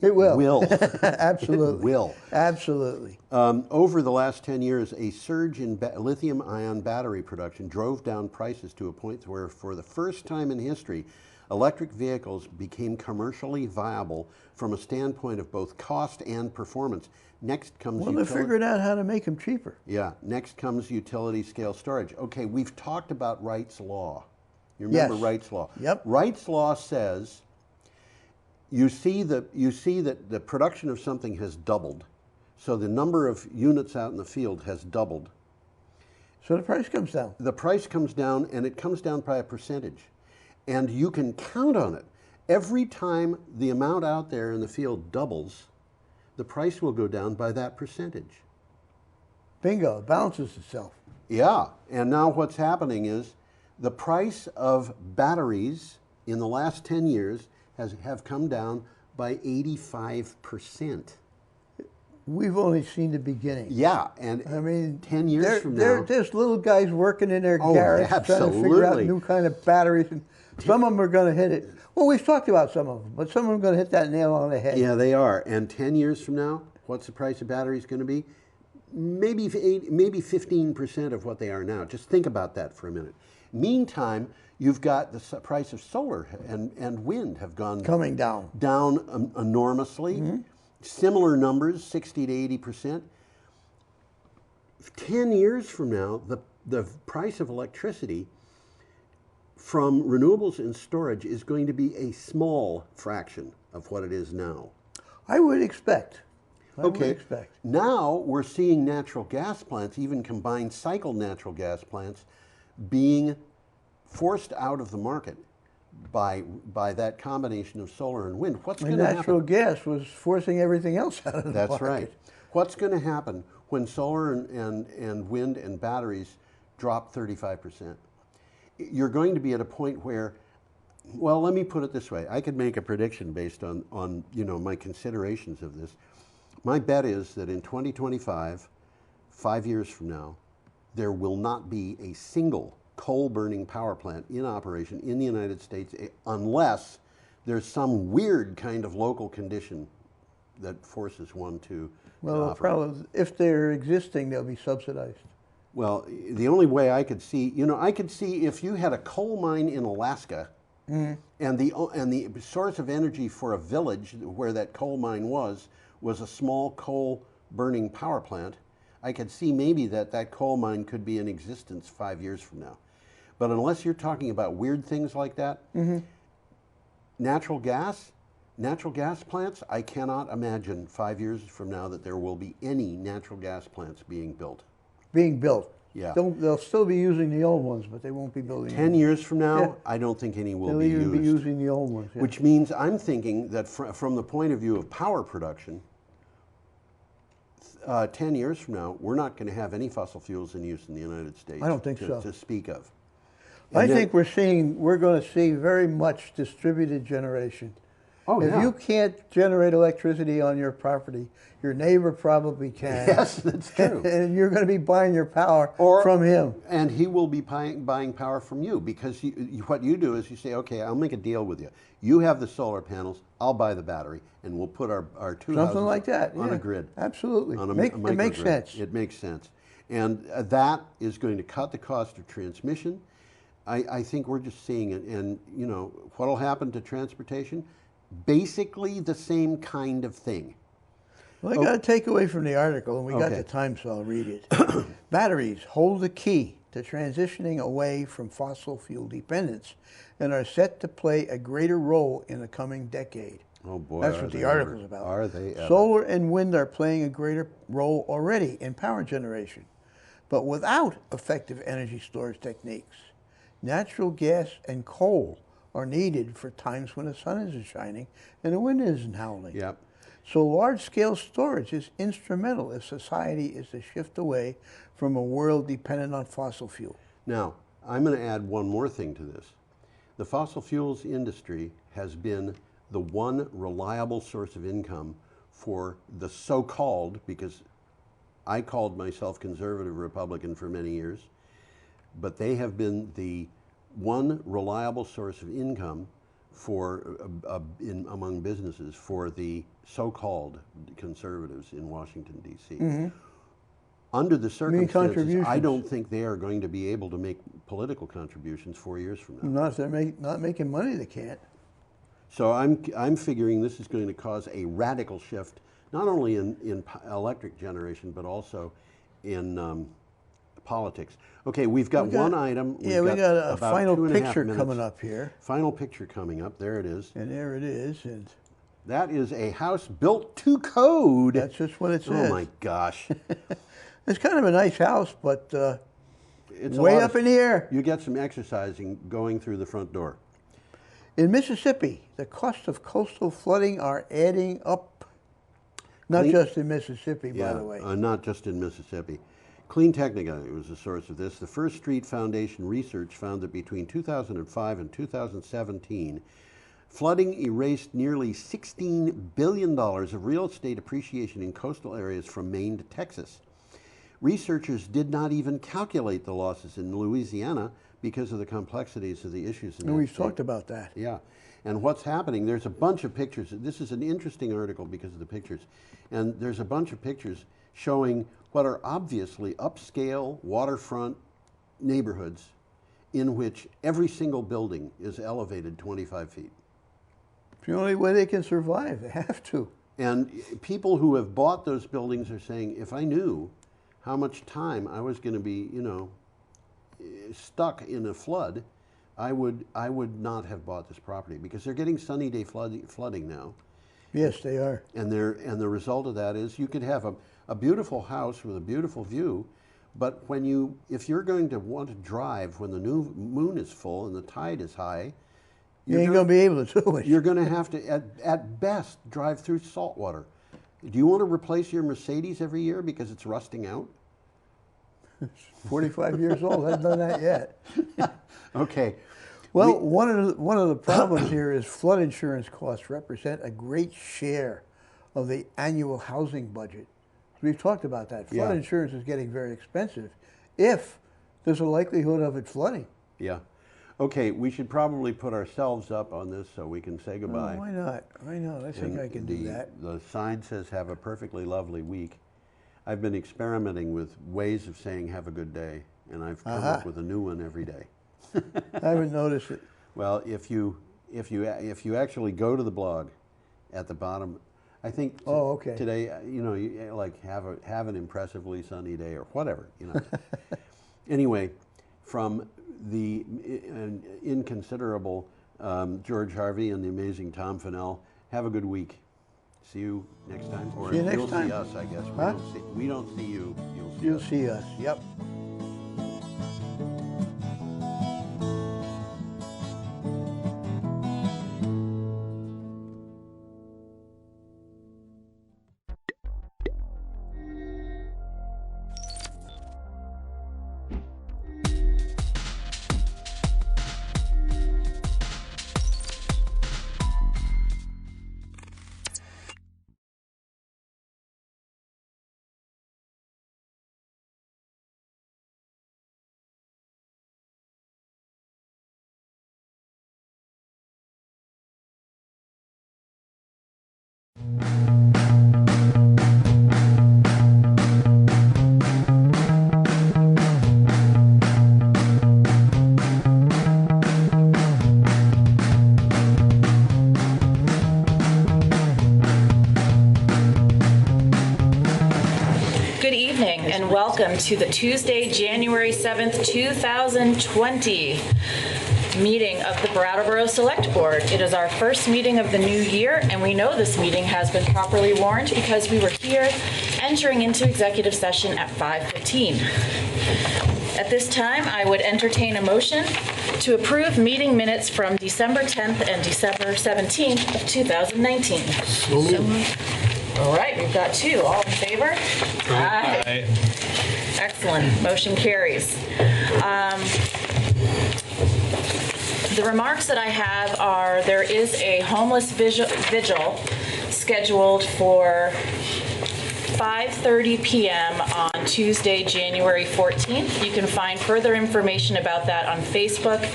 It will. Will. Absolutely. It will. Absolutely. Over the last 10 years, a surge in lithium-ion battery production drove down prices to a point where, for the first time in history, electric vehicles became commercially viable from a standpoint of both cost and performance. Next comes Well, they're figuring out how to make them cheaper. Yeah, next comes utility scale storage. Okay, we've talked about Wright's Law. You remember Yes. Wright's Law? Yep. Wright's Law says you see that the production of something has doubled. So the number of units out in the field has doubled. So the price comes down. The price comes down, and it comes down by a percentage. And you can count on it. Every time the amount out there in the field doubles, the price will go down by that percentage. Bingo. It balances itself. Yeah, and now what's happening is the price of batteries in the last 10 years have come down by 85%. We've only seen the beginning. Yeah, and I mean, 10 years from now. There's little guys working in their Oh, garage trying to figure out absolutely. new kind of batteries, and some of them are going to hit it. Well, we've talked about some of them, but some of them are going to hit that nail on the head. Yeah, they are. And 10 years from now, what's the price of batteries going to be? Maybe 15% of what they are now. Just think about that for a minute. Meantime, you've got the price of solar and wind have gone Coming down. enormously. Mm-hmm. Similar numbers, 60 to 80%. 10 years from now, the price of electricity from renewables and storage is going to be a small fraction of what it is now. I would expect. I would Okay. expect. Now we're seeing natural gas plants, even combined cycle natural gas plants, being forced out of the market by that combination of solar and wind. What's going And to happen? natural gas was forcing everything else out of the That's market. right. What's going to happen when solar and wind and batteries drop 35%? You're going to be at a point where, well, let me put it this way. I could make a prediction based on my considerations of this. My bet is that in 2025, 5 years from now, there will not be a single coal-burning power plant in operation in the United States unless there's some weird kind of local condition that forces one to Well, the operate. problem, if they're existing, they'll be subsidized. Well, the only way I could see, I could see if you had a coal mine in Alaska, Mhm. and the source of energy for a village where that coal mine was a small coal burning power plant, I could see maybe that coal mine could be in existence 5 years from now. But unless you're talking about weird things like that, Mm-hmm. natural gas plants, I cannot imagine 5 years from now that there will be any natural gas plants being built. Being built. Yeah. They'll still be using the old ones, but they won't be building 10 new years from now, Yeah. I don't think any will They'll be even used. be using the old ones. Yeah. Which means I'm thinking that from the point of view of power production, 10 years from now, we're not going to have any fossil fuels in use in the United States. I don't think so. To speak of. I And then- think we're going to see very much distributed generation. Oh, If yeah. you can't generate electricity on your property, your neighbor probably can. Yes, that's true. And you're going to be buying your power from him. And he will be buying power from you, because what you do is you say, okay, I'll make a deal with you. You have the solar panels, I'll buy the battery, and we'll put our two houses Something like that, on yeah. a grid. Absolutely. On a It makes microgrid. sense. It makes sense. And that is going to cut the cost of transmission. I think we're just seeing it. And, you know, what will happen to transportation? Basically the same kind of thing. Well, I got to take away from the article, and we got Okay. the time, so I'll read it. Batteries hold the key to transitioning away from fossil fuel dependence and are set to play a greater role in the coming decade. Oh boy, That's are what they the article's ever. about. Are they ever. Solar and wind are playing a greater role already in power generation, but without effective energy storage techniques. Natural gas and coal are needed for times when the sun isn't shining and the wind isn't howling. Yep. So large-scale storage is instrumental if society is to shift away from a world dependent on fossil fuel. Now, I'm going to add one more thing to this. The fossil fuels industry has been the one reliable source of income for the so-called, because I called myself conservative Republican for many years, but they have been the one reliable source of income for among businesses for the so-called conservatives in Washington, D.C. Mm-hmm. Under the circumstances, I contributions. don't think they are going to be able to make political contributions 4 years from now. Not if they're not making money, they can't. So I'm figuring this is going to cause a radical shift, not only in electric generation, but also in politics. Okay, we've got one item. We got a about final 2.5 picture minutes. coming up here. Final picture coming up. There it is. And there it is. And that is a house built to code. That's just what it says. Oh my gosh. It's kind of a nice house, but It's a way lot up in the air. You get some exercising going through the front door. In Mississippi, the cost of coastal flooding are adding up. Not just in Mississippi, by the way. Not just in Mississippi. Clean Technica was the source of this. The First Street Foundation research found that between 2005 and 2017, flooding erased nearly $16 billion of real estate appreciation in coastal areas from Maine to Texas. Researchers did not even calculate the losses in Louisiana because of the complexities of the issues in that And we've state. talked about that. Yeah. And what's happening, there's a bunch of pictures. This is an interesting article because of the pictures. And there's a bunch of pictures showing what are obviously upscale waterfront neighborhoods in which every single building is elevated 25 feet. It's the only way they can survive. They have to. And people who have bought those buildings are saying, if I knew how much time I was going to be, you know, stuck in a flood, I would not have bought this property, because they're getting sunny day flooding now. Yes, they are. And the result of that is you could have a beautiful house with a beautiful view, but if you're going to want to drive when the new moon is full and the tide is high, You ain't going to be able to do it. you're going to have to, at best, drive through salt water. Do you want to replace your Mercedes every year because it's rusting out? 45 years old, haven't done that yet. Okay. Well, one of the problems here is flood insurance costs represent a great share of the annual housing budget. We've talked about that. Flood Yeah. insurance is getting very expensive if there's a likelihood of it flooding. Yeah. Okay, we should probably put ourselves up on this so we can say goodbye. Oh, why not? I know. I think And I can do that. The sign says, have a perfectly lovely week. I've been experimenting with ways of saying have a good day, and I've come up with a new one every day. I haven't noticed it. Well, if you actually go to the blog at the bottom, I think okay. today, you know, you, like have an impressively sunny day or whatever, you know. Anyway, from the inconsiderable George Harvey and the amazing Tom Fennell, have a good week. See you next time. Or See you next you'll time. see us, I guess. Huh? We don't see you. You'll see us. Yep. welcome to the Tuesday, January 7th, 2020 meeting of the Brattleboro Select Board. It is our first meeting of the new year, and we know this meeting has been properly warned because we were here entering into executive session at 5:15. At this time, I would entertain a motion to approve meeting minutes from December 10th and December 17th of 2019. So moved. All right, we've got two. All in favor? Aye. Excellent. Motion carries. The remarks that I have are there is a homeless vigil scheduled for 5:30 p.m. on Tuesday, January 14th. You can find further information about that on Facebook.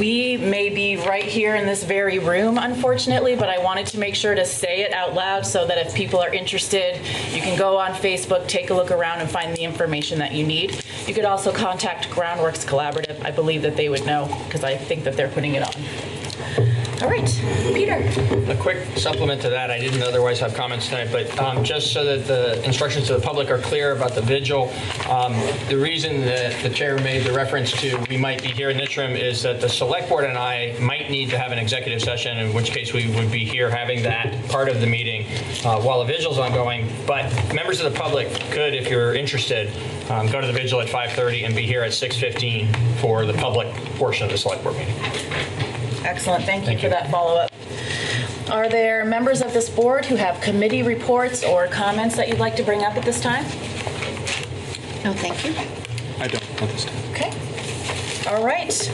We may be right here in this very room, unfortunately, but I wanted to make sure to say it out loud so that if people are interested, you can go on Facebook, take a look around, and find the information that you need. You could also contact Groundworks Collaborative. I believe that they would know because I think that they're putting it on. All right, Peter. A quick supplement to that. I didn't otherwise have comments tonight, but just so that the instructions to the public are clear about the vigil, the reason that the chair made the reference to we might be here in this room is that the select board and I might need to have an executive session, in which case we would be here having that part of the meeting while the vigil's ongoing. But members of the public could, if you're interested, go to the vigil at 5:30 and be here at 6:15 for the public portion of the select board meeting. Excellent. Thank you for that follow-up. Are there members of this board who have committee reports or comments that you'd like to bring up at this time? No, thank you. I don't at this time. Okay. All right.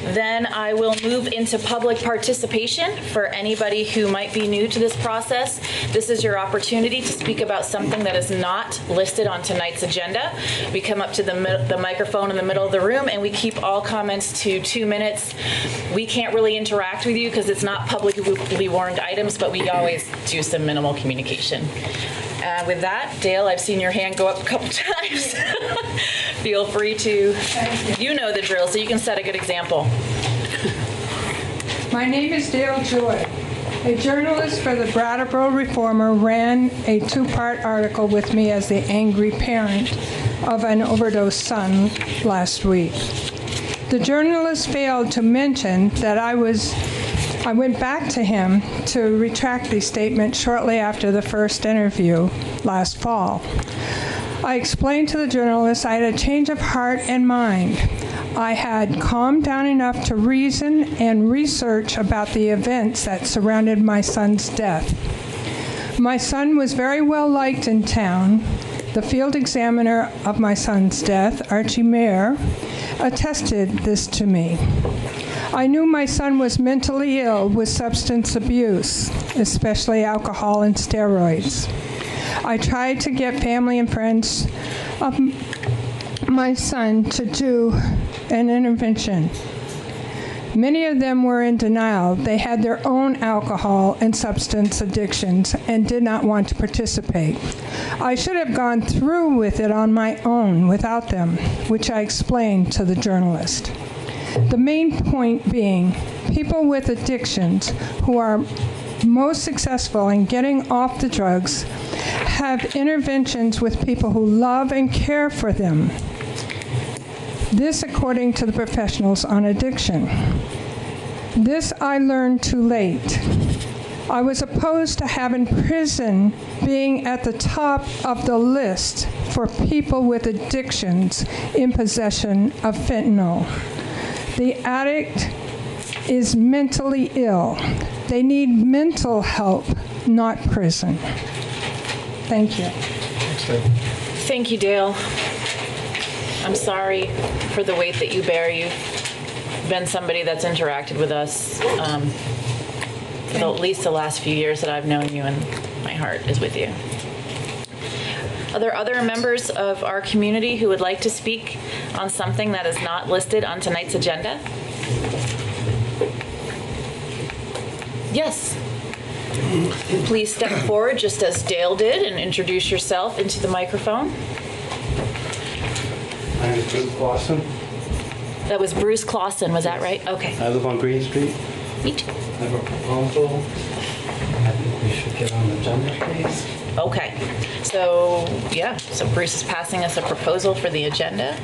Then I will move into public participation for anybody who might be new to this process. This is your opportunity to speak about something that is not listed on tonight's agenda. We come up to the microphone in the middle of the room and we keep all comments to 2 minutes. We can't really interact with you because it's not publicly warned items, but we always do some minimal communication. With that, Dale, I've seen your hand go up a couple times. Feel free to, you know the drill, so you can set a good example. My name is Dale Joy. A journalist for the Brattleboro Reformer ran a two-part article with me as the angry parent of an overdosed son last week. The journalist failed to mention that I went back to him to retract the statement shortly after the first interview last fall. I explained to the journalist I had a change of heart and mind. I had calmed down enough to reason and research about the events that surrounded my son's death. My son was very well liked in town. The field examiner of my son's death, Archie Mayer, attested this to me. I knew my son was mentally ill with substance abuse, especially alcohol and steroids. I tried to get family and friends of my son to do an intervention. Many of them were in denial. They had their own alcohol and substance addictions and did not want to participate. I should have gone through with it on my own without them, which I explained to the journalist. The main point being, people with addictions who are most successful in getting off the drugs have interventions with people who love and care for them. This according to the professionals on addiction. This I learned too late. I was opposed to having prison being at the top of the list for people with addictions in possession of fentanyl. The addict is mentally ill. They need mental help, not prison. Thank you. Thank you, Dale. I'm sorry for the weight that you bear. You've been somebody that's interacted with us for at least the last few years that I've known you, and my heart is with you. Are there other members of our community who would like to speak on something that is not listed on tonight's agenda? Yes. Please step forward just as Dale did and introduce yourself into the microphone. My name is Bruce Clausen. That was Bruce Clausen, was that right? Okay. I live on Green Street. Me too. I have a proposal I think we should get on the agenda, please. Okay, so, yeah, so Bruce is passing us a proposal for the agenda.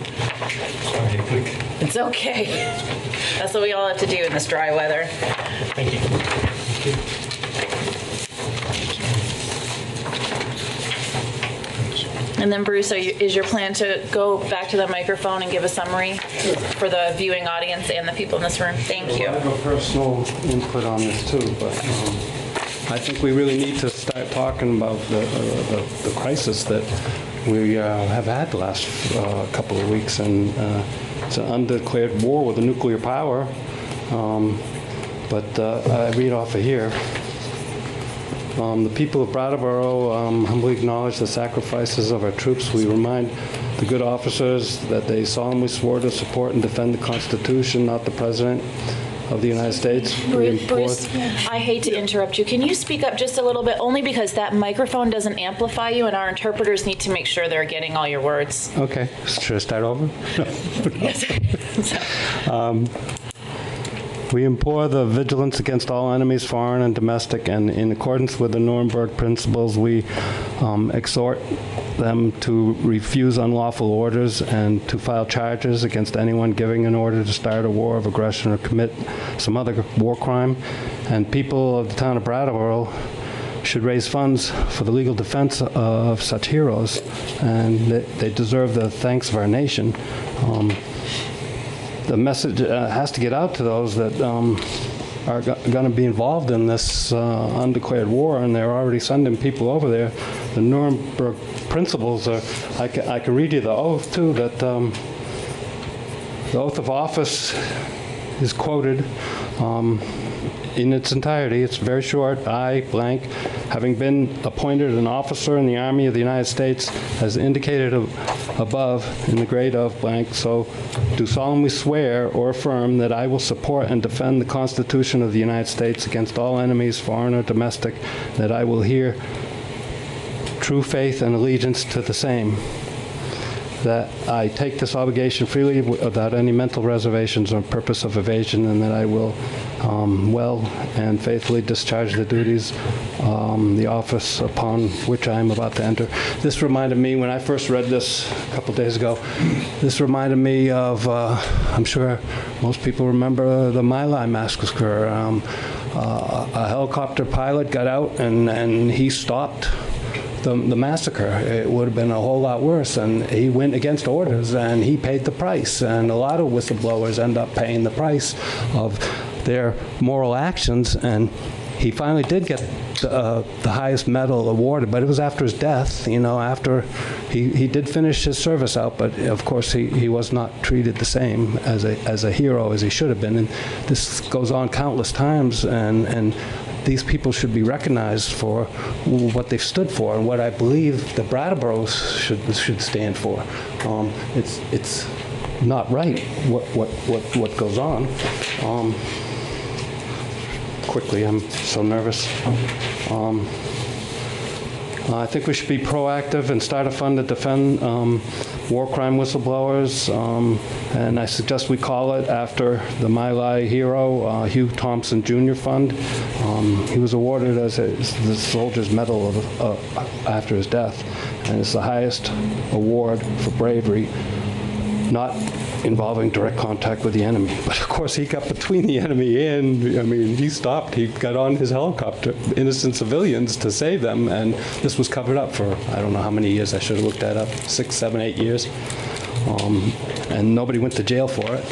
Sorry, quick. It's okay. That's what we all have to do in this dry weather. Thank you. Thank you. And then Bruce, is your plan to go back to the microphone and give a summary for the viewing audience and the people in this room? Thank you. I have a personal input on this too, but I think we really need to start talking about the crisis that we have had the last couple of weeks, and it's an undeclared war with a nuclear power. But I read off of here. The people of Brattleboro humbly acknowledge the sacrifices of our troops. We remind the good officers that they solemnly swore to support and defend the Constitution, not the President of the United States. Bruce, I hate to interrupt you. Can you speak up just a little bit? Only because that microphone doesn't amplify you, and our interpreters need to make sure they're getting all your words. Okay. Should I start over? Yes. We implore the vigilance against all enemies, foreign and domestic, and in accordance with the Nuremberg principles, we exhort them to refuse unlawful orders and to file charges against anyone giving an order to start a war of aggression or commit some other war crime. And people of the town of Brattleboro should raise funds for the legal defense of such heroes, and they deserve the thanks of our nation. The message has to get out to those that are going to be involved in this undeclared war, and they're already sending people over there. The Nuremberg principles are, I can read you the oath too, that the oath of office is quoted in its entirety. It's very short. I, blank, having been appointed an officer in the Army of the United States, as indicated above in the grade of blank, so do solemnly swear or affirm that I will support and defend the Constitution of the United States against all enemies, foreign or domestic, that I will hear true faith and allegiance to the same, that I take this obligation freely without any mental reservations or purpose of evasion, and that I will well and faithfully discharge the duties, the office upon which I am about to enter. This reminded me, when I first read this a couple days ago, this reminded me of, I'm sure most people remember the My Lai massacre. A helicopter pilot got out and he stopped the massacre. It would have been a whole lot worse, and he went against orders and he paid the price, and a lot of whistleblowers end up paying the price of their moral actions, and he finally did get the highest medal awarded, but it was after his death, you know, after he did finish his service out, but of course he was not treated the same as a hero as he should have been, and this goes on countless times, and these people should be recognized for what they've stood for, and what I believe the Brattleboros should stand for. It's not right what goes on. Quickly, I'm so nervous. I think we should be proactive and start a fund to defend war crime whistleblowers, and I suggest we call it after the My Lai hero, Hugh Thompson Jr. Fund. He was awarded as the Soldier's Medal after his death, and it's the highest award for bravery, not involving direct contact with the enemy. But of course, he got between the enemy and, I mean, he stopped. He got on his helicopter, innocent civilians, to save them, and this was covered up for, I don't know how many years. I should have looked that up, 6, 7, 8 years. And nobody went to jail for it.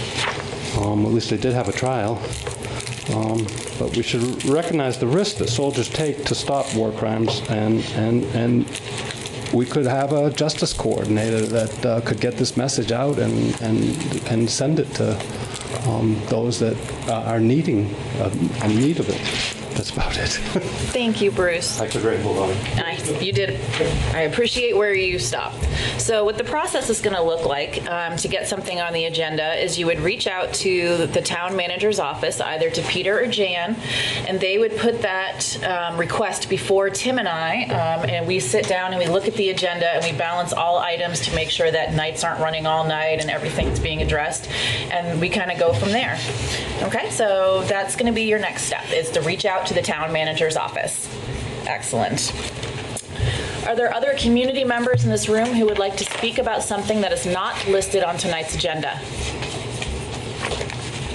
At least they did have a trial. But we should recognize the risk that soldiers take to stop war crimes, and we could have a justice coordinator that could get this message out and send it to those that are in need of it. That's about it. Thank you, Bruce. I could read below. You did. I appreciate where you stopped. So what the process is going to look like to get something on the agenda is you would reach out to the town manager's office, either to Peter or Jan, and they would put that request before Tim and I, and we sit down and we look at the agenda and we balance all items to make sure that nights aren't running all night and everything's being addressed, and we kind of go from there. Okay, so that's going to be your next step, is to reach out out to the town manager's office. Excellent. Are there other community members in this room who would like to speak about something that is not listed on tonight's agenda?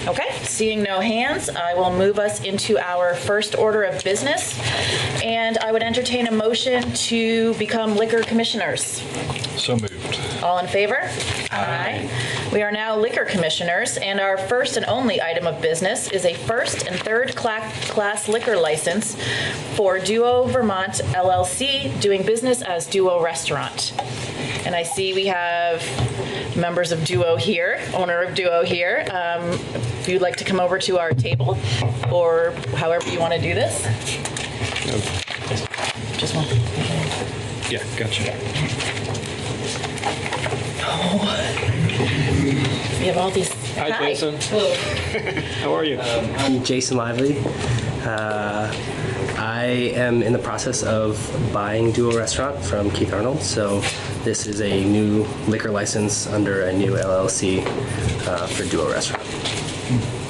Okay, seeing no hands, I will move us into our first order of business, and I would entertain a motion to become liquor commissioners. So moved. All in favor? Aye. We are now liquor commissioners, and our first and only item of business is a first and third class liquor license for Duo Vermont LLC, doing business as Duo Restaurant. And I see we have members of Duo here, owner of Duo here. If you'd like to come over to our table, or however you want to do this. Just one. Yeah, gotcha. Oh. We have all these. Hi, Jason. How are you? I'm Jason Lively. I am in the process of buying Duo Restaurant from Keith Arnold, so this is a new liquor license under a new LLC for Duo Restaurant.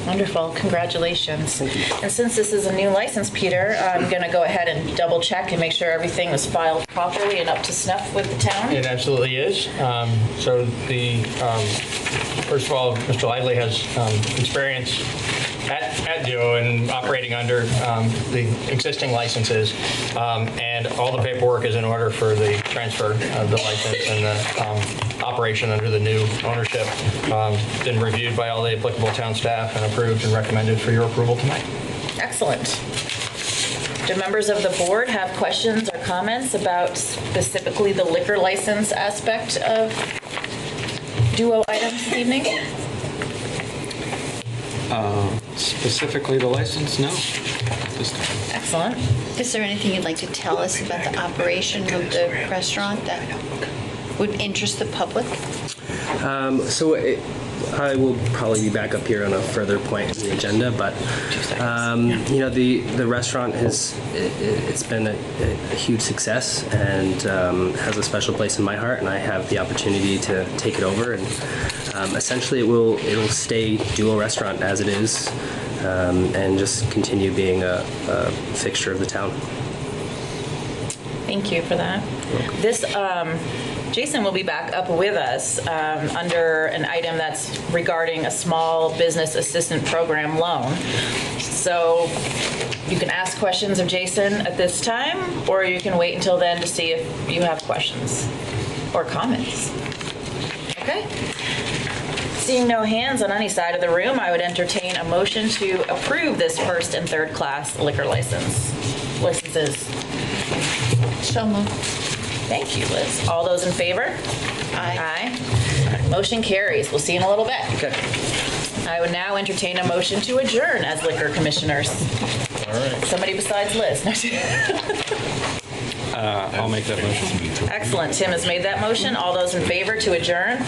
Wonderful, congratulations. Thank you. And since this is a new license, Peter, I'm going to go ahead and double check and make sure everything was filed properly and up to snuff with the town. It absolutely is. So first of all, Mr. Lively has experience at Duo and operating under the existing licenses, and all the paperwork is in order for the transfer of the license and the operation under the new ownership. Been reviewed by all the applicable town staff and approved and recommended for your approval tonight. Excellent. Do members of the board have questions or comments about specifically the liquor license aspect of Duo items this evening? Specifically the license? No. Excellent. Is there anything you'd like to tell us about the operation of the restaurant that would interest the public? I will probably be back up here on a further point in the agenda, but the restaurant it's been a huge success and has a special place in my heart, and I have the opportunity to take it over, and essentially it'll stay Duo Restaurant as it is, and just continue being a fixture of the town. Thank you for that. This, Jason will be back up with us under an item that's regarding a small business assistant program loan. So you can ask questions of Jason at this time, or you can wait until then to see if you have questions or comments. Okay? Seeing no hands on any side of the room, I would entertain a motion to approve this first and third class liquor licenses. So moved. Thank you, Liz. All those in favor? Aye. Motion carries. We'll see you in a little bit. Okay. I would now entertain a motion to adjourn as liquor commissioners. All right. Somebody besides Liz. I'll make that motion. Excellent. Tim has made that motion. All those in favor to adjourn?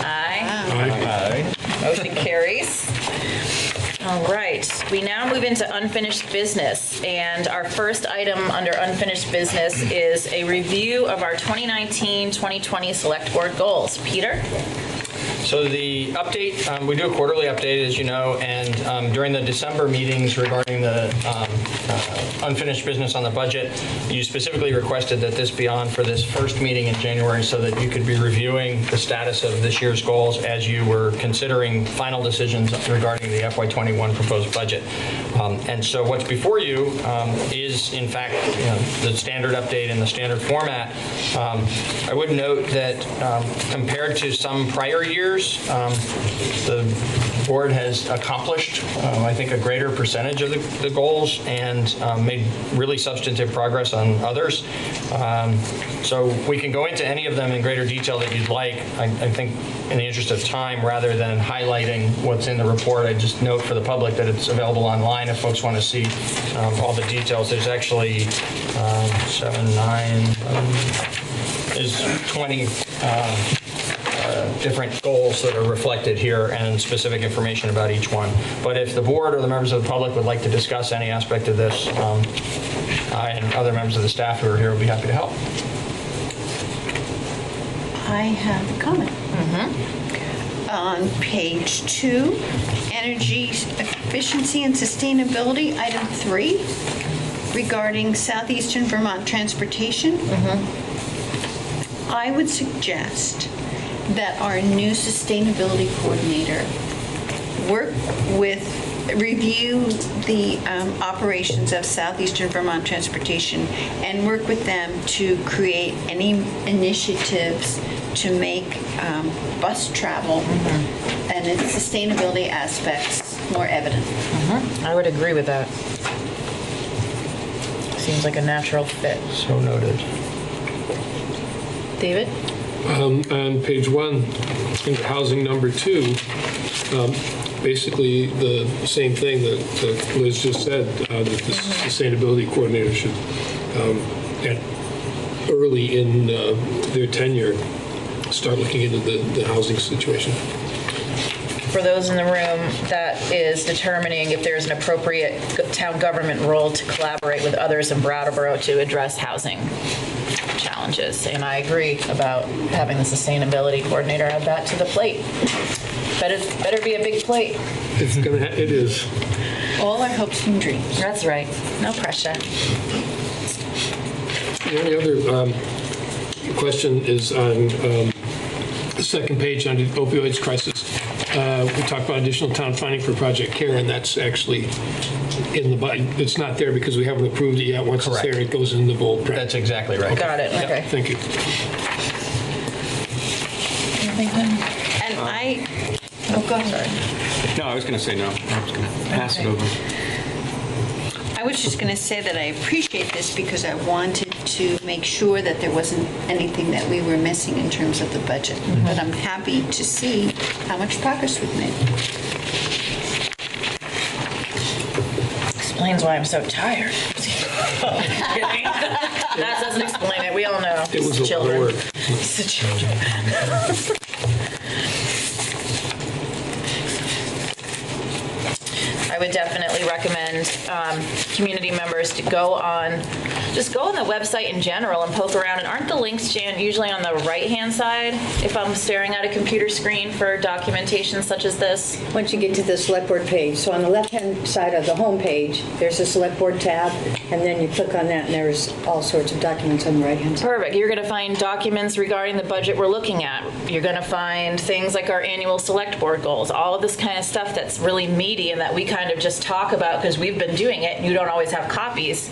Aye. Motion carries. All right, we now move into unfinished business, and our first item under unfinished business is a review of our 2019-2020 Select Board goals. Peter? So the update, we do a quarterly update, as you know, and during the December meetings regarding the unfinished business on the budget, you specifically requested that this be on for this first meeting in January so that you could be reviewing the status of this year's goals as you were considering final decisions regarding the FY21 proposed budget. And so what's before you is, in fact, the standard update in the standard format. I would note that compared to some prior years, the board has accomplished, I think, a greater percentage of the goals and made really substantive progress on others. So we can go into any of them in greater detail that you'd like. I think in the interest of time, rather than highlighting what's in the report, I just note for the public that it's available online if folks want to see all the details. There's actually 7, 9, is 20 different goals that are reflected here and specific information about each one. But if the board or the members of the public would like to discuss any aspect of this, I and other members of the staff who are here would be happy to help. I have a comment. on page 2, energy efficiency and sustainability, item 3, regarding southeastern Vermont transportation. I would suggest that our new sustainability coordinator review the operations of southeastern Vermont transportation and work with them to create any initiatives to make bus travel and its sustainability aspects more evident. I would agree with that. Seems like a natural fit. So noted. David? On page 1, under housing number 2, basically the same thing that Liz just said, that the sustainability coordinator should, early in their tenure, start looking into the housing situation. For those in the room, that is determining if there's an appropriate town government role to collaborate with others in Brattleboro to address housing challenges. And I agree about having the sustainability coordinator add that to the plate. Better be a big plate. It is. All our hopes and dreams. That's right. No pressure. The only other question is on the second page under opioids crisis. We talked about additional town funding for Project CARE, and that's actually in the budget. It's not there because we haven't approved it yet. Once Correct. It's there, it goes in the bold print. That's exactly right. Got it. Yep, Okay. thank you. And go ahead. No, I was going to say no. I was going to pass it over. I was just going to say that I appreciate this because I wanted to make sure that there wasn't anything that we were missing in terms of the budget. But I'm happy to see how much progress we've made. Explains why I'm so tired. Kidding. That doesn't explain it. We all know. It was It's a lot of children. work. It's the children. I would definitely recommend community members to just go on the website in general and poke around. And aren't the links, Jan, usually on the right-hand side if I'm staring at a computer screen for documentation such as this? Once you get to the select board page, so on the left-hand side of the home page, there's a select board tab, and then you click on that, and there's all sorts of documents on the right-hand side. Perfect. You're going to find documents regarding the budget we're looking at. You're going to find things like our annual select board goals, all of this kind of stuff that's really meaty and that we kind of just talk about because we've been doing it and you don't always have copies.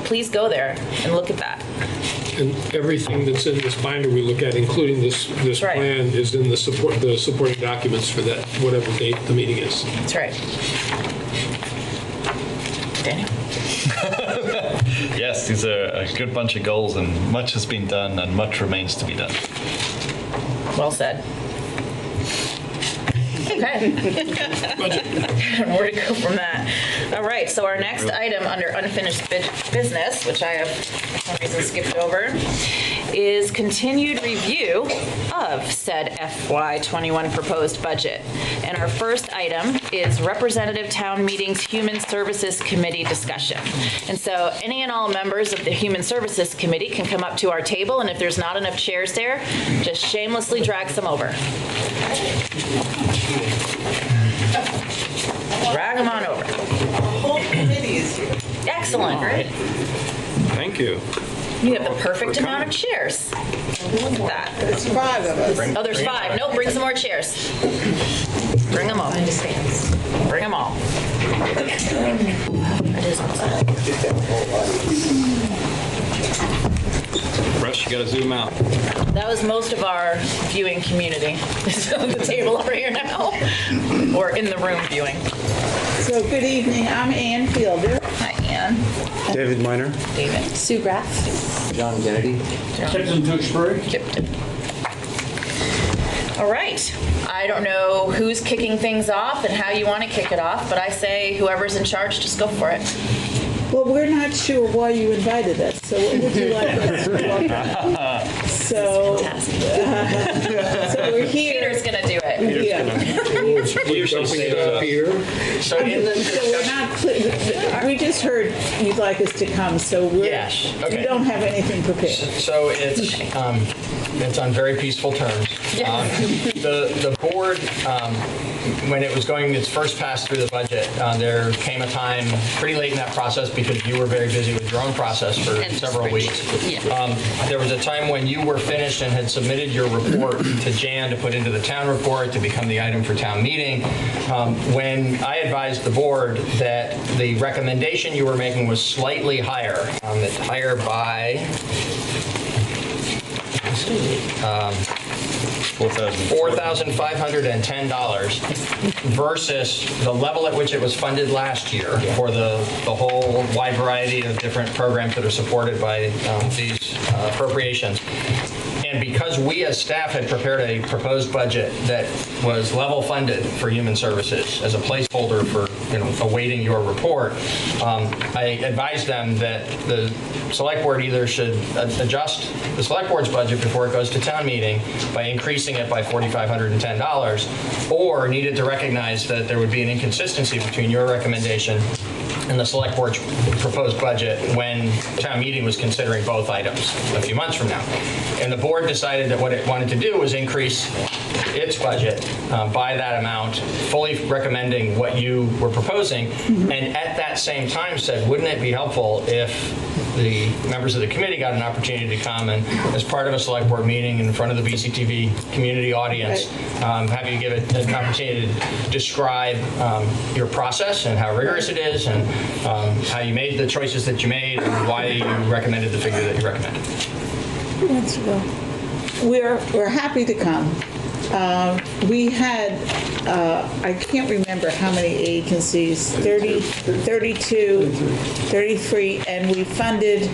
Please go there and look at that. And everything that's in this binder we look at, including this right. plan, is in the supporting documents for that, whatever date the meeting is. That's right. Daniel? Yes, these are a good bunch of goals, and much has been done, and much remains to be done. Well said. Okay. Where to go from that? All right, so our next item under unfinished business, which I have for some reason skipped over, is continued review of said FY21 proposed budget. And our first item is Representative Town Meeting's Human Services Committee discussion. And so any and all members of the Human Services Committee can come up to our table, and if there's not enough chairs there, just shamelessly drag some over. Drag them on over. The whole committee is here. Excellent. Right. Thank you. You have the perfect amount of chairs. Look at that. There's 5 of us. Oh, there's 5. No, bring some more chairs. Bring them all. Bring them all. That is Rush, you got to zoom out. That was most of our viewing community. Is on the table over here now, or in the room viewing. So good evening, I'm Ann Fielder. Hi, Ann. David Miner. David. Sue Graff. John Kennedy. Captain Tewksbury. Captain. All right. I don't know who's kicking things off and how you want to kick it off, but I say whoever's in charge, just go for it. Well, we're not sure why you invited us, so what would you like us to talk about? So we're here. Peter's going to do it. Yeah. Usually say Peter. So we're not clear. We just heard you'd like us to come, so we Okay. don't have anything prepared. So it's on very peaceful terms. The board, when it was going its first pass through the budget, there came a time pretty late in that process because you were very busy with your own process for several weeks. There was a time when you were finished and had submitted your report to Jan to put into the town report to become the item for town meeting. When I advised the board that the recommendation you were making was slightly higher, it's higher by $4,510 versus the level at which it was funded last year for the whole wide variety of different programs that are supported by these appropriations. And because we as staff had prepared a proposed budget that was level funded for human services as a placeholder for awaiting your report, I advised them that the select board either should adjust the select board's budget before it goes to town meeting by increasing it by $4,510, or needed to recognize that there would be an inconsistency between your recommendation and the select board's proposed budget when town meeting was considering both items a few months from now. And the board decided that what it wanted to do was increase its budget by that amount, fully recommending what you were proposing, and at that same time said, wouldn't it be helpful if the members of the committee got an opportunity to come and, as part of a select board meeting in front of the BCTV community audience, have you give it an opportunity to describe your process and how rigorous it is, and how you made the choices that you made, and why you recommended the figure that you recommended. Who wants to go? We're happy to come. We had, I can't remember how many agencies, 30, 32, 33, and we funded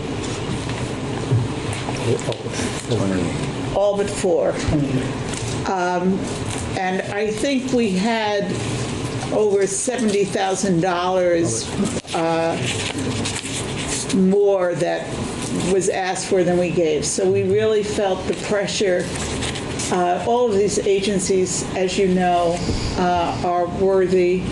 all but 4. And I think we had over $70,000 more that was asked for than we gave. So we really felt the pressure. All of these agencies, as you know, are worthy.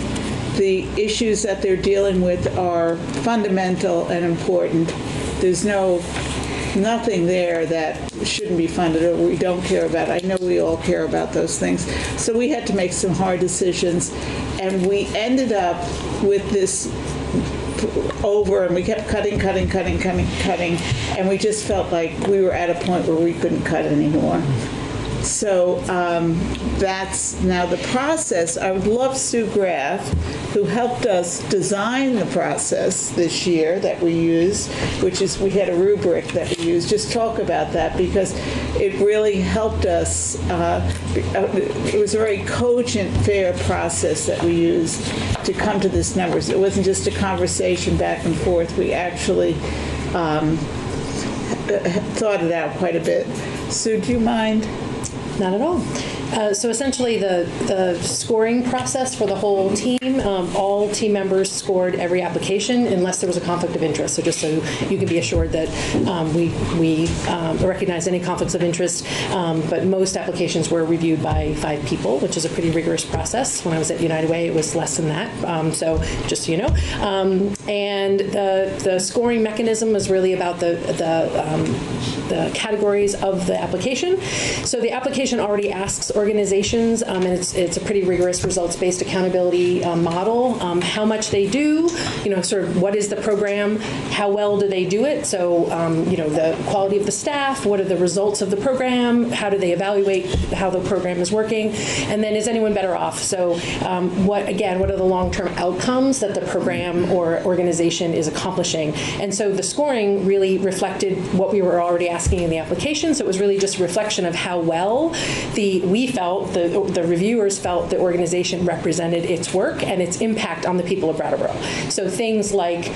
The issues that they're dealing with are fundamental and important. There's nothing there that shouldn't be funded or we don't care about. I know we all care about those things. So we had to make some hard decisions, and we ended up with this over, and we kept cutting, and we just felt like we were at a point where we couldn't cut anymore. So that's now the process. I would love Sue Graff, who helped us design the process this year that we use, which is we had a rubric that we used. Just talk about that, because it really helped us. It was a very cogent, fair process that we used to come to this numbers. It wasn't just a conversation back and forth. We actually thought it out quite a bit. Sue, do you mind? Not at all. So essentially the scoring process for the whole team, all team members scored every application unless there was a conflict of interest. So just so you can be assured that we recognize any conflicts of interest, but most applications were reviewed by 5 people, which is a pretty rigorous process. When I was at United Way, it was less than that, so just so you know. And the scoring mechanism was really about the categories of the application. So the application already asks organizations, and it's a pretty rigorous results-based accountability model. How much they do, sort of what is the program, how well do they do it? So, the quality of the staff, what are the results of the program, how do they evaluate how the program is working, and then is anyone better off? So, what are the long-term outcomes that the program or organization is accomplishing? And so the scoring really reflected what we were already asking in the application. So it was really just a reflection of how well the reviewers felt the organization represented its work and its impact on the people of Brattleboro. So things like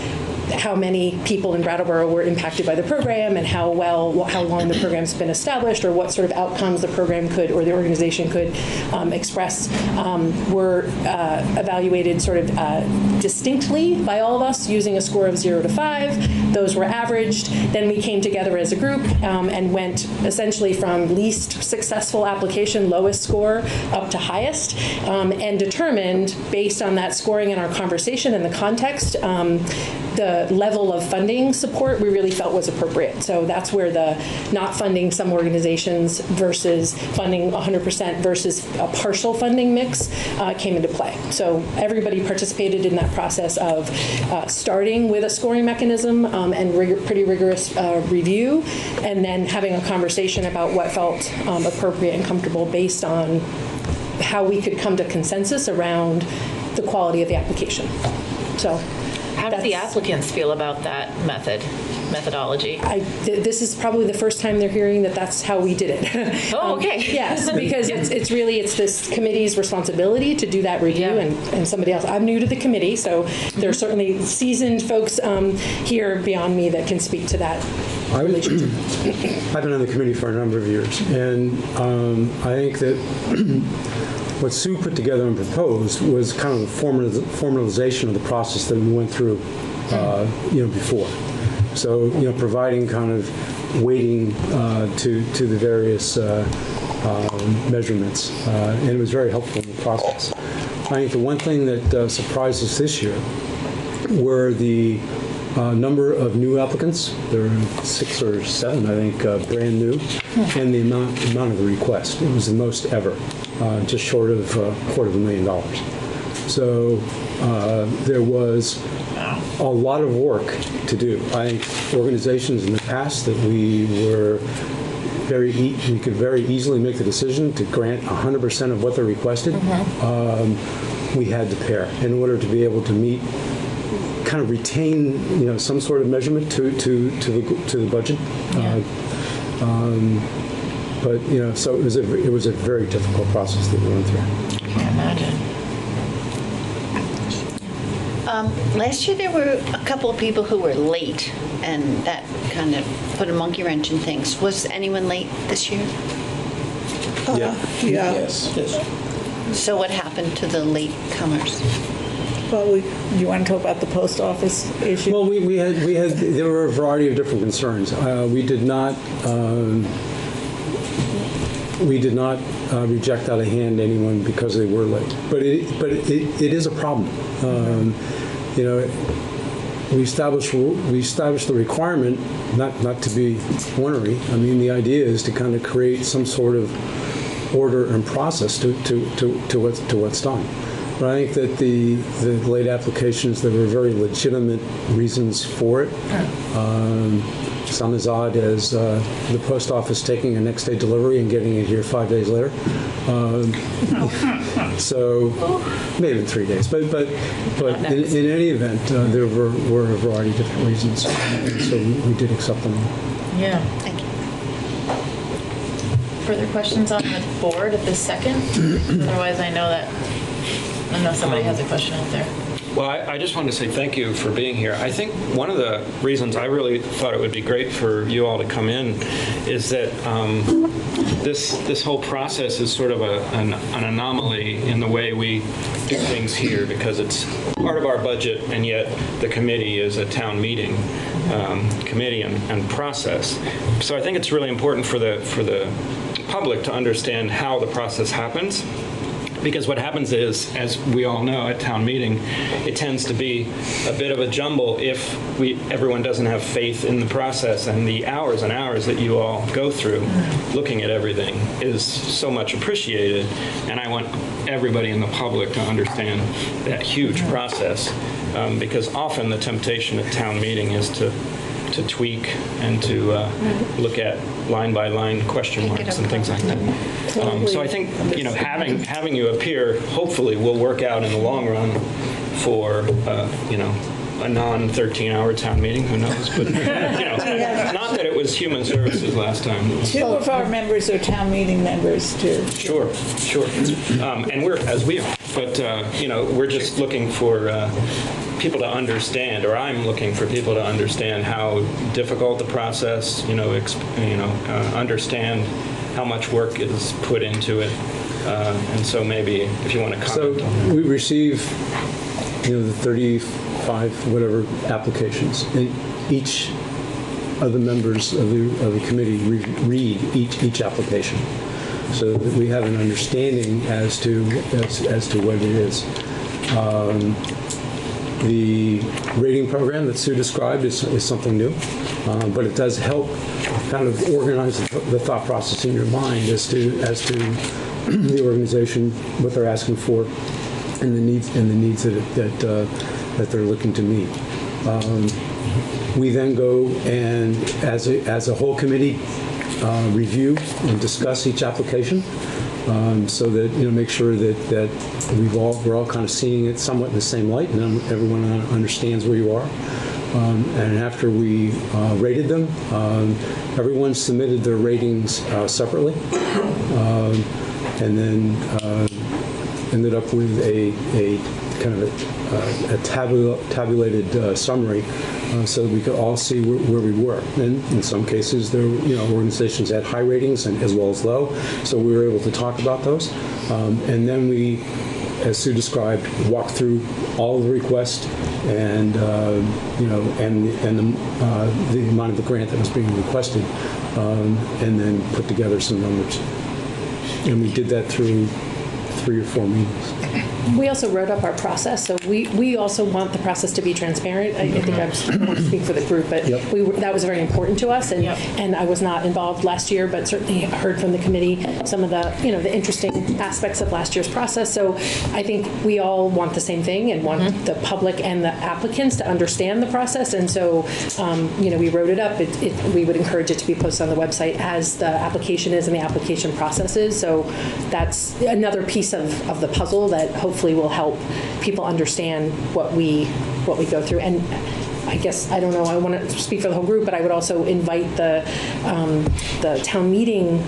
how many people in Brattleboro were impacted by the program, and how long the program's been established, or what sort of outcomes the program could or the organization could express, were evaluated sort of distinctly by all of us using a score of 0 to 5. Those were averaged. Then we came together as a group and went essentially from least successful application, lowest lowest score up to highest, and determined, based on that scoring and our conversation and the context, the level of funding support we really felt was appropriate. So that's where the not funding some organizations versus funding 100% versus a partial funding mix came into play. So everybody participated in that process of starting with a scoring mechanism and pretty rigorous review, and then having a conversation about what felt appropriate and comfortable based on how we could come to consensus around the quality of the application. So how do the applicants feel about that methodology? This is probably the first time they're hearing that that's how we did it. Oh, okay. Yes, because it's this committee's responsibility to do that review, and somebody else. I'm new to the committee, so there are certainly seasoned folks here beyond me that can speak to that relationship. I've been on the committee for a number of years, and I think that what Sue put together and proposed was kind of a formalization of the process that we went through, before. So, providing kind of weighting to the various measurements, and it was very helpful in the process. I think the one thing that surprised us this year were the number of new applicants. There were 6 or 7, I think, brand new, and the amount of the request. It was the most ever, just short of $250,000. So there was a lot of work to do. I think organizations in the past that we could very easily make the decision to grant 100% of what they requested. We had to pair in order to be able to meet, kind of retain, some sort of measurement to the budget. But so it was a very difficult process that we went through. I can't imagine. Last year there were a couple of people who were late, and that kind of put a monkey wrench in things. Was anyone late this year? Yes. So what happened to the late comers? Well, do you want to talk about the post office issue? Well, we had there were a variety of different concerns. We did not reject out of hand anyone because they were late. But it is a problem. We established the requirement not to be ornery. I mean, the idea is to kind of create some sort of order and process to what's done. But I think that the late applications, there were very legitimate reasons for it. Some as odd as the post office taking a next day delivery and getting it here 5 days later. So maybe 3 days. But in any event, there were a variety of different reasons. And so we did accept them. Yeah. Thank you. Further questions on the board at this second? Otherwise, I know somebody has a question out there. Well, I just wanted to say thank you for being here. I think one of the reasons I really thought it would be great for you all to come in is that this whole process is sort of an anomaly in the way we do things here, because it's part of our budget, and yet the committee is a town meeting committee and process. So I think it's really important for the public to understand how the process happens. Because what happens is, as we all know at town meeting, it tends to be a bit of a jumble if everyone doesn't have faith in the process, and the hours and hours that you all go through looking at everything is so much appreciated. And I want everybody in the public to understand that huge process, because often the temptation at town meeting is to tweak and to look at line by line question marks and things like that. So I think having you appear hopefully will work out in the long run for a non-13-hour town meeting. Who knows? But not that it was human services last time. 2 of our members are town meeting members too. Sure. And we are. But we're just looking for people to understand, or I'm looking for people to understand how difficult the process, understand how much work is put into it. And so maybe if you want to comment on that. We receive, the 35 whatever applications, and each of the members of the committee read each application. so that we have an understanding as to what it is. The rating program that Sue described is something new, but it does help kind of organize the thought process in your mind as to the organization, what they're asking for, and the needs that they're looking to meet. We then go and, as a whole committee, review and discuss each application, so that make sure that we're all kind of seeing it somewhat in the same light, and everyone understands where you are. And after we rated them, everyone submitted their ratings separately, and then ended up with a kind of a tabulated summary, so that we could all see where we were. And in some cases, there were organizations had high ratings and as well as low, so we were able to talk about those. And then we, as Sue described, walked through all of the requests and the amount of the grant that was being requested, and then put together some numbers. And we did that through 3 or 4 meetings. We also wrote up our process, so we also want the process to be transparent. I think I don't want to speak for the group, but that was very important to us, and I was not involved last year, but certainly heard from the committee some of the the interesting aspects of last year's process. So I think we all want the same thing and want the public and the applicants to understand the process, and so we wrote it up. We would encourage it to be posted on the website as the application is and the application process is. So that's another piece of the puzzle that hopefully will help people understand what we go through. And I guess, I don't know, I want to speak for the whole group, but I would also invite the town meeting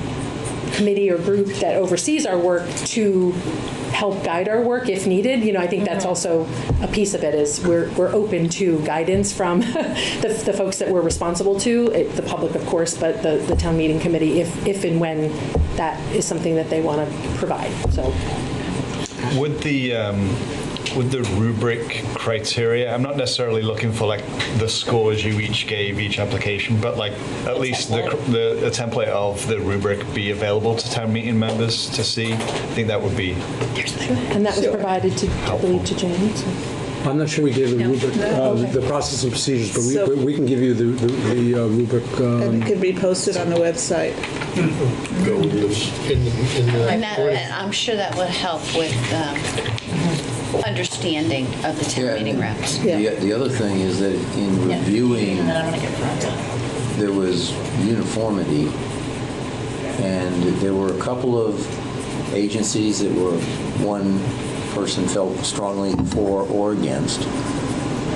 committee or group that oversees our work to help guide our work if needed. I think that's also a piece of it, is we're open to guidance from the folks that we're responsible to, the public, of course, but the town meeting committee, if and when that is something that they want to provide. So. With the rubric criteria, I'm not necessarily looking for like the scores you each gave each application, but like at least the template of the rubric be available to town meeting members to see. I think that would be. And that was provided to, I believe, to Jane. So. I'm not sure we gave the rubric, the process and procedures, but we can give you the rubric. And it could be posted on the website. And I'm sure that would help with understanding of the town meeting reps. The other thing is that in reviewing, there was uniformity, and there were a couple of agencies that were one person felt strongly for or against,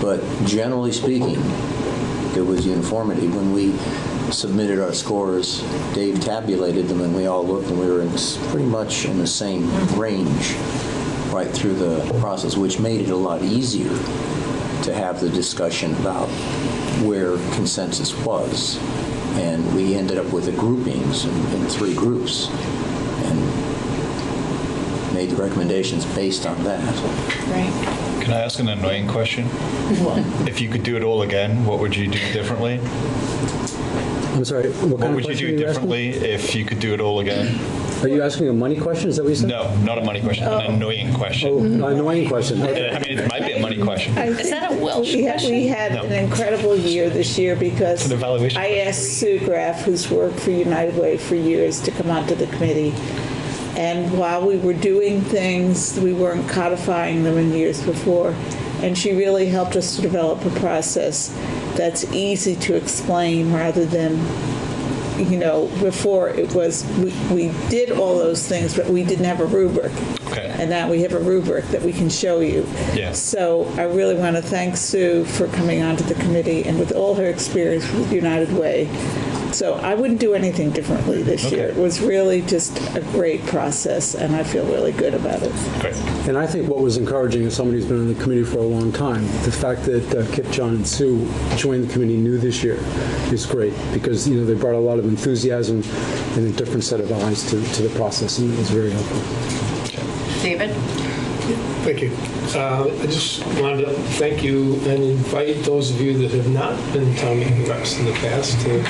but generally speaking, there was uniformity. When we submitted our scores, Dave tabulated them, and we all looked, and we were pretty much in the same range right through the process, which made it a lot easier to have the discussion about where consensus was. And we ended up with the groupings in 3 groups, and made the recommendations based on that. Right. Can I ask an annoying question? If you could do it all again, what would you do differently? I'm sorry, what would you do differently if you could do it all again? Are you asking a money question? Is that what you said? No, not a money question, an annoying question. Oh, an annoying question. Okay. I mean, it might be a money question. Is that a Welsh question? We had an incredible year this year because I asked Sue Graff, who's worked for United Way for years, to come onto the committee. And while we were doing things, we weren't codifying them in years before. And she really helped us to develop a process that's easy to explain rather than, before it was, we did all those things, but we didn't have a rubric. Okay. And now we have a rubric that we can show you. Yeah. So I really want to thank Sue for coming onto the committee and with all her experience with United Way. So I wouldn't do anything differently this year. It was really just a great process, and I feel really good about it. Great. And I think what was encouraging as somebody who's been on the committee for a long time, the fact that Kip, John, and Sue joined the committee new this year is great, because they brought a lot of enthusiasm and a different set of eyes to the process, and it was very helpful. David? Thank you. I just wanted to thank you and invite those of you that have not been town meeting reps in the past to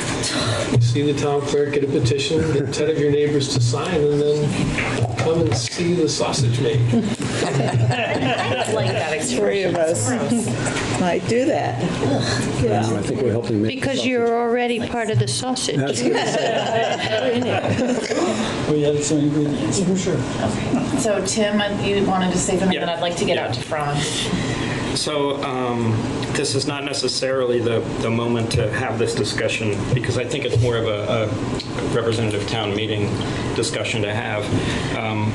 see the town clerk, get a petition, get 10 of your neighbors to sign, and then come and see the sausage made. I like that expression. 3 of us might do that. I think we're helping make Because you're already part of the sausage. That's good. We had some ingredients, for sure. So Tim, you wanted to say something, then I'd like to get out to Franz. So this is not necessarily the moment to have this discussion, because I think it's more of a representative town meeting discussion to have.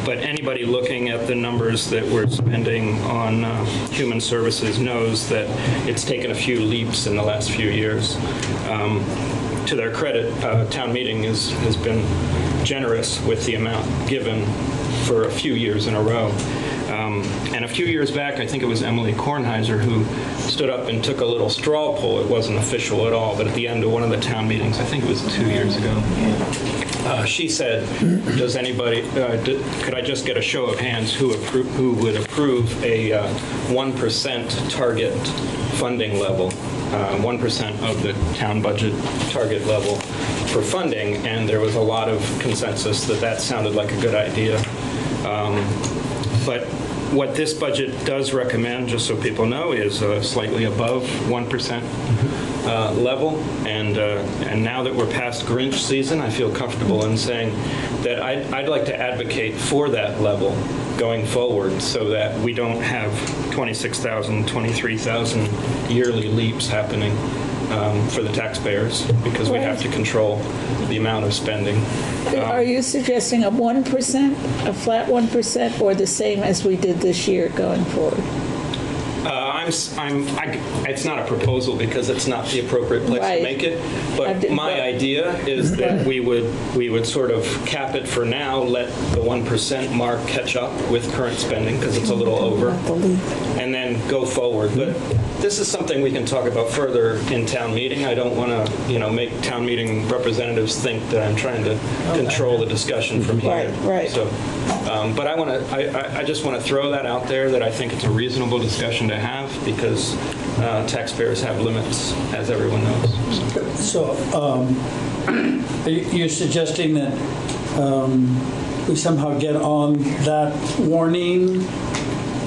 But anybody looking at the numbers that we're spending on human services knows that it's taken a few leaps in the last few years. To their credit, town meeting has been generous with the amount given for a few years in a row. And a few years back, I think it was Emily Kornheiser who stood up and took a little straw poll. It wasn't official at all, but at the end of one of the town meetings, I think it was 2 years ago, she said, does anybody, could I just get a show of hands who would approve a 1% target funding level, 1% of the town budget target level for funding? And there was a lot of consensus that sounded like a good idea. But what this budget does recommend, just so people know, is slightly above 1% level. And now that we're past Grinch season, I feel comfortable in saying that I'd like to advocate for that level going forward, so that we don't have 26,000, 23,000 yearly leaps happening for the taxpayers, because we have to control the amount of spending. Are you suggesting a 1%, a flat 1%, or the same as we did this year going forward? It's not a proposal because it's not the appropriate place to make it. But my idea is that we would sort of cap it for now, let the 1% mark catch up with current spending because it's a little over, and then go forward. But this is something we can talk about further in town meeting. I don't want to, make town meeting representatives think that I'm trying to control the discussion from here. Right. So, but I just want to throw that out there, that I think it's a reasonable discussion to have, because taxpayers have limits, as everyone knows. So you're suggesting that we somehow get on that warning,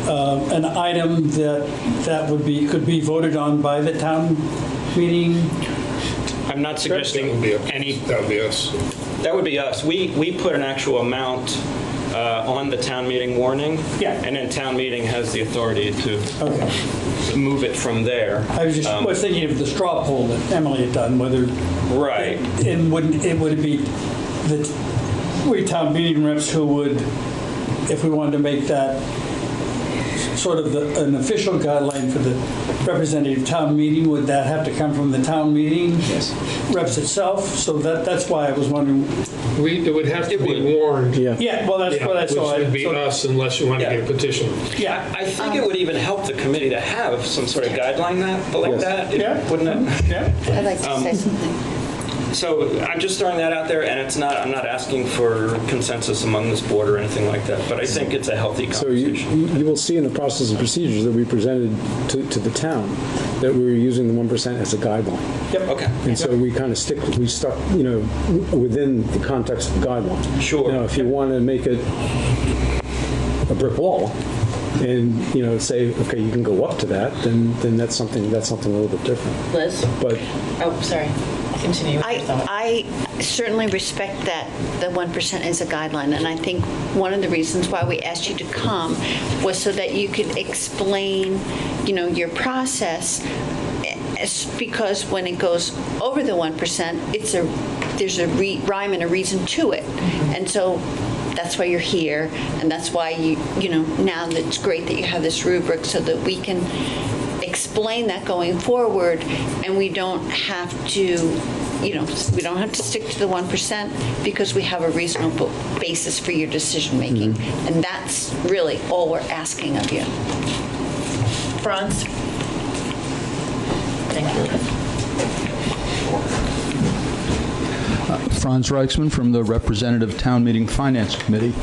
an item that could be voted on by the town meeting? I'm not suggesting any. That would be us. That would be us. We put an actual amount on the town meeting warning, and then town meeting has the authority to move it from there. I was just was thinking of the straw poll that Emily had done, whether and would it be the town meeting reps who would, if we wanted to make that sort of an official guideline for the representative town meeting, would that have to come from the town meeting reps itself? So that's why I was wondering. It would have to be warned. Yeah, well, that's what I saw. Which would be us, unless you want to get a petition. Yeah, I think it would even help the committee to have some sort of guideline like that, wouldn't it? Yeah. I'd like to say something. So I'm just throwing that out there, and I'm not asking for consensus among this board or anything like that, but I think it's a healthy conversation. So you will see in the process and procedures that we presented to the town that we were using the 1% as a guideline. Yep. Okay. And so we kind of stuck, within the context of the guideline. Sure. Now, if you want to make it a brick wall, and say, okay, you can go up to that, then that's something a little bit different. Liz? But sorry. Continue with your thought. I certainly respect that the 1% is a guideline, and I think one of the reasons why we asked you to come was so that you could explain, your process, because when it goes over the 1%, there's a rhyme and a reason to it, and so that's why you're here, and that's why now that it's great that you have this rubric so that we can explain that going forward, and we don't have to stick to the 1% because we have a reasonable basis for your decision making, and that's really all we're asking of you. Franz? Thank you. Franz Reichsman from the Representative Town Meeting Finance Committee.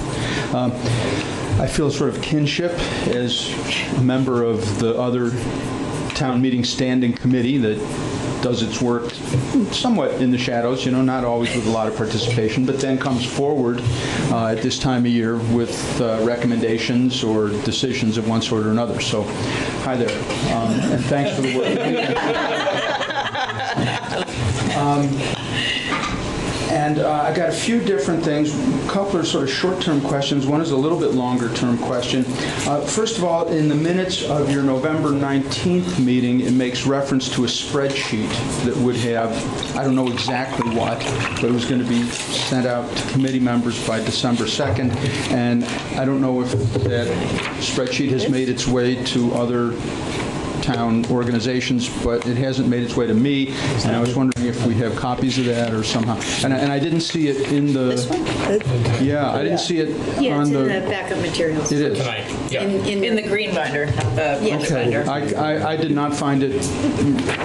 I feel sort of kinship as a member of the other town meeting standing committee that does its work somewhat in the shadows, not always with a lot of participation, but then comes forward at this time of year with recommendations or decisions of one sort or another. So, hi there, and thanks for the work. And I got a few different things, a couple of sort of short-term questions. One is a little bit longer-term question. First of all, in the minutes of your November 19th meeting, it makes reference to a spreadsheet that would have, I don't know exactly what, but it was going to be sent out to committee members by December 2nd. And I don't know if that spreadsheet has made its way to other town organizations, but it hasn't made its way to me, and I was wondering if we have copies of that or somehow. And I didn't see it in the... This one? Yeah, I didn't see it Yeah, on it's the... in the backup materials. It is. Tonight, yeah. In the green binder. Yes. Okay, I did not find it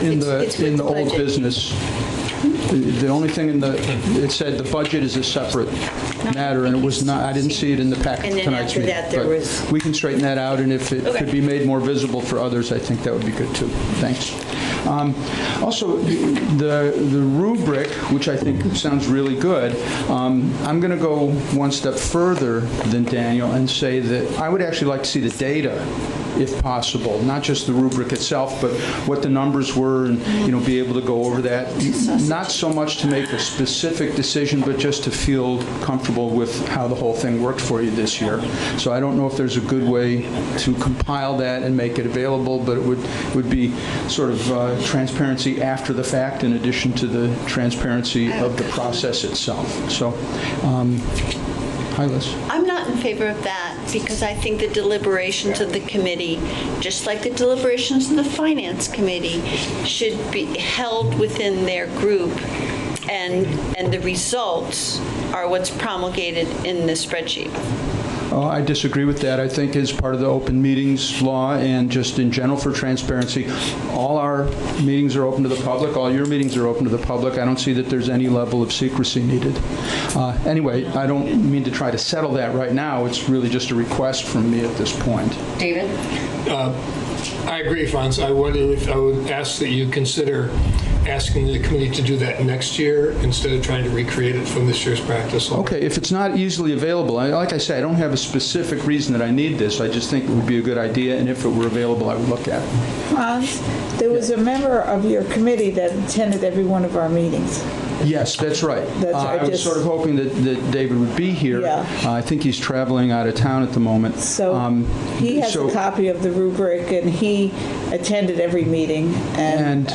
in the old business. The only thing it said the budget is a separate matter, and it was not. I didn't see it in the packet And then tonight's after meeting. that, there but was- we can straighten that out, and if it Okay. could be made more visible for others, I think that would be good too. Thanks. Also, the rubric, which I think sounds really good, I'm going to go one step further than Daniel and say that I would actually like to see the data, if possible, not just the rubric itself, but what the numbers were, and be able to go over that. Not so much to make a specific decision, but just to feel comfortable with how the whole thing worked for you this year. So I don't know if there's a good way to compile that and make it available, but it would be sort of transparency after the fact, in addition to the transparency of the process itself. So, hi, Liz. I'm not in favor of that because I think the deliberations of the committee, just like the deliberations of the finance committee, should be held within their group, and the results are what's promulgated in the spreadsheet. Oh, I disagree with that. I think as part of the open meetings law and just in general for transparency, all our meetings are open to the public. All your meetings are open to the public. I don't see that there's any level of secrecy needed. Anyway, I don't mean to try to settle that right now. It's really just a request from me at this point. David? I agree, Fonz. I would ask that you consider asking the committee to do that next year instead of trying to recreate it from this year's practice. Okay, if it's not easily available, like I say, I don't have a specific reason that I need this. I just think it would be a good idea, and if it were available, I would look at it. Hans, there was a member of your committee that attended every one of our meetings. Yes, that's right. I was sort of hoping that David would be here. Yeah. I think he's traveling out of town at the moment. So he has a copy of the rubric, and he attended every meeting. And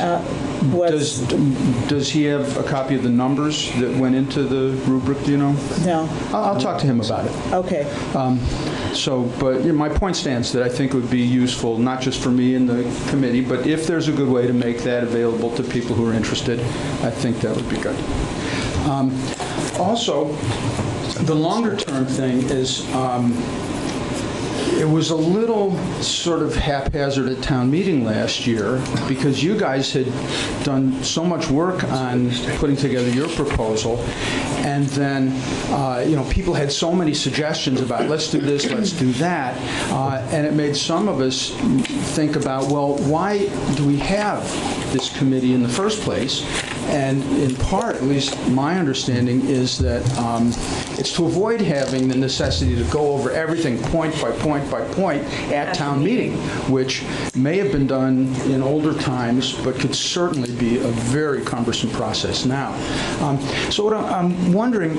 does he have a copy of the numbers that went into the rubric, do you know? No. I'll talk to him about it. Okay. But my point stands that I think it would be useful, not just for me and the committee, but if there's a good way to make that available to people who are interested, I think that would be good. Also, the longer-term thing is it was a little sort of haphazard at town meeting last year because you guys had done so much work on putting together your proposal, and then people had so many suggestions about let's do this, let's do that, and it made some of us think about, well, why do we have this committee in the first place? And in part, at least my understanding, is that it's to avoid having the necessity to go over everything point by point by point at town meeting, which may have been done in older times, but could certainly be a very cumbersome process now. So what I'm wondering,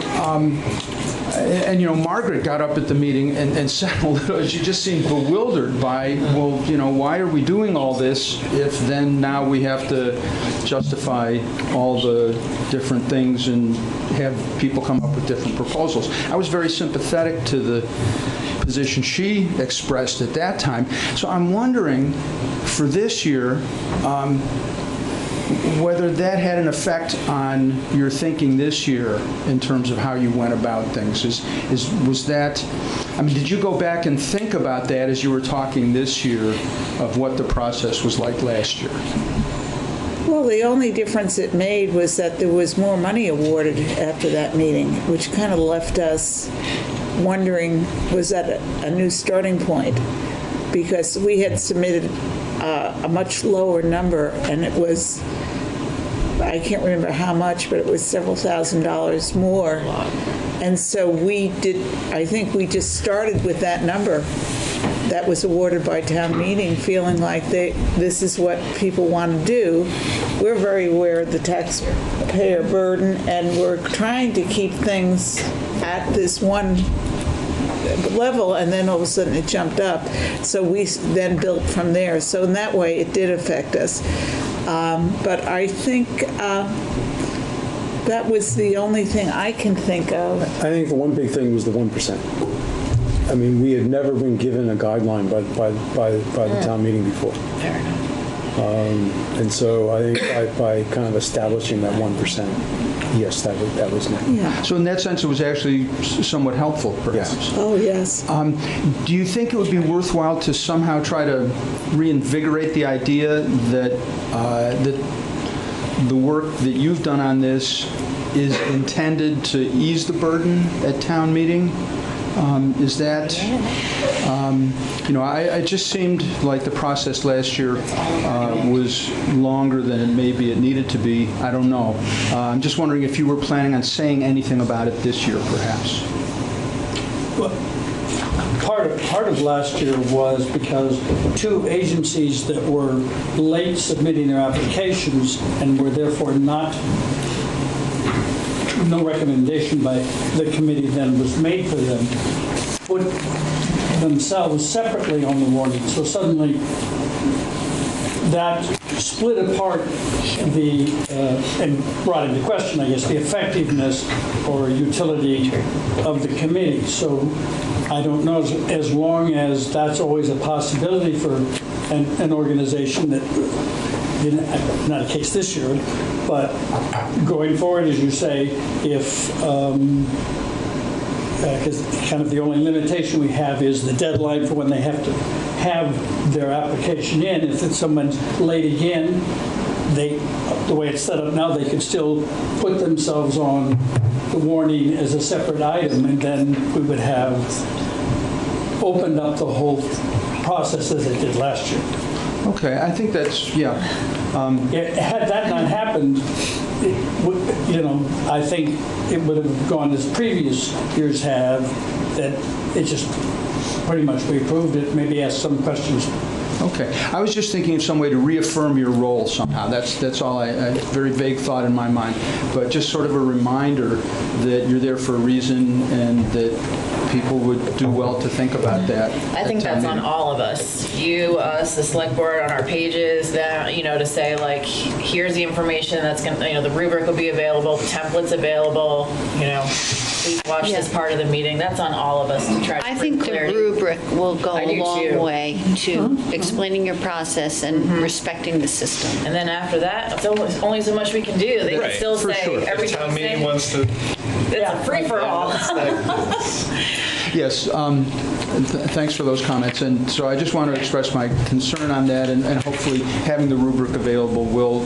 Margaret got up at the meeting and said a little, she just seemed bewildered by, well, why are we doing all this if then now we have to justify all the different things and have people come up with different proposals. I was very sympathetic to the position she expressed at that time. So I'm wondering, for this year, whether that had an effect on your thinking this year in terms of how you went about things. Was that, did you go back and think about that as you were talking this year of what the process was like last year? Well, the only difference it made was that there was more money awarded after that meeting, which kind of left us wondering, was that a new starting point? Because we had submitted a much lower number, and it was, I can't remember how much, but it was several $1,000s more. And so I think we just started with that number that was awarded by town meeting, feeling like this is what people want to do. We're very aware of the taxpayer burden, and we're trying to keep things at this one level, and then all of a sudden it jumped up. So we then built from there. So in that way, it did affect us. But I think that was the only thing I can think of. I think the one big thing was the 1%. I mean, we had never been given a guideline by the town meeting before. Fair enough. And so I think by kind of establishing that 1%, yes, that was nice. Yeah. So in that sense, it was actually somewhat helpful, perhaps. Yes. Oh, yes. Do you think it would be worthwhile to somehow try to reinvigorate the idea that that the work that you've done on this is intended to ease the burden at town meeting? Is that, it just seemed like the process last year was longer than maybe it needed to be. I don't know. I'm just wondering if you were planning on saying anything about it this year, perhaps. Well, part of last year was because two agencies that were late submitting their applications and were therefore no recommendation by the committee then was made for them, put themselves separately on the warning. So suddenly that split apart and brought into question, I guess, the effectiveness or utility of the committee. So I don't know, as long as that's always a possibility for an organization that, not a case this year, but going forward, as you say, if, because kind of the only limitation we have is the deadline for when they have to have their application in. If someone's late again, the way it's set up now, they could still put themselves on the warning as a separate item, and then we would have opened up the whole process as it did last year. Okay, I think that's, had that not happened, I think it would have gone as previous years have, that it just pretty much we approved it, maybe asked some questions. Okay. I was just thinking of some way to reaffirm your role somehow. That's all a very vague thought in my mind. But just sort of a reminder that you're there for a reason and that people would do well to think about that. I think that's on all of us. You, us, the select board, on our pages, that, to say, like, here's the information that's going to, the rubric will be available, the template's available, please watch this part of the meeting. That's on all of us to try to I think the rubric will go a long way to explaining your process and respecting the system. And then after that, it's only so much we can do. They can still say every town meeting say, wants to. It's a free-for-all. Yes, thanks for those comments. And so I just want to express my concern on that, and hopefully having the rubric available will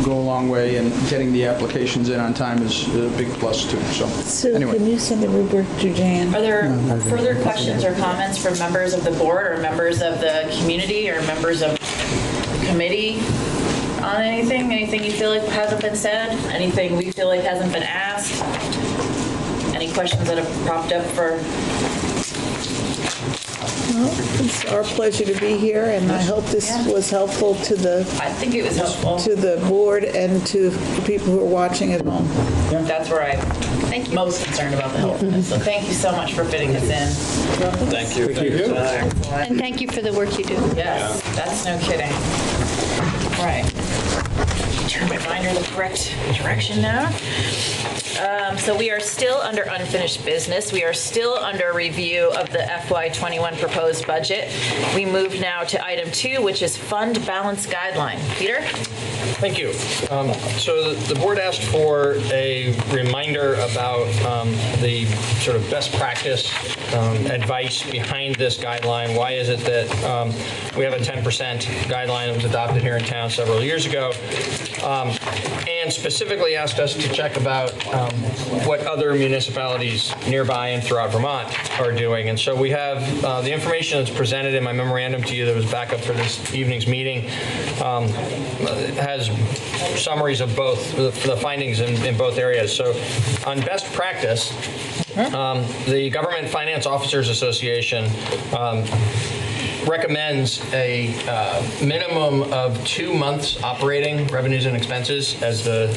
go a long way, and getting the applications in on time is a big plus too. So anyway. Can you send the rubric to Jan? Are there further questions or comments from members of the board or members of the community or members of the committee on anything? Anything you feel like hasn't been said? Anything we feel like hasn't been asked? Any questions that have popped up for? Well, it's our pleasure to be here, and I hope this was helpful to the. I think it was helpful to the board and to the people who are watching at home. That's where I'm most concerned about the helpfulness. So thank you so much for fitting this in. Thank you. Thank you. And thank you for the work you do. Yes, that's no kidding. All right. Turn my binder the correct direction now. So we are still under unfinished business. We are still under review of the FY21 proposed budget. We move now to item 2, which is fund balance guideline. Peter? Thank you. So the board asked for a reminder about the sort of best practice advice behind this guideline. Why is it that we have a 10% guideline that was adopted here in town several years ago? And specifically asked us to check about what other municipalities nearby and throughout Vermont are doing. And so we have the information that's presented in my memorandum to you that was backup for this evening's meeting has summaries of both the findings in both areas. So on best practice, the Government Finance Officers Association recommends a minimum of 2 months operating revenues and expenses as the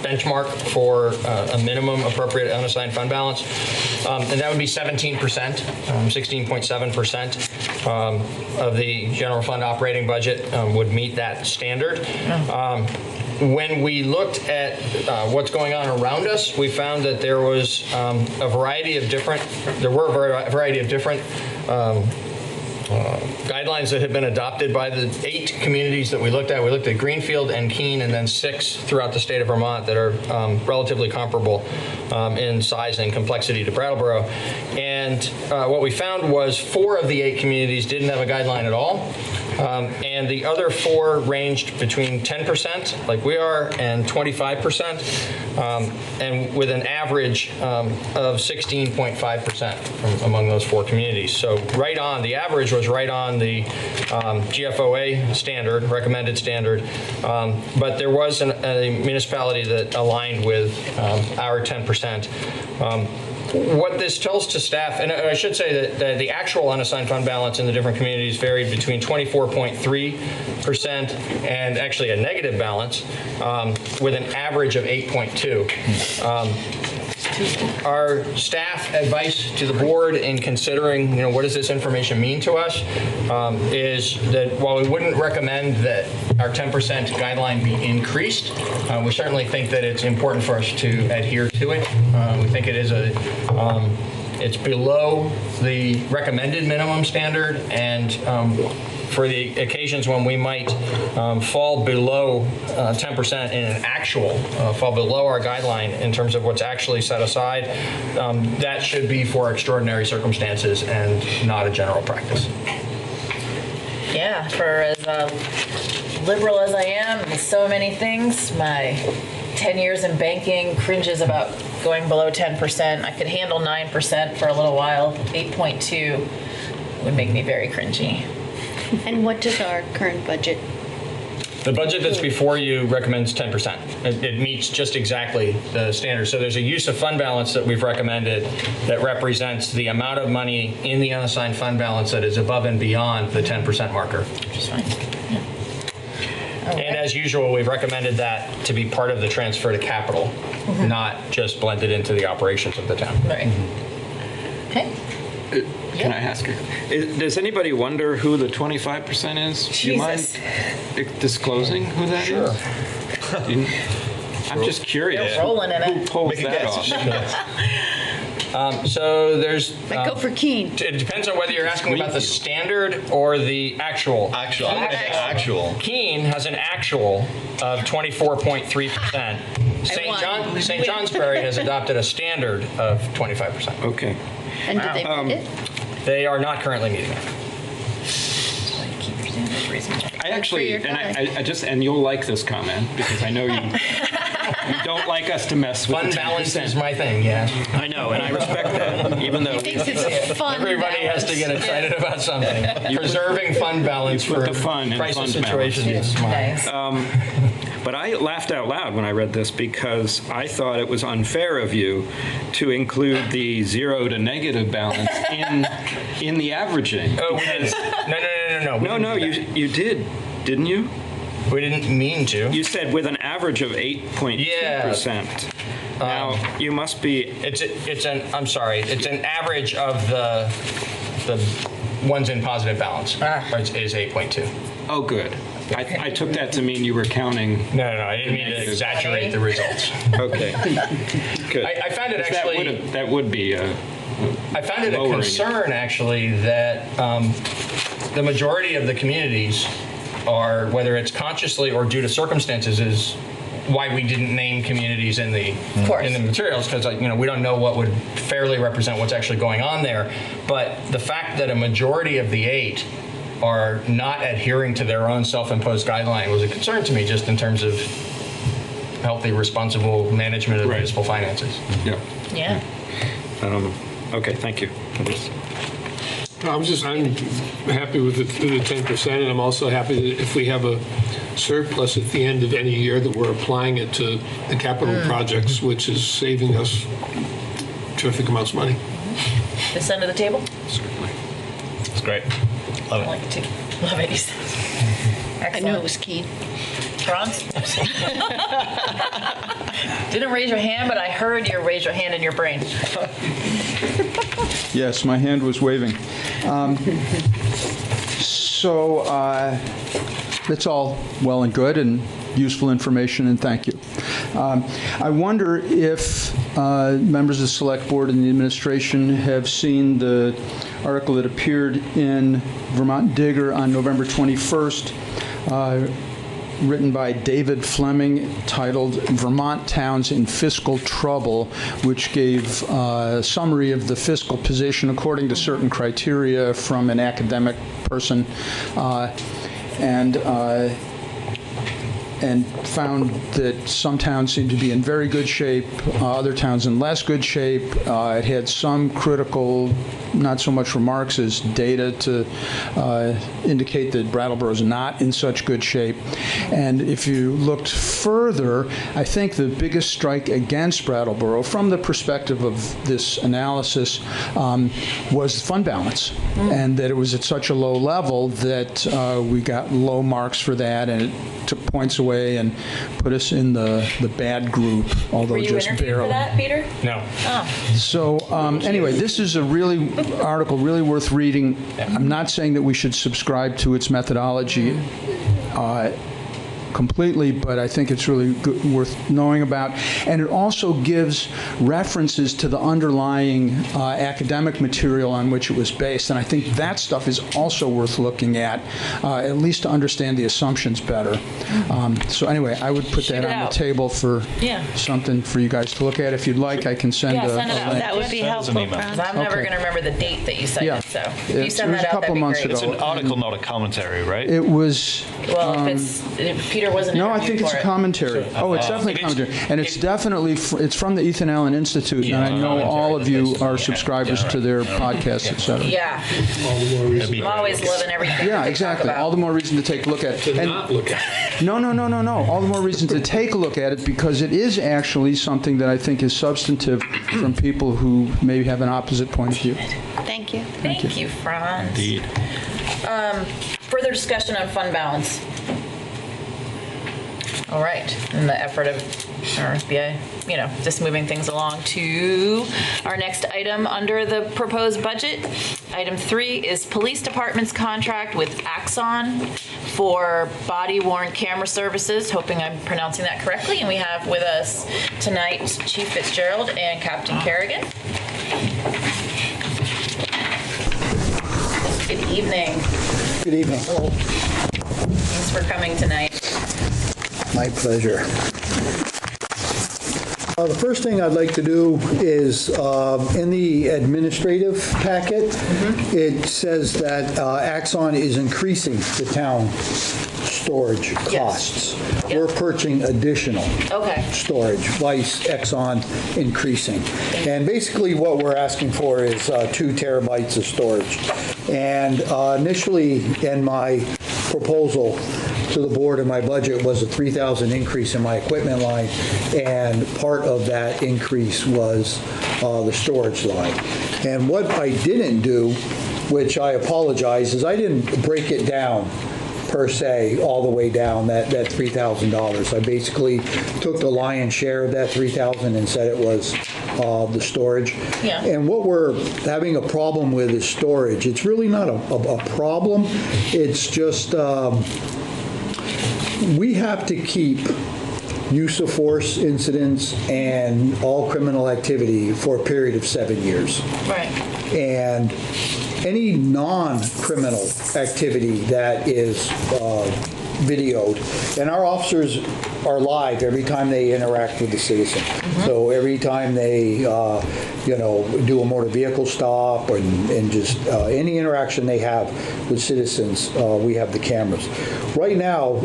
benchmark for a minimum appropriate unassigned fund balance. And that would be 17%, 16.7% of the general fund operating budget would meet that standard. When we looked at what's going on around us, we found that there was a variety of different guidelines that have been adopted by the 8 communities that we looked at. We looked at Greenfield and Keene, and then 6 throughout the state of Vermont that are relatively comparable in size and complexity to Brattleboro. And what we found was 4 of the 8 communities didn't have a guideline at all. And the other 4 ranged between 10%, like we are, and 25%, and with an average of 16.5% from among those 4 communities. So right on, the average was right on the GFOA standard, recommended standard, but there was a municipality that aligned with our 10%. What this tells to staff, and I should say that the actual unassigned fund balance in the different communities varied between 24.3% and actually a negative balance with an average of 8.2. Our staff advice to the board in considering, what does this information mean to us, is that while we wouldn't recommend that our 10% guideline be increased, we certainly think that it's important for us to adhere to it. We think it is it's below the recommended minimum standard, and for the occasions when we might fall below 10% in an actual, fall below our guideline in terms of what's actually set aside, that should be for extraordinary circumstances and not a general practice. Yeah, for as liberal as I am in so many things, my 10 years in banking cringes about going below 10%. I could handle 9% for a little while. 8.2 would make me very cringy. And what does our current budget? The budget that's before you recommends 10%. It meets just exactly the standard. So there's a use of fund balance that we've recommended that represents the amount of money in the unassigned fund balance that is above and beyond the 10% marker. Which is fine. Yeah. And as usual, we've recommended that to be part of the transfer to capital, not just blended into the operations of the town. Right. Okay. Can I ask you? Does anybody wonder who the 25% is? Do you mind disclosing who that is? I'm just curious. They're rolling in it. Who pulls that off? So there's... I go for Keene. It depends on whether you're asking about the standard or the actual. Actual. Keene has an actual of 24.3%. St. Johnsbury has adopted a standard of 25%. Okay. And did they meet it? They are not currently meeting it. I actually, and you'll like this comment because I know you don't like us to mess with fund balance is my thing, yeah. I know, and I respect that, even though He thinks it's fun. Everybody has to get excited about something. Preserving fund balance for the fun crisis fund situations. Nice. But I laughed out loud when I read this because I thought it was unfair of you to include the 0 to negative balance in the averaging. Oh, we didn't. No. No, you did, didn't you? We didn't mean to. You said with an average of 8.2%. Now, you must be... I'm sorry. It's an average of the ones in positive balance. Is 8.2. Oh, good. I took that to mean you were counting... No, I didn't mean to exaggerate the results. Okay. Good. I found it actually... That would be I found it a concern, actually, that the majority of the communities are, whether it's consciously or due to circumstances, is why we didn't name communities in the materials, because we don't know what would fairly represent what's actually going on there. But the fact that a majority of the 8 are not adhering to their own self-imposed guideline was a concern to me, just in terms of healthy, responsible management of municipal finances. Yeah. Okay, thank you. I'm happy with the 10%, and I'm also happy that if we have a surplus at the end of any year, that we're applying it to the capital projects, which is saving us terrific amounts of money. This end of the table? Certainly. It's great. Love it. I like it too. Love it. Excellent. I knew it was keen. Franz? Didn't raise your hand, but I heard you raise your hand in your brain. Yes, my hand was waving. So that's all well and good and useful information, and thank you. I wonder if members of the Select Board and the administration have seen the article that appeared in Vermont Digger on November 21st, written by David Fleming, titled Vermont Towns in Fiscal Trouble, which gave a summary of the fiscal position according to certain criteria from an academic person, and found that some towns seemed to be in very good shape, other towns in less good shape. It had some critical, not so much remarks as data to indicate that Brattleboro is not in such good shape. And if you looked further, I think the biggest strike against Brattleboro, from the perspective of this analysis, was fund balance, and that it was at such a low level that we got low marks for that, and it took points away and put us in the bad group, although Were you just interviewed barely. for that, Peter? No. Oh. So anyway, this is a article really worth reading. I'm not saying that we should subscribe to its methodology completely, but I think it's really worth knowing about. And it also gives references to the underlying academic material on which it was based. And I think that stuff is also worth looking at least to understand the assumptions better. So anyway, I would put that on the table for something for you guys to look at. If you'd like, I can send a link. That would be helpful. I'm never going to remember the date that you cited, so if you send that out, that'd be great. It's an article, not a commentary, right? It was. Well, if Peter wasn't No, I interviewed think it's for a it. commentary. Oh, it's definitely a commentary. And it's definitely, it's from the Ethan Allen Institute, and I know all of you are subscribers to their podcasts, et cetera. Yeah. I'm always loving everything. Yeah, exactly. All the more reason to take a look at it. To not look at it. No. All the more reason to take a look at it, because it is actually something that I think is substantive from people who maybe have an opposite point of view. Thank you. Thank you, Franz. Indeed. Further discussion on fund balance. All right, in the effort of RFBA, just moving things along to our next item under the proposed budget. Item 3 is Police Department's contract with Axon for body-worn camera services. Hoping I'm pronouncing that correctly. And we have with us tonight Chief Fitzgerald and Captain Kerrigan. Good evening. Good evening. Thanks for coming tonight. My pleasure. The first thing I'd like to do is, in the administrative packet, it says that Axon is increasing the town storage costs. We're purchasing additional storage, vice Exxon increasing. And basically what we're asking for is 2 terabytes of storage. And initially in my proposal to the board in my budget was a $3,000 increase in my equipment line, and part of that increase was the storage line. And what I didn't do, which I apologize, is I didn't break it down per se all the way down that $3,000. I basically took the lion's share of that $3,000 and said it was the storage. Yeah. And what we're having a problem with is storage. It's really not a problem. It's just we have to keep use of force incidents and all criminal activity for a period of 7 years. Right. And any non-criminal activity that is videoed, and our officers are live every time they interact with the citizen. So every time they, do a motor vehicle stop and just any interaction they have with citizens, we have the cameras. Right now,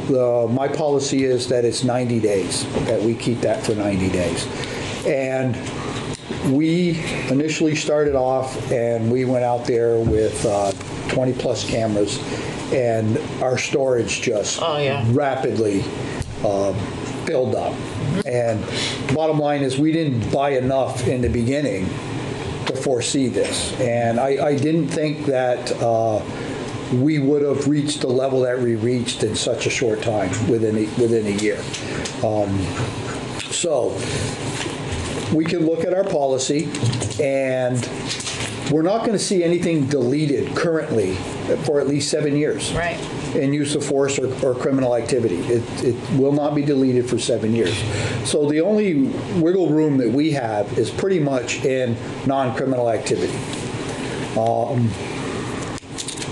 my policy is that it's 90 days, that we keep that for 90 days. And we initially started off and we went out there with 20 plus cameras, and our storage just rapidly filled up. And bottom line is we didn't buy enough in the beginning to foresee this. And I didn't think that we would have reached the level that we reached in such a short time, within a year. So we can look at our policy, and we're not going to see anything deleted currently for at least 7 years. Right. In use of force or criminal activity. It will not be deleted for 7 years. So the only wiggle room that we have is pretty much in non-criminal activity.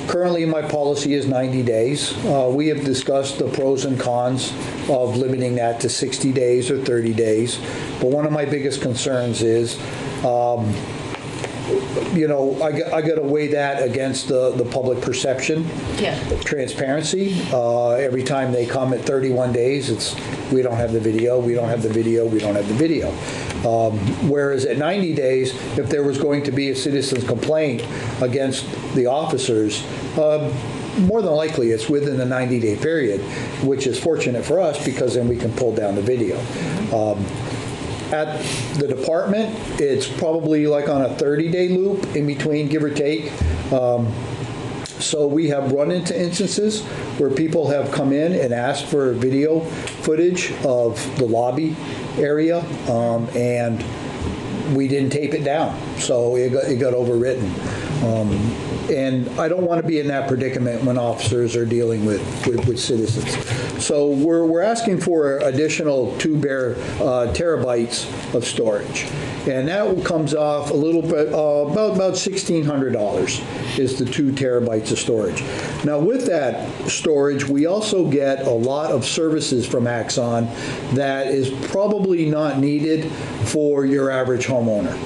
Currently, my policy is 90 days. We have discussed the pros and cons of limiting that to 60 days or 30 days. But one of my biggest concerns is, I got to weigh that against the public perception, transparency. Every time they come at 31 days, it's we don't have the video, we don't have the video, we don't have the video. Whereas at 90 days, if there was going to be a citizen's complaint against the officers, more than likely it's within the 90-day period, which is fortunate for us because then we can pull down the video. At the department, it's probably like on a 30-day loop in between, give or take. So we have run into instances where people have come in and asked for video footage of the lobby area, and we didn't tape it down, so it got overwritten. And I don't want to be in that predicament when officers are dealing with citizens. So we're asking for additional 2 terabytes of storage. And that comes off a little bit, about $1,600 is the 2 terabytes of storage. Now with that storage, we also get a lot of services from Axon that is probably not needed for your average homeowner.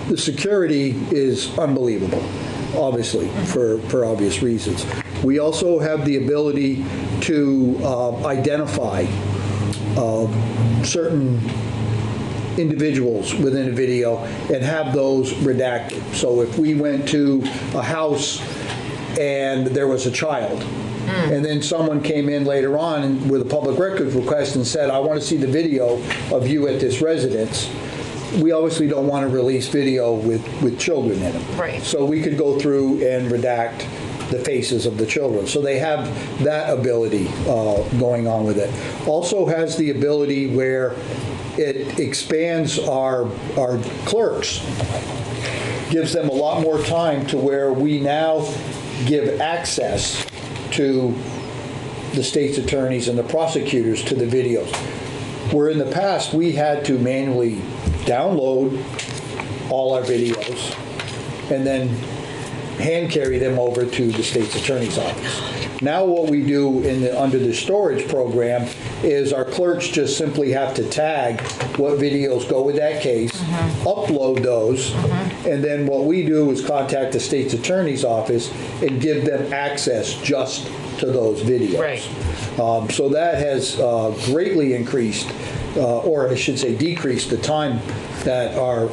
The security is unbelievable, obviously, for obvious reasons. We also have the ability to identify certain individuals within a video and have those redacted. So if we went to a house and there was a child, and then someone came in later on with a public records request and said, I want to see the video of you at this residence, we obviously don't want to release video with children in it. Right. So we could go through and redact the faces of the children. So they have that ability going on with it. Also has the ability where it expands our clerks, gives them a lot more time to where we now give access to the state's attorneys and the prosecutors to the videos. Where in the past we had to manually download all our videos and then hand carry them over to the state's attorney's office. Now what we do under the storage program is our clerks just simply have to tag what videos go with that case, upload those, and then what we do is contact the state's attorney's office and give them access just to those videos. Right. So that has greatly increased, or I should say decreased, the time that our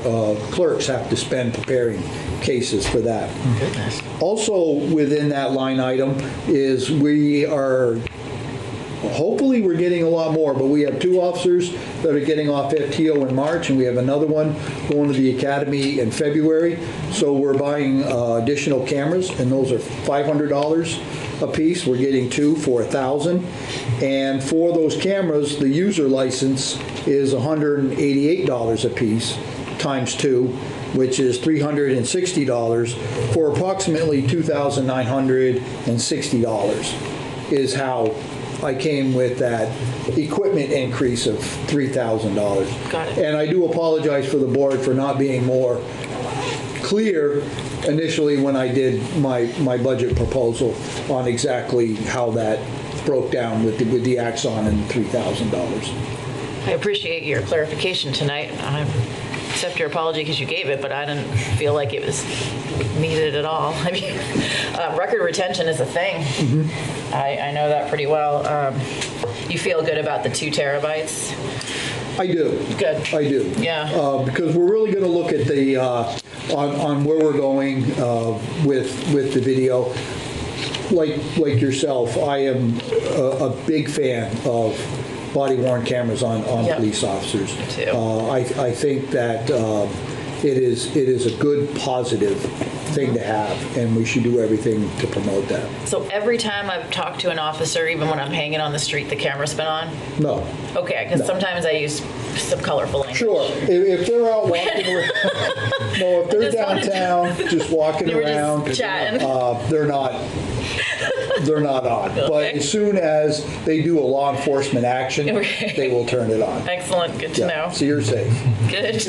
clerks have to spend preparing cases for that. Goodness. Also within that line item is we are, hopefully we're getting a lot more, but we have 2 officers that are getting off FTO in March, and we have another one going to the academy in February. So we're buying additional cameras, and those are $500 a piece. We're getting 2 for $1,000. And for those cameras, the user license is $188 a piece times 2, which is $360 for approximately $2,960 is how I came with that equipment increase of $3,000. Got it. And I do apologize for the board for not being more clear initially when I did my budget proposal on exactly how that broke down with the Axon and $3,000. I appreciate your clarification tonight. I accept your apology because you gave it, but I didn't feel like it was needed at all. I mean, record retention is a thing. I know that pretty well. You feel good about the 2 terabytes? I do. Good. I do. Yeah. Because we're really going to look at the on where we're going with the video. Like yourself, I am a big fan of body-worn cameras on police officers. Me too. I think that it is a good, positive thing to have, and we should do everything to promote that. So every time I've talked to an officer, even when I'm hanging on the street, the camera's been on? No. Okay, because sometimes I use some colorful language. Sure. If they're out walking around, no, if they're downtown, just walking around, they're not on. Okay. But as soon as they do a law enforcement action, they will turn it on. Excellent, good to know. So you're safe. Good.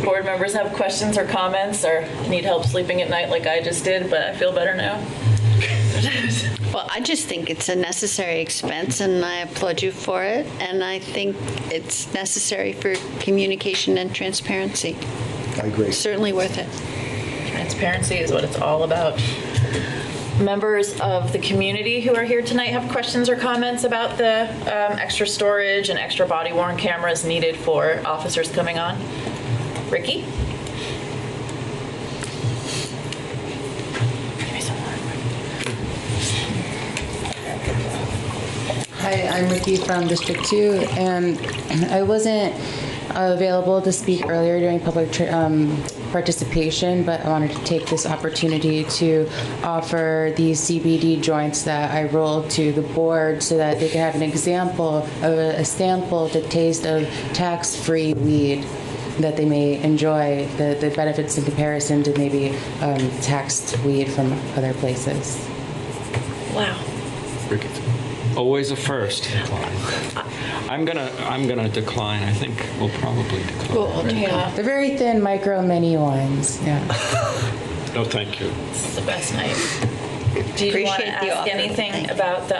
Board members have questions or comments or need help sleeping at night like I just did, but I feel better now. Well, I just think it's a necessary expense, and I applaud you for it. And I think it's necessary for communication and transparency. I agree. Certainly worth it. Transparency is what it's all about. Members of the community who are here tonight have questions or comments about the extra storage and extra body-worn cameras needed for officers coming on? Ricky? Hi, I'm Ricky from District 2, and I wasn't available to speak earlier during public participation, but I wanted to take this opportunity to offer these CBD joints that I rolled to the board so that they can have an example of a sample to taste of tax-free weed that they may enjoy, the benefits in comparison to maybe taxed weed from other places. Wow. Always a first. I'm gonna decline. I think we'll probably decline. Cool. Yeah. They're very thin, micro, mini ones. Yeah. No, thank you. This is the best night. Do you want to ask anything about the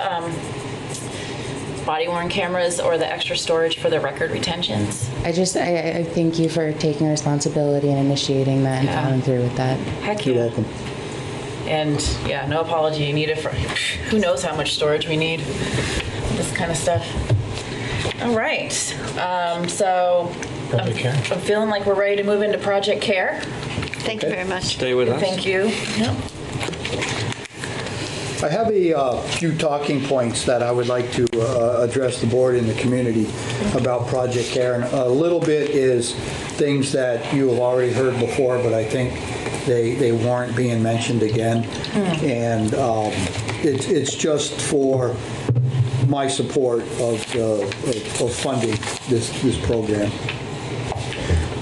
body-worn cameras or the extra storage for the record retentions? I thank you for taking responsibility and initiating that and following through with that. Heck You're yeah. welcome. And yeah, no apology needed for who knows how much storage we need. This kind of stuff. All right. So I'm feeling like we're ready to move into Project Care. Thank you very much. Stay with us. Thank you. Yep. I have a few talking points that I would like to address the board and the community about Project Care. And a little bit is things that you have already heard before, but I think they warrant being mentioned again. And it's just for my support of funding this program.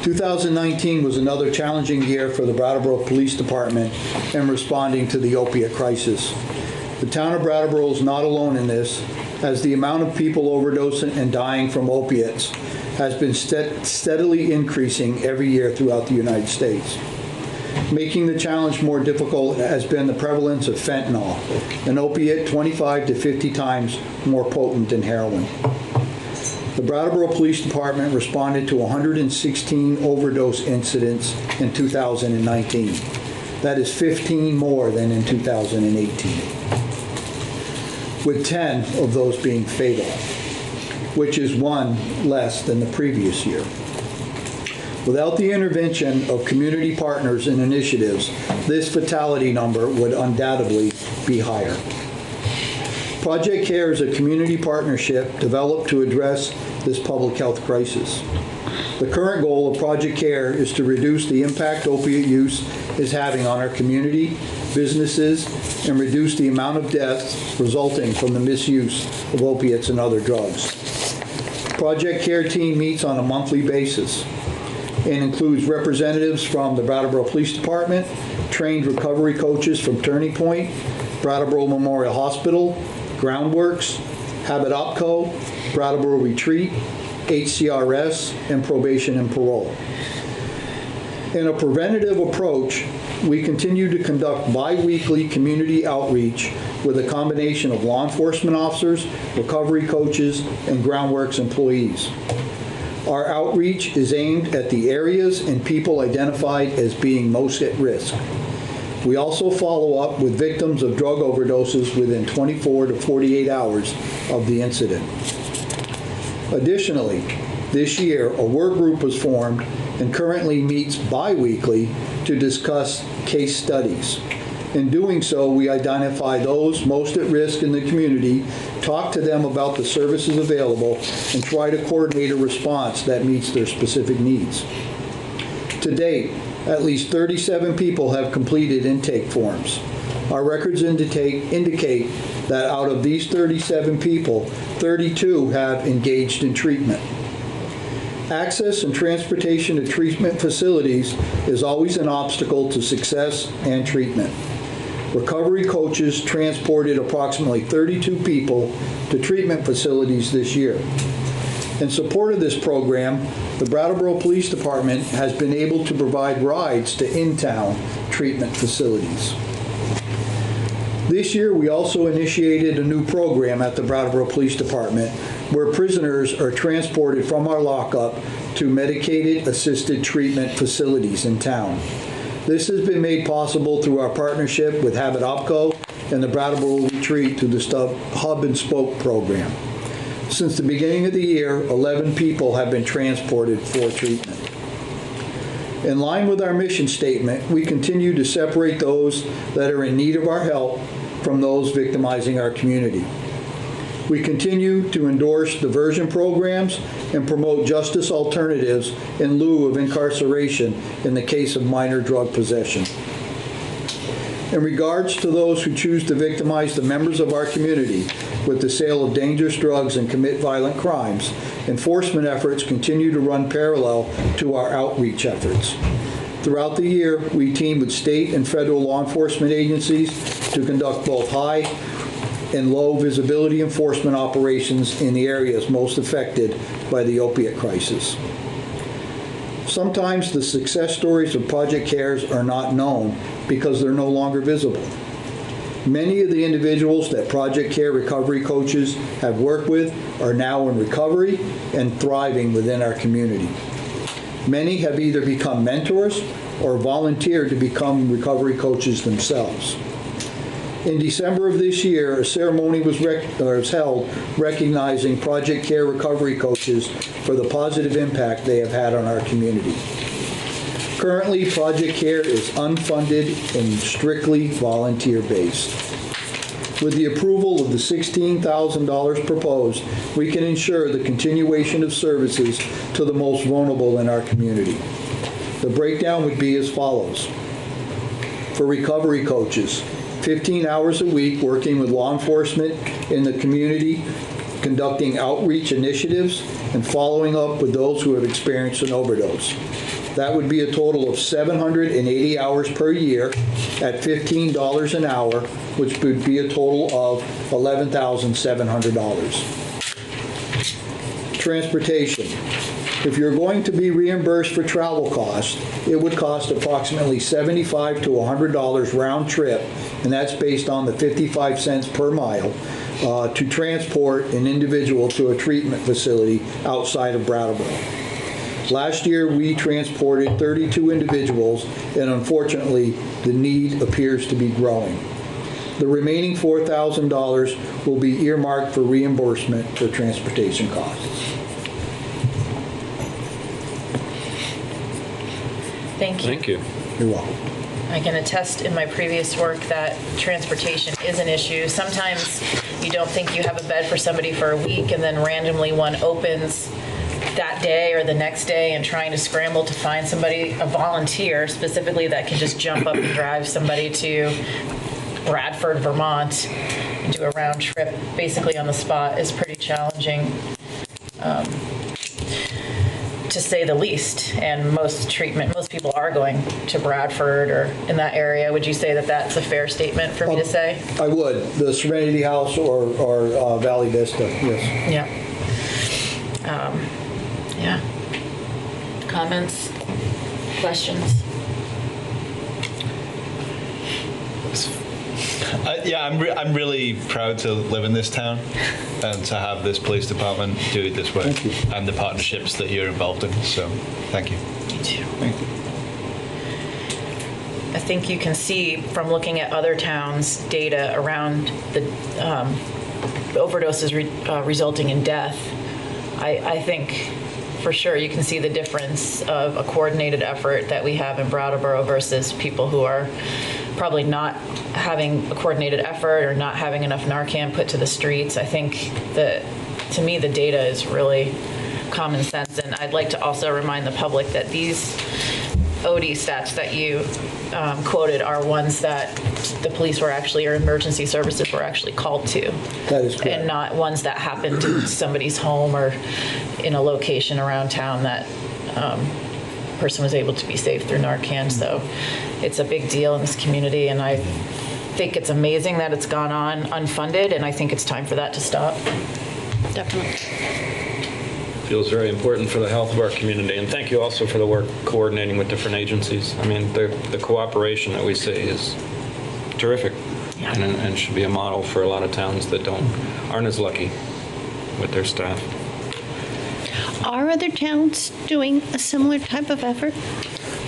2019 was another challenging year for the Brattleboro Police Department in responding to the opiate crisis. The town of Brattleboro is not alone in this, as the amount of people overdosing and dying from opiates has been steadily increasing every year throughout the United States. Making the challenge more difficult has been the prevalence of fentanyl, an opiate 25 to 50 times more potent than heroin. The Brattleboro Police Department responded to 116 overdose incidents in 2019. That is 15 more than in 2018, with 10 of those being fatal, which is one less than the previous year. Without the intervention of community partners and initiatives, this fatality number would undoubtedly be higher. Project CARE is a community partnership developed to address this public health crisis. The current goal of Project CARE is to reduce the impact opiate use is having on our community, businesses, and reduce the amount of deaths resulting from the misuse of opiates and other drugs. Project CARE team meets on a monthly basis and includes representatives from the Brattleboro Police Department, trained recovery coaches from Turning Point, Brattleboro Memorial Hospital, Groundworks, Habit OpCo, Brattleboro Retreat, HCRS, and Probation and Parole. In a preventative approach, we continue to conduct bi-weekly community outreach with a combination of law enforcement officers, recovery coaches, and groundworks employees. Our outreach is aimed at the areas and people identified as being most at risk. We also follow up with victims of drug overdoses within 24 to 48 hours of the incident. Additionally, this year, a work group was formed and currently meets bi-weekly to discuss case studies. In doing so, we identify those most at risk in the community, talk to them about the services available, and try to coordinate a response that meets their specific needs. To date, at least 37 people have completed intake forms. Our records indicate that out of these 37 people, 32 have engaged in treatment. Access and transportation to treatment facilities is always an obstacle to success and treatment. Recovery coaches transported approximately 32 people to treatment facilities this year. In support of this program, the Brattleboro Police Department has been able to provide rides to in-town treatment facilities. This year, we also initiated a new program at the Brattleboro Police Department where prisoners are transported from our lockup to medicated-assisted treatment facilities in town. This has been made possible through our partnership with Habit OPCO and the Brattleboro Retreat through the Hub and Spoke program. Since the beginning of the year, 11 people have been transported for treatment. In line with our mission statement, we continue to separate those that are in need of our help from those victimizing our community. We continue to endorse diversion programs and promote justice alternatives in lieu of incarceration in the case of minor drug possession. In regards to those who choose to victimize the members of our community with the sale of dangerous drugs and commit violent crimes, enforcement efforts continue to run parallel to our outreach efforts. Throughout the year, we team with state and federal law enforcement agencies to conduct both high and low visibility enforcement operations in the areas most affected by the opiate crisis. Sometimes the success stories of Project CARES are not known because they're no longer visible. Many of the individuals that Project CARE recovery coaches have worked with are now in recovery and thriving within our community. Many have either become mentors or volunteered to become recovery coaches themselves. In December of this year, a ceremony was held recognizing Project CARE recovery coaches for the positive impact they have had on our community. Currently, Project CARE is unfunded and strictly volunteer-based. With the approval of the $16,000 proposed, we can ensure the continuation of services to the most vulnerable in our community. The breakdown would be as follows. For recovery coaches, 15 hours a week working with law enforcement in the community, conducting outreach initiatives, and following up with those who have experienced an overdose. That would be a total of 780 hours per year at $15 an hour, which would be a total of $11,700. Transportation. If you're going to be reimbursed for travel costs, it would cost approximately $75 to $100 round trip, and that's based on the 55 cents per mile, to transport an individual to a treatment facility outside of Brattleboro. Last year, we transported 32 individuals, and unfortunately, the need appears to be growing. The remaining $4,000 will be earmarked for reimbursement for transportation costs. Thank you. Thank you. You're welcome. I can attest in my previous work that transportation is an issue. Sometimes you don't think you have a bed for somebody for a week, and then randomly one opens that day or the next day, and trying to scramble to find somebody, a volunteer specifically, that can just jump up and drive somebody to Bradford, Vermont, and do a round trip basically on the spot is pretty challenging, to say the least. And most people are going to Bradford or in that area. Would you say that that's a fair statement for me to say? I would. The Serenity House or Valley Vista, yes. Yeah. Yeah. Comments? Questions? Yeah, I'm really proud to live in this town and to have this police department do it this way and the partnerships that you're involved in. So, thank you. Me too. Thank you. I think you can see from looking at other towns' data around the overdoses resulting in death. I think for sure you can see the difference of a coordinated effort that we have in Brattleboro versus people who are probably not having a coordinated effort or not having enough Narcan put to the streets. I think that, to me, the data is really common sense. And I'd like to also remind the public that these OD stats that you quoted are ones that the police were actually, or emergency services were actually called to. That is correct. And not ones that happened to somebody's home or in a location around town that person was able to be saved through Narcan. So it's a big deal in this community, and I think it's amazing that it's gone on unfunded, and I think it's time for that to stop. Definitely. Feels very important for the health of our community. And thank you also for the work coordinating with different agencies. I mean, the cooperation that we see is terrific, and should be a model for a lot of towns that aren't as lucky with their staff. Are other towns doing a similar type of effort?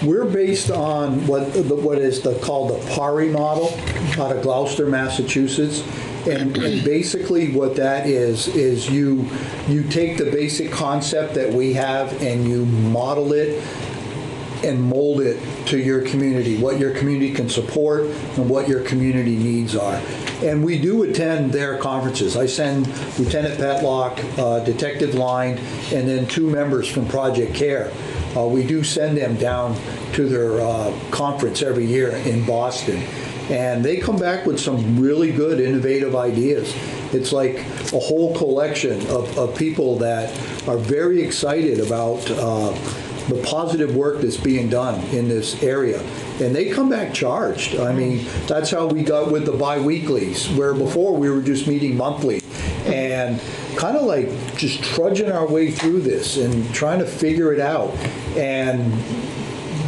We're based on what is called the PARI model out of Gloucester, Massachusetts. And basically what that is you take the basic concept that we have and you model it and mold it to your community, what your community can support and what your community needs are. And we do attend their conferences. I send Lieutenant Petlock, Detective Line, and then 2 members from Project CARE. We do send them down to their conference every year in Boston. And they come back with some really good, innovative ideas. It's like a whole collection of people that are very excited about the positive work that's being done in this area. And they come back charged. I mean, that's how we got with the bi-weeklies, where before we were just meeting monthly and kind of like just trudging our way through this and trying to figure it out. And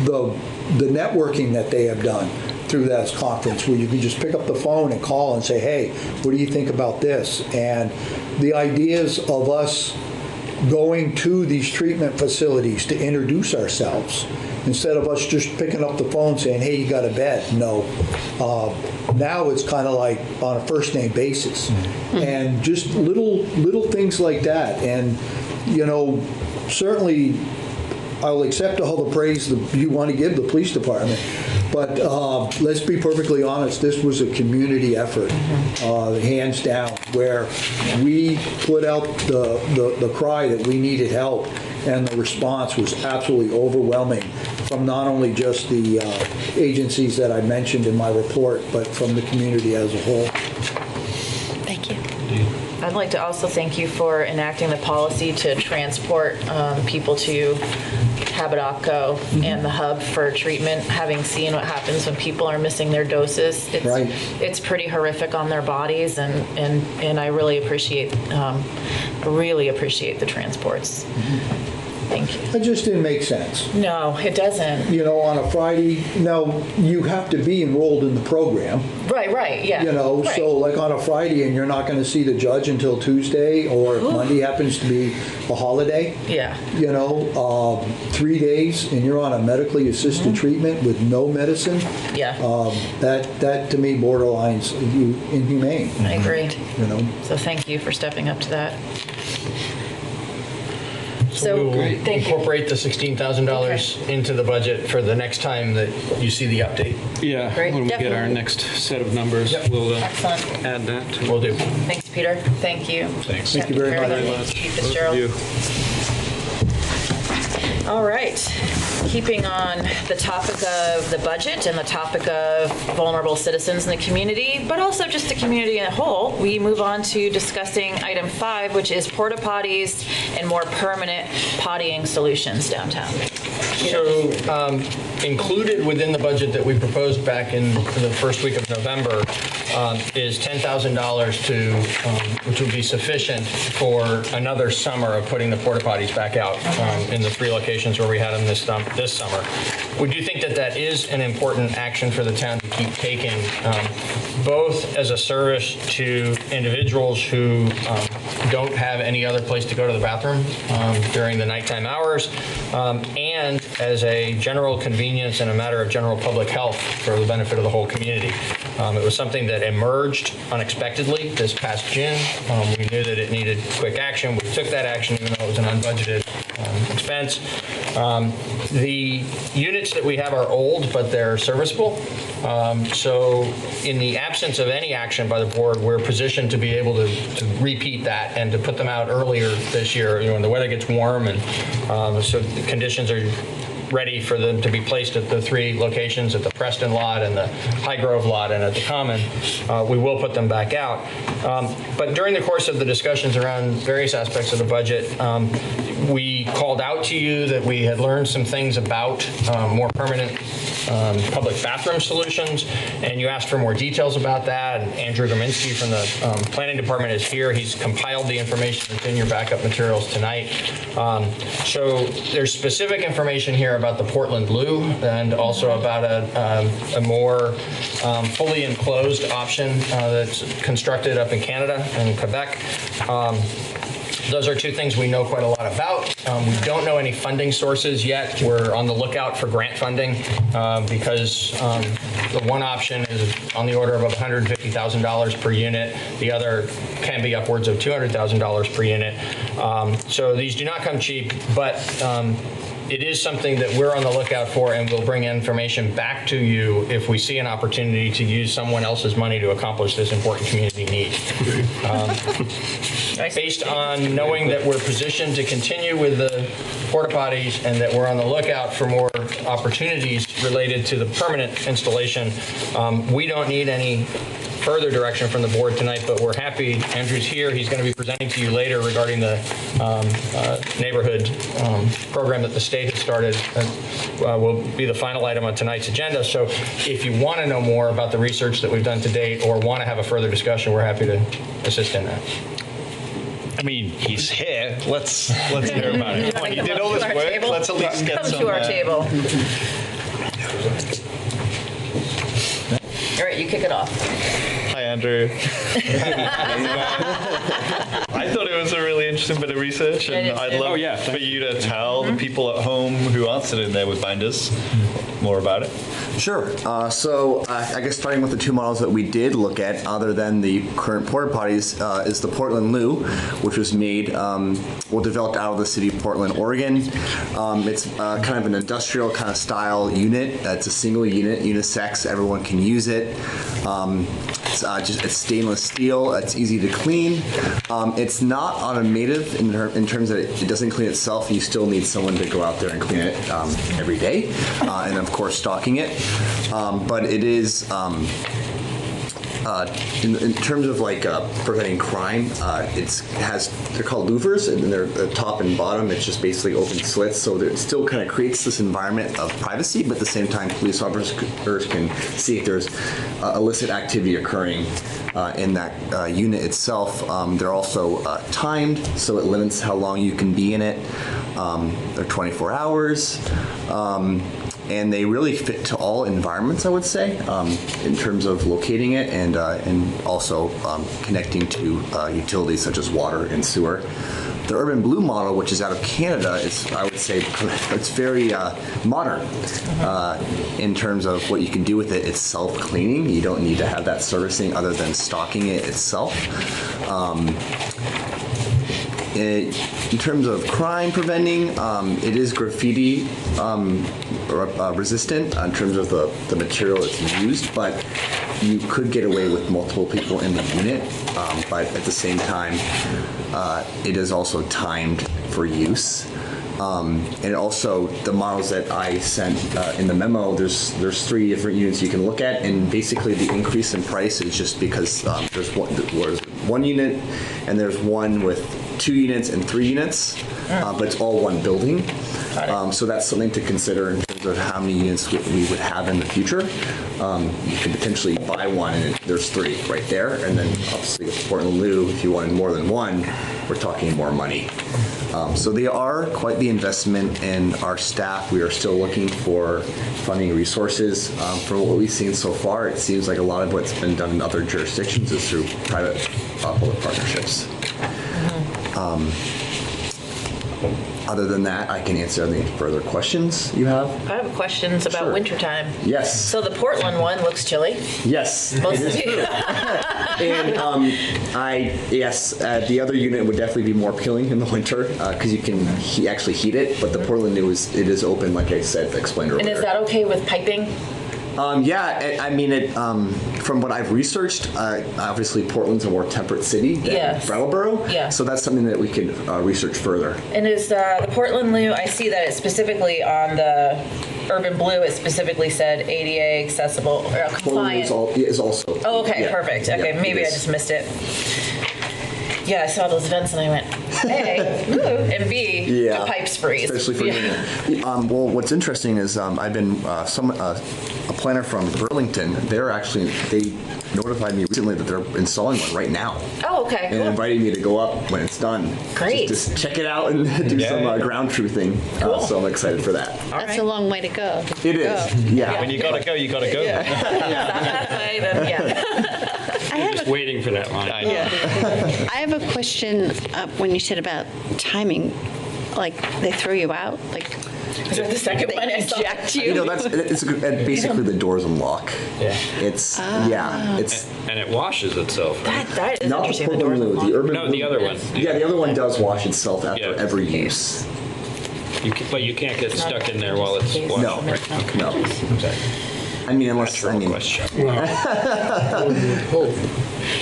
the networking that they have done through that conference, where you can just pick up the phone and call and say, hey, what do you think about this? And the ideas of us going to these treatment facilities to introduce ourselves, instead of us just picking up the phone saying, hey, you got a bed. No. Now it's kind of like on a first name basis. And just little things like that. And, you know, certainly I'll accept all the praise that you want to give the police department. But let's be perfectly honest, this was a community effort, hands down, where we put out the cry that we needed help, and the response was absolutely overwhelming from not only just the agencies that I mentioned in my report, but from the community as a whole. Thank you. I'd like to also thank you for enacting the policy to transport people to Habitacco and the hub for treatment, having seen what happens when people are missing their doses. It's pretty horrific on their bodies, and I really appreciate the transports. Thank you. It just didn't make sense. No, it doesn't. You know, on a Friday, no, you have to be enrolled in the program. Right, yeah. You know, right. So like on a Friday and you're not going to see the judge until Tuesday, or if Monday happens to be a holiday. Yeah. You know, 3 days and you're on a medically assisted treatment with no medicine. Yeah. That to me borderlines inhumane. I agree. You know. So thank you for stepping up to that. So we will incorporate the $16,000 into the budget for the next time that you see the update. Yeah, Great. when we Definitely. get our next set of numbers, we'll add that. Will do. Thanks, Peter. Thank you. Thanks. Thank you very much. Chief Fitzgerald. All right. Keeping on the topic of the budget and the topic of vulnerable citizens in the community, but also just the community in a whole, we move on to discussing item 5, which is porta potties and more permanent pottying solutions downtown. So included within the budget that we proposed back in the first week of November is $10,000 which would be sufficient for another summer of putting the porta potties back out in the 3 locations where we had them this summer. We do think that that is an important action for the town to keep taking both as a service to individuals who don't have any other place to go to the bathroom during the nighttime hours, and as a general convenience and a matter of general public health for the benefit of the whole community. It was something that emerged unexpectedly this past June. We knew that it needed quick action. We took that action even though it was an unbudgeted expense. The units that we have are old, but they're serviceable. So in the absence of any action by the board, we're positioned to be able to repeat that and to put them out earlier this year, when the weather gets warm, and so the conditions are ready for them to be placed at the 3 locations, at the Preston lot and the High Grove lot and at the Common. We will put them back out. But during the course of the discussions around various aspects of the budget, we called out to you that we had learned some things about more permanent public bathroom solutions, and you asked for more details about that. And Andrew Gominski from the Planning Department is here. He's compiled the information that's in your backup materials tonight. So there's specific information here about the Portland Loo, and also about a more fully enclosed option that's constructed up in Canada and Quebec. Those are 2 things we know quite a lot about. We don't know any funding sources yet. We're on the lookout for grant funding because the one option is on the order of $150,000 per unit. The other can be upwards of $200,000 per unit. So these do not come cheap, but it is something that we're on the lookout for, and we'll bring information back to you if we see an opportunity to use someone else's money to accomplish this important community need. Based on knowing that we're positioned to continue with the porta potties and that we're on the lookout for more opportunities related to the permanent installation, we don't need any further direction from the board tonight, but we're happy. Andrew's here. He's going to be presenting to you later regarding the neighborhood program that the state has started. Will be the final item on tonight's agenda. So if you want to know more about the research that we've done to date or want to have a further discussion, we're happy to assist in that. I mean, he's here. Let's hear about it. He did all this work. Let's at least get some. Come to our table. All right, you kick it off. Hi, Andrew. I thought it was a really interesting bit of research, and I'd love for you to tell the people at home who aren't sitting there with binders more about it. Sure. So I guess starting with the 2 models that we did look at, other than the current porta potties, is the Portland Loo, which was made, developed out of the city of Portland, Oregon. It's kind of an industrial kind of style unit. It's a single unit, unisex. Everyone can use it. It's stainless steel. It's easy to clean. It's not automated in terms that it doesn't clean itself. You still need someone to go out there and clean it every day, and of course stocking it. But it is, in terms of like preventing crime, they're called louvers, and they're the top and bottom. It's just basically open slits, so it still kind of creates this environment of privacy, but at the same time, police officers can see if there's illicit activity occurring in that unit itself. They're also timed, so it limits how long you can be in it. They're 24 hours. And they really fit to all environments, I would say, in terms of locating it and also connecting to utilities such as water and sewer. The Urban Blue model, which is out of Canada, I would say it's very modern in terms of what you can do with it. It's self-cleaning. You don't need to have that servicing other than stocking it itself. In terms of crime preventing, it is graffiti resistant in terms of the material that's used, but you could get away with multiple people in the unit, but at the same time, it is also timed for use. And also the models that I sent in the memo, there's 3 different units you can look at, and basically the increase in price is just because there's one unit and there's one with 2 units and 3 units, but it's all one building. So that's something to consider in terms of how many units we would have in the future. You could potentially buy one and there's 3 right there, and then obviously with Portland Loo, if you wanted more than one, we're talking more money. So they are quite the investment in our staff. We are still looking for funding resources. From what we've seen so far, it seems like a lot of what's been done in other jurisdictions is through private-public partnerships. Other than that, I can answer any further questions you have. I have questions about wintertime. Yes. So the Portland one looks chilly. Yes. Most it is of you. And the other unit would definitely be more appealing in the winter because you can actually heat it. But the Portland it is open, like I said, explained earlier. And is that okay with piping? From what I've researched, obviously Portland's a more temperate city than Brattleboro. Yeah. So that's something that we could research further. And is the Portland Loo, I see that it's specifically on the Urban Blue, it specifically said ADA accessible, or compliant. Portland is also. Oh, okay, yeah. perfect. Okay, Yeah, maybe I just missed it. Yeah, I saw those events and I went, A, ooh, and B, the pipes freeze. Especially for me. Well, what's interesting is I've been a planner from Burlington. They notified me recently that they're installing one right now. Oh, okay. And invited me to go up when it's done. Great. Just check it out and do some ground truthing. So I'm excited for that. That's a long way to go. It is. Yeah. When you gotta go, you gotta go. Halfway, then, yeah. Just waiting for that line. I have a question when you said about timing, like they throw you out, like. Is that the second one I saw? Eject you? It's basically the doors unlock. Yeah. It's and it washes itself. Right? That is not interesting. the Portland Loo, the Urban No, Blue. the other one. The other one does wash itself after every use. But you can't get stuck in there while it's washing. No, right? Okay. no. Okay.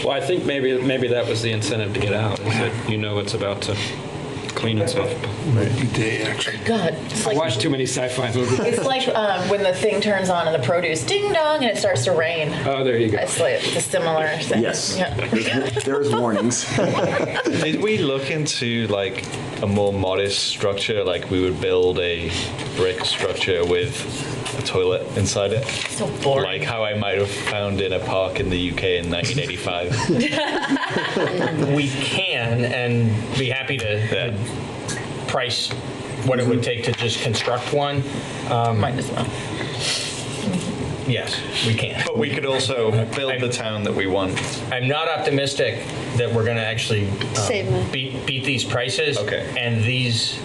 Well, I think maybe that was the incentive to get out, is that it's about to clean itself. God, it's I like, watched too many sci-fi movies. it's like when the thing turns on in the produce, ding dong, and it starts to rain. Oh, there you go. It's like a similar thing. Yes. Yeah. There's warnings. Did we look into like a more modest structure, like we would build a brick structure with a toilet inside it? So boring. Like how I might have found in a park in the UK in 1985. We can and be happy to price what it would take to just construct one. Might as well. Yes, we can. But we could also build the town that we want. I'm not optimistic that we're going to actually Save money. beat these prices. Okay. And these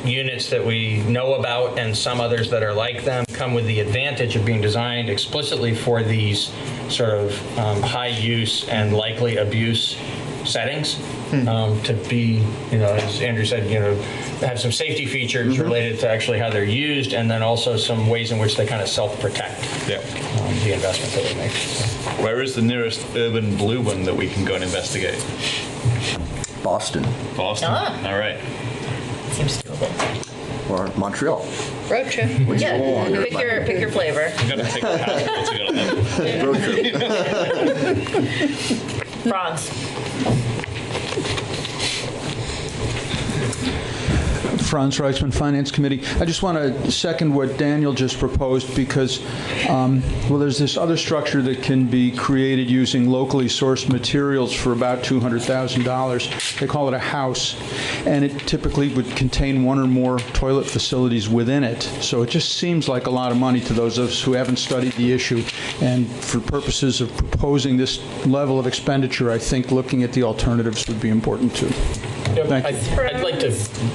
units that we know about and some others that are like them come with the advantage of being designed explicitly for these sort of high use and likely abuse settings to be, as Andrew said, have some safety features related to actually how they're used, and then also some ways in which they kind of self-protect the investment that we make. Where is the nearest urban blue one that we can go and investigate? Boston. Boston. Ah. All right. Seems doable. Or Montreal. Road trip. Which is Yeah. a little longer, Pick your flavor. I'm gonna take the passport to go Road trip. Franz. Franz Reichman, Finance Committee. I just want to second what Daniel just proposed because, there's this other structure that can be created using locally sourced materials for about $200,000. They call it a house, and it typically would contain one or more toilet facilities within it. So it just seems like a lot of money to those of us who haven't studied the issue. And for purposes of proposing this level of expenditure, I think looking at the alternatives would be important too. Thank you. I'd like to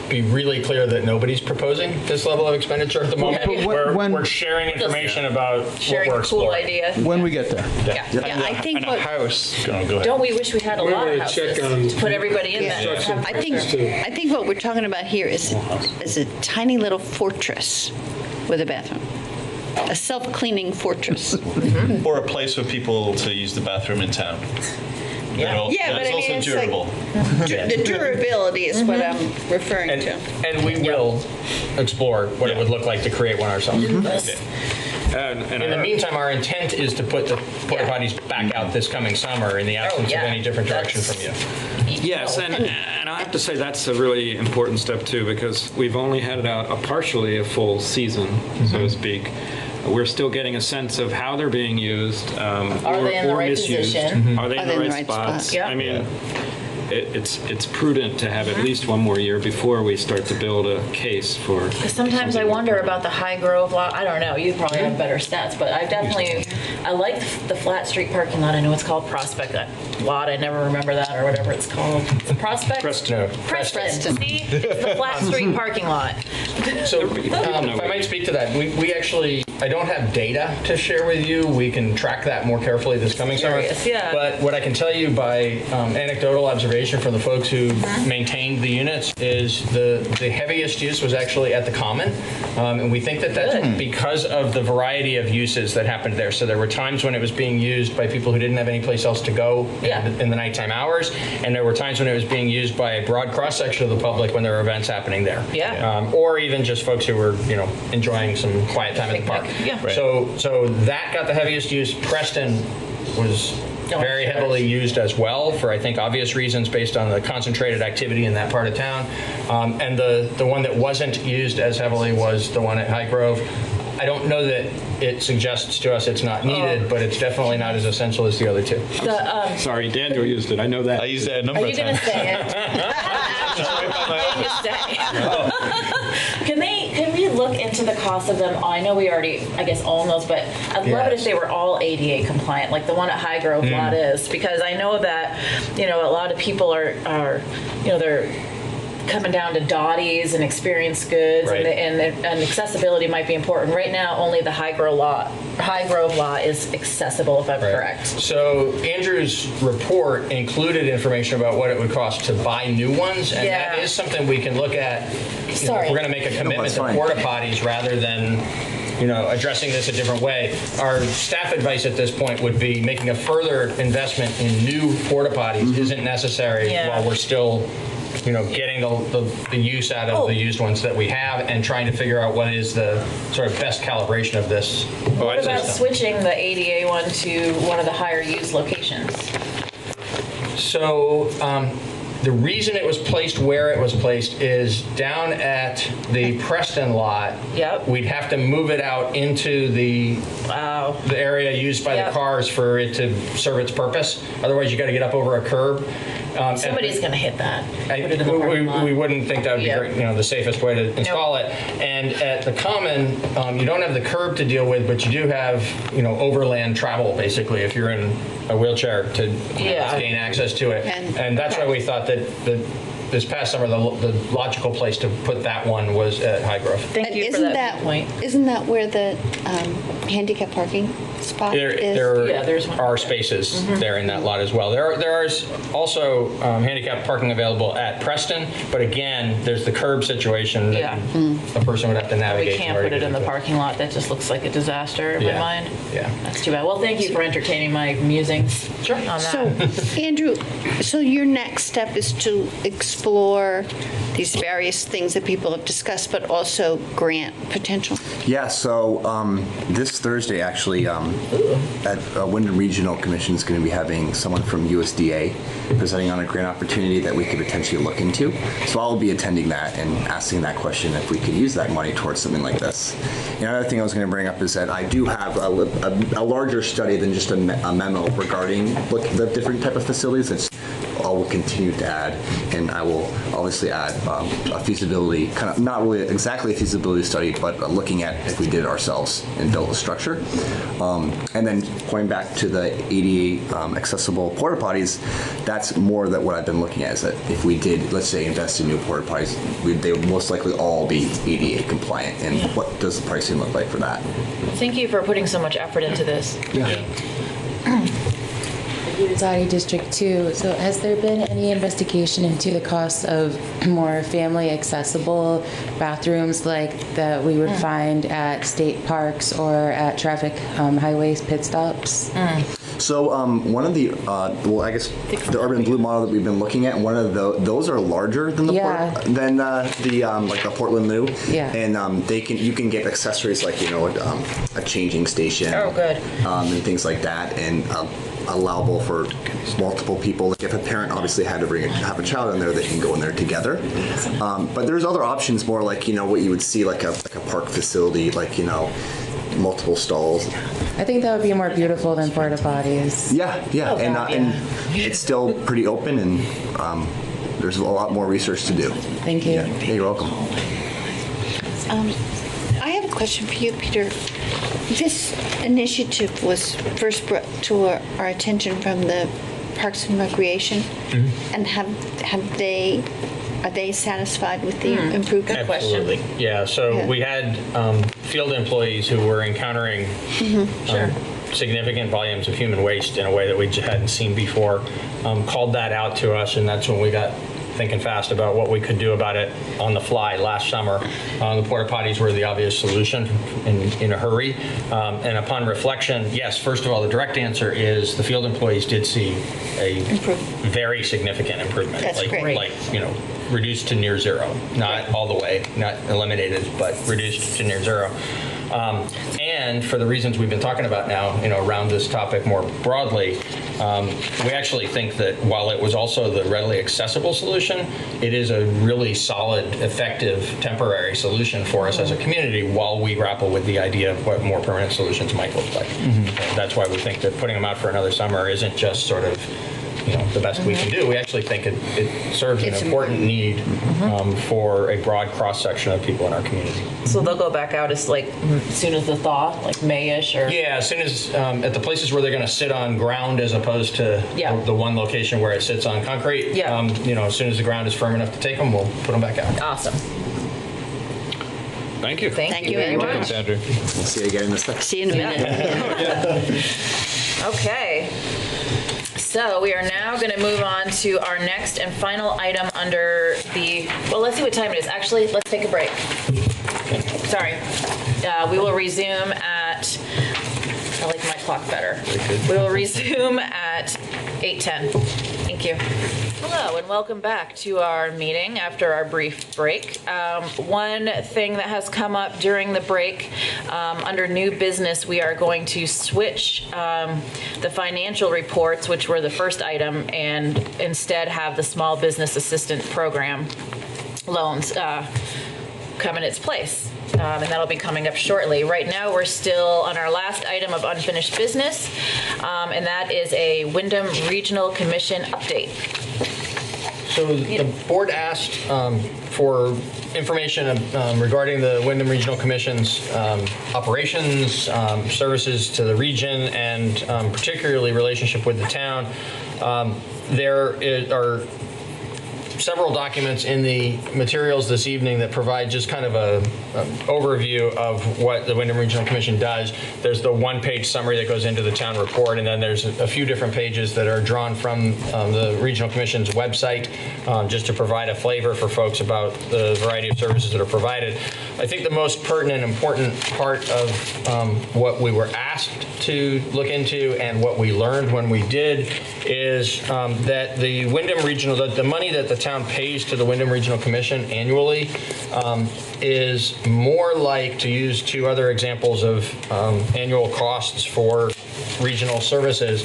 be really clear that nobody's proposing this level of expenditure at the moment. We're sharing information about Sharing what we're a cool exploring. idea. When we get there. Yeah. I think And a house. Go ahead. Don't we wish we had a lot of wanna check houses on to put everybody in there? construction I think what we're talking about here is a tiny little fortress with a bathroom. A self-cleaning fortress. Or a place for people to use the bathroom in town. Yeah. Yeah, but it's I mean, also it's durable. The durability is what I'm referring to. And we will explore what it would look like to create one ourselves. Mm-hmm. And In the meantime, our intent is to put the porta potties back out this coming summer in the absence yeah. of any different direction from you. Yes, and I have to say that's a really important step too, because we've only had it out partially a full season, so to speak. We're still getting a sense of how they're being used Are they in the or right misused. position? Are they in the right spots? Yeah. I mean, it's prudent to have at least one more year before we start to build a case for. Sometimes I wonder about the High Grove lot. I don't know. You probably have better stats, but I like the Flat Street parking lot. I know it's called Prospect lot. I never remember that or whatever it's called. It's Prospect? Preston. See? It's the Flat Street parking lot. So if I might speak to that, we actually, I don't have data to share with you. We can track that more carefully this coming summer. Yeah. But what I can tell you by anecdotal observation from the folks who maintained the units is the heaviest use was actually at the Common. And we think that that's because of the variety of uses that happened there. So there were times when it was being used by people who didn't have any place else to go in the nighttime hours. And there were times when it was being used by a broad cross-section of the public when there were events happening there. Yeah. Or even just folks who were, enjoying some quiet time in the park. Yeah. Right. So that got the heaviest use. Preston was very heavily used as well for, I think, obvious reasons based on the concentrated activity in that part of town. And the one that wasn't used as heavily was the one at High Grove. I don't know that it suggests to us it's not needed, but it's definitely not as essential as the other two. Sorry, Daniel used it. I know that. I used it a number of times. Are you going to say it? Can we look into the cost of them? I know we already, I guess, own those, but I'd love it if they were all ADA compliant, like the one at High Grove lot is, because I know that, a lot of people are they're coming down to Dottie's and Experience Goods, right. and accessibility might be important. Right now, only the High Grove lot is accessible, if I'm correct. So Andrew's report included information about what it would cost to buy new ones, and that is something we can look at. If we're going to make a commitment to porta potties rather than addressing this a different way. Our staff advice at this point would be making a further investment in new porta potties isn't necessary while we're still getting the use out of the used ones that we have and trying to figure out what is the sort of best calibration of this. What about switching the ADA one to one of the higher used locations? So the reason it was placed where it was placed is down at the Preston lot. Yep. We'd have to move it out into the area used by the cars for it to serve its purpose. Otherwise, you got to get up over a curb. Somebody's going to hit that. We wouldn't think that would be the safest way to install it. And at the Common, you don't have the curb to deal with, but you do have overland travel basically if you're in a wheelchair to gain access to it. And that's why we thought that this past summer the logical place to put that one was at High Grove. Thank you for that point. Isn't that where the handicap parking spot is? There are spaces there in that lot as well. There is also handicap parking available at Preston, but again, there's the curb situation that a person would have to navigate. We can't put it in the parking lot. That just looks like a disaster in my mind. Yeah. That's too bad. Well, thank you for entertaining my musings on that. So, Andrew, your next step is to explore these various things that people have discussed, but also grant potential? Yeah, so this Thursday, actually, at Wyndham Regional Commission is going to be having someone from USDA presenting on a grant opportunity that we could potentially look into. So I'll be attending that and asking that question if we could use that money towards something like this. Another thing I was going to bring up is that I do have a larger study than just a memo regarding the different type of facilities. I will continue to add, and I will obviously add a feasibility, kind of not really exactly a feasibility study, but looking at if we did it ourselves and build a structure. And then going back to the ADA accessible porta potties, that's more that what I've been looking at is that if we did, let's say, invest in new porta potties, they would most likely all be ADA compliant. And what does the pricing look like for that? Thank you for putting so much effort into this. Dottie District 2. So has there been any investigation into the cost of more family accessible bathrooms like that we would find at state parks or at traffic highways pit stops? So one of the, I guess the urban blue model that we've been looking at, one of those are larger than the like the Portland Loo. Yeah. And you can get accessories like a changing station. Oh, good. And things like that, and allowable for multiple people. Like if a parent obviously had to have a child in there, they can go in there together. But there's other options, more like what you would see like a park facility, like multiple stalls. I think that would be more beautiful than porta potties. Yeah, Oh, and, God, and it's still pretty open, and there's a lot more research to do. Thank you. Yeah, you're welcome. I have a question for you, Peter. This initiative was first brought to our attention from the Parks and Recreation, and are they satisfied with the improvement? Absolutely. Yeah. So we had field employees who were encountering significant volumes of human waste in a way that we just hadn't seen before. Called that out to us, and that's when we got thinking fast about what we could do about it on the fly last summer. The porta potties were the obvious solution in a hurry. And upon reflection, yes, first of all, the direct answer is the field employees did see a very significant improvement. That's great. Like, reduced to near zero. Not all the way, not eliminated, but reduced to near zero. And for the reasons we've been talking about now, around this topic more broadly, we actually think that while it was also the readily accessible solution, it is a really solid, effective, temporary solution for us as a community while we grapple with the idea of what more permanent solutions might look like. That's why we think that putting them out for another summer isn't just sort of the best we can do. We actually think it serves an important need for a broad cross-section of people in our community. So they'll go back out as soon as the thaw, like May-ish, or? Yeah, as soon as, at the places where they're going to sit on ground as opposed to the one location where it sits on concrete, as soon as the ground is firm enough to take them, we'll put them back out. Awesome. Thank you. Thank you very much. Thanks, Andrew. We'll see you again in a second. See you in a minute. Okay. So we are now going to move on to our next and final item under let's see what time it is. Actually, let's take a break. Sorry. We will resume at, I like my clock better. We will resume at 8:10. Thank you. Hello and welcome back to our meeting after our brief break. One thing that has come up during the break, under new business, we are going to switch the financial reports, which were the first item, and instead have the Small Business Assistant Program loans come in its place. And that'll be coming up shortly. Right now, we're still on our last item of unfinished business, and that is a Wyndham Regional Commission update. So the board asked for information regarding the Wyndham Regional Commission's operations, services to the region, and particularly relationship with the town. There are several documents in the materials this evening that provide just kind of an overview of what the Wyndham Regional Commission does. There's the one-page summary that goes into the town report, and then there's a few different pages that are drawn from the Regional Commission's website, just to provide a flavor for folks about the variety of services that are provided. I think the most pertinent and important part of what we were asked to look into and what we learned when we did is that the Wyndham Regional, the money that the town pays to the Wyndham Regional Commission annually is more like, to use two other examples of annual costs for regional services,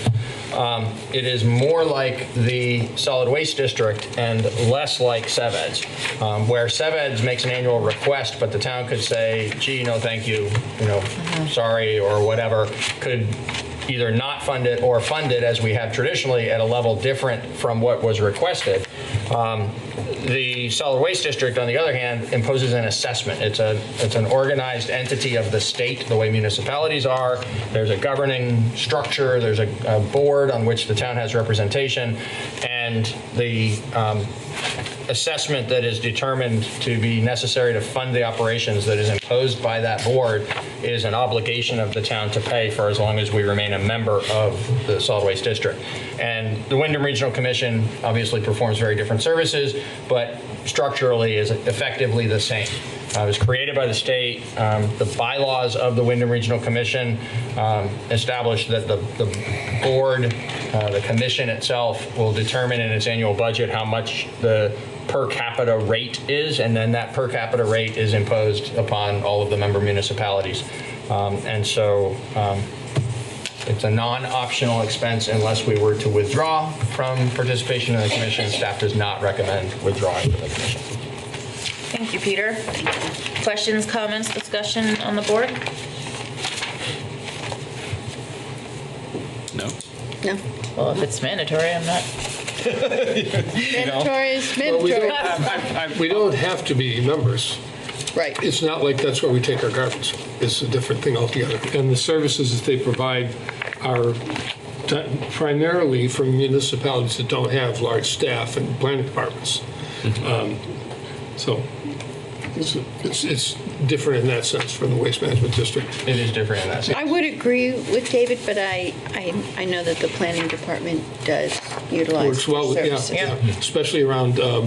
it is more like the solid waste district and less like SevEds, where SevEds makes an annual request, but the town could say, gee, no, thank you, sorry, or whatever, could either not fund it or fund it as we have traditionally at a level different from what was requested. The solid waste district, on the other hand, imposes an assessment. It's an organized entity of the state, the way municipalities are. There's a governing structure. There's a board on which the town has representation, and the assessment that is determined to be necessary to fund the operations that is imposed by that board is an obligation of the town to pay for as long as we remain a member of the solid waste district. And the Wyndham Regional Commission obviously performs very different services, but structurally is effectively the same. It was created by the state. The bylaws of the Wyndham Regional Commission established that the board, the commission itself, will determine in its annual budget how much the per capita rate is, and then that per capita rate is imposed upon all of the member municipalities. And so it's a non-optional expense unless we were to withdraw from participation in the commission. Staff does not recommend withdrawing from the commission. Thank you, Peter. Questions, comments, discussion on the board? No. Well, if it's mandatory, I'm not. Mandatory is Well, mandatory. we don't have to be members. Right. It's not like that's where we take our garbage. It's a different thing altogether. And the services that they provide are primarily for municipalities that don't have large staff and planning departments. So it's different in that sense from the Waste Management District. It is different in that sense. I would agree with David, but I know that the planning department does utilize Works well with, services. yeah, especially around the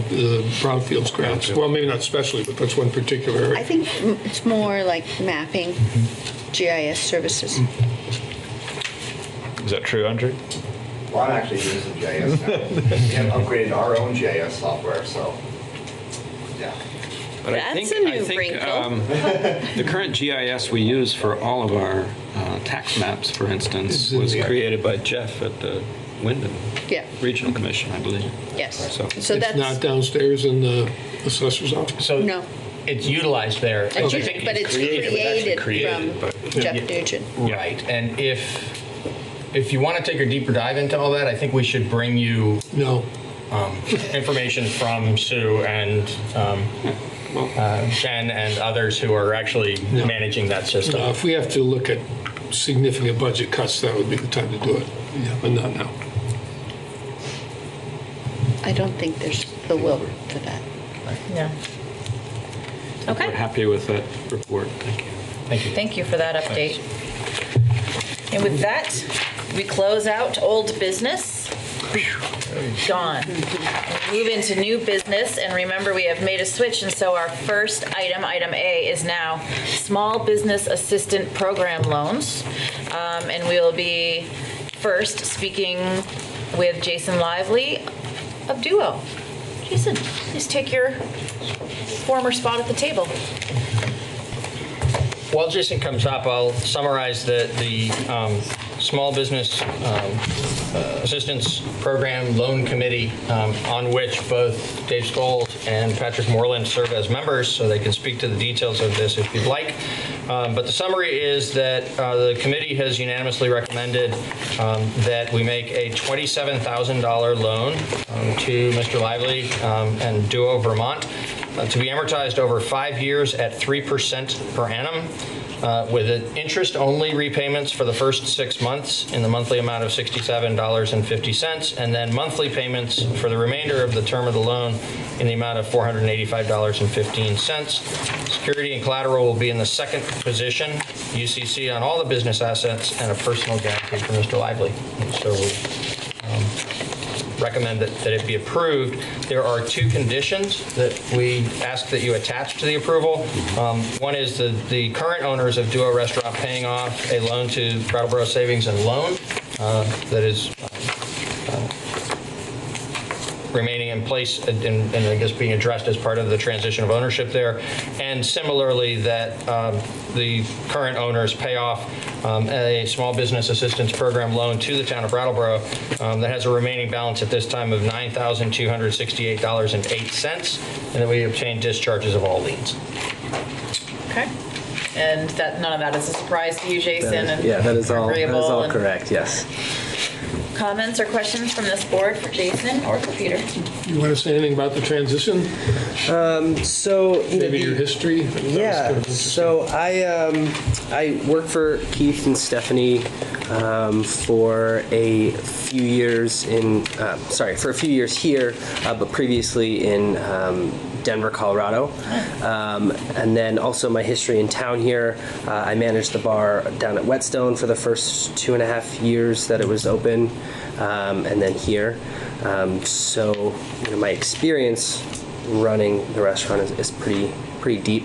brownfields grants. Well, maybe not especially, but that's one particular area. I think it's more like mapping, GIS services. Is that true, Andrew? Well, I'm actually using GIS now. We have upgraded our own GIS software, so yeah. But That's a new wrinkle. The current GIS we use for all of our tax maps, for instance, was created by Jeff at the Wyndham Regional Commission, I believe. Yes. So It's not downstairs in the assessor's office? So No. it's utilized there. But it's created from Jeff Nugent. Right. And if you want to take a deeper dive into all that, I think we should bring you information from Sue and Jen and others who are actually managing that system. If we have to look at significant budget cuts, that would be the time to do it, but not now. I don't think there's the will for that. Yeah. Okay. We're happy with that report. Thank you. Thank you. Thank you for that update. And with that, we close out old business. Gone. Move into new business, and remember we have made a switch, and so our first item, item A, is now Small Business Assistant Program loans. And we'll be first speaking with Jason Lively of Duo. Jason, please take your former spot at the table. While Jason comes up, I'll summarize the Small Business Assistance Program Loan Committee, on which both Dave Scholes and Patrick Moreland serve as members, so they can speak to the details of this if you'd like. But the summary is that the committee has unanimously recommended that we make a $27,000 loan to Mr. Lively and Duo Vermont to be amortized over 5 years at 3% per annum. With interest-only repayments for the first 6 months in the monthly amount of $67.50, and then monthly payments for the remainder of the term of the loan in the amount of $485.15. Security and collateral will be in the second position, UCC on all the business assets, and a personal guarantee for Mr. Lively. So we recommend that it be approved. There are two conditions that we ask that you attach to the approval. One is the current owners of Duo Restaurant paying off a loan to Brattleboro Savings and Loan that is remaining in place and I guess being addressed as part of the transition of ownership there. And similarly, that the current owners pay off a small business assistance program loan to the town of Brattleboro that has a remaining balance at this time of $9,268.08, and that we obtain discharges of all liens. Okay. And that none of that is a surprise to you, Jason? That is all agreeable and correct, yes. Comments or questions from this board for Jason or for Peter? You want to say anything about the transition? So maybe your history. Yeah. So I worked for Keith and Stephanie for a few years here, but previously in Denver, Colorado. And then also my history in town here. I managed the bar down at Whetstone for the first 2.5 years that it was open, and then here. So my experience running the restaurant is pretty deep.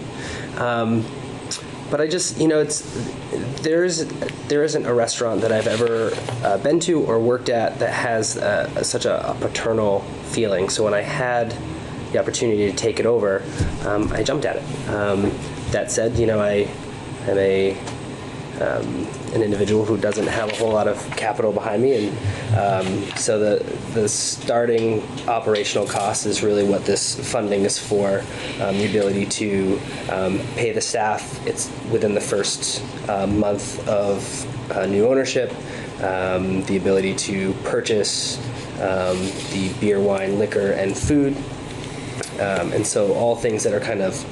But I just, there isn't a restaurant that I've ever been to or worked at that has such a paternal feeling. So when I had the opportunity to take it over, I jumped at it. That said, I am an individual who doesn't have a whole lot of capital behind me, and so the starting operational cost is really what this funding is for. The ability to pay the staff, it's within the first month of new ownership. the ability to purchase the beer, wine, liquor, and food. And so all things that are kind of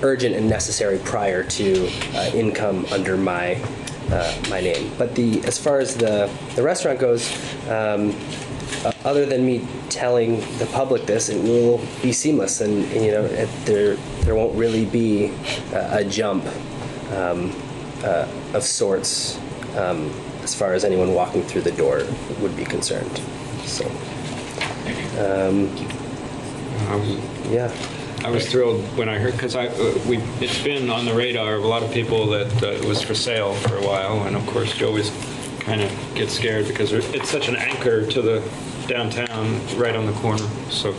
urgent and necessary prior to income under my name. But as far as the restaurant goes, other than me telling the public this, it will be seamless, and there won't really be a jump of sorts as far as anyone walking through the door would be concerned. So, yeah. I was thrilled when I heard, because it's been on the radar of a lot of people that it was for sale for a while, and of course you always kind of get scared because it's such an anchor to the downtown right on the corner. So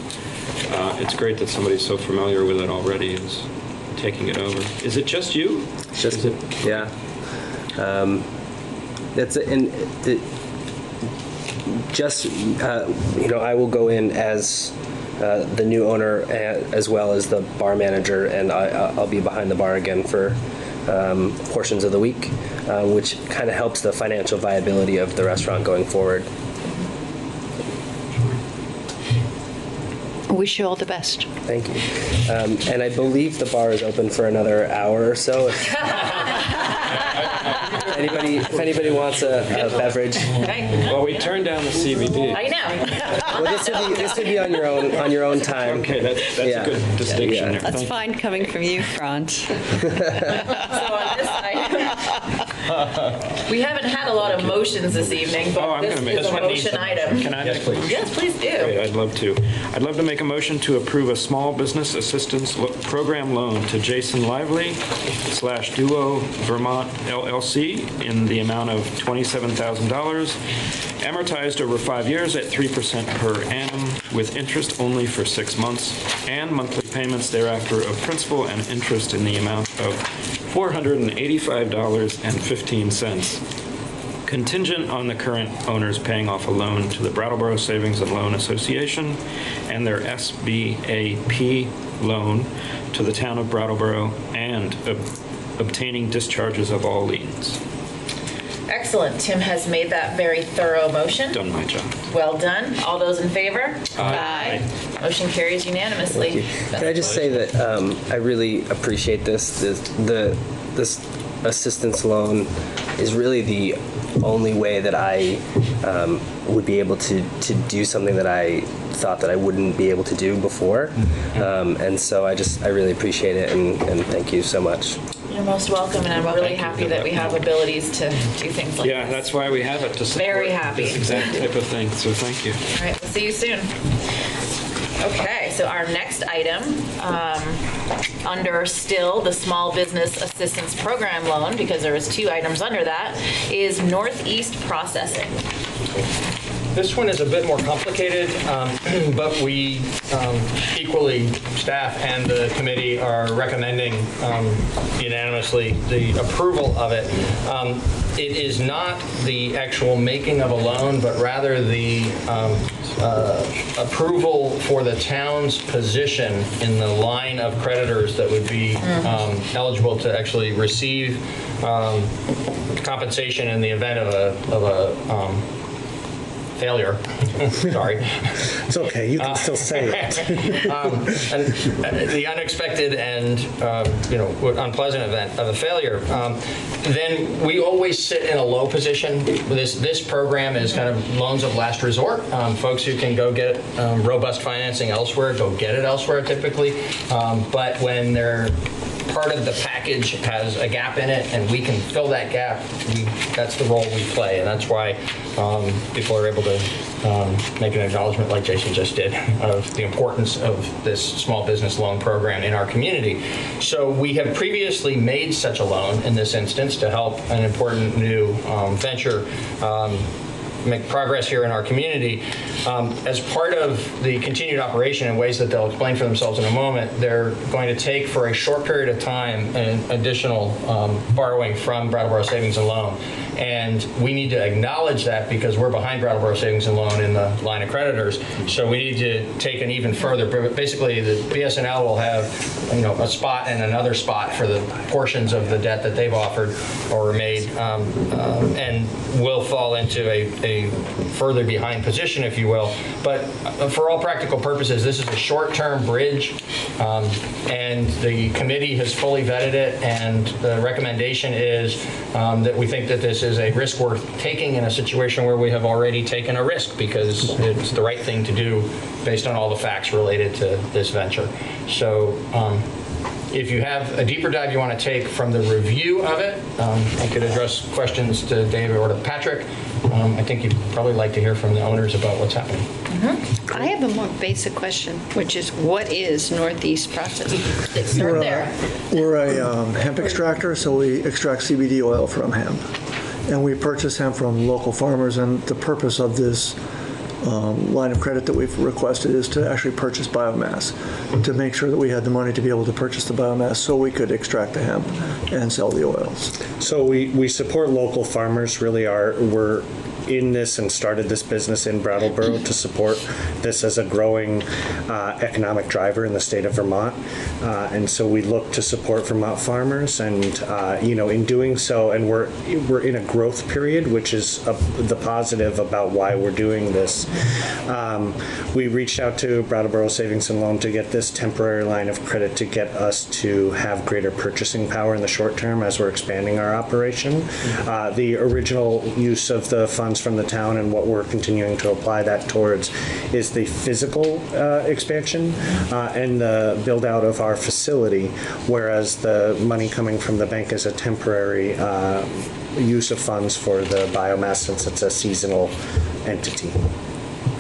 it's great that somebody so familiar with it already is taking it over. Is it just you? It's just yeah. I will go in as the new owner as well as the bar manager, and I'll be behind the bar again for portions of the week, which kind of helps the financial viability of the restaurant going forward. Wish you all the best. Thank you. And I believe the bar is open for another hour or so. If anybody wants a beverage. Well, we turned down the CBD. I know. Well, this would be on your own time. Okay, that's a good distinction there. That's fine coming from you, Franz. So on this item, we haven't had a lot of motions this evening, but this is a motion item. Can I? Yes, please. Yes, please do. Great, I'd love to. I'd love to make a motion to approve a small business assistance program loan to Jason Lively / Duo Vermont LLC in the amount of $27,000, amortized over 5 years at 3% per annum, with interest only for 6 months, and monthly payments thereafter of principal and interest in the amount of $485.15. Contingent on the current owners paying off a loan to the Brattleboro Savings and Loan Association and their SBAP loan to the town of Brattleboro, and obtaining discharges of all liens. Excellent. Tim has made that very thorough motion. Done my job. Well done. All those in favor? Aye. Motion carries unanimously. Can I just say that I really appreciate this. This assistance loan is really the only way that I would be able to do something that I thought that I wouldn't be able to do before. And so I really appreciate it, and thank you so much. You're most welcome, and I'm really happy that we have abilities to do things like Yeah, this. that's why we have it, to support Very happy. this exact type of thing, so thank you. All right, we'll see you soon. Okay, so our next item, under still the Small Business Assistance Program loan, because there was 2 items under that, is Northeast Processing. This one is a bit more complicated, but we equally, staff and the committee are recommending unanimously the approval of it. It is not the actual making of a loan, but rather the approval for the town's position in the line of creditors that would be eligible to actually receive compensation in the event of a failure. Sorry. It's okay. You can still say it. And the unexpected and unpleasant event of a failure, then we always sit in a low position. This program is kind of loans of last resort. Folks who can go get robust financing elsewhere, go get it elsewhere typically. But when they're part of the package has a gap in it, and we can fill that gap, that's the role we play, and that's why people are able to make an acknowledgement like Jason just did of the importance of this small business loan program in our community. So we have previously made such a loan in this instance to help an important new venture make progress here in our community. As part of the continued operation in ways that they'll explain for themselves in a moment, they're going to take for a short period of time an additional borrowing from Brattleboro Savings and Loan. And we need to acknowledge that because we're behind Brattleboro Savings and Loan in the line of creditors. So we need to take an even further. Basically, the BSNL will have, a spot and another spot for the portions of the debt that they've offered or made, and will fall into a further behind position, if you will. But for all practical purposes, this is a short-term bridge, and the committee has fully vetted it. And the recommendation is that we think that this is a risk worth taking in a situation where we have already taken a risk because it's the right thing to do based on all the facts related to this venture. So if you have a deeper dive you want to take from the review of it, I could address questions to David or to Patrick. I think you'd probably like to hear from the owners about what's happening. I have a more basic question, which is what is Northeast Processing? Start there. We're a hemp extractor, so we extract CBD oil from hemp. And we purchase hemp from local farmers, and the purpose of this line of credit that we've requested is to actually purchase biomass, to make sure that we had the money to be able to purchase the biomass so we could extract the hemp and sell the oils. So we support local farmers, we're in this and started this business in Brattleboro to support this as a growing economic driver in the state of Vermont. And so we look to support Vermont farmers, and in doing so, and we're in a growth period, which is the positive about why we're doing this. We reached out to Brattleboro Savings and Loan to get this temporary line of credit to get us to have greater purchasing power in the short term as we're expanding our operation. The original use of the funds from the town and what we're continuing to apply that towards is the physical expansion and the build out of our facility, whereas the money coming from the bank is a temporary use of funds for the biomass since it's a seasonal entity.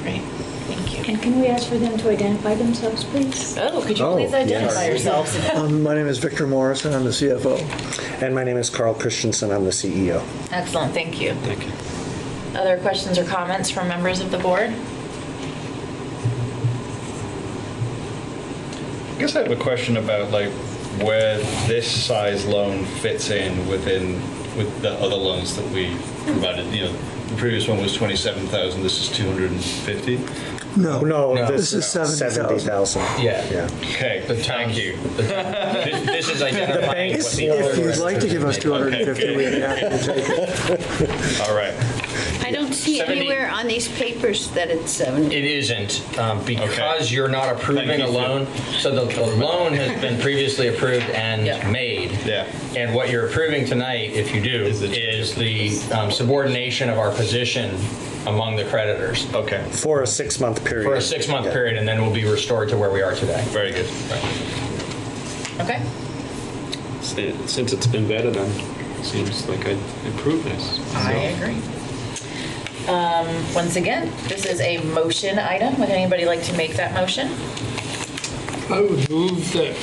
Great, thank you. And can we ask for them to identify themselves, please? Oh, could you please identify yourselves? My name is Victor Morrison. I'm the CFO. And my name is Carl Christensen. I'm the CEO. Excellent, thank you. Thank you. Other questions or comments from members of the board? I guess I have a question about where this size loan fits in with the other loans that we provided. The previous one was 27,000. This is 250. No, this is 70,000. Yeah. Okay. Thank you. This is identifying what the If you'd like to give us 250, we'd be happy to take it. All right. I don't see 70. anywhere on these papers that it's 70. It isn't, because you're not approving a loan. So the loan has been previously approved and made. Yeah. And what you're approving tonight, if you do, is the subordination of our position among the creditors. Okay. For a 6-month period. For a 6-month period, and then we'll be restored to where we are today. Very good. Okay. Since it's been vetted, then it seems like I'd improve this. I agree. Once again, this is a motion item. Would anybody like to make that motion? I would move that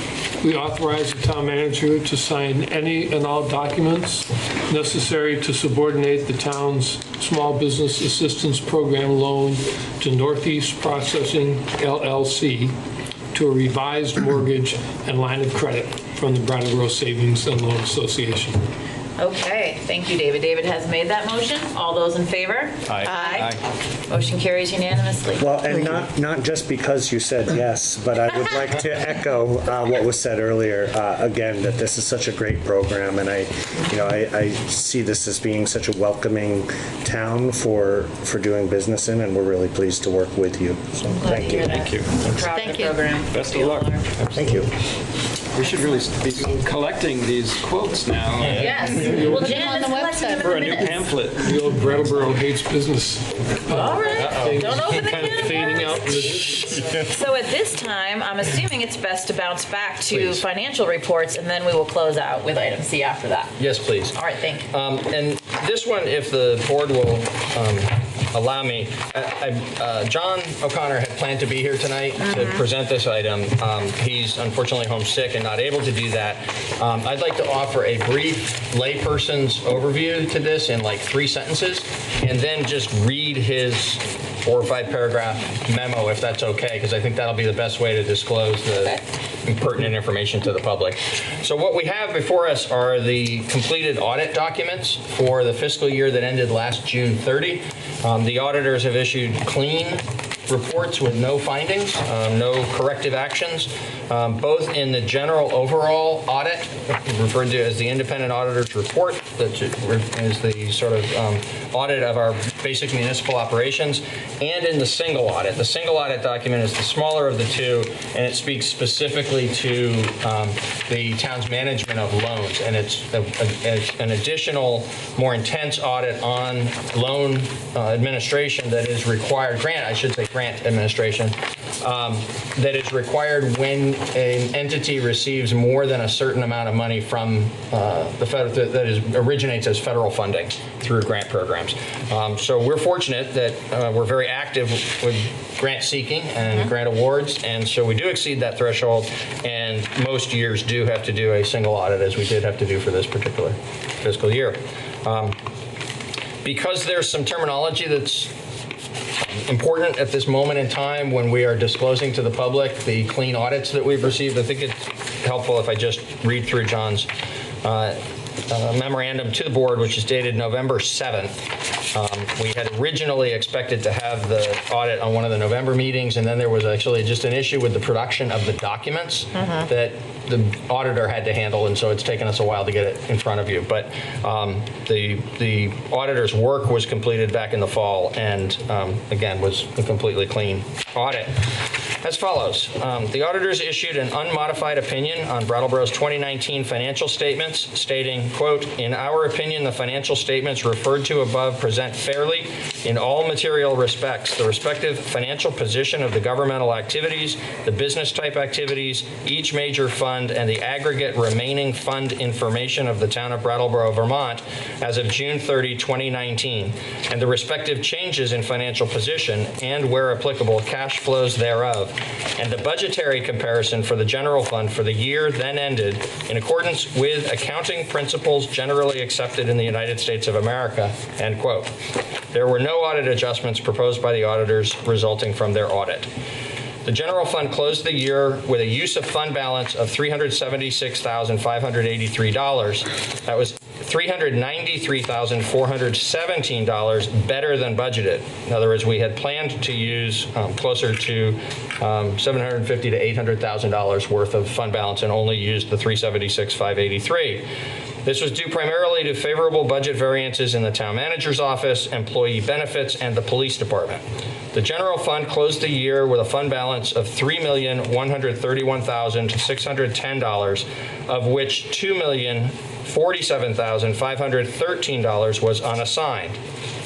we authorize the town manager to sign any and all documents necessary to subordinate the town's Small Business Assistance Program loan to Northeast Processing LLC to a revised mortgage and line of credit from the Brattleboro Savings and Loan Association. Okay, thank you, David. David has made that motion. All those in favor? Aye. Motion carries unanimously. Well, and not just because you said yes, but I would like to echo what was said earlier, again, that this is such a great program, and I see this as being such a welcoming town for doing business in, and we're really pleased to work with you. So thank you. Thank you. Thank you. Program. Best of luck. Thank you. We should really be collecting these quotes now. Yes. Well, Jen is collecting them in For a the new minutes. pamphlet. The old Brattleboro hates business. All right. Don't open the Kind of can of fading out. So at this time, I'm assuming it's best to bounce back to financial reports, and then we will close out with item C after that. Yes, please. All right, thank you. And this one, if the board will allow me, John O'Connor had planned to be here tonight to present this item. He's unfortunately homesick and not able to do that. I'd like to offer a brief layperson's overview to this in like 3 sentences, and then just read his 4 or 5 paragraph memo, if that's okay, because I think that'll be the best way to disclose the pertinent information to the public. So what we have before us are the completed audit documents for the fiscal year that ended last June 30. The auditors have issued clean reports with no findings, no corrective actions, both in the general overall audit, referred to as the independent auditor's report, that is the sort of audit of our basic municipal operations, and in the single audit. The single audit document is the smaller of the two, and it speaks specifically to the town's management of loans, and it's an additional, more intense audit on loan administration that is required, grant administration, that is required when an entity receives more than a certain amount of money from the federal, that originates as federal funding through grant programs. So we're fortunate that we're very active with grant seeking and grant awards, and so we do exceed that threshold, and most years do have to do a single audit, as we did have to do for this particular fiscal year. Because there's some terminology that's important at this moment in time when we are disclosing to the public the clean audits that we've received, I think it's helpful if I just read through John's memorandum to the board, which is dated November 7th. We had originally expected to have the audit on one of the November meetings, and then there was actually just an issue with the production of the documents that the auditor had to handle, and so it's taken us a while to get it in front of you. But the auditor's work was completed back in the fall, and again, was a completely clean audit. As follows, the auditors issued an unmodified opinion on Brattleboro's 2019 financial statements, stating, quote, "In our opinion, the financial statements referred to above present fairly, in all material respects, the respective financial position of the governmental activities, the business type activities, each major fund, and the aggregate remaining fund information of the town of Brattleboro, Vermont, as of June 30, 2019, and the respective changes in financial position, and where applicable, cash flows thereof, and the budgetary comparison for the general fund for the year then ended in accordance with accounting principles generally accepted in the United States of America," end quote. There were no audit adjustments proposed by the auditors resulting from their audit. The general fund closed the year with a use of fund balance of $376,583. That was $393,417 better than budgeted. In other words, we had planned to use closer to $750,000 to $800,000 worth of fund balance and only used the $376,583. This was due primarily to favorable budget variances in the town manager's office, employee benefits, and the police department. The general fund closed the year with a fund balance of $3,131,610, of which $2,047,513 was unassigned.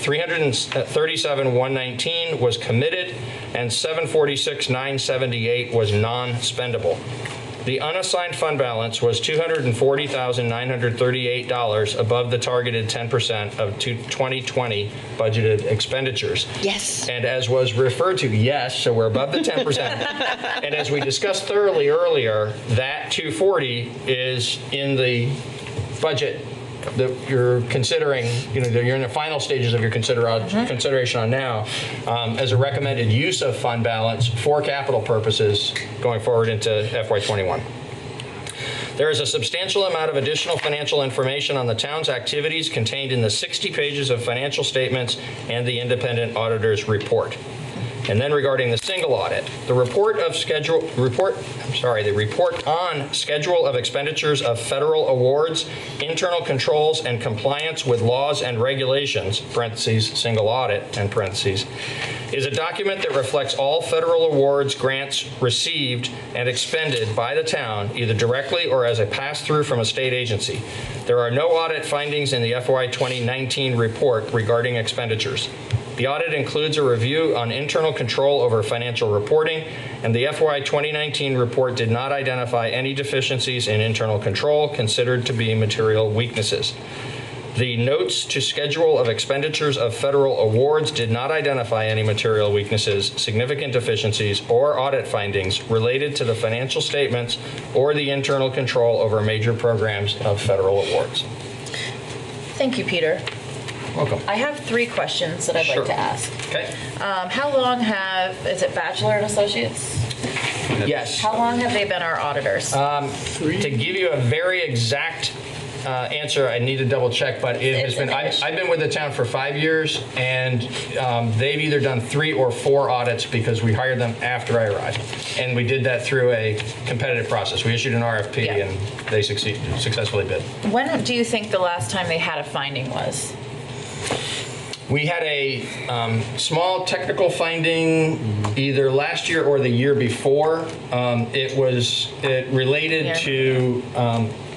$337,119 was committed, and $746,978 was non-spendable. The unassigned fund balance was $240,938 above the targeted 10% of 2020 budgeted expenditures. Yes. And as was referred to, yes, so we're above the 10%. And as we discussed thoroughly earlier, that 240 is in the budget that you're considering, that you're in the final stages of your consideration on now, as a recommended use of fund balance for capital purposes going forward into FY21. There is a substantial amount of additional financial information on the town's activities contained in the 60 pages of financial statements and the independent auditor's report. And then regarding the single audit, the report on schedule of expenditures of federal awards, internal controls, and compliance with laws and regulations, parentheses, single audit, end parentheses, is a document that reflects all federal awards, grants received and expended by the town, either directly or as a pass-through from a state agency. There are no audit findings in the FY 2019 report regarding expenditures. The audit includes a review on internal control over financial reporting, and the FY 2019 report did not identify any deficiencies in internal control considered to be material weaknesses. The notes to schedule of expenditures of federal awards did not identify any material weaknesses, significant deficiencies, or audit findings related to the financial statements or the internal control over major programs of federal awards. Thank you, Peter. Welcome. I have 3 questions that I'd Sure. like to ask. Okay. How long is it Bachelor and Associates? Yes. How long have they been our auditors? To give you a very exact answer, I need to double check, but it has been, I've been with the town for 5 years, and they've either done 3 or 4 audits because we hired them after I arrived. And we did that through a competitive process. We issued an RFP and they successfully bid. When do you think the last time they had a finding was? We had a small technical finding either last year or the year before. It related to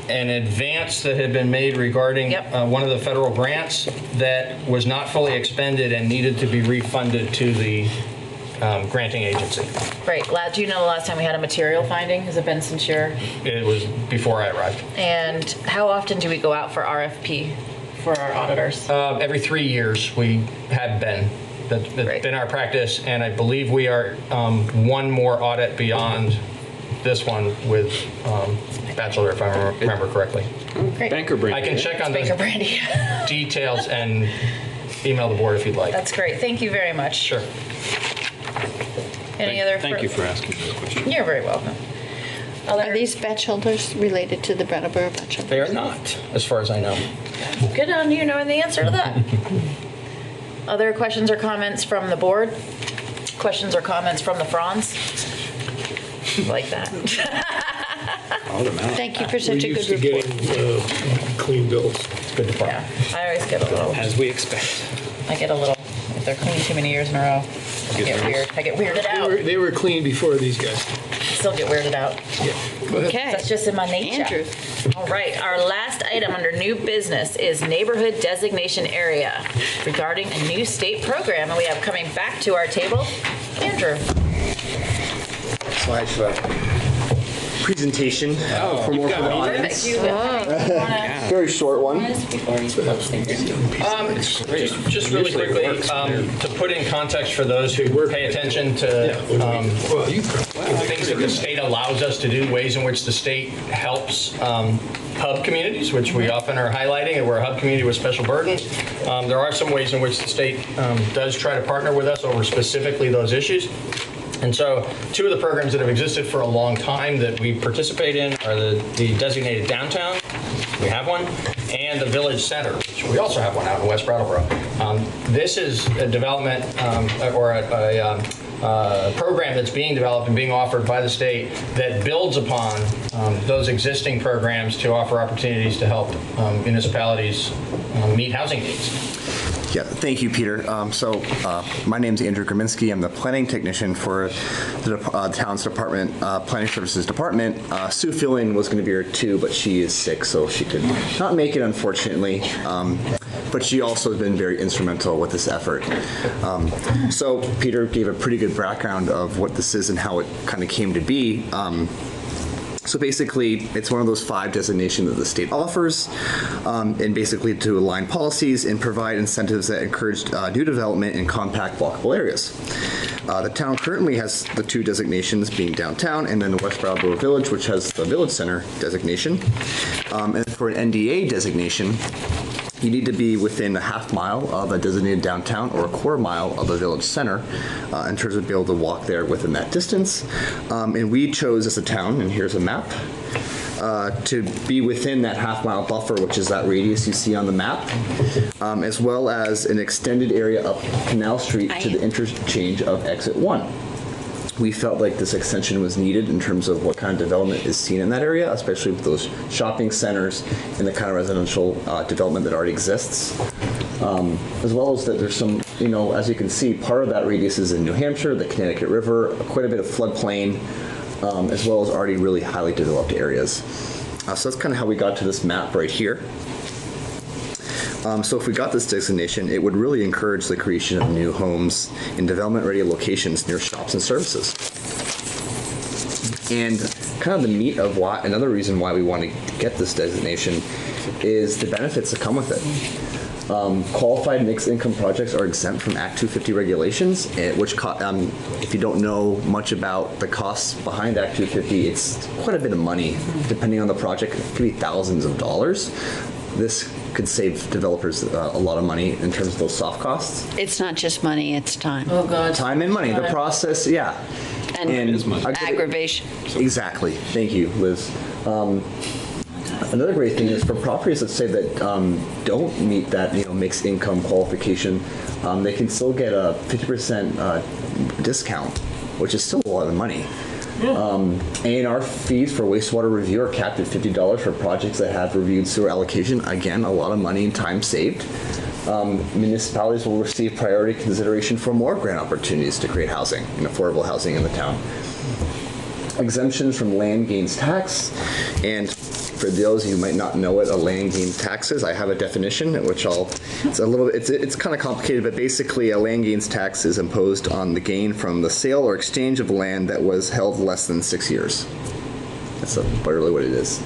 an advance that had been made regarding one of the federal grants that was not fully expended and needed to be refunded to the granting agency. Great. Do you know the last time we had a material finding? Has it been since you're? It was before I arrived. And how often do we go out for RFP for our auditors? Every 3 years we have been. That's been our practice, and I believe we are one more audit beyond this one with Bachelor, if I remember correctly. Great. Banker Brandy. I can check on Banker the Brandy. details and email the board if you'd like. That's great. Thank you very much. Sure. Any other? Thank you for asking those questions. You're very welcome. Are these bachelors related to the Brattleboro Bachelor? They are not, as far as I know. Good on you knowing the answer to that. Other questions or comments from the board? Questions or comments from the Franz? Like that. Thank you for such a good We're report. used to getting clean bills. It's good department. Yeah, I always get a little. As we expect. I get a little. If they're clean too many years in a row, I get weird. I get weirded out. They were clean before these guys. Still get weirded out. Yeah. Go ahead. Okay. That's just in my nature. Andrew. All right, our last item under new business is neighborhood designation area regarding a new state program, and we have coming back to our table, Andrew. So I have a presentation for more for the audience. Very short one. Just really quickly, to put in context for those who pay attention to things that the state allows us to do, ways in which the state helps hub communities, which we often are highlighting, and we're a hub community with special burdens. There are some ways in which the state does try to partner with us over specifically those issues. And so 2 of the programs that have existed for a long time that we participate in are the designated downtown, we have one, and the village center, which we also have one out in West Brattleboro. This is a development or a program that's being developed and being offered by the state that builds upon those existing programs to offer opportunities to help municipalities meet housing needs. Yeah, thank you, Peter. My name's Andrew Graminsky. I'm the planning technician for the town's department, planning services department. Sue Filling was going to be here too, but she is sick, so she could not make it, unfortunately. But she also has been very instrumental with this effort. So Peter gave a pretty good background of what this is and how it kind of came to be. So basically, it's one of those 5 designations that the state offers, and basically to align policies and provide incentives that encourage new development in compact walkable areas. The town currently has the 2 designations, being downtown and then the West Brattleboro Village, which has the village center designation. And for an NDA designation, you need to be within a half mile of a designated downtown or a quarter mile of a village center in terms of being able to walk there within that distance. And we chose as a town, and here's a map, to be within that half mile buffer, which is that radius you see on the map, as well as an extended area up Canal Street to the interchange of exit 1. We felt like this extension was needed in terms of what kind of development is seen in that area, especially with those shopping centers and the kind of residential development that already exists. As well as that there's some, as you can see, part of that radius is in New Hampshire, the Connecticut River, quite a bit of floodplain, as well as already really highly developed areas. So that's kind of how we got to this map right here. So if we got this designation, it would really encourage the creation of new homes in development-ready locations near shops and services. And kind of the meat of why, another reason why we want to get this designation is the benefits that come with it. Qualified mixed income projects are exempt from Act 250 regulations, which, if you don't know much about the costs behind Act 250, it's quite a bit of money. Depending on the project, it could be thousands of dollars. This could save developers a lot of money in terms of those soft costs. It's not just money, it's time. Oh, God. Time and money. The process, yeah. And aggravation. Exactly. Thank you, Liz. Another great thing is for properties, let's say, that don't meet that mixed income qualification, they can still get a 50% discount, which is still a lot of money. A&R fees for wastewater review are capped at $50 for projects that have reviewed sewer allocation. Again, a lot of money and time saved. Municipalities will receive priority consideration for more grant opportunities to create housing and affordable housing in the town. Exemptions from land gains tax, and for those who might not know what a land gains tax is, I have a definition, which it's kind of complicated, but basically a land gains tax is imposed on the gain from the sale or exchange of land that was held less than 6 years. That's literally what it is.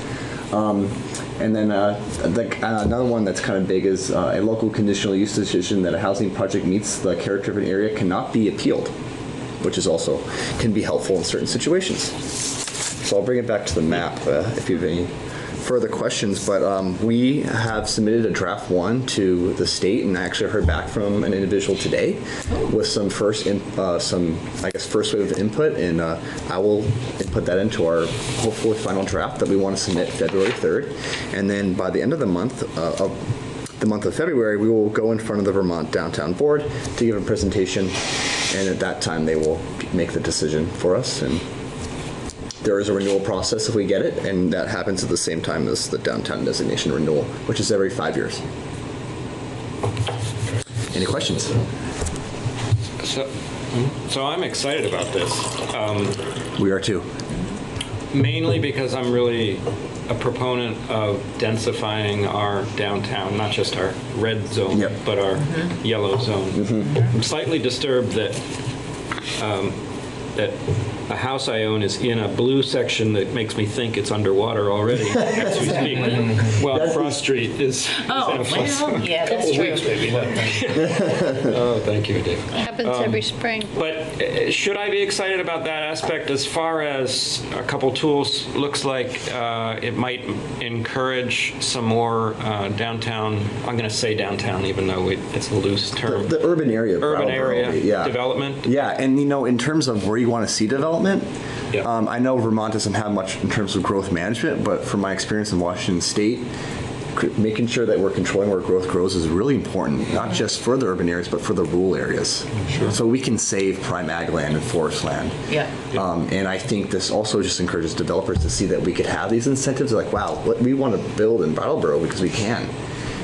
And then another one that's kind of big is a local conditional use decision that a housing project meets the character of an area cannot be appealed, which is also can be helpful in certain situations. So I'll bring it back to the map if you have any further questions, but we have submitted a draft 1 to the state, and I actually heard back from an individual today with some first wave of input, and I will input that into our hopefully final draft that we want to submit February 3rd, and then by the end of the month of February, we will go in front of the Vermont Downtown Board to give a presentation, and at that time they will make the decision for us. And there is a renewal process if we get it, and that happens at the same time as the downtown designation renewal, which is every 5 years. Any questions? So I'm excited about this. We are too. Mainly because I'm really a proponent of densifying our downtown, not just our red zone, but our yellow zone. I'm slightly disturbed that a house I own is in a blue section that makes me think it's underwater already as we speak. Well, Frost Street is. Oh, well, yeah, that's true. Weeks, maybe. Oh, thank you, Dave. Happens every spring. But should I be excited about that aspect as far as a couple tools? Looks like it might encourage some more downtown, I'm going to say downtown even though it's a loose term. The urban area. Urban area development. Yeah, and in terms of where you want to see development, I know Vermont doesn't have much in terms of growth management, but from my experience in Washington State, making sure that we're controlling where growth grows is really important, not just for the urban areas, but for the rural areas. Sure. So we can save prime ag land and forest land. Yeah. And I think this also just encourages developers to see that we could have these incentives. Like, wow, we want to build in Brattleboro because we can.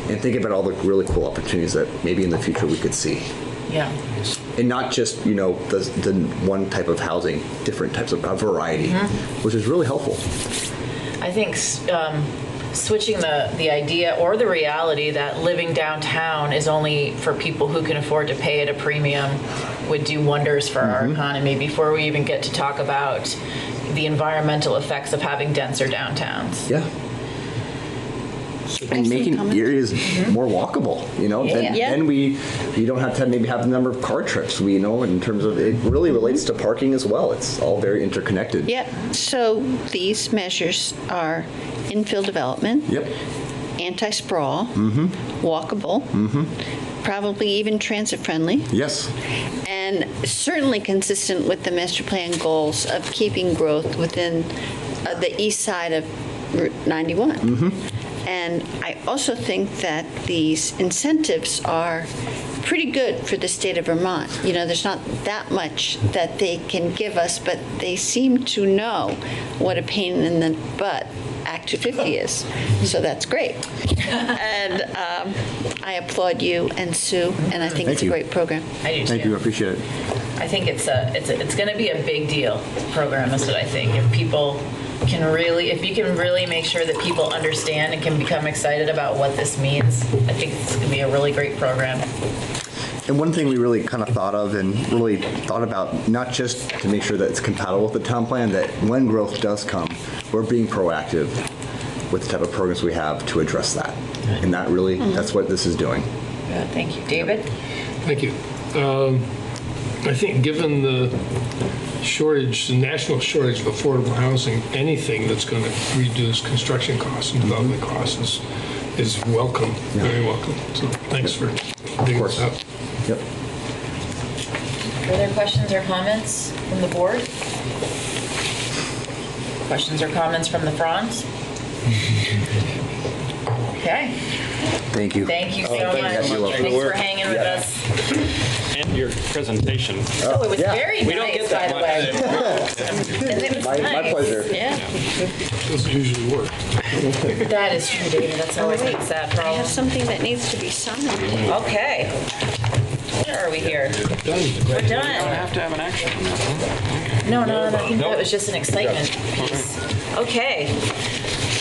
And think about all the really cool opportunities that maybe in the future we could see. Yeah. And not just, the one type of housing, different types of variety, which is really helpful. I think switching the idea or the reality that living downtown is only for people who can afford to pay at a premium would do wonders for our economy before we even get to talk about the environmental effects of having denser downtowns. Yeah. And making areas more walkable, then you don't have to maybe have the number of car trips, in terms of, it really relates to parking as well. It's all very interconnected. Yeah, so these measures are infill development, anti-sprawl, walkable, probably even transit-friendly. Yes. And certainly consistent with the master plan goals of keeping growth within the east side of Route 91. And I also think that these incentives are pretty good for the state of Vermont. There's not that much that they can give us, but they seem to know what a pain in the butt Act 250 is. So that's great. And I applaud you and Sue, and I think it's a great program. I do too. Thank you. I appreciate it. I think it's going to be a big deal program. That's what I think. If you can really make sure that people understand and can become excited about what this means, I think it's going to be a really great program. And one thing we really kind of thought of and really thought about, not just to make sure that it's compatible with the town plan, that when growth does come, we're being proactive with the type of programs we have to address that. And that really, that's what this is doing. Good, thank you. David? Thank you. I think given the shortage, the national shortage of affordable housing, anything that's going to reduce construction costs and development costs is welcome, very welcome. So thanks for digging this up. Yep. Further questions or comments from the board? Questions or comments from the front? Okay. Thank you. Thank you so Thank you much. so much for the Thanks for work. hanging with us. And your presentation. Oh, it was very We don't nice, get that by the way. And it was My nice. pleasure. Yeah. Doesn't usually work. That is true, David. That's always a sad I have problem. something that needs to be signed. Okay. Where are we here? We're I done. have to have an action on that. No, I think that was just an excitement piece. Okay.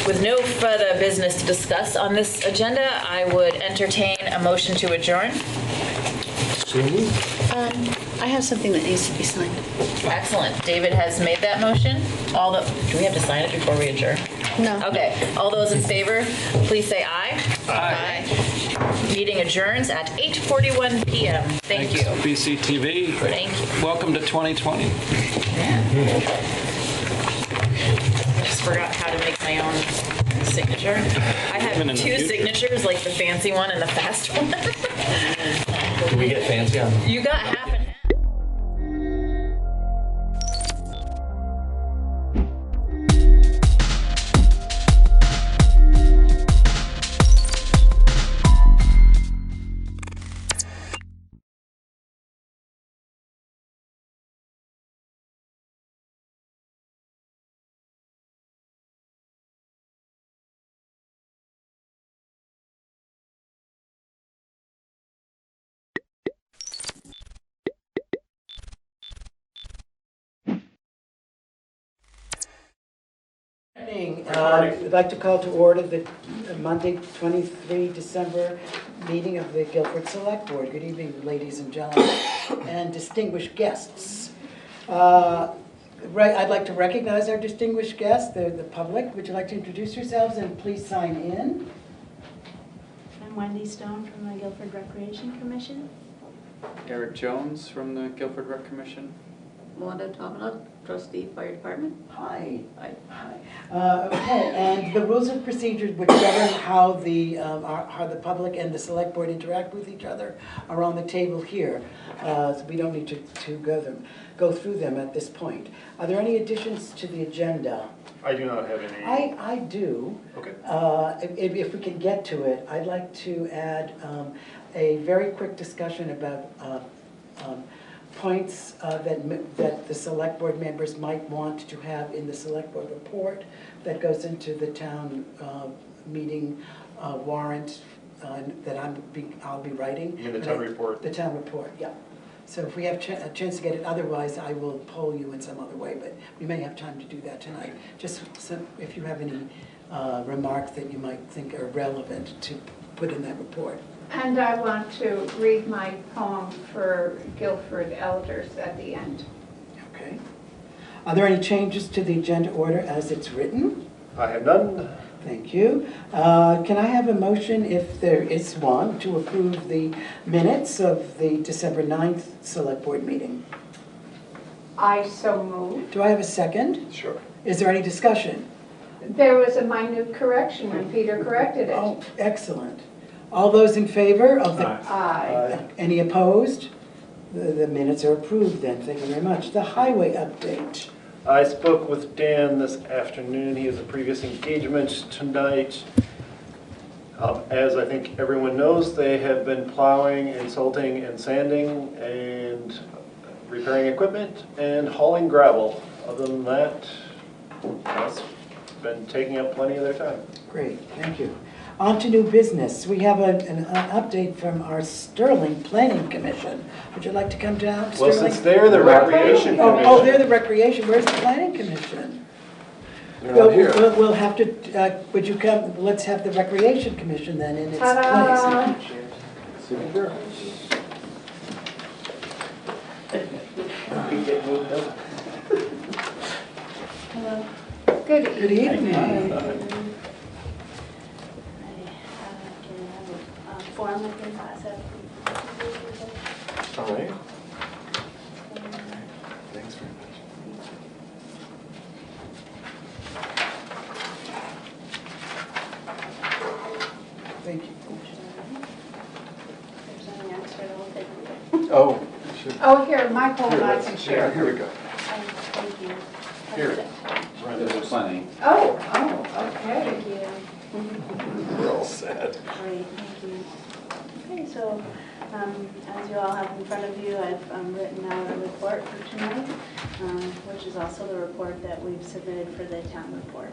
With no further business to discuss on this agenda, I would entertain a motion to adjourn. I have something that needs to be signed. Excellent. David has made that motion. Do we have to sign it before we adjourn? No. Okay. All those in favor, please say aye. Aye. Meeting adjourns at 8:41 p.m. Thank you. BCTV. Thank you. Welcome to 2020. I just forgot how to make my own signature. I Even in have the two future. signatures, like the fancy one and the fast one. Can we get fancy on? You got half and half. I'd like to call to order the Monday, 23 December meeting of the Guilford Select Board. Good evening, ladies and gentlemen, and distinguished guests. I'd like to recognize our distinguished guests, the public. Would you like to introduce yourselves and please sign in? I'm Wendy Stone from the Guilford Recreation Commission. Eric Jones from the Guilford Rec Commission. Wanda Tominuk, trustee, fire department. Hi. Okay, and the rules of procedures which govern how the public and the select board interact with each other are on the table here. So we don't need to go through them at this point. Are there any additions to the agenda? I do not have any. I do. Okay. If we can get to it, I'd like to add a very quick discussion about points that the select board members might want to have in the select board report that goes into the town meeting warrant that I'll be writing. You mean the town report? The town report, yeah. So if we have a chance to get it, otherwise I will poll you in some other way, but we may have time to do that tonight. Just if you have any remarks that you might think are relevant to put in that report. And I want to read my poem for Guilford elders at the end. Okay. Are there any changes to the agenda order as it's written? I have none. Thank you. Can I have a motion, if there is one, to approve the minutes of the December 9th Select Board meeting? I so move. Do I have a second? Sure. Is there any discussion? There was a minute correction and Peter corrected it. Oh, excellent. All those in favor of the... Aye. Any opposed? The minutes are approved then. Thank you very much. The highway update. I spoke with Dan this afternoon. He has a previous engagement tonight. As I think everyone knows, they have been plowing and salting and sanding and repairing equipment and hauling gravel. Other than that, that's been taking up plenty of their time. Great, thank you. On to new business. We have an update from our Sterling Planning Commission. Would you like to come down, Well, Sterling? since they're the Recreation Commission. Oh, they're the Recreation. Where's the Planning Commission? They're not here. We'll have to, would you come, let's have the Recreation Commission then in its Ta-da! place. Hello. Good evening. Good evening. Can I have a form I can pass out? All right. Thanks very much. Thank you. There's any extra, I'll take it. Oh, should. Oh, here, Michael and I can share. Here we go. Thank you. Here. There's plenty. Oh, okay. Thank you. We're all set. Great, thank you. Okay, so as you all have in front of you, I've written out a report for tonight, which is also the report that we've submitted for the town report.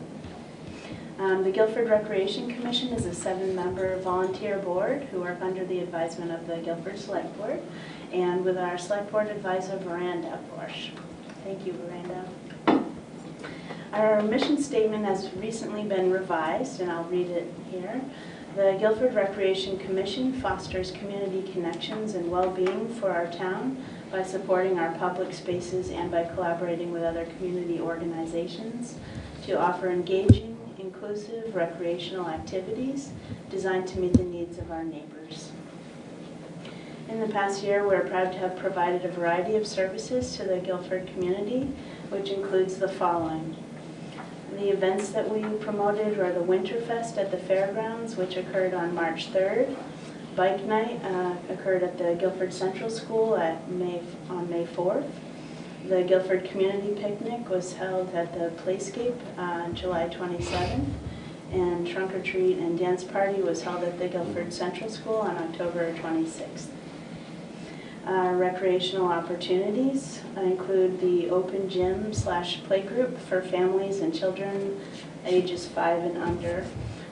The Guilford Recreation Commission is a 7-member volunteer board who work under the advisement of the Guilford Select Board and with our Select Board advisor, Miranda Borsch. Thank you, Miranda. Our mission statement has recently been revised, and I'll read it here. The Guilford Recreation Commission fosters community connections and well-being for our town by supporting our public spaces and by collaborating with other community organizations to offer engaging, inclusive recreational activities designed to meet the needs of our neighbors. In the past year, we're proud to have provided a variety of services to the Guilford community, which includes the following. The events that we promoted were the Winterfest at the Fairgrounds, which occurred on March 3rd. Bike Night occurred at the Guilford Central School on May 4th. The Guilford Community Picnic was held at the Playscape on July 27th. And Trunk or Treat and Dance Party was held at the Guilford Central School on October 26th. Recreational opportunities include the open gym / playgroup for families and children ages 5 and under.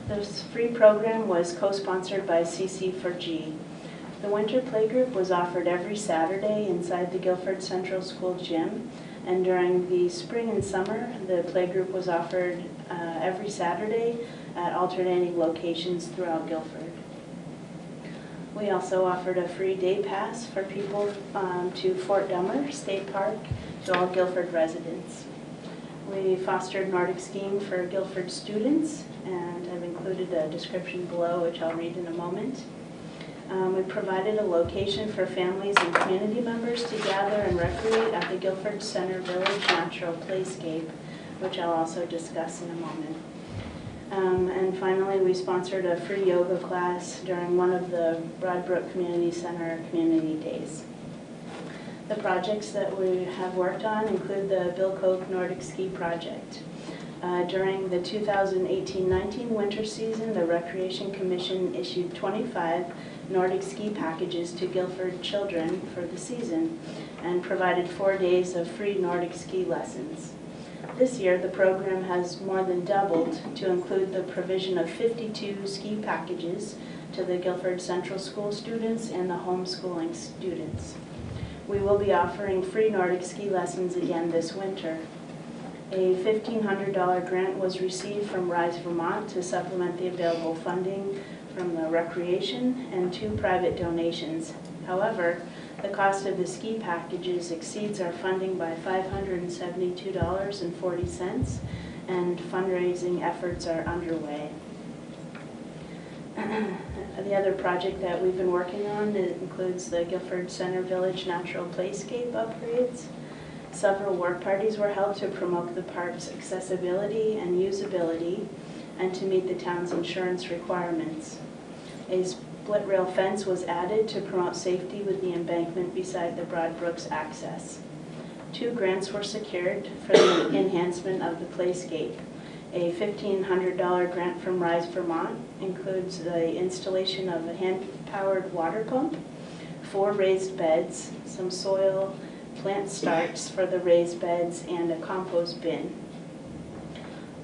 This free program was co-sponsored by CC4G. The winter playgroup was offered every Saturday inside the Guilford Central School gym, and during the spring and summer, the playgroup was offered every Saturday at alternating locations throughout Guilford. We also offered a free day pass for people to Fort Dummer State Park to all Guilford residents. We fostered Nordic skiing for Guilford students, and I've included a description below, which I'll read in a moment. We provided a location for families and community members to gather and recreate at the Guilford Center Village Natural Playscape, which I'll also discuss in a moment. And finally, we sponsored a free yoga class during one of the Broadbrook Community Center Community Days. The projects that we have worked on include the Bill Koch Nordic Ski Project. During the 2018-19 winter season, the Recreation Commission issued 25 Nordic ski packages to Guilford children for the season and provided 4 days of free Nordic ski lessons. This year, the program has more than doubled to include the provision of 52 ski packages to the Guilford Central School students and the homeschooling students. We will be offering free Nordic ski lessons again this winter. A $1,500 grant was received from Rise Vermont to supplement the available funding from the recreation and 2 private donations. However, the cost of the ski packages exceeds our funding by $572.40, and fundraising efforts are underway. The other project that we've been working on includes the Guilford Center Village Natural Playscape upgrades. Several work parties were held to promote the park's accessibility and usability and to meet the town's insurance requirements. A split rail fence was added to promote safety with the embankment beside the Broadbrooks access. 2 grants were secured for the enhancement of the playscape. A $1,500 grant from Rise Vermont includes the installation of a hand-powered water pump, 4 raised beds, some soil, plant starts for the raised beds, and a compost bin.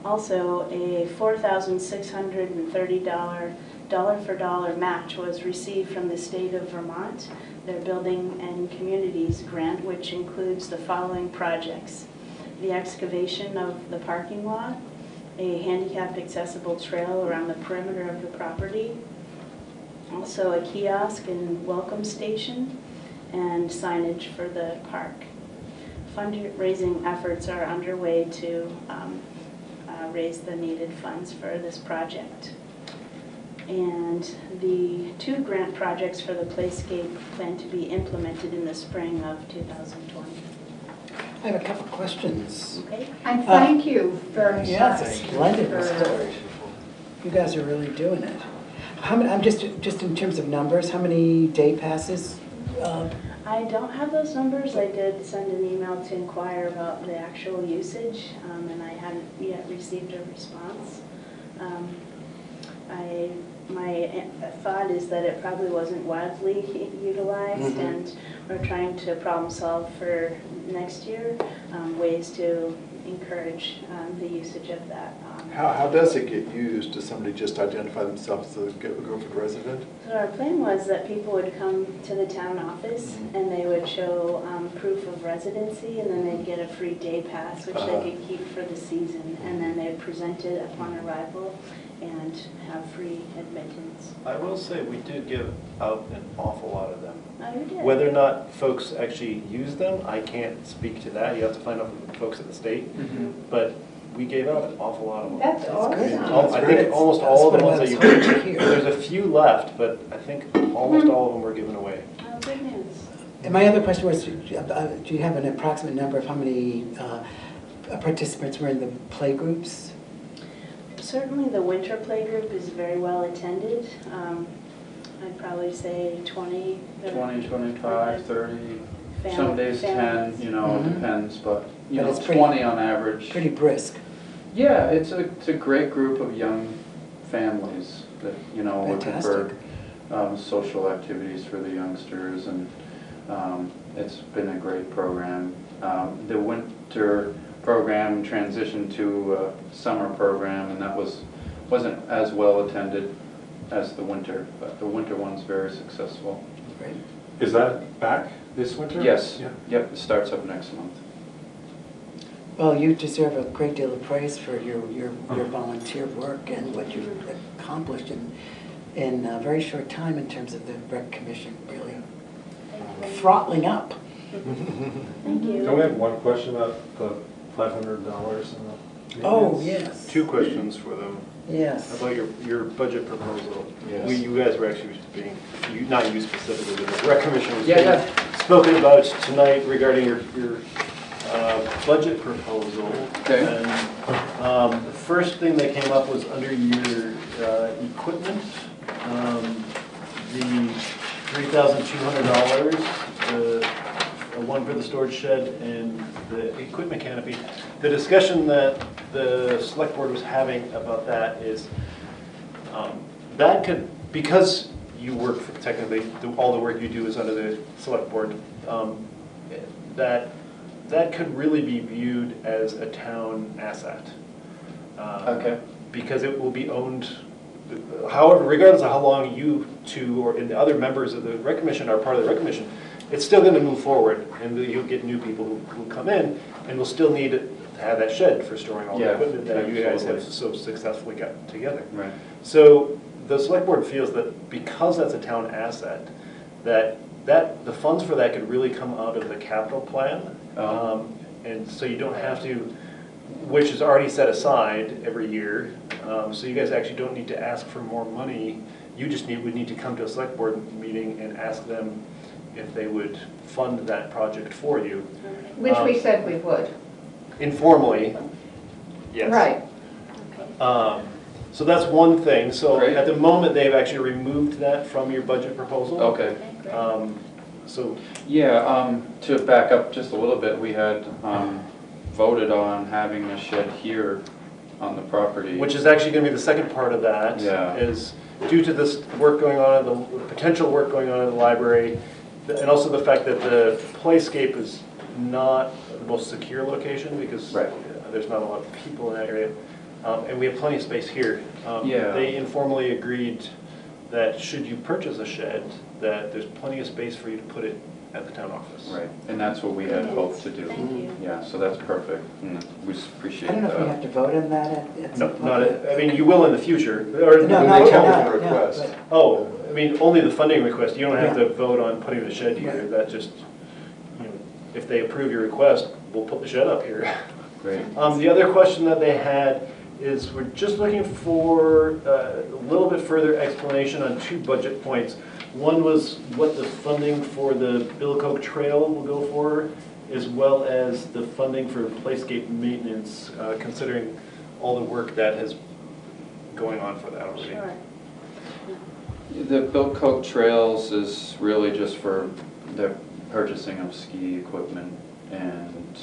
Also, a $4,630 dollar-for-dollar match was received from the state of Vermont, their Building and Communities grant, which includes the following projects: the excavation of the parking lot, a handicap accessible trail around the perimeter of the property, also a kiosk and welcome station, and signage for the park. Fundraising efforts are underway to raise the needed funds for this project. And the 2 grant projects for the playscape plan to be implemented in the spring of 2020. I have a couple of questions. Okay. And thank you very much. Yes, it's splendid restored. You guys are really doing it. How many? I'm just in terms of numbers. How many day passes? I don't have those numbers. I did send an email to inquire about the actual usage, and I hadn't yet received a response. My thought is that it probably wasn't widely utilized, and we're trying to problem solve for next year ways to encourage the usage of that. How does it get used? Does somebody just identify themselves as a Guilford resident? So our plan was that people would come to the town office and they would show proof of residency, and then they'd get a free day pass, which they could keep for the season, and then they'd present it upon arrival and have free admittance. I will say we did give out an awful lot of them. Oh, you did? Whether or not folks actually use them, I can't speak to that. You have to find out from the folks at the state. But we gave out an awful lot of them. That's awesome. I think almost all of the ones that you there's a few left, but I think almost all of them were given away. Oh, good news. And my other question was, do you have an approximate number of how many participants were in the play groups? Certainly the winter play group is very well attended. I'd probably say 20. 20, 25, 30, some days families. 10, you know, it depends, but, you But know, it's pretty- 20 on average. Pretty brisk. Yeah, it's a great group of young families that, you know, looking for social activities for the youngsters, and it's been a great program. The winter program transitioned to a summer program, and that wasn't as well attended as the winter, but the winter one's very successful. Great. Is that back this winter? Yes. Yeah. Yep, it starts up next month. Well, you deserve a great deal of praise for your volunteer work and what you've accomplished in a very short time in terms of the rec commission really throttling up. Thank you. Don't we have one question about the $500 and the Oh, yes. 2 questions for them. Yes. About your budget proposal. Yes. You guys were actually being, not you specifically, but the rec commission was Yeah, being spoken about tonight regarding your budget proposal. Okay. And the first thing that came up was under your equipment, the $3,200, the one for the storage shed and the equipment canopy. The discussion that the select board was having about that is that could, because you work for, technically, all the work you do is under the select board, that could really be viewed as a town asset. Okay. Because it will be owned, however, regardless of how long you two or the other members of the rec commission are part of the rec commission, it's still going to move forward, and you'll get new people who come in, and we'll still need to have that shed for storing all the equipment that you guys have so successfully got together. Right. So the select board feels that because that's a town asset, that the funds for that could really come out of the capital plan. And so you don't have to, which is already set aside every year. So you guys actually don't need to ask for more money. You just would need to come to a select board meeting and ask them if they would fund that project for you. Which we said we would. Informally, yes. Right. So that's one thing. So at the moment, they've actually removed that from your budget proposal. Okay. So yeah, to back up just a little bit, we had voted on having a shed here on the property. which is actually going to be the second part of that. Yeah. Is due to this work going on, the potential work going on in the library, and also the fact that the playscape is not the most secure location because there's not a lot of people in that area. And we have plenty of space here. They informally agreed that should you purchase a shed, that there's plenty of space for you to put it at the town office. Right, and that's what we had hoped to do. Thank you. Yeah, so that's perfect, and we just appreciate I don't know if we that. have to vote on that at some No, point. not, I mean, you will in the future, or. No, When they come with no, a request. but- Oh, I mean, only the funding request, you don't have Yeah. to vote on putting the shed here, Right. that just, you know, if they approve your request, we'll put the shed up here. Great. The other question that they had is, we're just looking for a little bit further explanation on 2 budget points. One was what the funding for the Bill Koch Trail will go for, as well as the funding for playscape maintenance, considering all the work that has going on for that already. Sure. The Bill Koch Trails is really just for the purchasing of ski equipment, and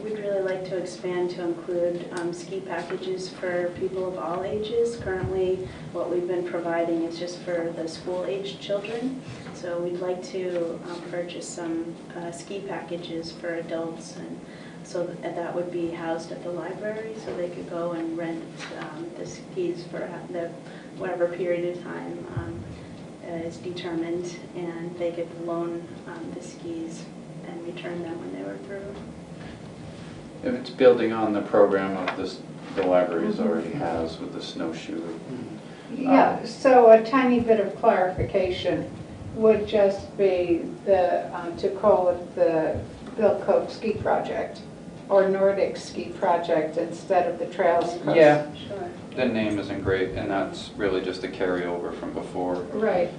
We'd really like to expand to include ski packages for people of all ages. Currently, what we've been providing is just for the school-aged children. So we'd like to purchase some ski packages for adults, and so that would be housed at the library, so they could go and rent the skis for whatever period of time is determined, and they could loan the skis and return them when they were through. if it's building on the program of the libraries already has with the snowshoe. Yeah, so a tiny bit of clarification would just be to call it the Bill Koch Ski Project or Nordic Ski Project instead of the Trails Coast. Yeah, Sure. the name isn't great, and that's really just a carryover from before. Right.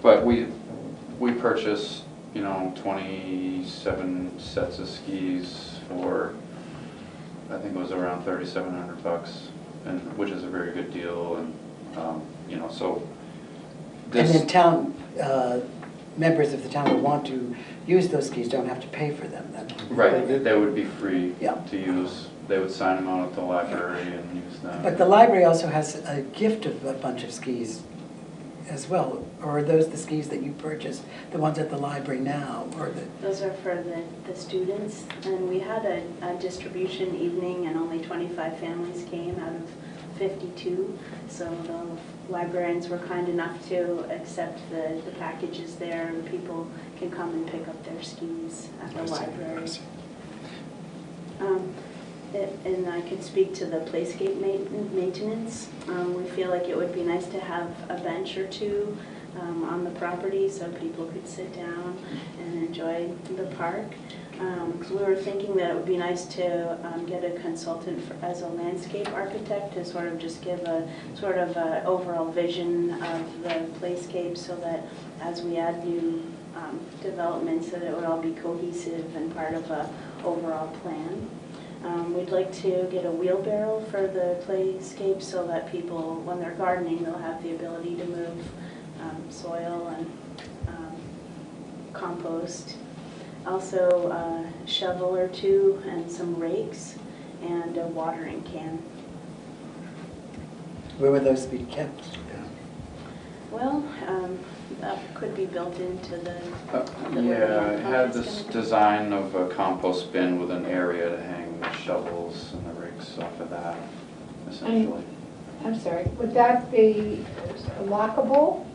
But we purchased, 27 sets of skis for, I think it was around $3,700, and which is a very good deal, and so. And then town, members of the town who want to use those skis don't have to pay for them then? Right, they would be free Yeah. to use. They would sign them out at the library and use them. But the library also has a gift of a bunch of skis as well, or are those the skis that you purchased, the ones at the library now, or the? Those are for the students, and we had a distribution evening, and only 25 families came out of 52. So the librarians were kind enough to accept the packages there, and people can come and pick up their skis at the library. And I could speak to the playscape maintenance. We feel like it would be nice to have a bench or two on the property so people could sit down and enjoy the park. Because we were thinking that it would be nice to get a consultant as a landscape architect to sort of just give a sort of a overall vision of the playscape, so that as we add new developments, that it would all be cohesive and part of a overall plan. We'd like to get a wheelbarrow for the playscape so that people, when they're gardening, they'll have the ability to move soil and compost. Also a shovel or two and some rakes and a watering can. Where would those be kept? Well, that could be built into the Yeah, it had this design of a compost bin with an area to hang the shovels and the rakes off of that, essentially. I'm sorry, would that be lockable?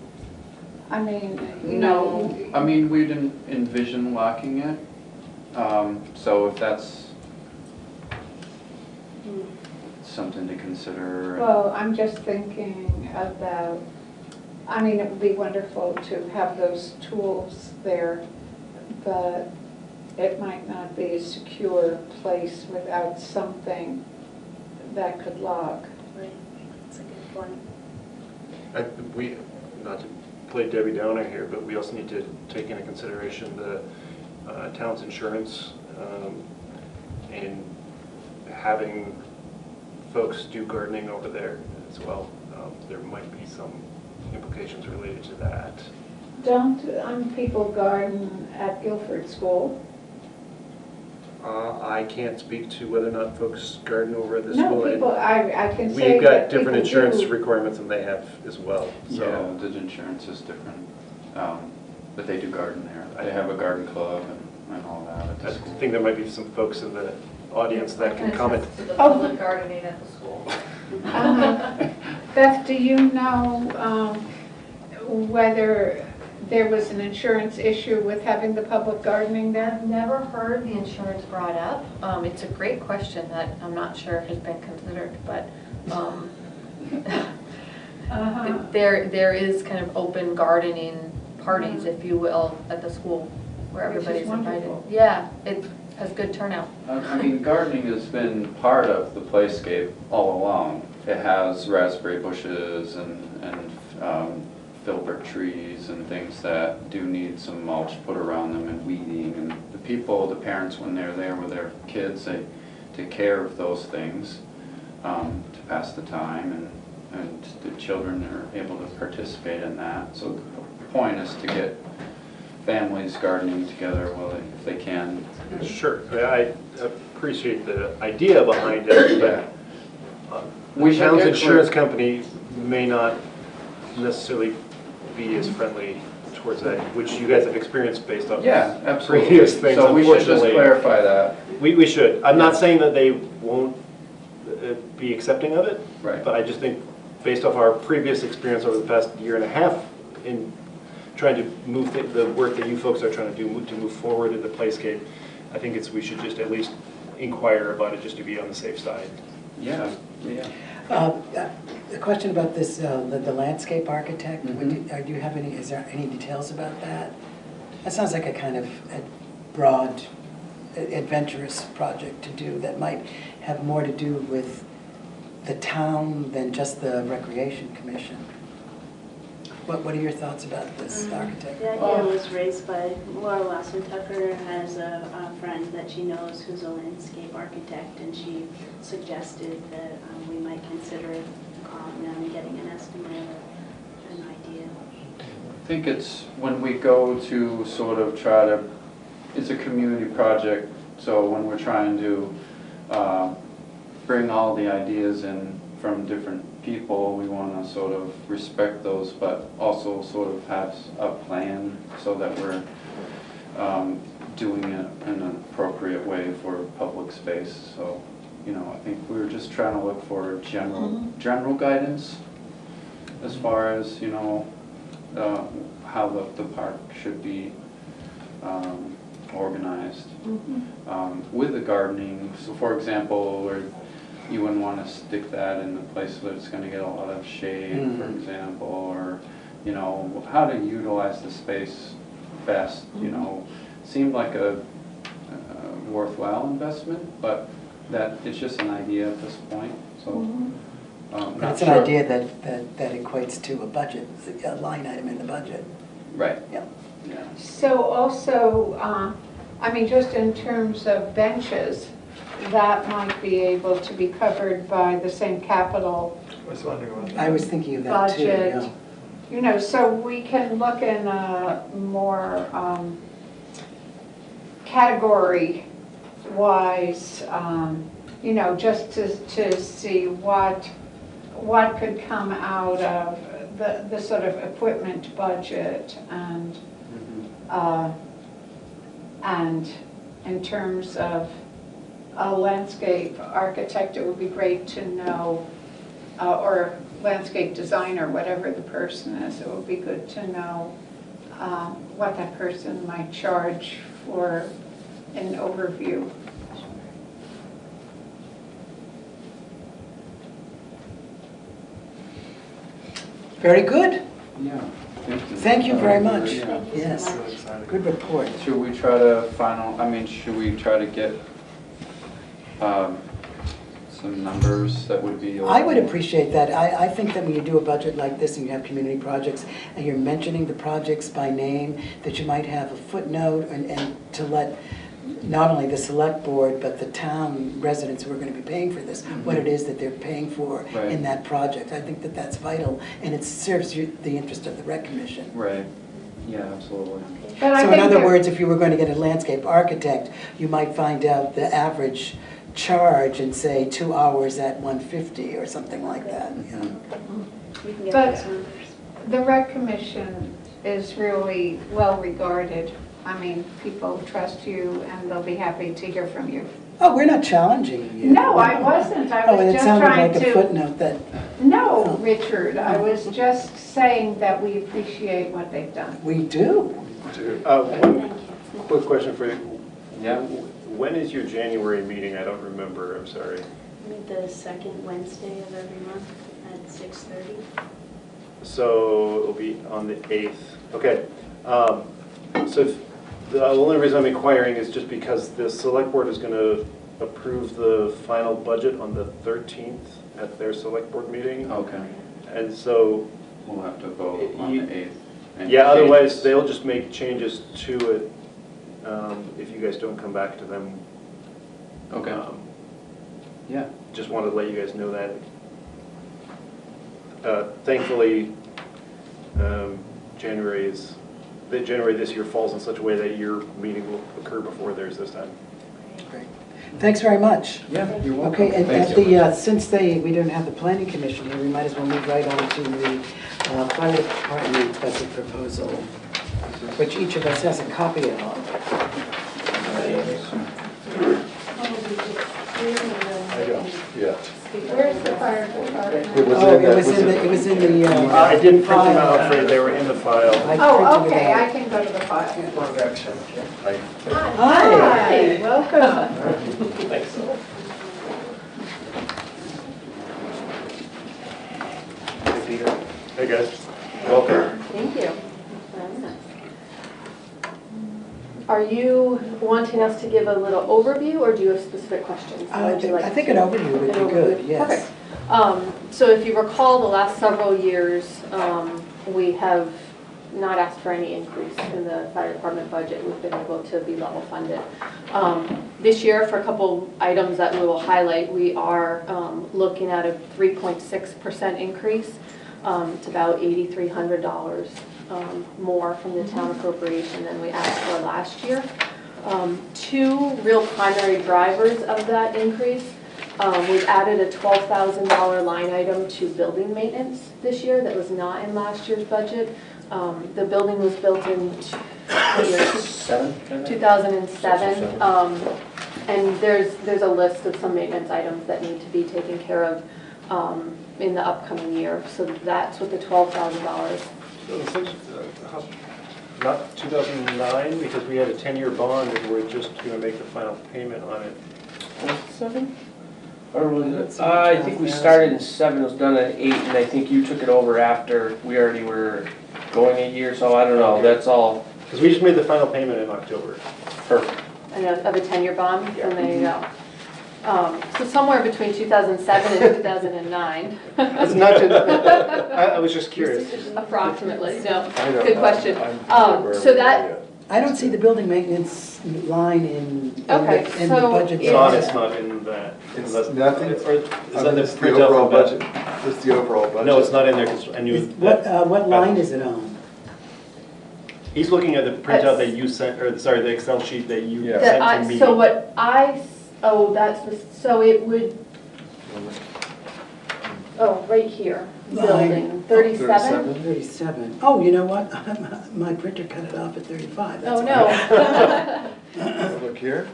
I mean, No, I mean, we didn't envision locking it, so if that's something to consider. Well, I'm just thinking about, I mean, it would be wonderful to have those tools there, but it might not be a secure place without something that could lock. Right, that's a good point. We, not to play Debbie Downer here, but we also need to take into consideration the town's insurance and having folks do gardening over there as well. There might be some implications related to that. Don't people garden at Guilford School? I can't speak to whether or not folks garden over at the school. No, people, I can say we've got that different people insurance do. requirements than they have as well. So. Yeah, the insurance is different, but they do garden there. They have a garden club and all that at the school. I think there might be some folks in the audience that can comment. To the public gardening at the school. Beth, do you know whether there was an insurance issue with having the public gardening there? I've never heard the insurance brought up. It's a great question that I'm not sure has been considered, but there is kind of open gardening parties, if you will, at the school where everybody's invited. Yeah, it has good turnout. I mean, gardening has been part of the playscape all along. It has raspberry bushes and filbert trees and things that do need some mulch put around them and weeding. And the people, the parents, when they're there with their kids, they take care of those things to pass the time, and the children are able to participate in that. So the point is to get families gardening together, well, if they can. Sure, I appreciate the idea behind it, but the town's insurance company may not necessarily be as friendly towards that, which you guys have experienced based on previous things. So we should just clarify that. We should. I'm not saying that they won't be accepting of it, right? But I just think based off our previous experience over the past year and a half in trying to move the work that you folks are trying to do to move forward in the playscape, I think we should just at least inquire about it just to be on the safe side. Yeah, yeah. A question about this, the landscape architect. Do you have any? Is there any details about that? That sounds like a kind of a broad, adventurous project to do that might have more to do with the town than just the Recreation Commission. What are your thoughts about this architect? The idea was raised by Laura Lawson Tucker, has a friend that she knows who's a landscape architect, and she suggested that we might consider calling them and getting an estimate or an idea. I think it's when we go to sort of try to, it's a community project, so when we're trying to bring all the ideas in from different people, we want to sort of respect those, but also sort of have a plan so that we're doing it in an appropriate way for public space. So, I think we were just trying to look for general guidance as far as, how the park should be organized. With the gardening, so for example, you wouldn't want to stick that in a place where it's going to get a lot of shade, for example, or, how to utilize the space best, seemed like a worthwhile investment, but that it's just an idea at this point, so. But it's an idea that equates to a budget, a line item in the budget. Right. Yeah. So also, just in terms of benches, that might be able to be covered by the same capital I was thinking of that too, budget. yeah. So we can look in a more category-wise, just to see what could come out of the sort of equipment budget, and in terms of a landscape architect, it would be great to know, or landscape designer, whatever the person is, it would be good to know what that person might charge for an overview. Very good. Yeah. Thank you very much. Yeah. Yes. Good report. Should we try to should we try to get some numbers that would be? I would appreciate that. I think that when you do a budget like this and you have community projects and you're mentioning the projects by name, that you might have a footnote and to let not only the select board but the town residents who are going to be paying for this, what it is that they're paying for in that project. I think that that's vital, and it serves the interest of the Rec Commission. Right. Yeah, absolutely. So in other words, if you were going to get a landscape architect, you might find out the average charge and say 2 hours at $150 or something like that. Yeah. We can get But those numbers. the Rec Commission is really well regarded. People trust you, and they'll be happy to hear from you. Oh, we're not challenging you. No, I wasn't. I Oh, and was it just sounded trying like a to. footnote that, No, Richard, I was just saying that we appreciate what they've done. we do. One quick question for you. Yeah. When is your January meeting? I don't remember, I'm sorry. Meet the second Wednesday of every month at 6:30. So it'll be on the 8th. Okay. So the only reason I'm inquiring is just because the select board is going to approve the final budget on the 13th at their select board meeting. Okay. And so. We'll have to vote on the 8th. And Yeah, otherwise they'll just make changes to it if you guys don't come back to them. Okay. Yeah. Just wanted to let you guys know that. Thankfully, January this year falls in such a way that your meeting will occur before theirs this time. Great. Thanks very much. Yeah, you're welcome. Okay, and Thanks at so the, much. since we don't have the planning commission here, we might as well move right on to the fire department budget proposal, which each of us has a copy of. I don't yet. Where's the fire department? It was Oh, in that- it was in the. I didn't print them file. out for you, they were in the file. Oh, okay, I can go to the file. Hi, welcome. Thanks. Hey, Peter. Hey, guys. Welcome. Thank you. Are you wanting us to give a little overview, or do you have specific questions? What would you like I think to- an overview would be good, yes. Perfect. So if you recall, the last several years, we have not asked for any increase in the fire department budget. We've been able to be level funded. This year, for a couple items that we will highlight, we are looking at a 3.6% increase. It's about $8,300 more from the town appropriation than we asked for last year. Two real primary drivers of that increase. We've added a $12,000 line item to building maintenance this year that was not in last year's budget. The building was built in 2007. And there's a list of some maintenance items that need to be taken care of in the upcoming year. So that's what the $12,000. Not 2009, because we had a 10-year bond and we're just going to make the final payment on it. 7? Or was it? I think we started in 7, it was done at 8, and I think you took it over after we already were going a year, so I don't know, that's all. Because we just made the final payment in October. Perfect. And of a 10-year bond, and there you go. So somewhere between 2007 and 2009. It's not just, I was just curious. Approximately, no, I don't good know. question. I'm So that, I don't see the building maintenance line in the budget. It's not in that. It's Unless- nothing, or is I that mean, it's the printout overall from that? budget. It's the overall budget. No, it's not in there, because I knew. What line is it on? He's looking at the printout that you sent, or sorry, the Excel sheet that you sent to me. so what so it would, right here, building, 37? 37. Oh, you know what? My printer cut it off at 35. That's Oh, no. Look here,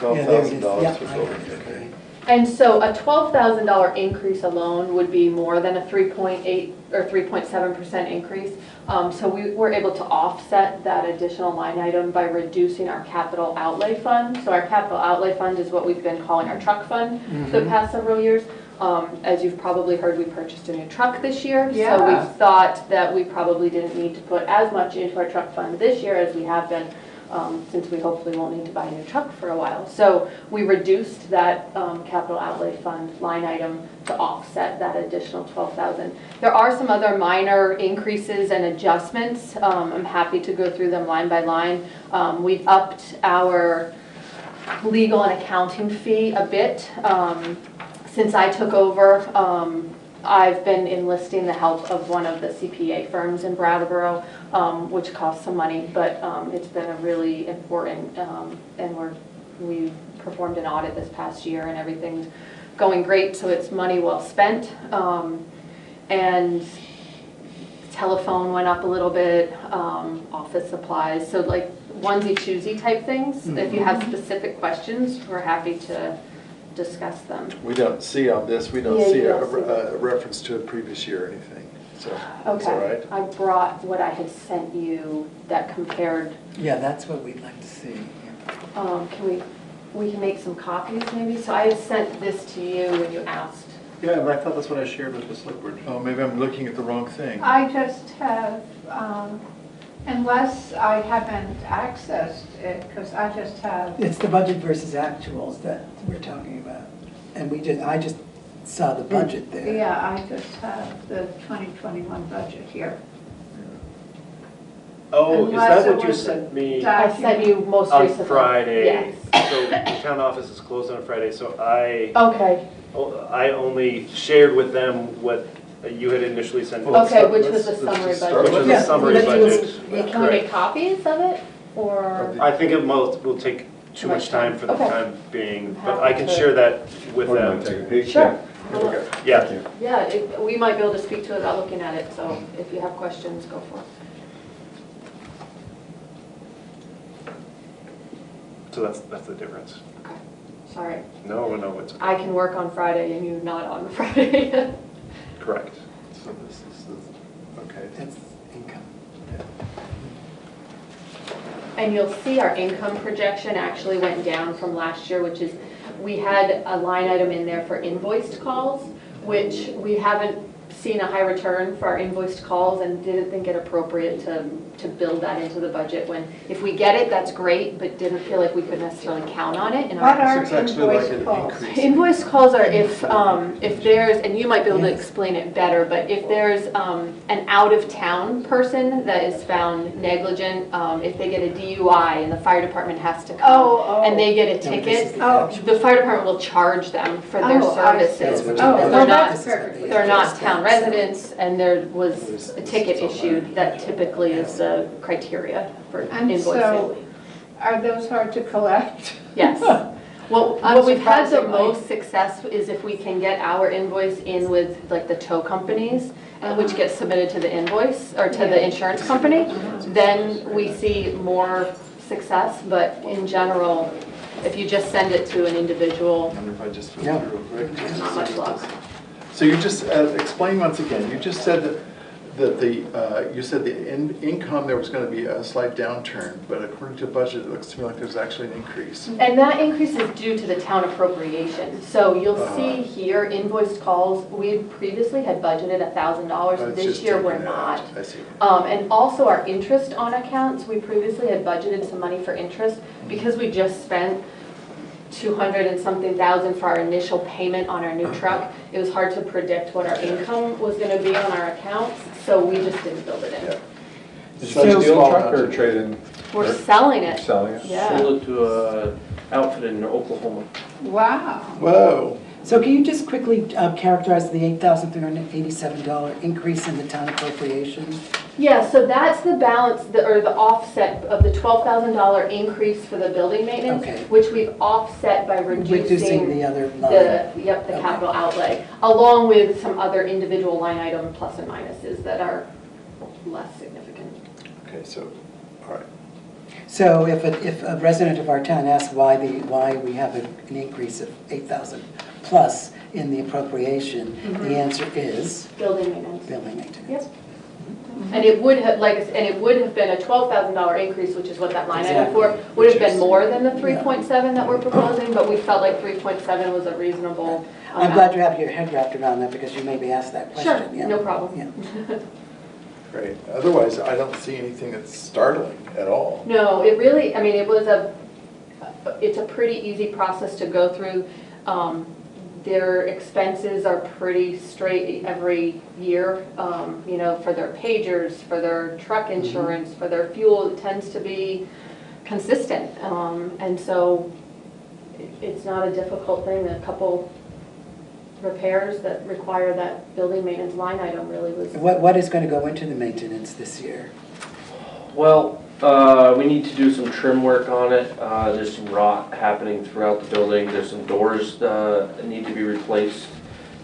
Yeah, there it is. $12,000 Yeah, for I building. got it, okay. And so a $12,000 increase alone would be more than a 3.8 or 3.7% increase. So we were able to offset that additional line item by reducing our capital outlay fund. So our capital outlay fund is what we've been calling our truck fund for the past several years. As you've probably heard, we purchased a new truck this year. Yeah. So we thought that we probably didn't need to put as much into our truck fund this year as we have been, since we hopefully won't need to buy a new truck for a while. So we reduced that capital outlay fund line item to offset that additional $12,000. There are some other minor increases and adjustments. I'm happy to go through them line by line. We've upped our legal and accounting fee a bit. Since I took over, I've been enlisting the help of one of the CPA firms in Brattleboro, which costs some money, but it's been a really important, and we performed an audit this past year and everything's going great, so it's money well spent. And telephone went up a little bit, office supplies, so like onesie-choosy type things. If you have specific questions, we're happy to discuss them. We don't see on this, we don't Yeah, see you a don't see it. a reference to a previous year or anything, so, that's all Okay, right. I brought what I had sent you that compared, Yeah, that's what we'd like to see. can we can make some copies maybe? So I had sent this to you when you asked. Yeah, but I thought that's what I shared with the select board. Oh, maybe I'm looking at the wrong thing. I just have, unless I haven't accessed it, because I just have, It's the budget versus actuals that we're talking about. And I just saw the budget there. yeah, I just have the 2021 budget here. Oh, is Unless that it what you was a sent me I sent you most on recently. Friday? Yes. So the town office is closed on Friday, so I only shared with them what you had initially sent. Okay, which was the summary budget. Which was the summary budget. Can we make copies of it, or? I think it will take too much time for the Okay. time being, but Happy I can to- share that with them. Sure. Okay. Yeah. Yeah, we might be able to speak to it without looking at it, so if you have questions, go for it. So that's the difference. Okay, sorry. No, it's okay. I can work on Friday and you not on Friday. Correct. So this is, okay. That's income. And you'll see our income projection actually went down from last year, which is, we had a line item in there for invoiced calls, which we haven't seen a high return for our invoiced calls and didn't think it appropriate to build that into the budget when, if we get it, that's great, but didn't feel like we could necessarily count on it in our. What are invoice calls? Invoice calls are if there's, and you might be able to explain it better, but if there's an out-of-town person that is found negligent, if they get a DUI and the fire department has to come and they get a ticket, the fire department will charge them for their services. They're not town residents, and there was a ticket issued. That typically is the criteria for And invoicing. so, are those hard to collect? Yes. Well, what we've had the Unsurprisingly. most success is if we can get our invoice in with like the tow companies, which gets submitted to the invoice, or to the insurance company, then we see more success, but in general, if you just send it to an individual, I wonder if I just flip through real quick. there's not much luck. So you just, explain once again, you just said that you said the income, there was going to be a slight downturn, but according to budget, it looks to me like there's actually an increase. And that increase is due to the town appropriation. So you'll see here invoiced calls, we previously had budgeted $1,000. This year we're not. I see. And also our interest on accounts, we previously had budgeted some money for interest because we just spent 200 and something thousand for our initial payment on our new truck. It was hard to predict what our income was going to be on our accounts, so we just didn't build it in. Did you steal a truck or trade in? We're selling it. Selling it? Yeah. Sold it to an outfit in Oklahoma. Wow. Whoa. So can you just quickly characterize the $8,387 increase in the town appropriation? Yeah, so that's the balance, or the offset of the $12,000 increase for the building maintenance, Okay. which we've offset by reducing the other line. the capital outlay, along with some other individual line item plus and minuses that are less significant. Okay, so, all right. So if a resident of our town asks why we have an increase of 8,000 plus in the appropriation, the answer is? Building maintenance. Building maintenance. Yep. And it would have, it would have been a $12,000 increase, which is what that line item for, would have been more than the 3.7 that we're proposing, but we felt like 3.7 was a reasonable I'm glad you have your head wrapped around that because you may be asked that question. Sure, Yeah. no problem. Yeah. Great. Otherwise, I don't see anything that's startling at all. No, it really, I mean, it's a pretty easy process to go through. Their expenses are pretty straight every year, you know, for their pagers, for their truck insurance, for their fuel, it tends to be consistent. And so it's not a difficult thing. A couple repairs that require that building maintenance line item really was. What is going to go into the maintenance this year? Well, we need to do some trim work on it. There's some rot happening throughout the building. There's some doors that need to be replaced.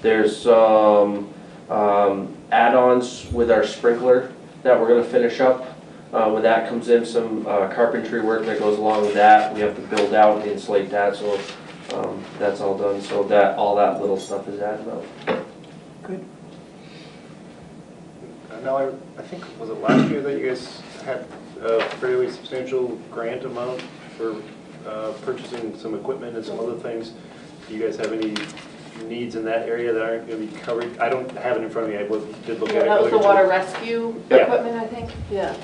There's some add-ons with our sprinkler that we're gonna finish up. With that comes in some carpentry work that goes along with that. We have to build out and insulate that, so that's all done. So that, all that little stuff is added up. Good. Now, I think, was it last year that you guys had a fairly substantial grant amount for purchasing some equipment and some other things? Do you guys have any needs in that area that aren't going to be covered? I don't have it in front of me. I did look at it. That was the water rescue equipment, I think, yeah.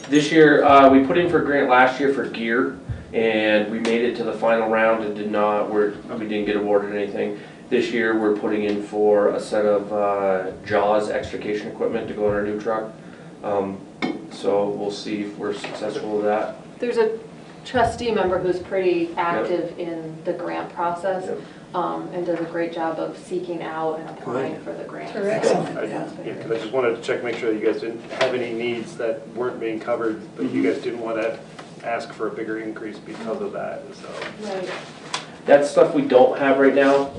This year, we put in for a grant last year for gear, and we made it to the final round and we didn't get awarded anything. This year, we're putting in for a set of JAWS extrication equipment to go in our new truck. So we'll see if we're successful with that. There's a trustee member who's pretty active in the grant process. And does a great job of seeking out and applying for the grant. Excellent. Because I just wanted to check, make sure that you guys didn't have any needs that weren't being covered, but you guys didn't want to ask for a bigger increase because of that, so. Right. That's stuff we don't have right now.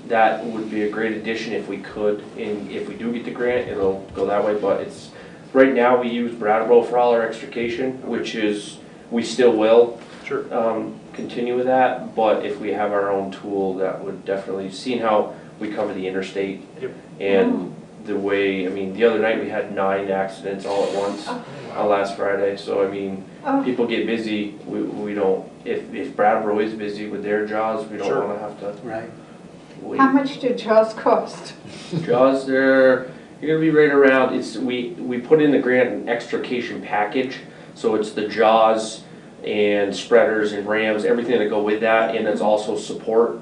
That would be a great addition if we could, and if we do get the grant, it'll go that way, but it's, right now we use Brattleboro for all our extrication, which is, we still will. Sure. Continue with that, but if we have our own tool, that would definitely, seeing how we cover the interstate. Yep. And the way, I mean, the other night we had 9 accidents all at once last Friday, so I mean, people get busy, we don't, if Brattleboro is busy with their JAWS, we don't want to have to wait. How much do JAWS cost? JAWS, you're gonna be right around, we put in the grant an extrication package, so it's the JAWS and spreaders and rams, everything that go with that, and it's also support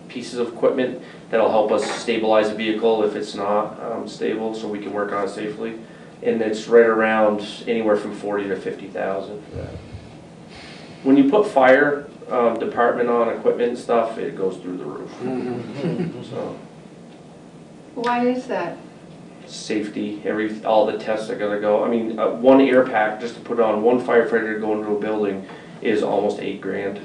pieces of equipment that'll help us stabilize a vehicle if it's not stable, so we can work on it safely. And it's right around anywhere from 40 to 50,000 for that. When you put fire department on equipment and stuff, it goes through the roof. So Why is that? safety, all the tests are gonna go. I mean, one air pack, just to put on one firefighter to go into a building is almost $8,000.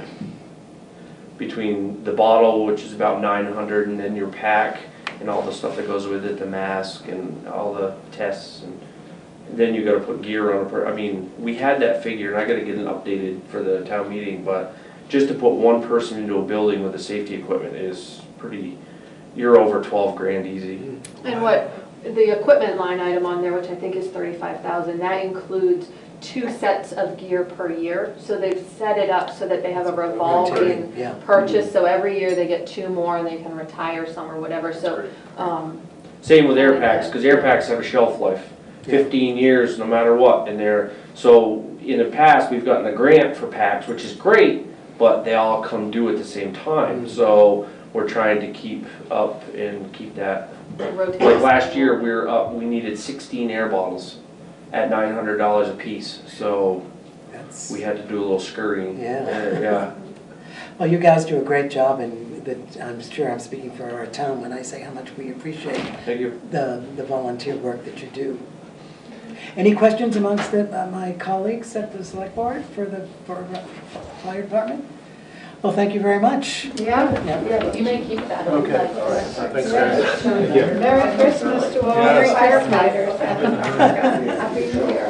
Between the bottle, which is about 900, and then your pack and all the stuff that goes with it, the mask and all the tests, and then you gotta put gear on I mean, we had that figure, and I gotta get it updated for the town meeting, but just to put one person into a building with the safety equipment is pretty, you're over 12 grand easy. And what, the equipment line item on there, which I think is 35,000, that includes 2 sets of gear per year. So they've set it up so that they have a revolving purchase, so every year they get 2 more and they can retire some or whatever, so. Same with air packs, because air packs have a shelf life, 15 years no matter what, and so in the past, we've gotten a grant for packs, which is great, but they all come due at the same time, so we're trying to keep up and keep that. Like last year, we needed 16 air bottles at $900 a piece, so we had to do a little scurrying. Well, you guys do a great job, and I'm sure I'm speaking for our town when I say how much we appreciate the volunteer work that you do. Any questions amongst my colleagues at the select board for the fire department? Well, thank you very much. Yeah, you may keep that. Okay, all right. Thanks, guys. Thank you. Merry Christmas to all our firefighters. Happy New Year.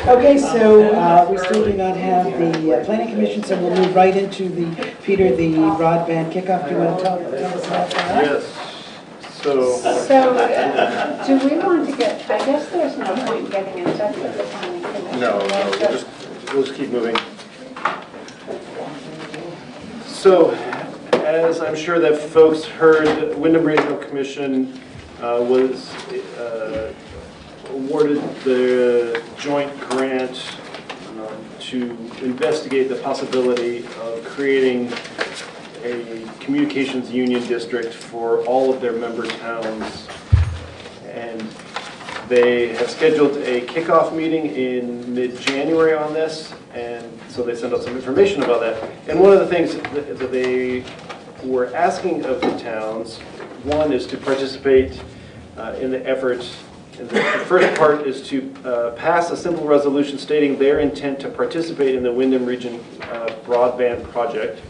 Okay, so we still do not have the planning commission, so we'll move right into the broadband kickoff. Do you want to tell us about that? Yes. So Do we want to get, I guess there's no point getting in touch with the planning commission. No, we'll just keep moving. So, as I'm sure that folks heard, Wyndham Regional Commission was awarded the joint grant to investigate the possibility of creating a communications union district for all of their member towns. And they have scheduled a kickoff meeting in mid-January on this, and so they sent out some information about that. And one of the things that they were asking of the towns, one is to participate in the effort. And the first part is to pass a simple resolution stating their intent to participate in the Wyndham Region broadband project.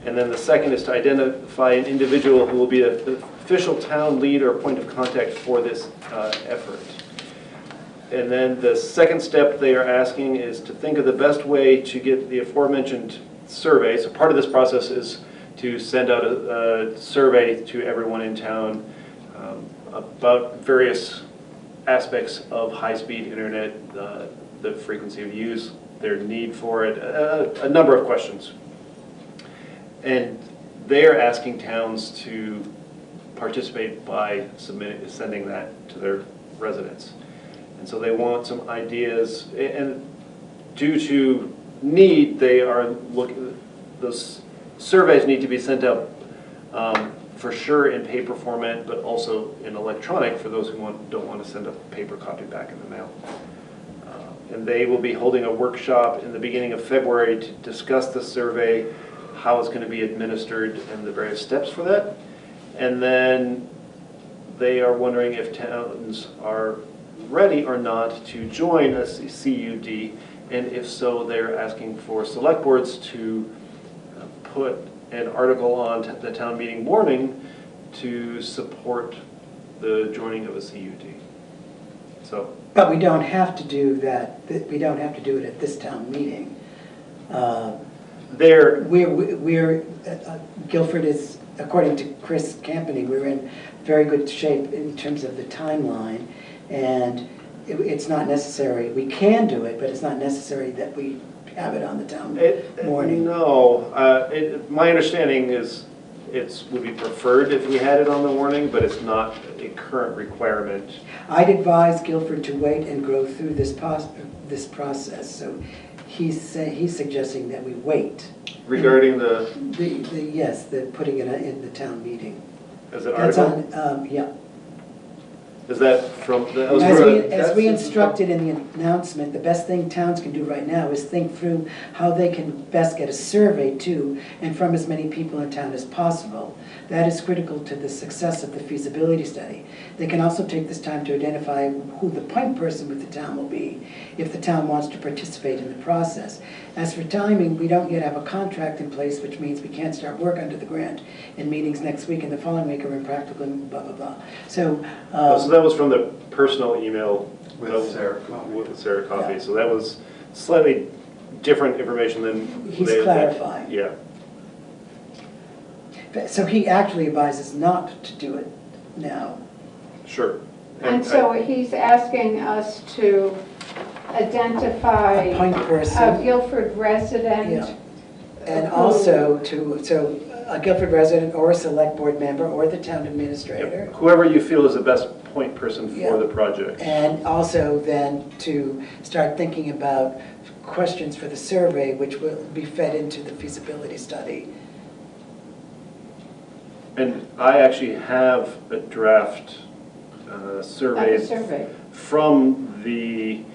And then the second is to identify an individual who will be a official town lead or point of contact for this effort. And then the second step they are asking is to think of the best way to get the aforementioned survey. So part of this process is to send out a survey to everyone in town about various aspects of high-speed internet, the frequency of use, their need for it, a number of questions. And they are asking towns to participate by sending that to their residents. And so they want some ideas, and due to need, they are looking, those surveys need to be sent out for sure in paper format, but also in electronic for those who don't want to send a paper copy back in the mail. And they will be holding a workshop in the beginning of February to discuss the survey, how it's going to be administered, and the various steps for that. And then they are wondering if towns are ready or not to join a CUD, and if so, they're asking for select boards to put an article on the town meeting warning to support the joining of a CUD. So. But we don't have to do that, we don't have to do it at this town meeting. Guilford is, according to Chris Campany, we're in very good shape in terms of the timeline, and it's not necessary, we can do it, but it's not necessary that we have it on the town morning. No, my understanding is it would be preferred if we had it on the warning, but it's not a current requirement. I'd advise Guilford to wait and grow through this process, so he's suggesting that we wait. Regarding yes, the putting it in the town meeting. As an article? That's on, yeah. Is that from the... As we instructed in the announcement, the best thing towns can do right now is think through how they can best get a survey to and from as many people in town as possible. That is critical to the success of the feasibility study. They can also take this time to identify who the point person with the town will be if the town wants to participate in the process. As for timing, we don't yet have a contract in place, which means we can't start work under the grant, and meetings next week and the following week are impractical, blah, blah, blah. So that was from the personal email with Sarah Coffey. With Sarah Coffey. Yeah. So that was slightly different information than he's clarifying. Yeah. So he actually advises not to do it now. Sure. And so he's asking us to identify a point person, a Guilford resident. Yeah. And also a Guilford resident or a select board member or the town administrator. Yep. Whoever you feel is the best point person for the project. And also then to start thinking about questions for the survey, which will be fed into the feasibility study. And I actually have a draft survey from the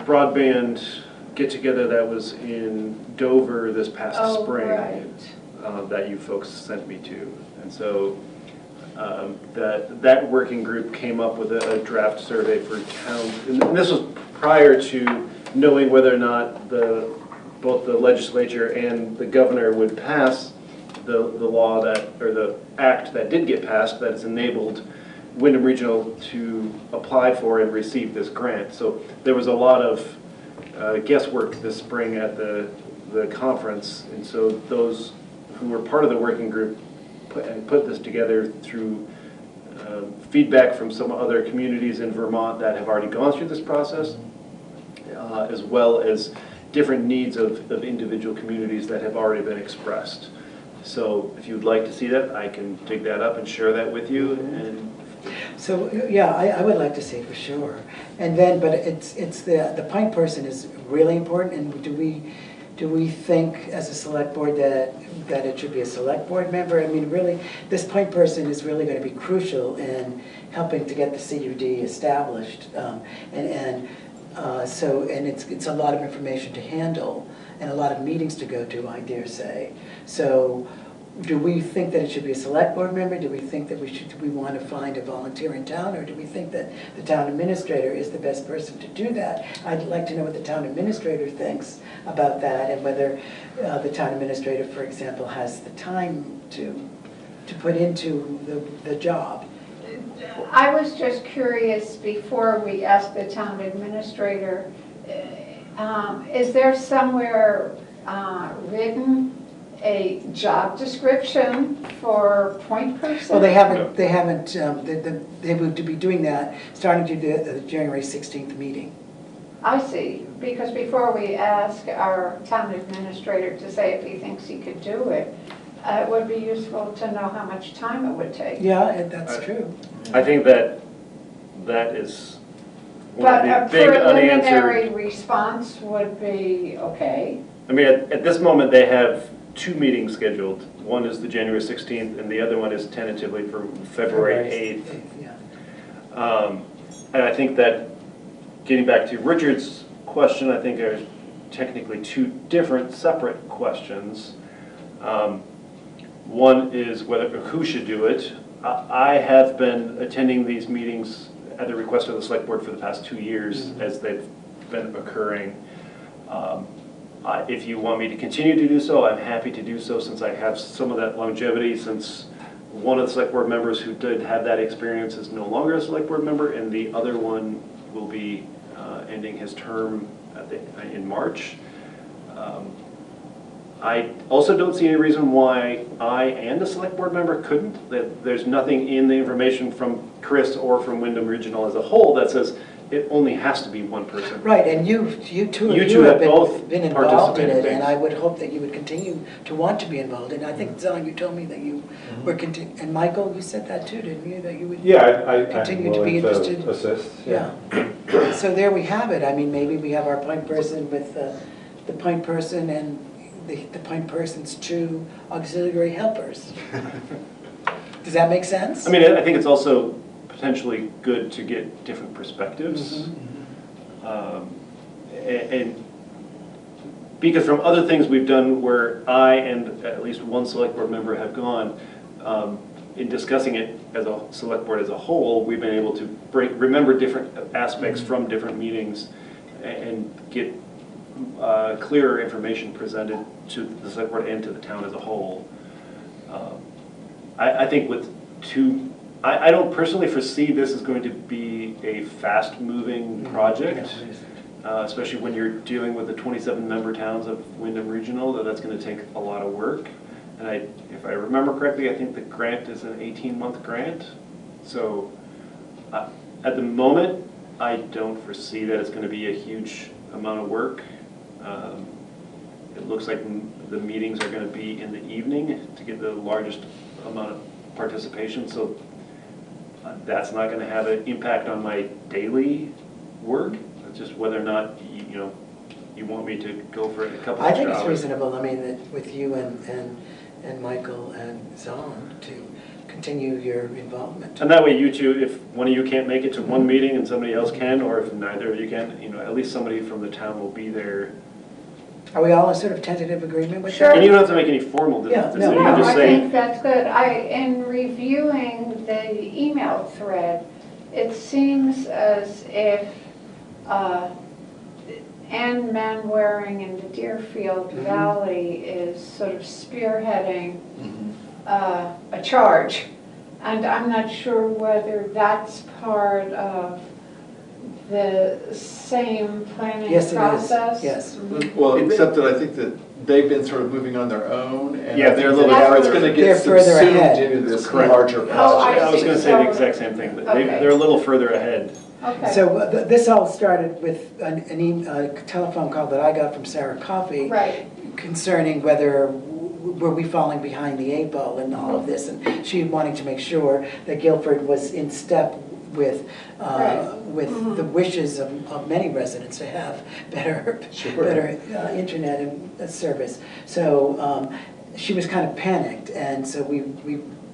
broadband get-together that was in Dover this past spring. Right. That you folks sent me to. And so that working group came up with a draft survey for towns. And this was prior to knowing whether or not both the legislature and the governor would pass the law or the act that did get passed that has enabled Wyndham Regional to apply for and receive this grant. So there was a lot of guesswork this spring at the conference, and so those who were part of the working group put this together through feedback from some other communities in Vermont that have already gone through this process, as well as different needs of individual communities that have already been expressed. So if you'd like to see that, I can dig that up and share that with you. And so yeah, I would like to see for sure. And then, but it's the point person is really important. And do we think as a select board that it should be a select board member? I mean, really, this point person is really going to be crucial in helping to get the CUD established. So it's a lot of information to handle and a lot of meetings to go to, I dare say. So do we think that it should be a select board member? Do we think that do we want to find a volunteer in town? Or do we think that the town administrator is the best person to do that? I'd like to know what the town administrator thinks about that, and whether the town administrator, for example, has the time to put into the job. I was just curious, before we ask the town administrator, is there somewhere written a job description for point person? Well, they would be doing that starting to the January 16th meeting. I see, because before we ask our town administrator to say if he thinks he could do it, it would be useful to know how much time it would take. Yeah, that's true. I think that is one But a of the big preliminary unanswered. response would be okay. I mean, at this moment, they have 2 meetings scheduled. One is the January 16th, and the other one is tentatively for February 8th. Yeah. And I think that, getting back to Richard's question, I think are technically 2 different separate questions. One is who should do it. I have been attending these meetings at the request of the select board for the past 2 years as they've been occurring. If you want me to continue to do so, I'm happy to do so, since I have some of that longevity, since one of the select board members who did have that experience is no longer a select board member, and the other one will be ending his term in March. I also don't see any reason why I and a select board member couldn't. There's nothing in the information from Chris or from Wyndham Regional as a whole that says it only has to be one person. Right, and you two have been involved in it, and I would hope that you would continue to want to be involved. And I think, Zon, you told me that you were and Michael, you said that too, didn't you? That you would continue to be interested. Assist, yeah. So there we have it. I mean, maybe we have our point person with the point person and the point person's 2 auxiliary helpers. Does that make sense? I mean, I think it's also potentially good to get different perspectives. And because from other things we've done where I and at least one select board member have gone, in discussing it as a select board as a whole, we've been able to remember different aspects from different meetings and get clearer information presented to the select board and to the town as a whole. I think with 2, I don't personally foresee this is going to be a fast-moving project, especially when you're dealing with the 27 member towns of Wyndham Regional, that's going to take a lot of work. And if I remember correctly, I think the grant is an 18-month grant. So at the moment, I don't foresee that it's going to be a huge amount of work. It looks like the meetings are going to be in the evening to get the largest amount of participation. So that's not going to have an impact on my daily work. It's just whether or not you want me to go for a couple I of think hours. it's reasonable. I mean, that with you and Michael and Zon to continue your involvement. And that way, you two, if one of you can't make it to one meeting and somebody else can, or if neither of you can, at least somebody from the town will be there. Are we all in sort of tentative agreement with Sure. that? And you don't have to make any formal decision. no, You No, just I say, think that's good. In reviewing the email thread, it seems as if Ann Manwaring in the Deerfield Valley is sort of spearheading a charge. And I'm not sure whether that's part of the same planning Yes, it is. process. Yes. Well, except that I think that they've been sort of moving on their own, and Yeah, I they're a think little that now it's further- going to they're get further subsumed ahead. into this Correct. larger project. I was going to say the So- exact same thing, but Okay. they're a little further ahead. Okay. So this all started with a telephone call that I got from Sarah Coffey Right. concerning whether were we falling behind the 8 ball in all of this, and she wanting to make sure that Guilford was in step with the wishes of many residents to have better internet and service. So she was kind of panicked, and so we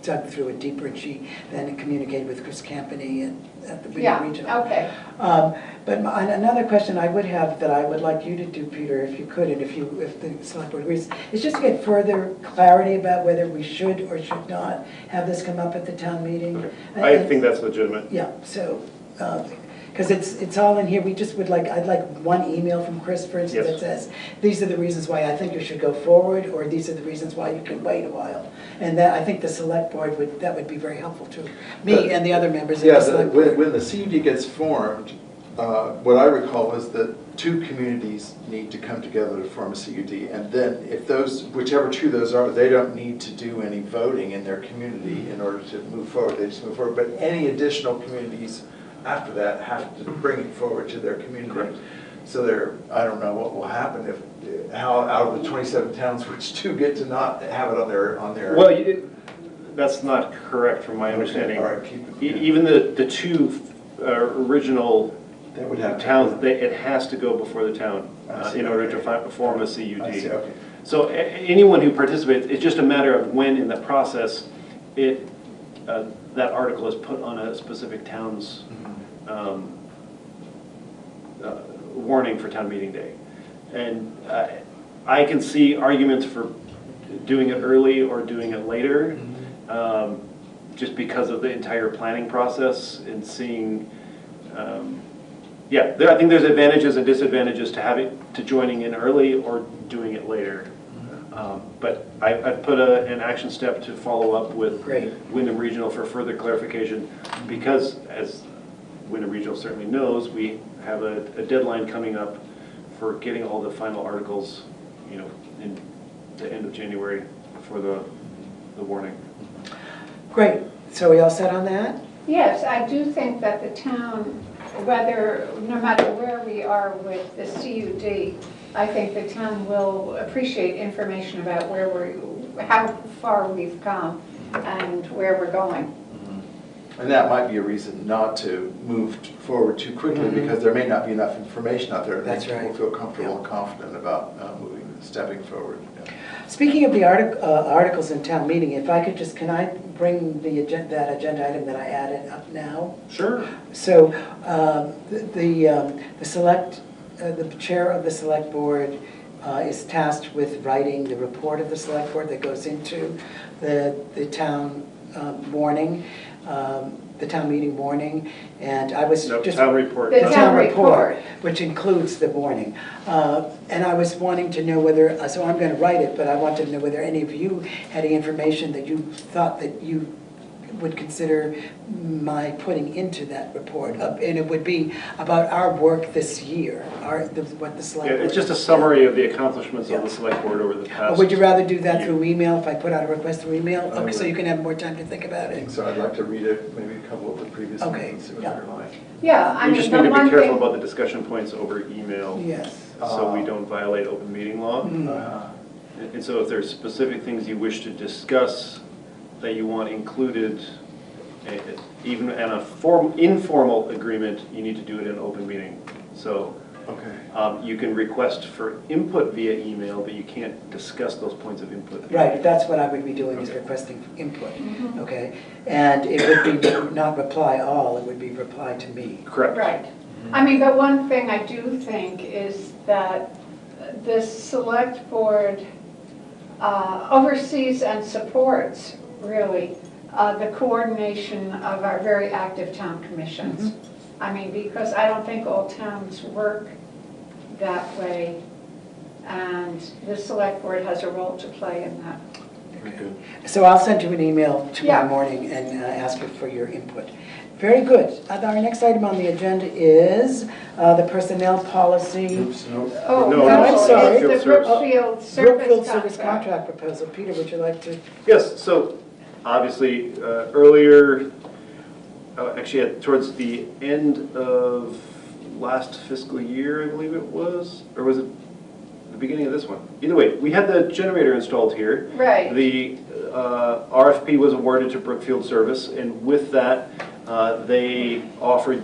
dug through it deeper, and she then communicated with Chris Campany at the Yeah, regional. okay. But another question I would have that I would like you to do, Peter, if you could, and if the select board agrees, is just to get further clarity about whether we should or should not have this come up at the town meeting. I think that's legitimate. Yeah, so, because it's all in here, we just would like, I'd like one email from Chris, for instance, that says, these are the reasons why I think you should go forward, or these are the reasons why you can wait a while. And that, I think the select board that would be very helpful to me and the other members of the select board. When the CUD gets formed, what I recall is that two communities need to come together to form a CUD, and then if whichever two those are, they don't need to do any voting in their community in order to move forward, they just move forward. But any additional communities after that have to bring it forward to their community. Correct. So I don't know what will happen how out of the 27 towns, which two get to not have it on their. Well, that's not correct from my understanding. All right, even the two original towns, it has to go before the town in order to form a CUD. I see, okay. So anyone who participates, it's just a matter of when in the process that article is put on a specific town's warning for town meeting day. And I can see arguments for doing it early or doing it later, just because of the entire planning process and seeing, I think there's advantages and disadvantages to joining in early or doing it later. But I've put an action step to follow up with Wyndham Regional for further clarification, because as Wyndham Regional certainly knows, we have a deadline coming up for getting all the final articles, in the end of January for the warning. Great. So we all set on that? Yes, I do think that the town, no matter where we are with the CUD, I think the town will appreciate information about how far we've come and where we're going. And that might be a reason not to move forward too quickly, because there may not be enough information out there that people feel comfortable and confident about stepping forward. Yeah. Speaking of the articles in town meeting, if I could can I bring that agenda item that I added up now? Sure. So the chair of the select board is tasked with writing the report of the select board that goes into the town warning. The town meeting warning, and I was town report. The town report, which includes the warning. And I was wanting to know whether, so I'm going to write it, but I wanted to know whether any of you had any information that you thought that you would consider my putting into that report. And it would be about our work this year, what the select board. It's just a summary of the accomplishments of the select board over the past. Or would you rather do that through email, if I put out a request through email? Okay, so you can have more time to think about it. So I'd like to read it, maybe a couple of the previous ones and see what they're like. Yeah, I We mean, just need to the be careful thing, about the discussion points over email. Yes. So we don't violate open meeting law. And so if there's specific things you wish to discuss that you want included, even in a informal agreement, you need to do it in open meeting. So you can request for input via email, but you can't discuss those points of input. Right, that's what I would be doing, is requesting input, okay? And it would be not reply all, it would be reply to me. Correct. right. I mean, the one thing I do think is that the select board oversees and supports, really, the coordination of our very active town commissions. I mean, because I don't think all towns work that way, and the select board has a role to play in that. Okay. So I'll send you an email tomorrow morning and ask you for your input. Very good. Our next item on the agenda is the personnel policy. Oops, no. Oh, I'm sorry. It's the Brookfield Service Contract proposal. Peter, would you like to? Yes, so obviously earlier, actually towards the end of last fiscal year, I believe it was, or was it the beginning of this one? Either way, we had the generator installed here. Right. The RFP was awarded to Brookfield Service, and with that, they offered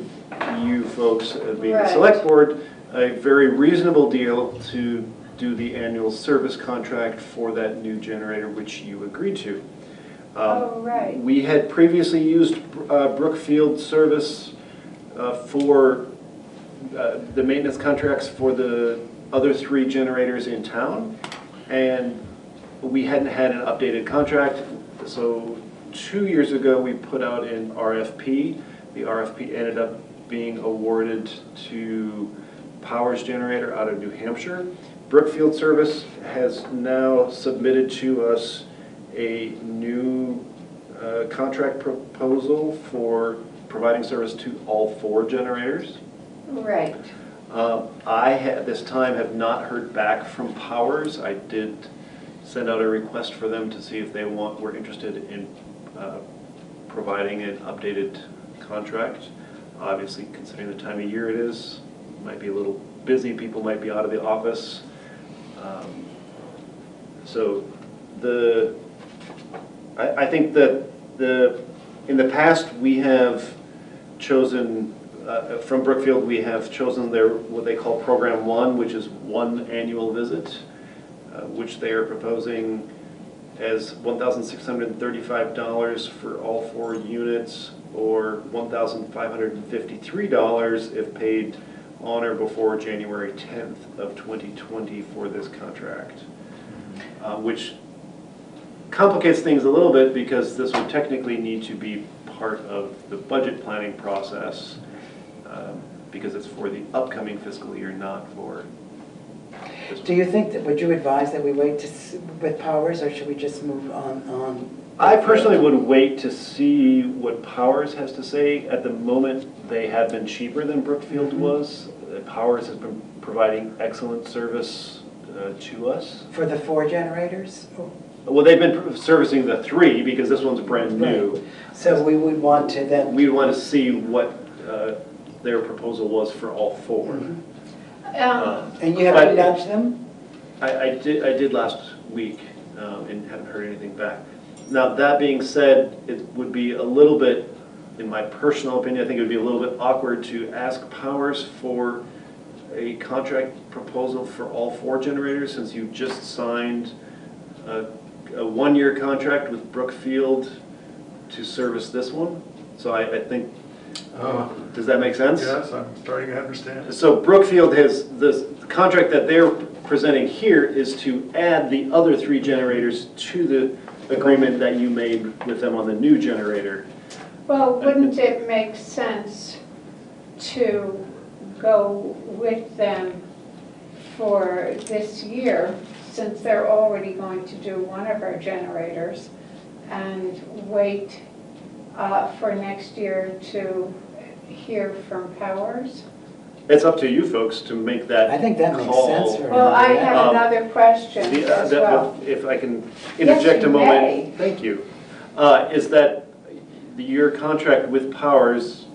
you folks, being the select board, a very reasonable deal to do the annual service contract for that new generator, which you agreed to. Oh, right. We had previously used Brookfield service for the maintenance contracts for the other 3 generators in town, and we hadn't had an updated contract. So 2 years ago, we put out an RFP. The RFP ended up being awarded to Powers Generator out of New Hampshire. Brookfield Service has now submitted to us a new contract proposal for providing service to all 4 generators. Right. I, at this time, have not heard back from Powers. I did send out a request for them to see if they were interested in providing an updated contract. Obviously, considering the time of year it is, might be a little busy. People might be out of the office. So I think that in the past we have chosen from Brookfield, we have chosen what they call Program 1, which is 1 annual visit, which they are proposing as $1,635 for all 4 units, or $1,553 if paid on or before January 10th of 2020 for this contract, which complicates things a little bit because this would technically need to be part of the budget planning process because it's for the upcoming fiscal year, not for this. Do you think that, would you advise that we wait with Powers, or should we just move on? I personally would wait to see what Powers has to say. At the moment, they have been cheaper than Brookfield was. Powers has been providing excellent service to us. For the 4 generators? Well, they've been servicing the 3 because this one's brand new. Right. So we would want to then... We want to see what their proposal was for all 4. And you haven't nudged them? I did last week and haven't heard anything back. Now, that being said, it would be a little bit, in my personal opinion, I think it would be a little bit awkward to ask Powers for a contract proposal for all 4 generators since you just signed a 1-year contract with Brookfield to service this one. So I think, does that make sense? Yes, I'm starting to understand. So Brookfield has, the contract that they're presenting here is to add the other 3 generators to the agreement that you made with them on the new generator. Well, wouldn't it make sense to go with them for this year, since they're already going to do one of our generators, and wait for next year to hear from Powers? It's up to you folks to make that call. I think that makes sense for me. Well, I have another question as well. If I can interject a moment. May. Thank you. Is that your contract with Powers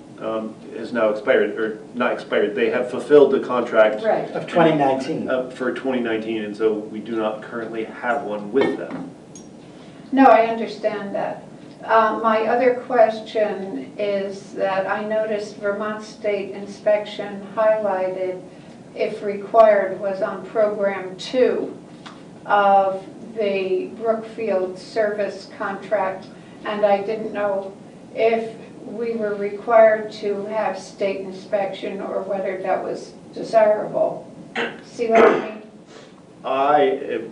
is now expired, or not expired, they have fulfilled the contract. Right. Of 2019. For 2019, and so we do not currently have one with them. No, I understand that. My other question is that I noticed Vermont State Inspection highlighted, if required, was on Program 2 of the Brookfield service contract, and I didn't know if we were required to have state inspection or whether that was desirable. See what I mean?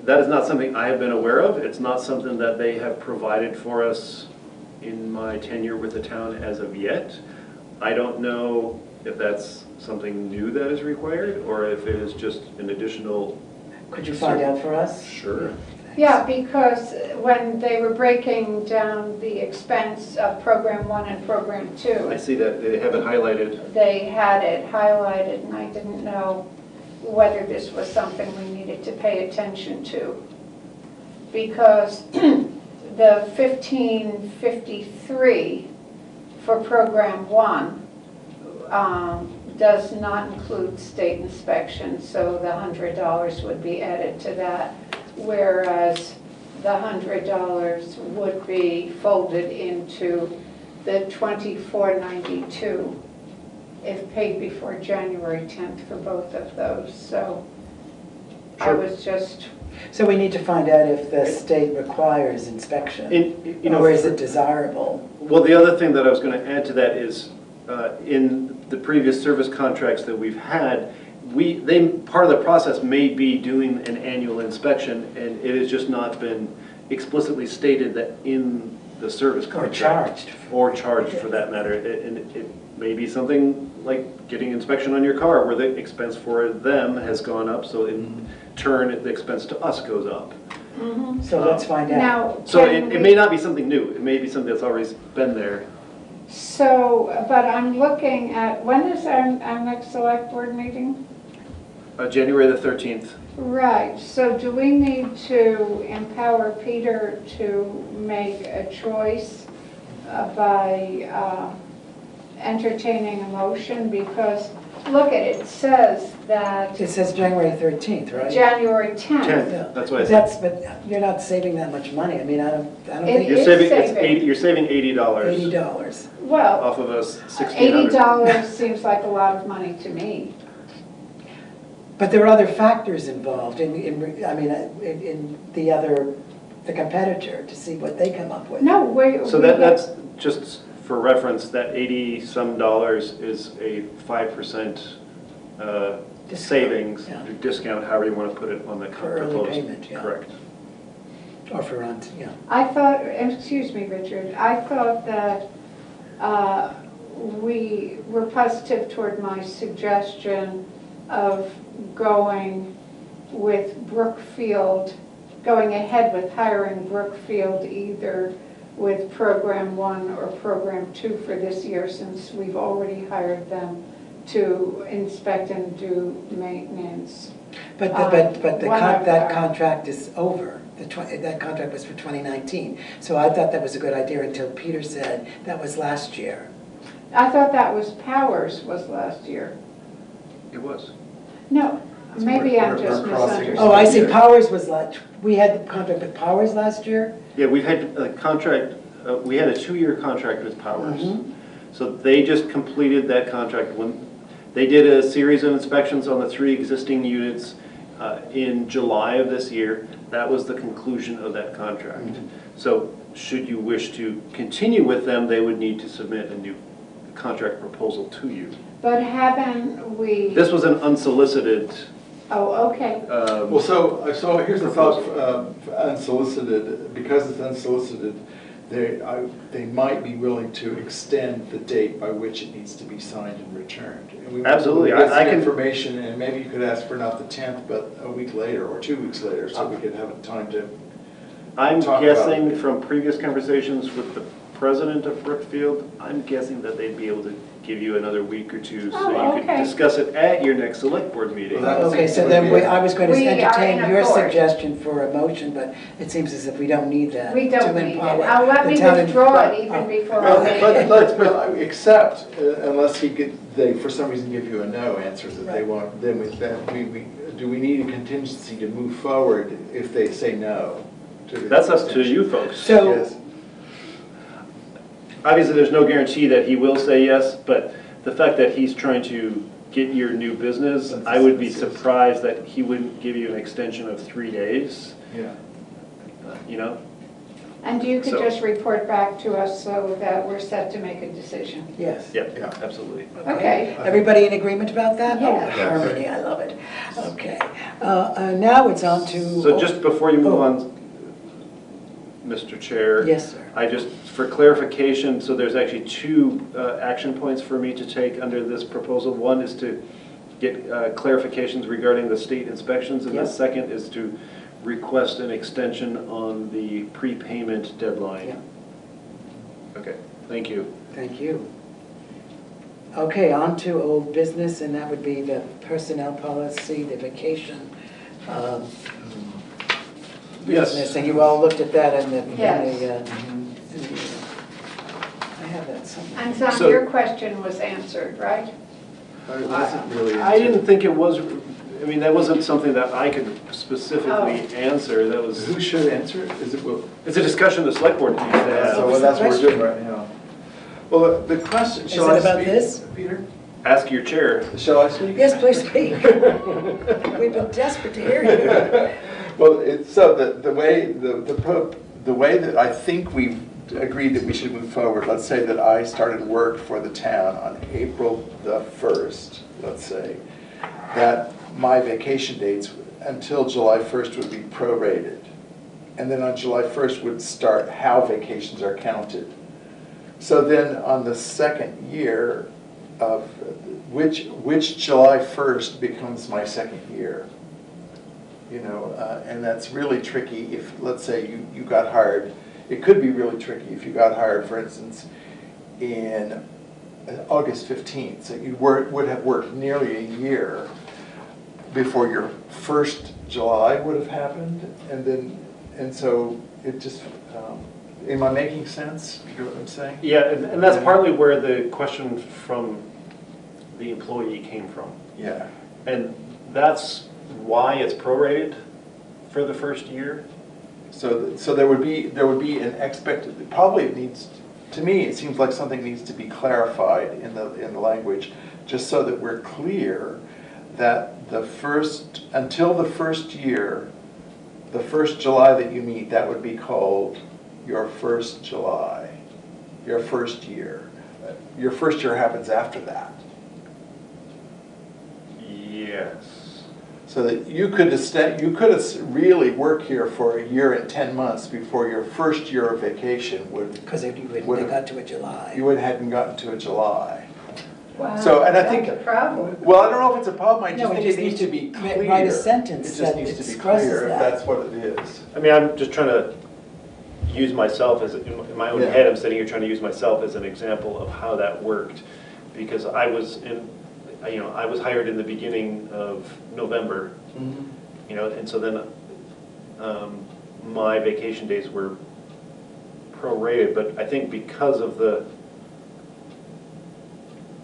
That is not something I have been aware of. It's not something that they have provided for us in my tenure with the town as of yet. I don't know if that's something new that is required or if it is just an additional. Could you find out for us? Sure. Yeah, because when they were breaking down the expense of Program 1 and Program 2, I see that they have it highlighted. they had it highlighted, and I didn't know whether this was something we needed to pay attention to. Because the 1553 for Program 1 does not include state inspection, so the $100 would be added to that, whereas the $100 would be folded into the $24.92 if paid before January 10th for both of those. So I was just, So we need to find out if the state requires inspection, or is it desirable? Well, the other thing that I was going to add to that is, in the previous service contracts that we've had, part of the process may be doing an annual inspection, and it has just not been explicitly stated that in the service contract. Or charged for that matter. And it may be something like getting inspection on your car, where the expense for them has gone up, so in turn, the expense to us goes up. So let's find out. now. So can it we- may not be something new, it may be something that's always been there. So, but I'm looking at, when is our next select board meeting? January the 13th. Right, so do we need to empower Peter to make a choice by entertaining a motion? Because, look at it, it says that It says January 13th, right? January 10th. 10th, that's what I said. But you're not saving that much money. I mean, I don't It think. You're is saving, saving. you're saving $80 $80. Well, off of us $1,600. $80 seems like a lot of money to me. But there are other factors involved in the competitor, to see what they come up with. No, So that's just for reference, that $80-some is a 5% savings, discount, however you want to put it on the For early proposed. payment, yeah. Correct. Or for rent, yeah. I thought, excuse me, Richard, I thought that we were positive toward my suggestion of going with Brookfield, going ahead with hiring Brookfield either with Program 1 or Program 2 for this year, since we've already hired them to inspect and do maintenance. But that contract is over. That contract was for 2019. So I thought that was a good idea until Peter said that was last year. I thought that was Powers was last year. It was. No, maybe I'm just misunderstanding. Oh, I see, Powers was we had the contract with Powers last year? Yeah, we've had a contract, we had a 2-year contract with Powers. So they just completed that contract. When they did a series of inspections on the 3 existing units in July of this year. That was the conclusion of that contract. So should you wish to continue with them, they would need to submit a new contract proposal to you. But haven't we? This was an unsolicited. Oh, okay. Well, so here's the thought, unsolicited, because it's unsolicited, they might be willing to extend the date by which it needs to be signed and returned. And we Absolutely. Get I can information, and maybe you could ask for not the 10th, but a week later or 2 weeks later, so we could have time to. I'm talk guessing about it. from previous conversations with the president of Brookfield, I'm guessing that they'd be able to give you another week or two so you okay. could discuss it at your next select board meeting. Okay, so then I was going to We are entertain in your accord. suggestion for a motion, but it seems as if we don't need that. We don't to need it. empower Let the me town withdraw it even before our meeting. But except, unless they for some reason give you a no answer that they want, then do we need a contingency to move forward if they say no? That's up to you folks. So, Yes. Obviously, there's no guarantee that he will say yes, but the fact that he's trying to get your new business, I would be surprised that he wouldn't give you an extension of 3 days. Yeah. You know? And you could So- just report back to us so that we're set to make a decision. yes. Yep, absolutely. Okay. Everybody in agreement about that? Yeah. Oh, harmony, I love it. Okay. Now it's on to. So just before you move on, Mr. Chair. Yes, sir. I just, for clarification, so there's actually 2 action points for me to take under this proposal. One is to get clarifications regarding the state inspections, and the Yep. second is to request an extension on the prepayment deadline. Yep. Okay, thank you. Thank you. Okay, on to old business, and that would be the personnel policy, the vacation business. And you all looked at that in the, Yes. I have that somewhere. And Tom, So- your question was answered, right? It wasn't really. I didn't think it was, I mean, that wasn't something that I could specifically answer. That was, Who should answer it? Is it Will? it's a discussion the select board needs to have. So that's what we're doing right now. Well, the question. Is it about this? Peter? ask your chair. Shall I speak? Yes, please speak. We've been desperate to hear you. Well, so the way that I think we've agreed that we should move forward, let's say that I started work for the town on April the 1st, let's say, that my vacation dates until July 1st would be prorated. And then on July 1st would start how vacations are counted. So then on the second year of which July 1st becomes my second year. You know, and that's really tricky if, let's say, you got hired. It could be really tricky if you got hired, for instance, in August 15th. So you would have worked nearly a year before your first July would have happened. And so it just, am I making sense? You know what I'm saying? Yeah, and that's partly where the question from the employee came from. Yeah. And that's why it's prorated for the first year. So there would be an expected, probably it needs, to me, it seems like something needs to be clarified in the language, just so that we're clear that until the first year, the first July that you meet, that would be called your first July, your first year. Your first year happens after that. Yes. So that you could really work here for a year and 10 months before your first year of vacation would. Because you wouldn't have got to a July. You hadn't gotten to a July. Wow, So, and I that's think, a problem. well, I don't know if it's a problem, I just No, think it needs to be clear. Write a sentence It just that needs to be expresses clear if that. that's what it is. I mean, I'm just trying to use myself as, in my own Yeah. head, I'm sitting here trying to use myself as an example of how that worked. Because I was hired in the beginning of November, you know, and so then my vacation days were prorated, but I think because of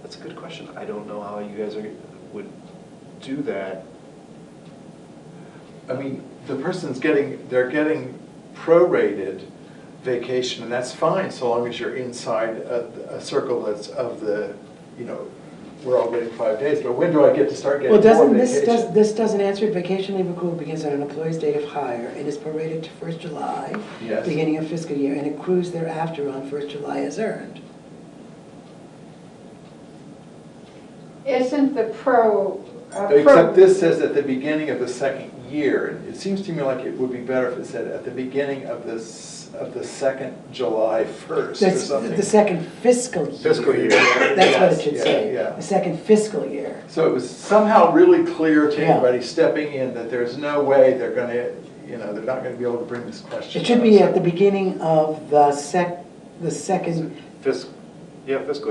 that's a good question. I don't know how you guys would do that. I mean, the person's getting prorated vacation, and that's fine, so long as you're inside a circle that's of the, you know, we're all getting 5 days, but when do I get to start getting more vacation? This doesn't answer it. Vacation leave accrual begins on an employee's date of hire. It is prorated to 1st July, Yes. beginning of fiscal year, and accrues thereafter on 1st July as earned. Isn't the Except this says at the beginning of the second year. And it seems to me like it would be better if it said at the beginning of the second July 1st or something. The second fiscal year. Fiscal year. That's what it should say. Yeah. The second fiscal year. So it was somehow really clear to Yeah. anybody stepping in that there's no way they're going to, you know, they're not going to be able to bring this question It should up. be So- at the beginning of the second Fiscal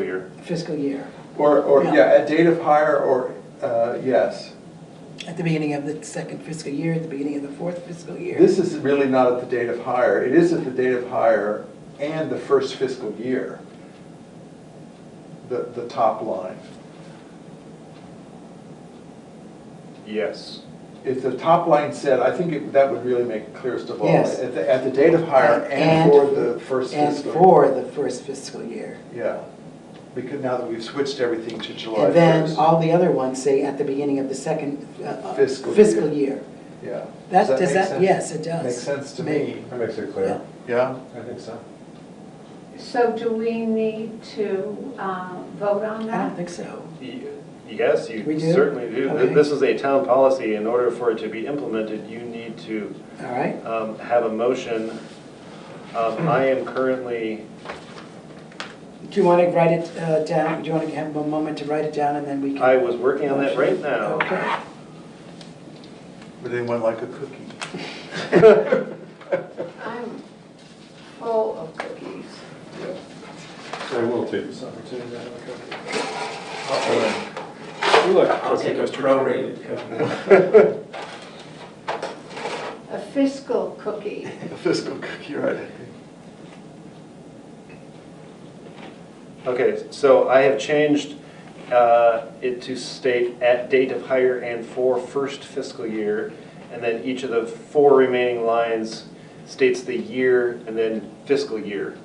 year. fiscal year. Or Yeah. at date of hire, or, yes. At the beginning of the second fiscal year, at the beginning of the 4th fiscal year. This is really not at the date of hire. It is at the date of hire and the first fiscal year, the top line. Yes. If the top line said, I think that would really make it clearest of all. Yes. At the date of hire and for the first fiscal year. And for the first fiscal year. Yeah, because now that we've switched everything to July 1st. And then all the other ones say at the beginning of the second fiscal year. Yeah. Does make that, sense? yes, it does. Makes sense to me. That makes it clear. Yeah? I think so. So do we need to vote on I that? don't think so. Yes, you We do? certainly do. Okay. This is a town policy. In order for it to be implemented, you need to All right. have a motion. I am currently, Do you want to write it down? Do you want to have a moment to write it down and then we can? I was working on that right now. Okay. Would anyone like a cookie? I'm full of cookies. I will take this opportunity to have a cookie. Look, I'll take a prorated. A fiscal cookie. A fiscal cookie, right? Okay, so I have changed it to state at date of hire and for first fiscal year, and then each of the 4 remaining lines states the year and then fiscal year.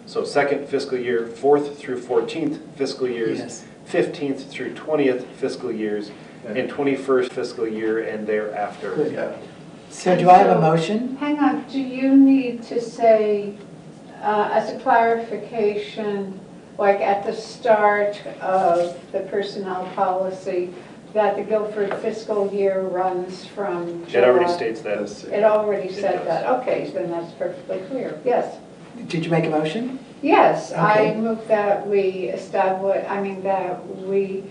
So second fiscal year, 4th through 14th fiscal years, Yes. 15th through 20th fiscal years, and 21st fiscal year and thereafter. Good. Yeah. So do I have a motion? Hang on, do you need to say, as a clarification, like at the start of the personnel policy, that the Guilford fiscal year runs from July? It already states that. It already said that, okay, then that's perfectly clear, yes. Did you make a motion? Yes, I Okay. move that we establish, that we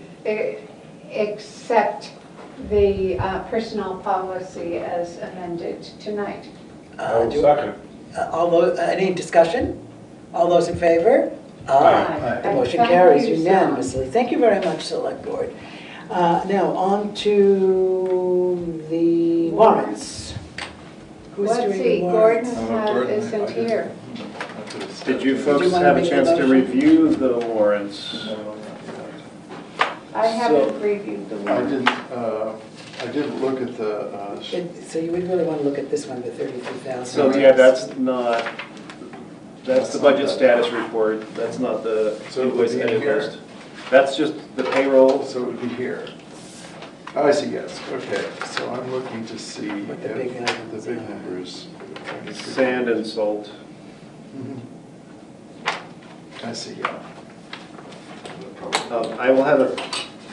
accept the personnel policy as amended tonight. Second. Any discussion? All those in favor? Aye. The motion Thank carries you so unanimously. Thank you very much, Select Board. Now, on to the warrants. Who's Let's doing see, the warrants? Gordon isn't here. Did you Did folks you wanna have a make a chance to motion? review the warrants? I haven't reviewed the I one. didn't look at the, So you would really want to look at this one, the 33,000. So, yeah, that's the budget status report, that's not the So it would invoice be in edit here? list. That's just the payroll. so it would be here. Oh, I see, yes, okay, so I'm looking to see if What the big the items big are. numbers. Sand and salt. I see, yeah. I will have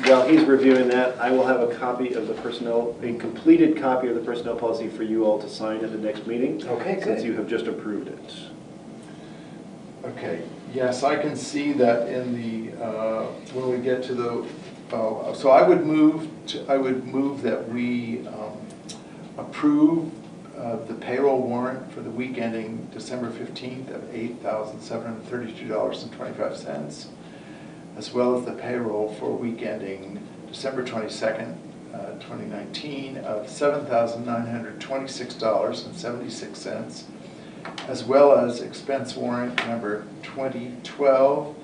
while he's reviewing that, I will have a copy of the a completed copy of the personnel policy for you all to sign at the next meeting. Okay, Since good. you have just approved it. Okay, yes, I can see that in the, when we get to the, so I would move that we approve the payroll warrant for the week ending December 15th of $8,732.25, as well as the payroll for week ending December 22nd, 2019 of $7,926.76, as well as expense warrant number 2012,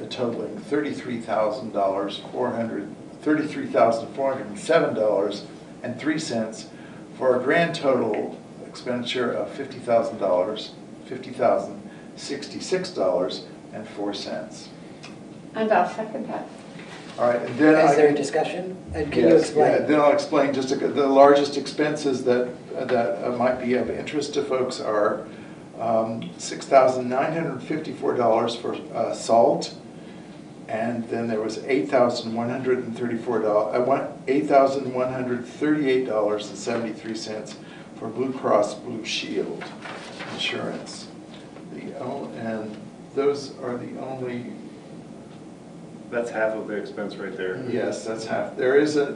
totaling $33,407.03 for a grand total expenditure of $50,066.04. And I'll second that. All right, and then Is there a discussion? And can you Yes, explain? yeah, then I'll explain just the largest expenses that might be of interest to folks are $6,954 for salt, and then there was $8,138.73 for Blue Cross Blue Shield insurance. And those are the only. That's half of the expense right there. Yes, that's half. There is a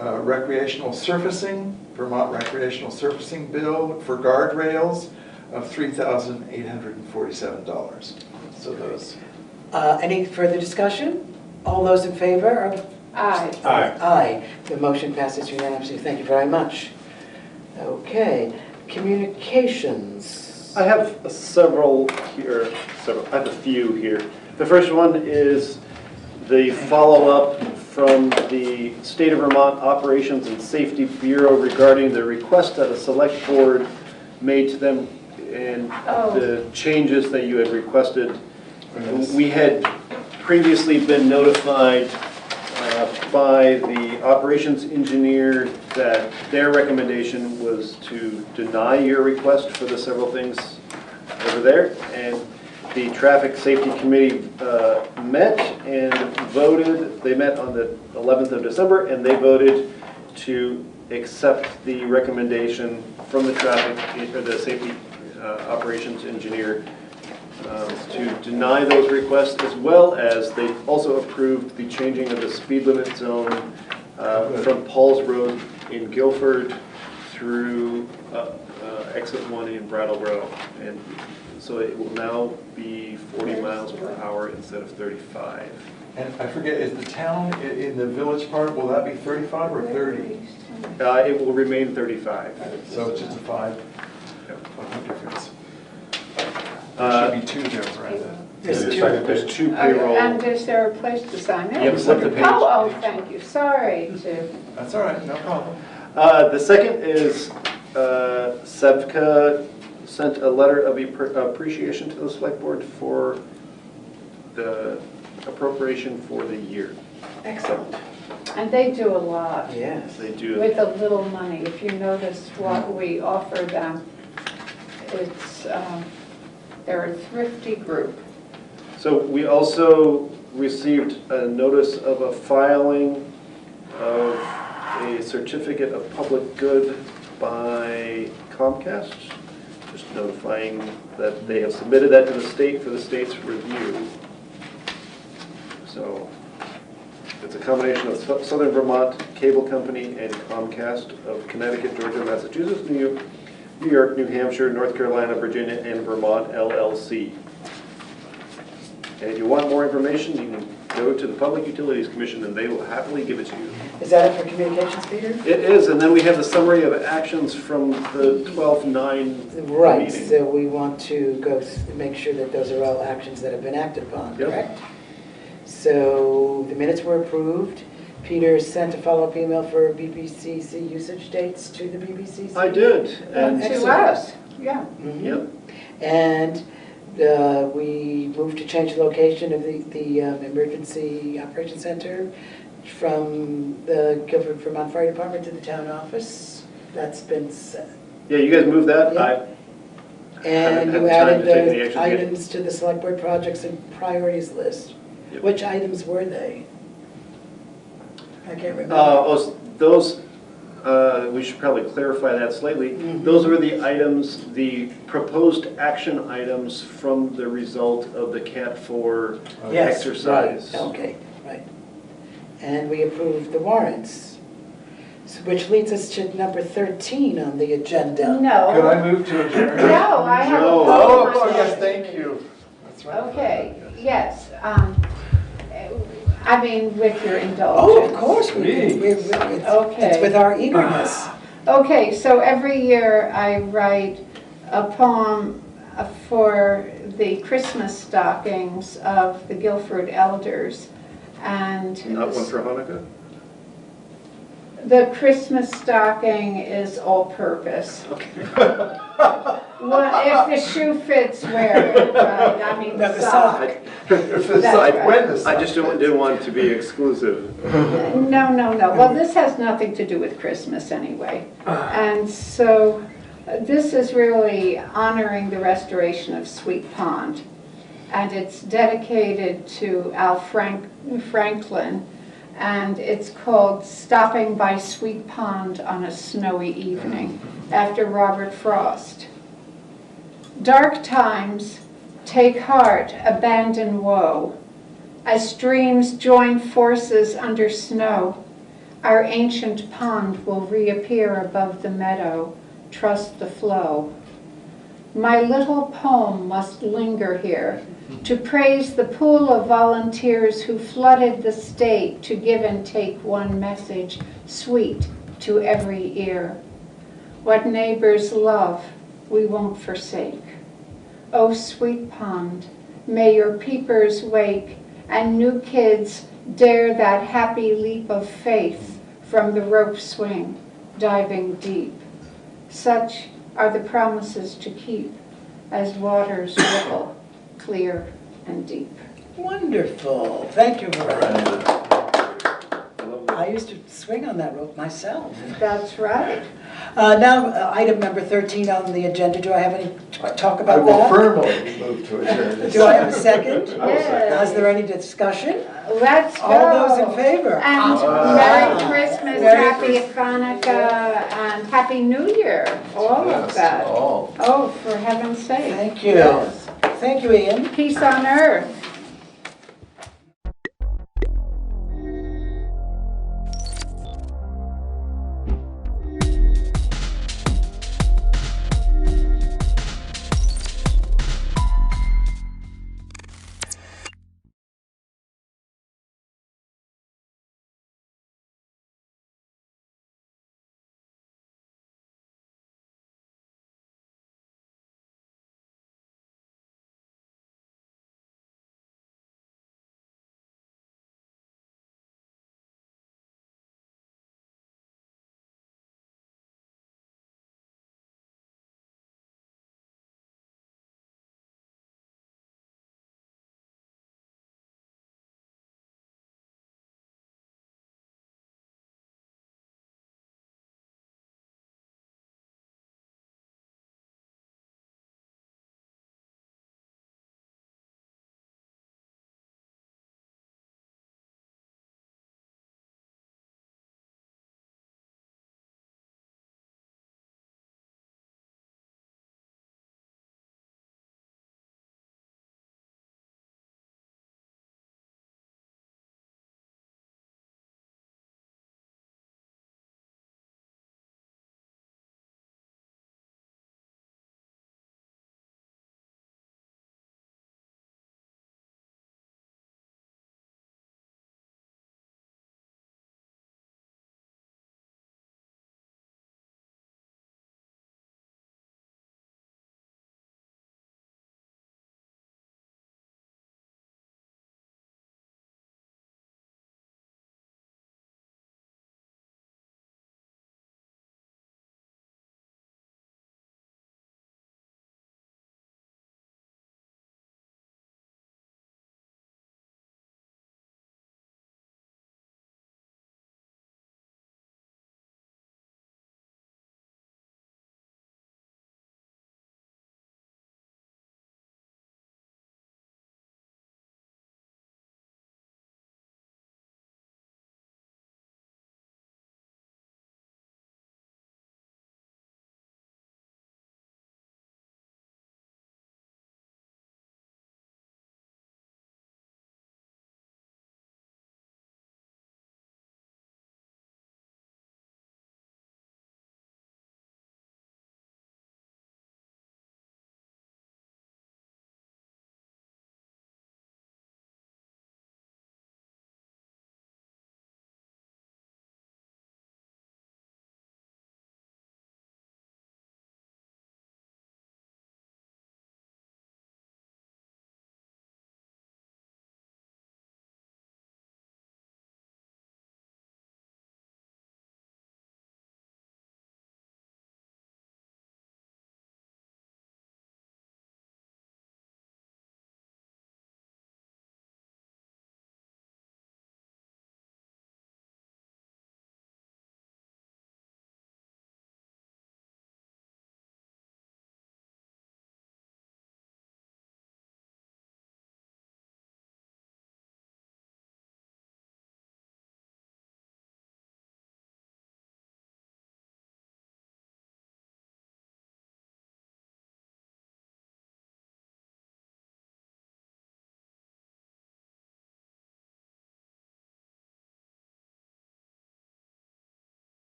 recreational surfacing, Vermont recreational surfacing bill for guardrails of $3,847. So those. Any further discussion? All those in favor? Aye. Aye. The motion passes unanimously. Thank you very much. Okay, communications. I have several here, I have a few here. The first one is the follow-up from the State of Vermont Operations and Safety Bureau regarding the request that a select board made to them and the changes that you had requested. Yes. We had previously been notified by the operations engineer that their recommendation was to deny your request for the several things over there. And the Traffic Safety Committee met and voted. They met on the 11th of December, and they voted to accept the recommendation from the the safety operations engineer to deny those requests, as well as they also approved the changing of the speed limit zone from Paul's Road in Guilford through exit 1 in Brattleboro. And so it will now be 40 miles per hour instead of 35. And I forget, is the town in the village part, will that be 35 or 30? It will remain 35. So it's just a 5 difference. There should be 2 there, right? There's two payroll. And is there a place to sign it? Yep, flip the page. Oh, thank you, sorry to. That's all right, no problem. The second is Sevka sent a letter of appreciation to the select board for the appropriation for the year. Excellent. And they do a lot. Yes. They do. With a little money. If you notice what we offer them, it's, they're a thrifty group. So we also received a notice of a filing of a certificate of public good by Comcast, just notifying that they have submitted that to the state for the state's review. So it's a combination of Southern Vermont Cable Company and Comcast of Connecticut, Georgia, Massachusetts, New York, New Hampshire, North Carolina, Virginia, and Vermont, LLC. And if you want more information, you can go to the Public Utilities Commission and they will happily give it to you. Is that it for communications, Peter? It is, and then we have the summary of actions from the 12/9 Right, meeting. so we want to go make sure that those are all actions that have been acted upon, Yep. correct? So the minutes were approved. Peter sent a follow-up email for BPCC usage dates to the BPCC. I did. And To us, yeah. Mhm. Yep. And we moved to change the location of the Emergency Operations Center from the Guilford, Vermont Fire Department to the town office. That's been set. Yeah, you guys moved that. Yeah. I And haven't you had time added to take any the action yet. items to the select board projects and priorities list. Yep. Which items were they? I can't remember. Those, we should probably clarify that slightly. Those were the items, the proposed action items from the result of the CAT 4 Yes, exercise. right, okay, right. And we approved the warrants, which leads us to number 13 on the agenda. No. Could I move to adjourn? No, I have. No. Oh, yes, thank you. That's right. Okay, yes. I mean, with your indulgence. Oh, of course, Please. Okay. it's with our eagerness. Okay, so every year I write a poem for the Christmas stockings of the Guilford elders. And Not one for Hanukkah? the Christmas stocking is all-purpose. Well, if the shoe fits, wear it, right? I mean, No, the the sock. sock. If the That's side, right. when the I just didn't want it to be exclusive. No, no, no. Well, this has nothing to do with Christmas anyway. And so this is really honoring the restoration of Sweet Pond. And it's dedicated to Al Franklin. And it's called Stopping by Sweet Pond on a Snowy Evening, after Robert Frost. Dark times, take heart, abandon woe. As streams join forces under snow, our ancient pond will reappear above the meadow. Trust the flow. My little poem must linger here to praise the pool of volunteers who flooded the state to give and take one message, sweet to every ear. What neighbors love, we won't forsake. O sweet pond, may your peepers wake and new kids dare that happy leap of faith from the rope swing, diving deep. Such are the promises to keep as waters ripple clear and deep. Wonderful. Thank you, Miranda. I used to swing on that rope myself. That's right. Now, item number 13 on the agenda. Do I have any talk I about will that? firmly move to adjourn. Do I have a second? I will second. Is there any discussion? Let's go. All those in favor? And Merry Christmas, Happy Hanukkah, and Happy New Year. All Yes, of that. all. Oh, for heaven's sake. Thank you. Yes. Thank you, Ian. Peace on earth.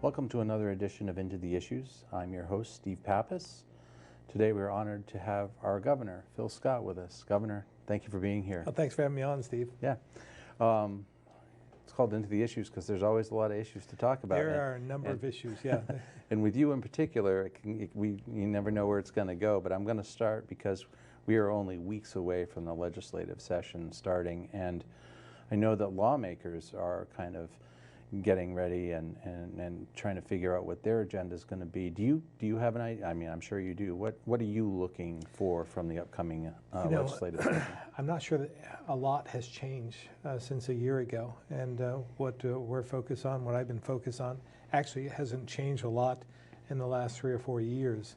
Welcome to another edition of Into the Issues. I'm your host, Steve Pappas. Today we're honored to have our governor, Phil Scott, with us. Governor, thank you for being here. Oh, thanks for having me on, Steve. Yeah. It's called Into the Issues because there's always a lot of issues to talk about. There are a number of issues, yeah. And with you in particular, you never know where it's going to go, but I'm going to start because we are only weeks away from the legislative session starting, and I know that lawmakers are kind of getting ready and trying to figure out what their agenda is going to be. Do you have an idea? I mean, I'm sure you do. What are you looking for from the upcoming legislative session? I'm not sure that a lot has changed since a year ago, and what we're focused on, what I've been focused on, actually hasn't changed a lot in the last 3 or 4 years.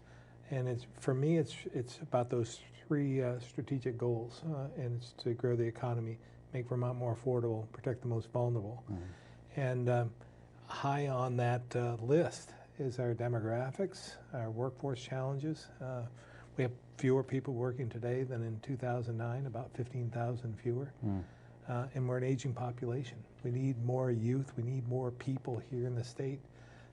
And for me, it's about those 3 strategic goals, and it's to grow the economy, make Vermont more affordable, protect the most vulnerable. Mm-hmm. And high on that list is our demographics, our workforce challenges. We have fewer people working today than in 2009, about 15,000 fewer. Mm. And we're an aging population. We need more youth. We need more people here in the state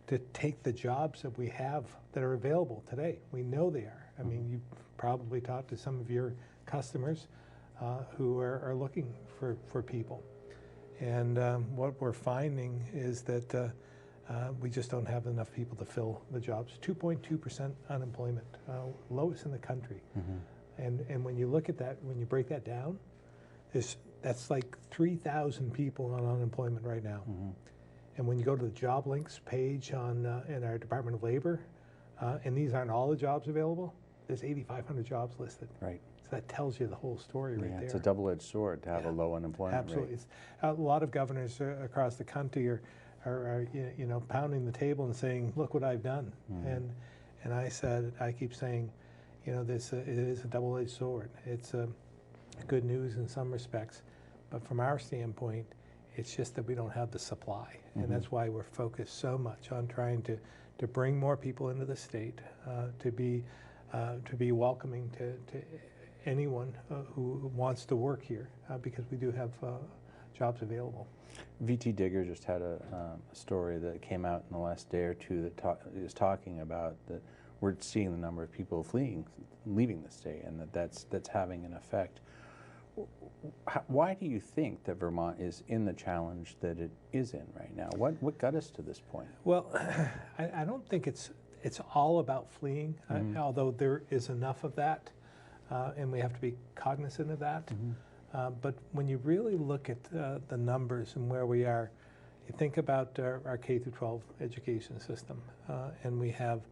to take the jobs that we have that are available today. We know they are. I mean, you've probably talked to some of your customers who are looking for people. And what we're finding is that we just don't have enough people to fill the jobs. 2.2% unemployment, lowest in the country. Mm-hmm. And when you look at that, when you break that down, that's like 3,000 people on unemployment right now. Mm-hmm. And when you go to the job links page on in our Department of Labor, and these aren't all the jobs available, there's 8,500 jobs listed. Right. So that tells you the whole story right there. It's a double-edged sword to have a low unemployment Absolutely. rate. A lot of governors across the country are pounding the table and saying, "Look what I've done." Mm-hmm. And I keep saying, it is a double-edged sword. It's good news in some respects, but from our standpoint, it's just that we don't have the supply, mm-hmm. and that's why we're focused so much on trying to bring more people into the state, to be welcoming to anyone who wants to work here, because we do have jobs available. VT Digger just had a story that came out in the last day or two that is talking about that we're seeing the number of people leaving the state, and that's having an effect. Why do you think that Vermont is in the challenge that it is in right now? What got us to this point? Well, I don't think it's all about fleeing, mm-hmm. Although there is enough of that. And we have to be cognizant of that. Mm-hmm. But when you really look at the numbers and where we are, you think about our K-12 education system, and we have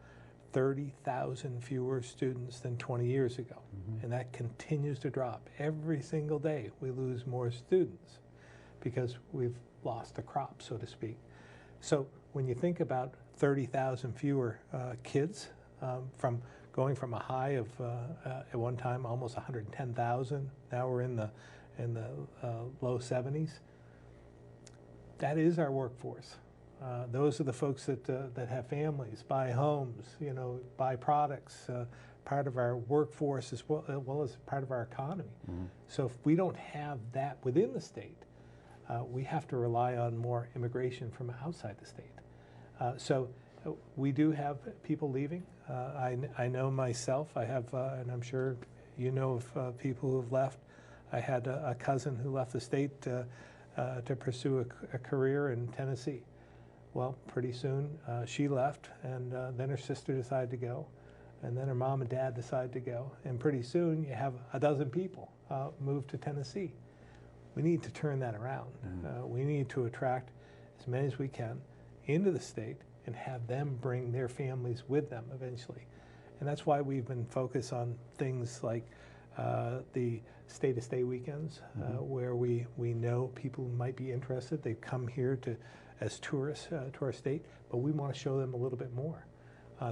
30,000 fewer students than 20 years ago. Mm-hmm. And that continues to drop. Every single day we lose more students because we've lost a crop, so to speak. So when you think about 30,000 fewer kids, from going from a high of at one time almost 110,000. Now we're in the low 70s. That is our workforce. Those are the folks that have families, buy homes, buy products. Part of our workforce as well as part of our economy. Mm-hmm. So if we don't have that within the state, we have to rely on more immigration from outside the state. So we do have people leaving. I know myself. I have, and I'm sure you know of people who have left. I had a cousin who left the state to pursue a career in Tennessee. Well, pretty soon she left, and then her sister decided to go, and then her mom and dad decided to go, and pretty soon you have a dozen people move to Tennessee. We need to turn that around. Mm-hmm. We need to attract as many as we can into the state and have them bring their families with them eventually. And that's why we've been focused on things like the stay-to-stay weekends, where we know people might be interested. They come here as tourists to our state, but we want to show them a little bit more.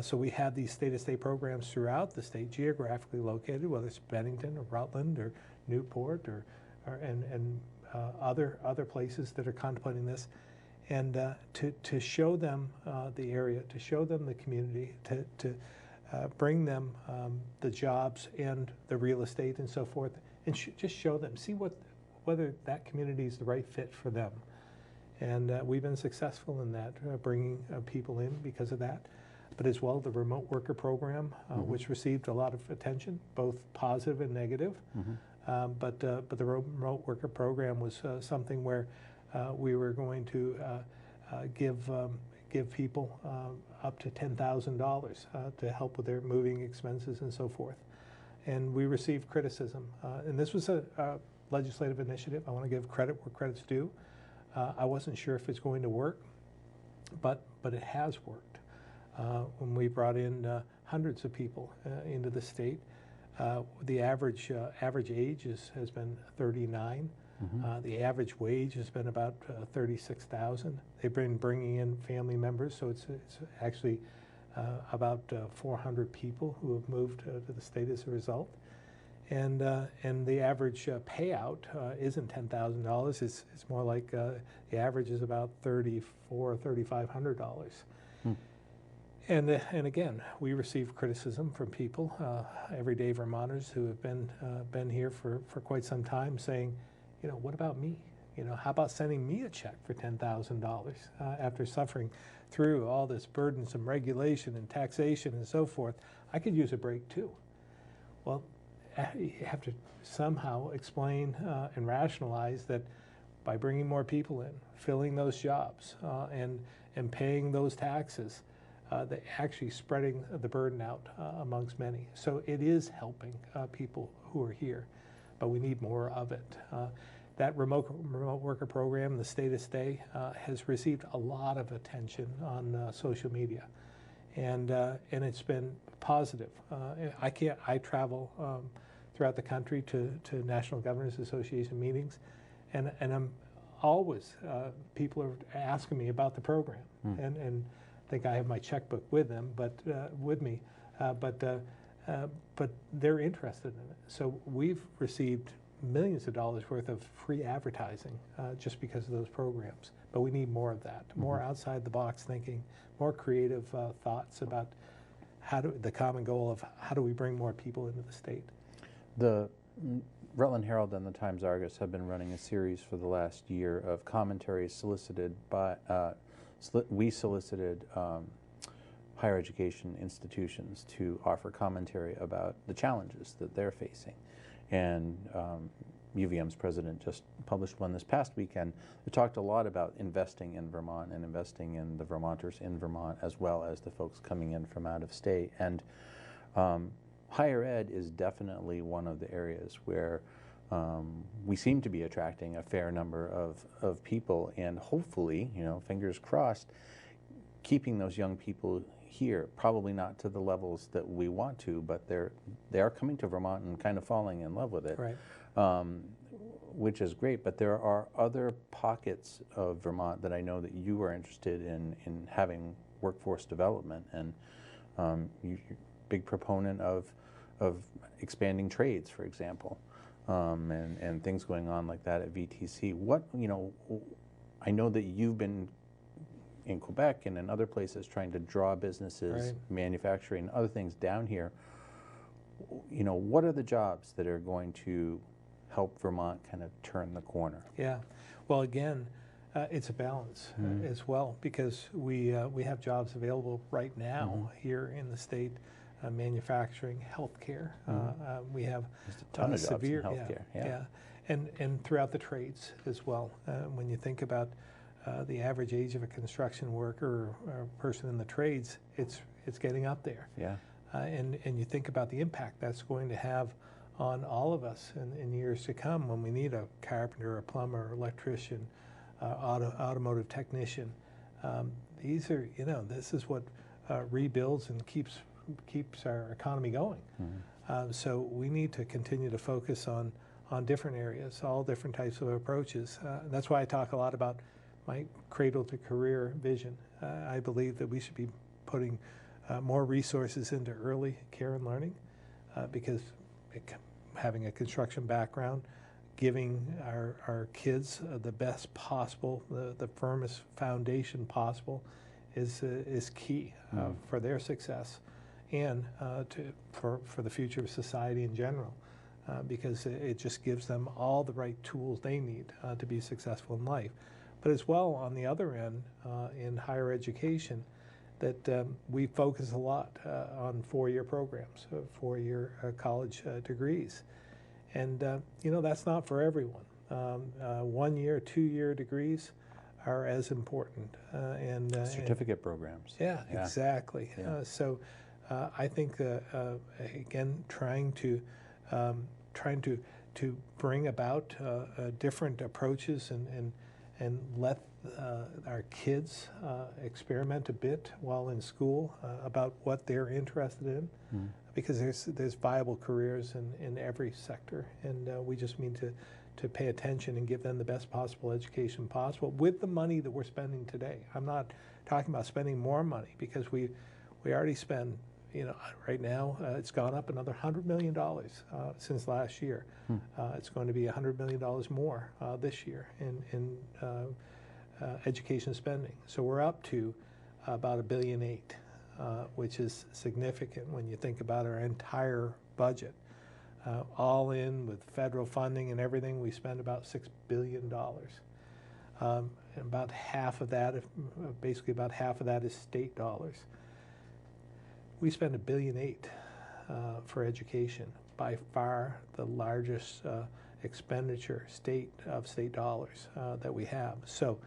So we have these stay-to-stay programs throughout the state, geographically located, whether it's Bennington or Rutland or Newport or other places that are contemplating this. And to show them the area, to show them the community, to bring them the jobs and the real estate and so forth, and just show them, see whether that community is the right fit for them. And we've been successful in that, bringing people in because of that. But as well, the remote worker program, which received a lot of attention, both positive and negative. But the remote worker program was something where we were going to give people up to $10,000 to help with their moving expenses and so forth. And we received criticism. And this was a legislative initiative. I want to give credit where credit's due. I wasn't sure if it's going to work, but it has worked. When we brought in hundreds of people into the state, the average age has been 39. The average wage has been about $36,000. They've been bringing in family members, so it's actually about 400 people who have moved to the state as a result. And the average payout isn't $10,000. It's more like the average is about $3,400 or $3,500. And again, we receive criticism from people, everyday Vermonters who have been here for quite some time, saying, you know, what about me? You know, how about sending me a check for $10,000 after suffering through all this burdensome regulation and taxation and so forth? I could use a break too. Well, you have to somehow explain and rationalize that by bringing more people in, filling those jobs, and paying those taxes, they're actually spreading the burden out amongst many. So it is helping people who are here, but we need more of it. That remote worker program, the State of Stay, has received a lot of attention on social media, and it's been positive. I travel throughout the country to National Governors Association meetings, and I'm always people are asking me about the program, and I think I have my checkbook with them, but with me, but they're interested in it. So we've received millions of dollars worth of free advertising just because of those programs. But we need more of that, more outside the box thinking, more creative thoughts about the common goal of how do we bring more people into the state. The Rutland Herald and the Times-Argus have been running a series for the last year of commentaries solicited by, we solicited higher education institutions to offer commentary about the challenges that they're facing. And UVM's president just published one this past weekend that talked a lot about investing in Vermont and investing in the Vermonters in Vermont as well as the folks coming in from out of state. And higher ed is definitely one of the areas where we seem to be attracting a fair number of people, and hopefully, you know, fingers crossed, keeping those young people here, probably not to the levels that we want to, but they are coming to Vermont and kind of falling in love with it, right. Which is great. But there are other pockets of Vermont that I know that you are interested in having workforce development, and you're a big proponent of expanding trades, for example, and things going on like that at VTC. What, you know, I know that you've been in Quebec and in other places trying to draw businesses, right, manufacturing, other things down here. You know, what are the jobs that are going to help Vermont kind of turn the corner? Yeah, well, again, it's a balance as well, because we have jobs available right now here in the state, manufacturing, healthcare. We have a ton of jobs in healthcare. Yeah. And throughout the trades as well. When you think about the average age of a construction worker or a person in the trades, it's getting up there. Yeah. And you think about the impact that's going to have on all of us in years to come when we need a carpenter, a plumber, electrician, automotive technician. These are, you know, this is what rebuilds and keeps our economy going. So we need to continue to focus on different areas, all different types of approaches. That's why I talk a lot about my cradle to career vision. I believe that we should be putting more resources into early care and learning, because having a construction background, giving our kids the best possible, the firmest foundation possible is key for their success and for the future of society in general, because it just gives them all the right tools they need to be successful in life. but as well on the other end in higher education, that we focus a lot on four-year programs, four-year college degrees. And, that's not for everyone. 1 year, 2 year degrees are as important. And certificate programs. Yeah, exactly. Yeah. So I think, again, trying to bring about different approaches and let our kids experiment a bit while in school about what they're interested in, because there's viable careers in every sector, and we just need to pay attention and give them the best possible education possible with the money that we're spending today. I'm not talking about spending more money, because we already spend, right now it's gone up another $100 million since last year. It's going to be $100 million more this year in education spending. So we're up to about $1.8 billion, which is significant when you think about our entire budget. All in with federal funding and everything, we spend about $6 billion. And about half of that, basically about half of that is state dollars. We spend $1.8 billion for education, by far the largest expenditure of state dollars that we have. So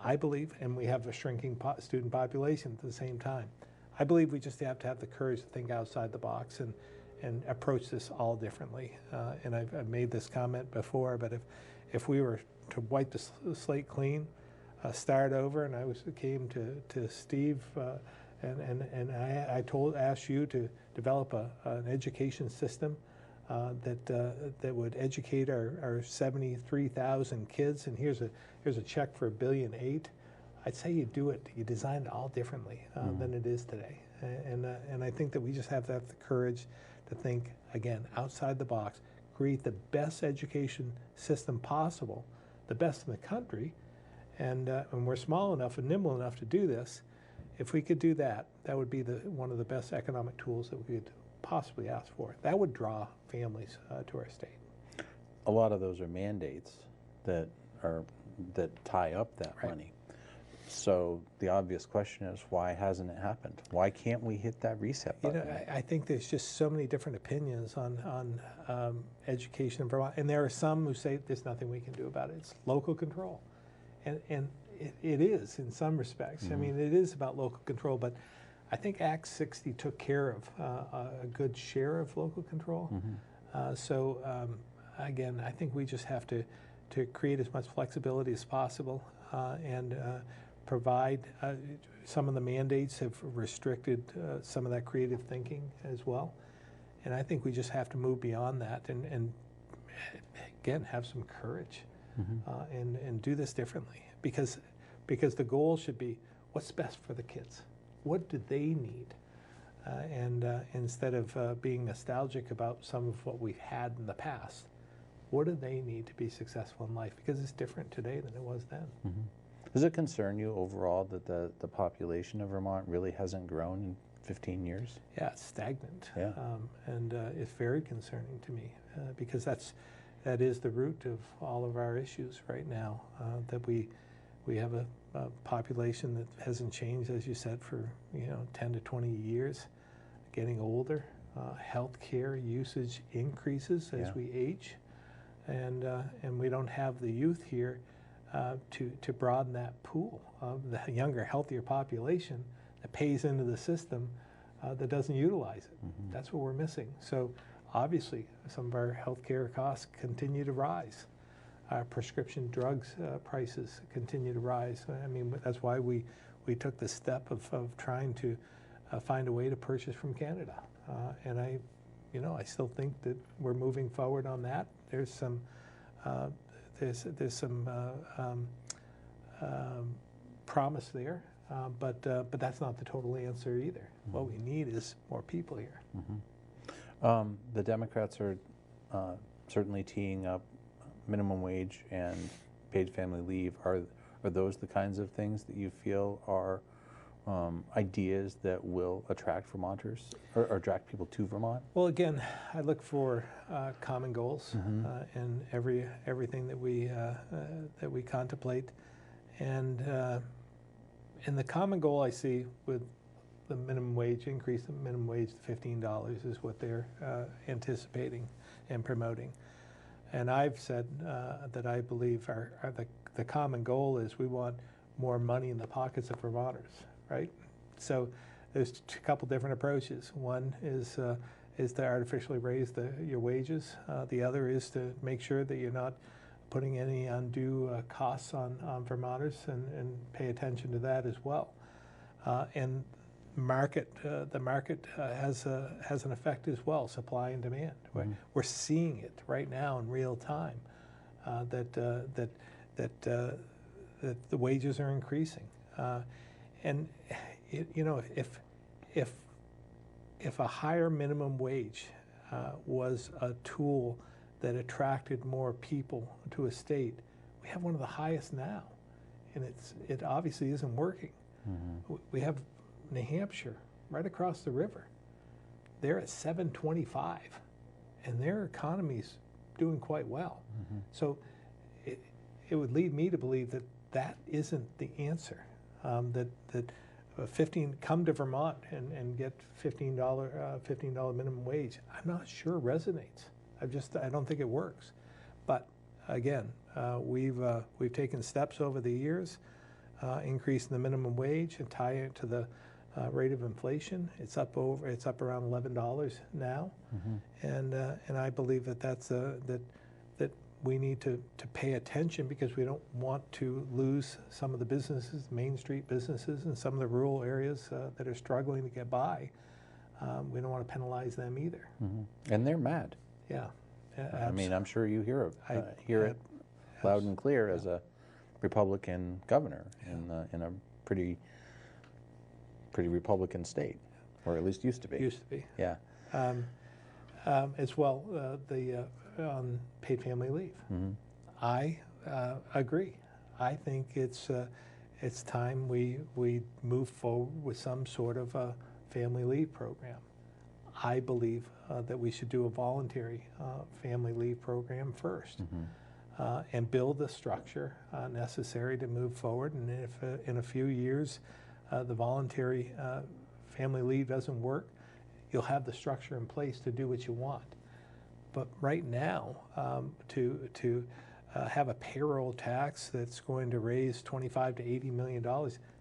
I believe, and we have a shrinking student population at the same time, I believe we just have to have the courage to think outside the box and approach this all differently. And I've made this comment before, but if we were to wipe the slate clean, start over, and I came to Steve and I asked you to develop an education system that would educate our 73,000 kids, and here's a check for $1.8 billion. I'd say you design it all differently than it is today. And I think that we just have to have the courage to think, again, outside the box, create the best education system possible, the best in the country, and we're small enough and nimble enough to do this. If we could do that, that would be one of the best economic tools that we could possibly ask for. That would draw families to our state. A lot of those are mandates that tie up that money. So the obvious question is, why hasn't it happened? Why can't we hit that reset button? I think there's just so many different opinions on education in Vermont, and there are some who say there's nothing we can do about it. It's local control, and it is in some respects. I mean, it is about local control, but I think Act 60 took care of a good share of local control. So again, I think we just have to create as much flexibility as possible and provide. Some of the mandates have restricted some of that creative thinking as well, and I think we just have to move beyond that and again have some courage and do this differently, because the goal should be what's best for the kids. What do they need? And instead of being nostalgic about some of what we've had in the past, what do they need to be successful in life? Because it's different today than it was then. Does it concern you overall that the population of Vermont really hasn't grown in 15 years? Yeah, it's stagnant. Yeah. And it's very concerning to me because that is the root of all of our issues right now, that we have a population that hasn't changed, as you said, for 10 to 20 years, getting older. Healthcare usage increases as we age, and we don't have the youth here to broaden that pool of the younger, healthier population that pays into the system that doesn't utilize it. That's what we're missing. So obviously, some of our healthcare costs continue to rise. Our prescription drugs prices continue to rise. I mean, that's why we took the step of trying to find a way to purchase from Canada. And I still think that we're moving forward on that. There's some promise there, but that's not the total answer either. What we need is more people here. The Democrats are certainly teeing up minimum wage and paid family leave. Are those the kinds of things that you feel are ideas that will attract Vermonters or attract people to Vermont? Well, again, I look for common goals in everything that we contemplate, and the common goal I see with the minimum wage increase, the minimum wage to $15 is what they're anticipating and promoting. And I've said that I believe the common goal is we want more money in the pockets of Vermonters, right? So there's a couple different approaches. One is to artificially raise your wages. The other is to make sure that you're not putting any undue costs on Vermonters, and pay attention to that as well. And the market has an effect as well, supply and demand. Mm-hmm. We're seeing it right now in real time that the wages are increasing, and if a higher minimum wage was a tool that attracted more people to a state, we have one of the highest now, and it obviously isn't working. Mm-hmm. We have New Hampshire right across the river. They're at $7.25, and their economy's doing quite well. Mm-hmm. So it would lead me to believe that isn't the answer. That 15 come to Vermont and get $15 minimum wage. I'm not sure resonates. I don't think it works. But again, we've taken steps over the years, increasing the minimum wage and tie it to the rate of inflation. It's up around $11 now, mm-hmm. and I believe that we need to pay attention, because we don't want to lose some of the businesses, Main Street businesses, and some of the rural areas that are struggling to get by. We don't want to penalize them either. Mm-hmm. And they're mad. Yeah. I mean, I'm sure you hear it loud and clear as a Republican governor in a pretty Republican state, or at least used to be. Used to be. Yeah. As well, the paid family leave. Mm-hmm. I agree. I think it's time we move forward with some sort of a family leave program. I believe that we should do a voluntary family leave program first, mm-hmm. And build the structure necessary to move forward. And if in a few years the voluntary family leave doesn't work, you'll have the structure in place to do what you want. But right now, to have a payroll tax that's going to raise $25 to $80 million,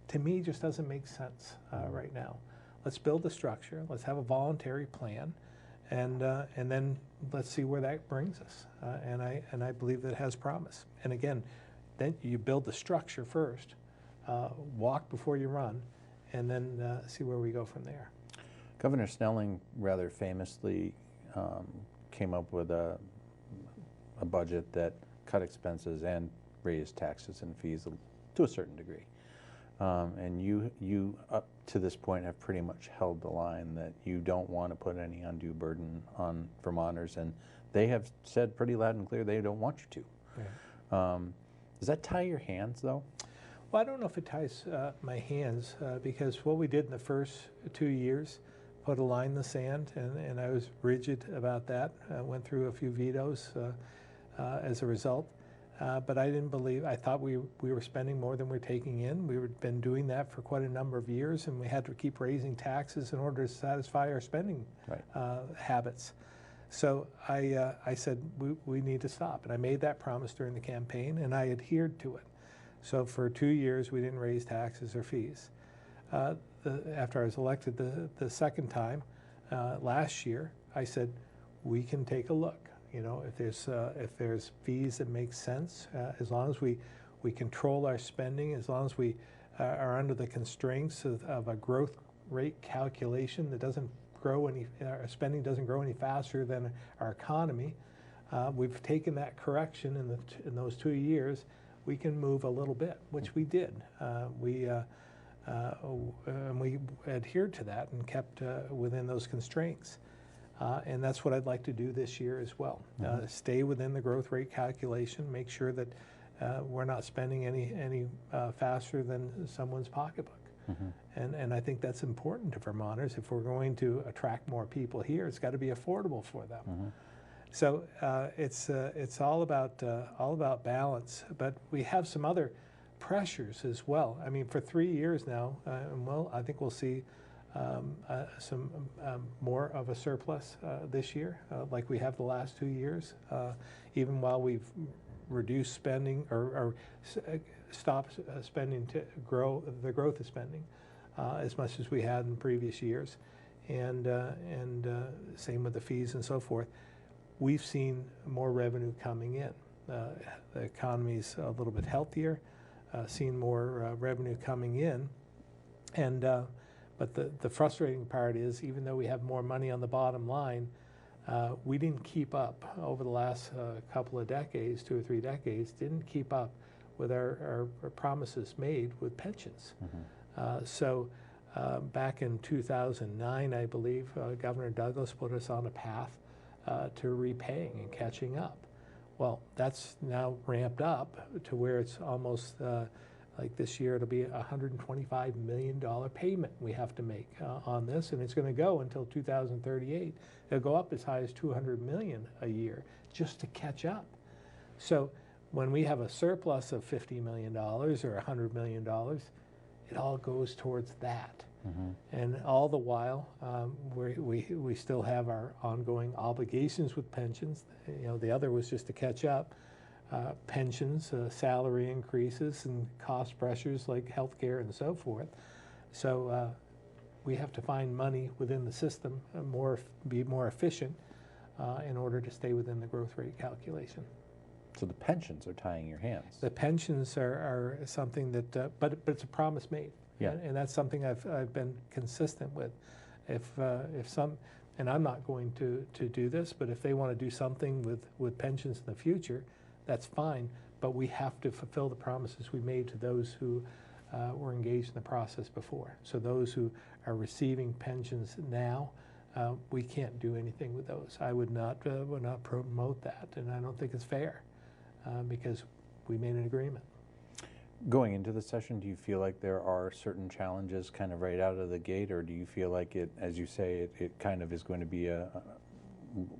to me just doesn't make sense right now. Let's build the structure. Let's have a voluntary plan, and then let's see where that brings us. And I believe that has promise. And again, then you build the structure first, walk before you run, and then see where we go from there. Governor Snelling rather famously came up with a budget that cut expenses and raised taxes and fees to a certain degree. And you up to this point have pretty much held the line that you don't want to put any undue burden on Vermonters, and they have said pretty loud and clear they don't want you to. Yeah. Does that tie your hands, though? Well, I don't know if it ties my hands, because what we did in the first 2 years, put a line in the sand, and I was rigid about that. I went through a few vetoes as a result. But I thought we were spending more than we're taking in. We've been doing that for quite a number of years, and we had to keep raising taxes in order to satisfy our spending habits. So I said we need to stop, and I made that promise during the campaign, and I adhered to it. So for 2 years, we didn't raise taxes or fees. After I was elected the second time last year, I said we can take a look. You know, if there's fees that make sense, as long as we control our spending, as long as we are under the constraints of a growth rate calculation that doesn't grow our spending doesn't grow any faster than our economy. We've taken that correction in those 2 years. We can move a little bit, which we did. We adhered to that and kept within those constraints. And that's what I'd like to do this year as well. Stay within the growth rate calculation, make sure that we're not spending any faster than someone's pocketbook. And I think that's important to Vermonters. If we're going to attract more people here, it's got to be affordable for them. So it's all about balance, but we have some other pressures as well. I mean, for 3 years now, I think we'll see some more of a surplus this year, like we have the last 2 years, even while we've reduced spending or stopped spending to grow the growth of spending as much as we had in previous years, and same with the fees and so forth. We've seen more revenue coming in. The economy's a little bit healthier, seen more revenue coming in, and but the frustrating part is, even though we have more money on the bottom line, we didn't keep up over the last couple of decades, 2 or 3 decades, didn't keep up with our promises made with pensions. So back in 2009, I believe, Governor Douglas put us on a path to repaying and catching up. Well, that's now ramped up to where it's almost like this year it'll be a $125 million payment we have to make on this, and it's going to go until 2038. It'll go up as high as $200 million a year just to catch up. So when we have a surplus of $50 million or $100 million, it all goes towards that. And all the while, we still have our ongoing obligations with pensions. You know, the other was just to catch up. Pensions, salary increases, and cost pressures like healthcare and so forth. So we have to find money within the system, be more efficient in order to stay within the growth rate calculation. So the pensions are tying your hands. The pensions are something that, but it's a promise made. Yeah. And that's something I've been consistent with. If some, and I'm not going to do this, but if they want to do something with pensions in the future, that's fine. But we have to fulfill the promises we made to those who were engaged in the process before. So those who are receiving pensions now, we can't do anything with those. I would not promote that, and I don't think it's fair because we made an agreement. Going into the session, do you feel like there are certain challenges kind of right out of the gate, or do you feel like it, as you say, it kind of is going to be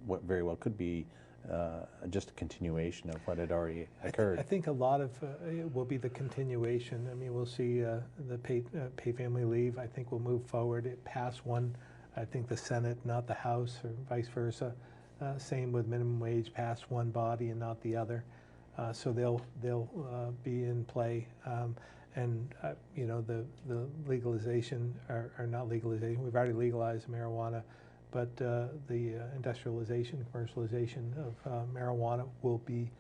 what very well could be just a continuation of what had already occurred? I think a lot of it will be the continuation. I mean, we'll see the pay family leave. I think we'll move forward. It passed one, I think the Senate, not the House, or vice versa. Same with minimum wage, passed one body and not the other. So they'll be in play, and you know, the legalization or not legalization. We've already legalized marijuana, but the industrialization, commercialization of marijuana will be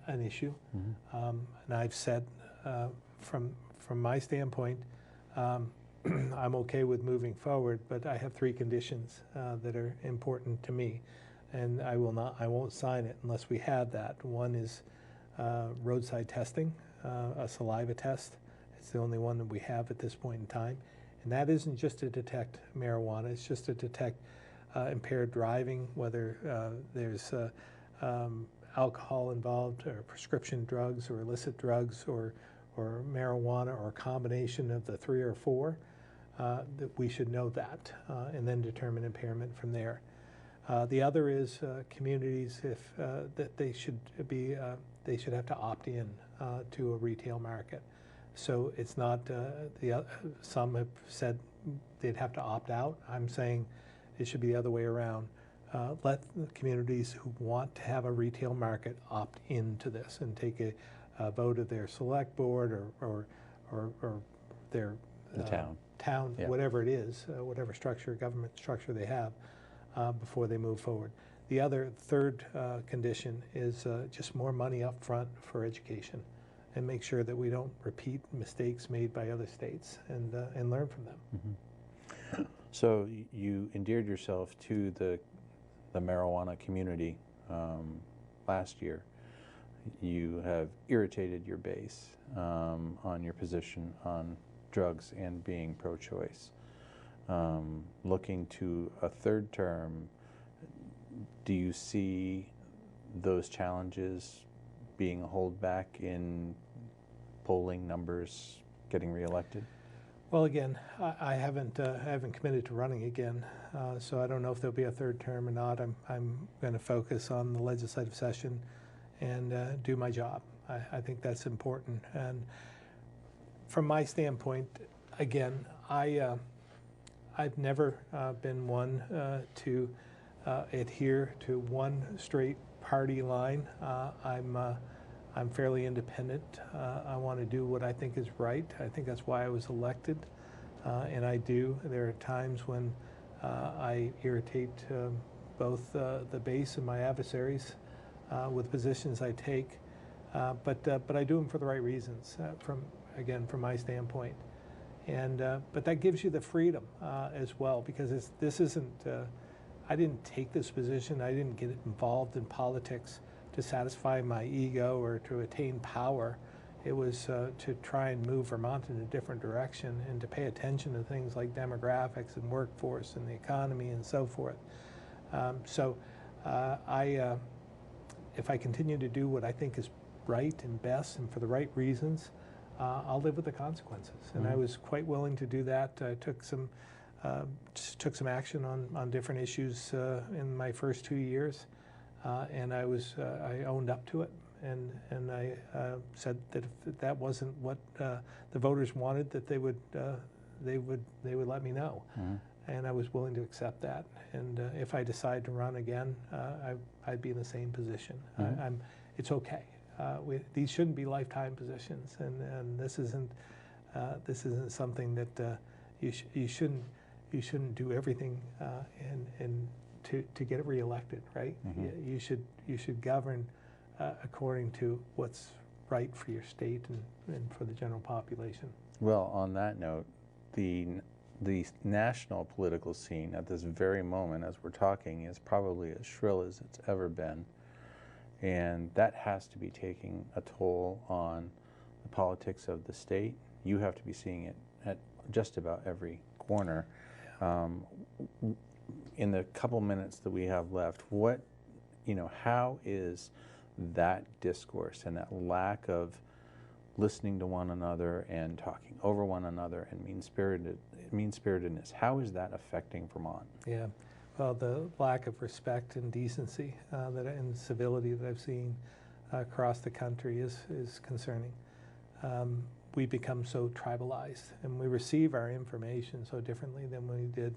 an issue. And I've said, from my standpoint, I'm okay with moving forward, but I have 3 conditions that are important to me, and I won't sign it unless we have that. One is roadside testing, a saliva test. It's the only one that we have at this point in time. And that isn't just to detect marijuana, it's just to detect impaired driving, whether there's alcohol involved, or prescription drugs, or illicit drugs, or marijuana, or a combination of the 3 or 4, that we should know that and then determine impairment from there. The other is communities, that they should have to opt in to a retail market. So it's not some have said they'd have to opt out. I'm saying it should be the other way around. Let the communities who want to have a retail market opt into this and take a vote of their select board or their town, Yeah. whatever it is, whatever government structure they have. Before they move forward. The third condition is just more money up front for education, and make sure that we don't repeat mistakes made by other states, and learn from them. So you endeared yourself to the marijuana community last year. You have irritated your base on your position on drugs and being pro-choice. Looking to a third term, do you see those challenges being a holdback in polling numbers getting reelected? Well, again, I haven't committed to running again, so I don't know if there'll be a third term or not. I'm going to focus on the legislative session and do my job. I think that's important. And from my standpoint, again, I've never been one to adhere to one straight party line. I'm fairly independent. I want to do what I think is right. I think that's why I was elected, and I do. There are times when I irritate both the base and my adversaries with positions I take, but I do them for the right reasons. From my standpoint, and but that gives you the freedom as well, because this isn't. I didn't take this position. I didn't get involved in politics to satisfy my ego or to attain power. It was to try and move Vermont in a different direction and to pay attention to things like demographics and workforce and the economy and so forth. If I continue to do what I think is right and best and for the right reasons, I'll live with the consequences. And I was quite willing to do that. I took some action on different issues in my first 2 years. And I owned up to it, and I said that if that wasn't what the voters wanted, that they would let me know, and I was willing to accept that. And if I decide to run again, I'd be in the same position. It's okay. These shouldn't be lifetime positions, and this isn't something that you shouldn't do everything and to get reelected, right? You should govern according to what's right for your state and for the general population. Well, on that note, the national political scene at this very moment, as we're talking, is probably as shrill as it's ever been, and that has to be taking a toll on the politics of the state. You have to be seeing it at just about every corner. In the couple minutes that we have left, how is that discourse and that lack of listening to one another and talking over one another and mean-spiritedness, how is that affecting Vermont? Yeah, well, the lack of respect and decency and civility that I've seen across the country is concerning. We become so tribalized, and we receive our information so differently than we did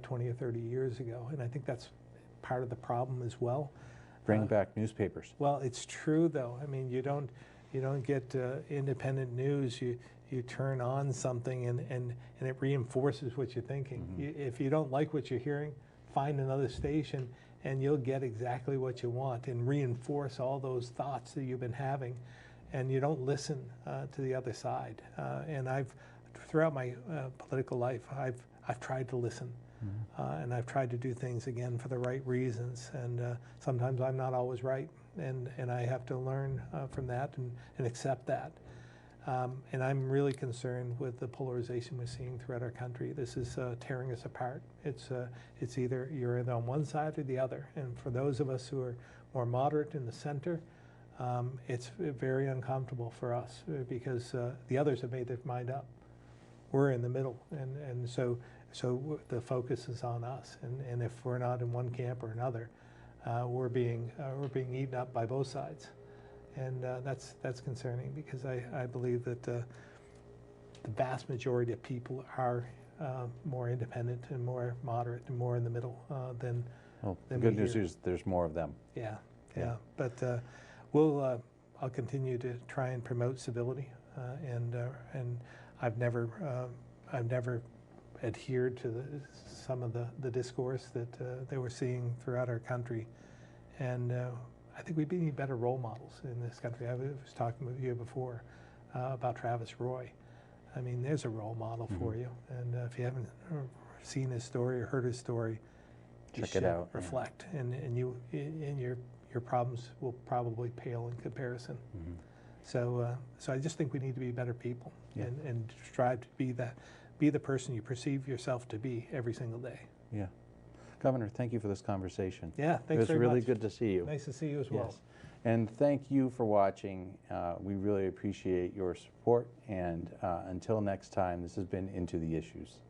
20 or 30 years ago, and I think that's part of the problem as well. Bring back newspapers. Well, it's true though. I mean, you don't get independent news. You turn on something and it reinforces what you're thinking. If you don't like what you're hearing, find another station and you'll get exactly what you want and reinforce all those thoughts that you've been having, and you don't listen to the other side. And throughout my political life, I've tried to listen. And I've tried to do things, again, for the right reasons. And sometimes I'm not always right. And I have to learn from that and accept that. And I'm really concerned with the polarization we're seeing throughout our country. This is tearing us apart. It's either you're either on one side or the other. And for those of us who are more moderate in the center, it's very uncomfortable for us because the others have made their mind up. We're in the middle. And so the focus is on us, and if we're not in one camp or another, we're being eaten up by both sides, and that's concerning because I believe that the vast majority of people are more independent and more moderate and more in the middle than. Well, the good news is there's more of them. Yeah. But I'll continue to try and promote civility, and I've never adhered to some of the discourse that they were seeing throughout our country. And I think we need better role models in this country. I was talking with you before about Travis Roy. I mean, there's a role model for you. And if you haven't seen his story or heard his story, check it out. Reflect, and your problems will probably pale in comparison. So I just think we need to be better people and strive to be the person you perceive yourself to be every single day. Yeah. Governor, thank you for this conversation. Yeah, thanks very much. It was really good to see you. Nice to see you as well. Yes. And thank you for watching. We really appreciate your support. And until next time, this has been Into the Issues.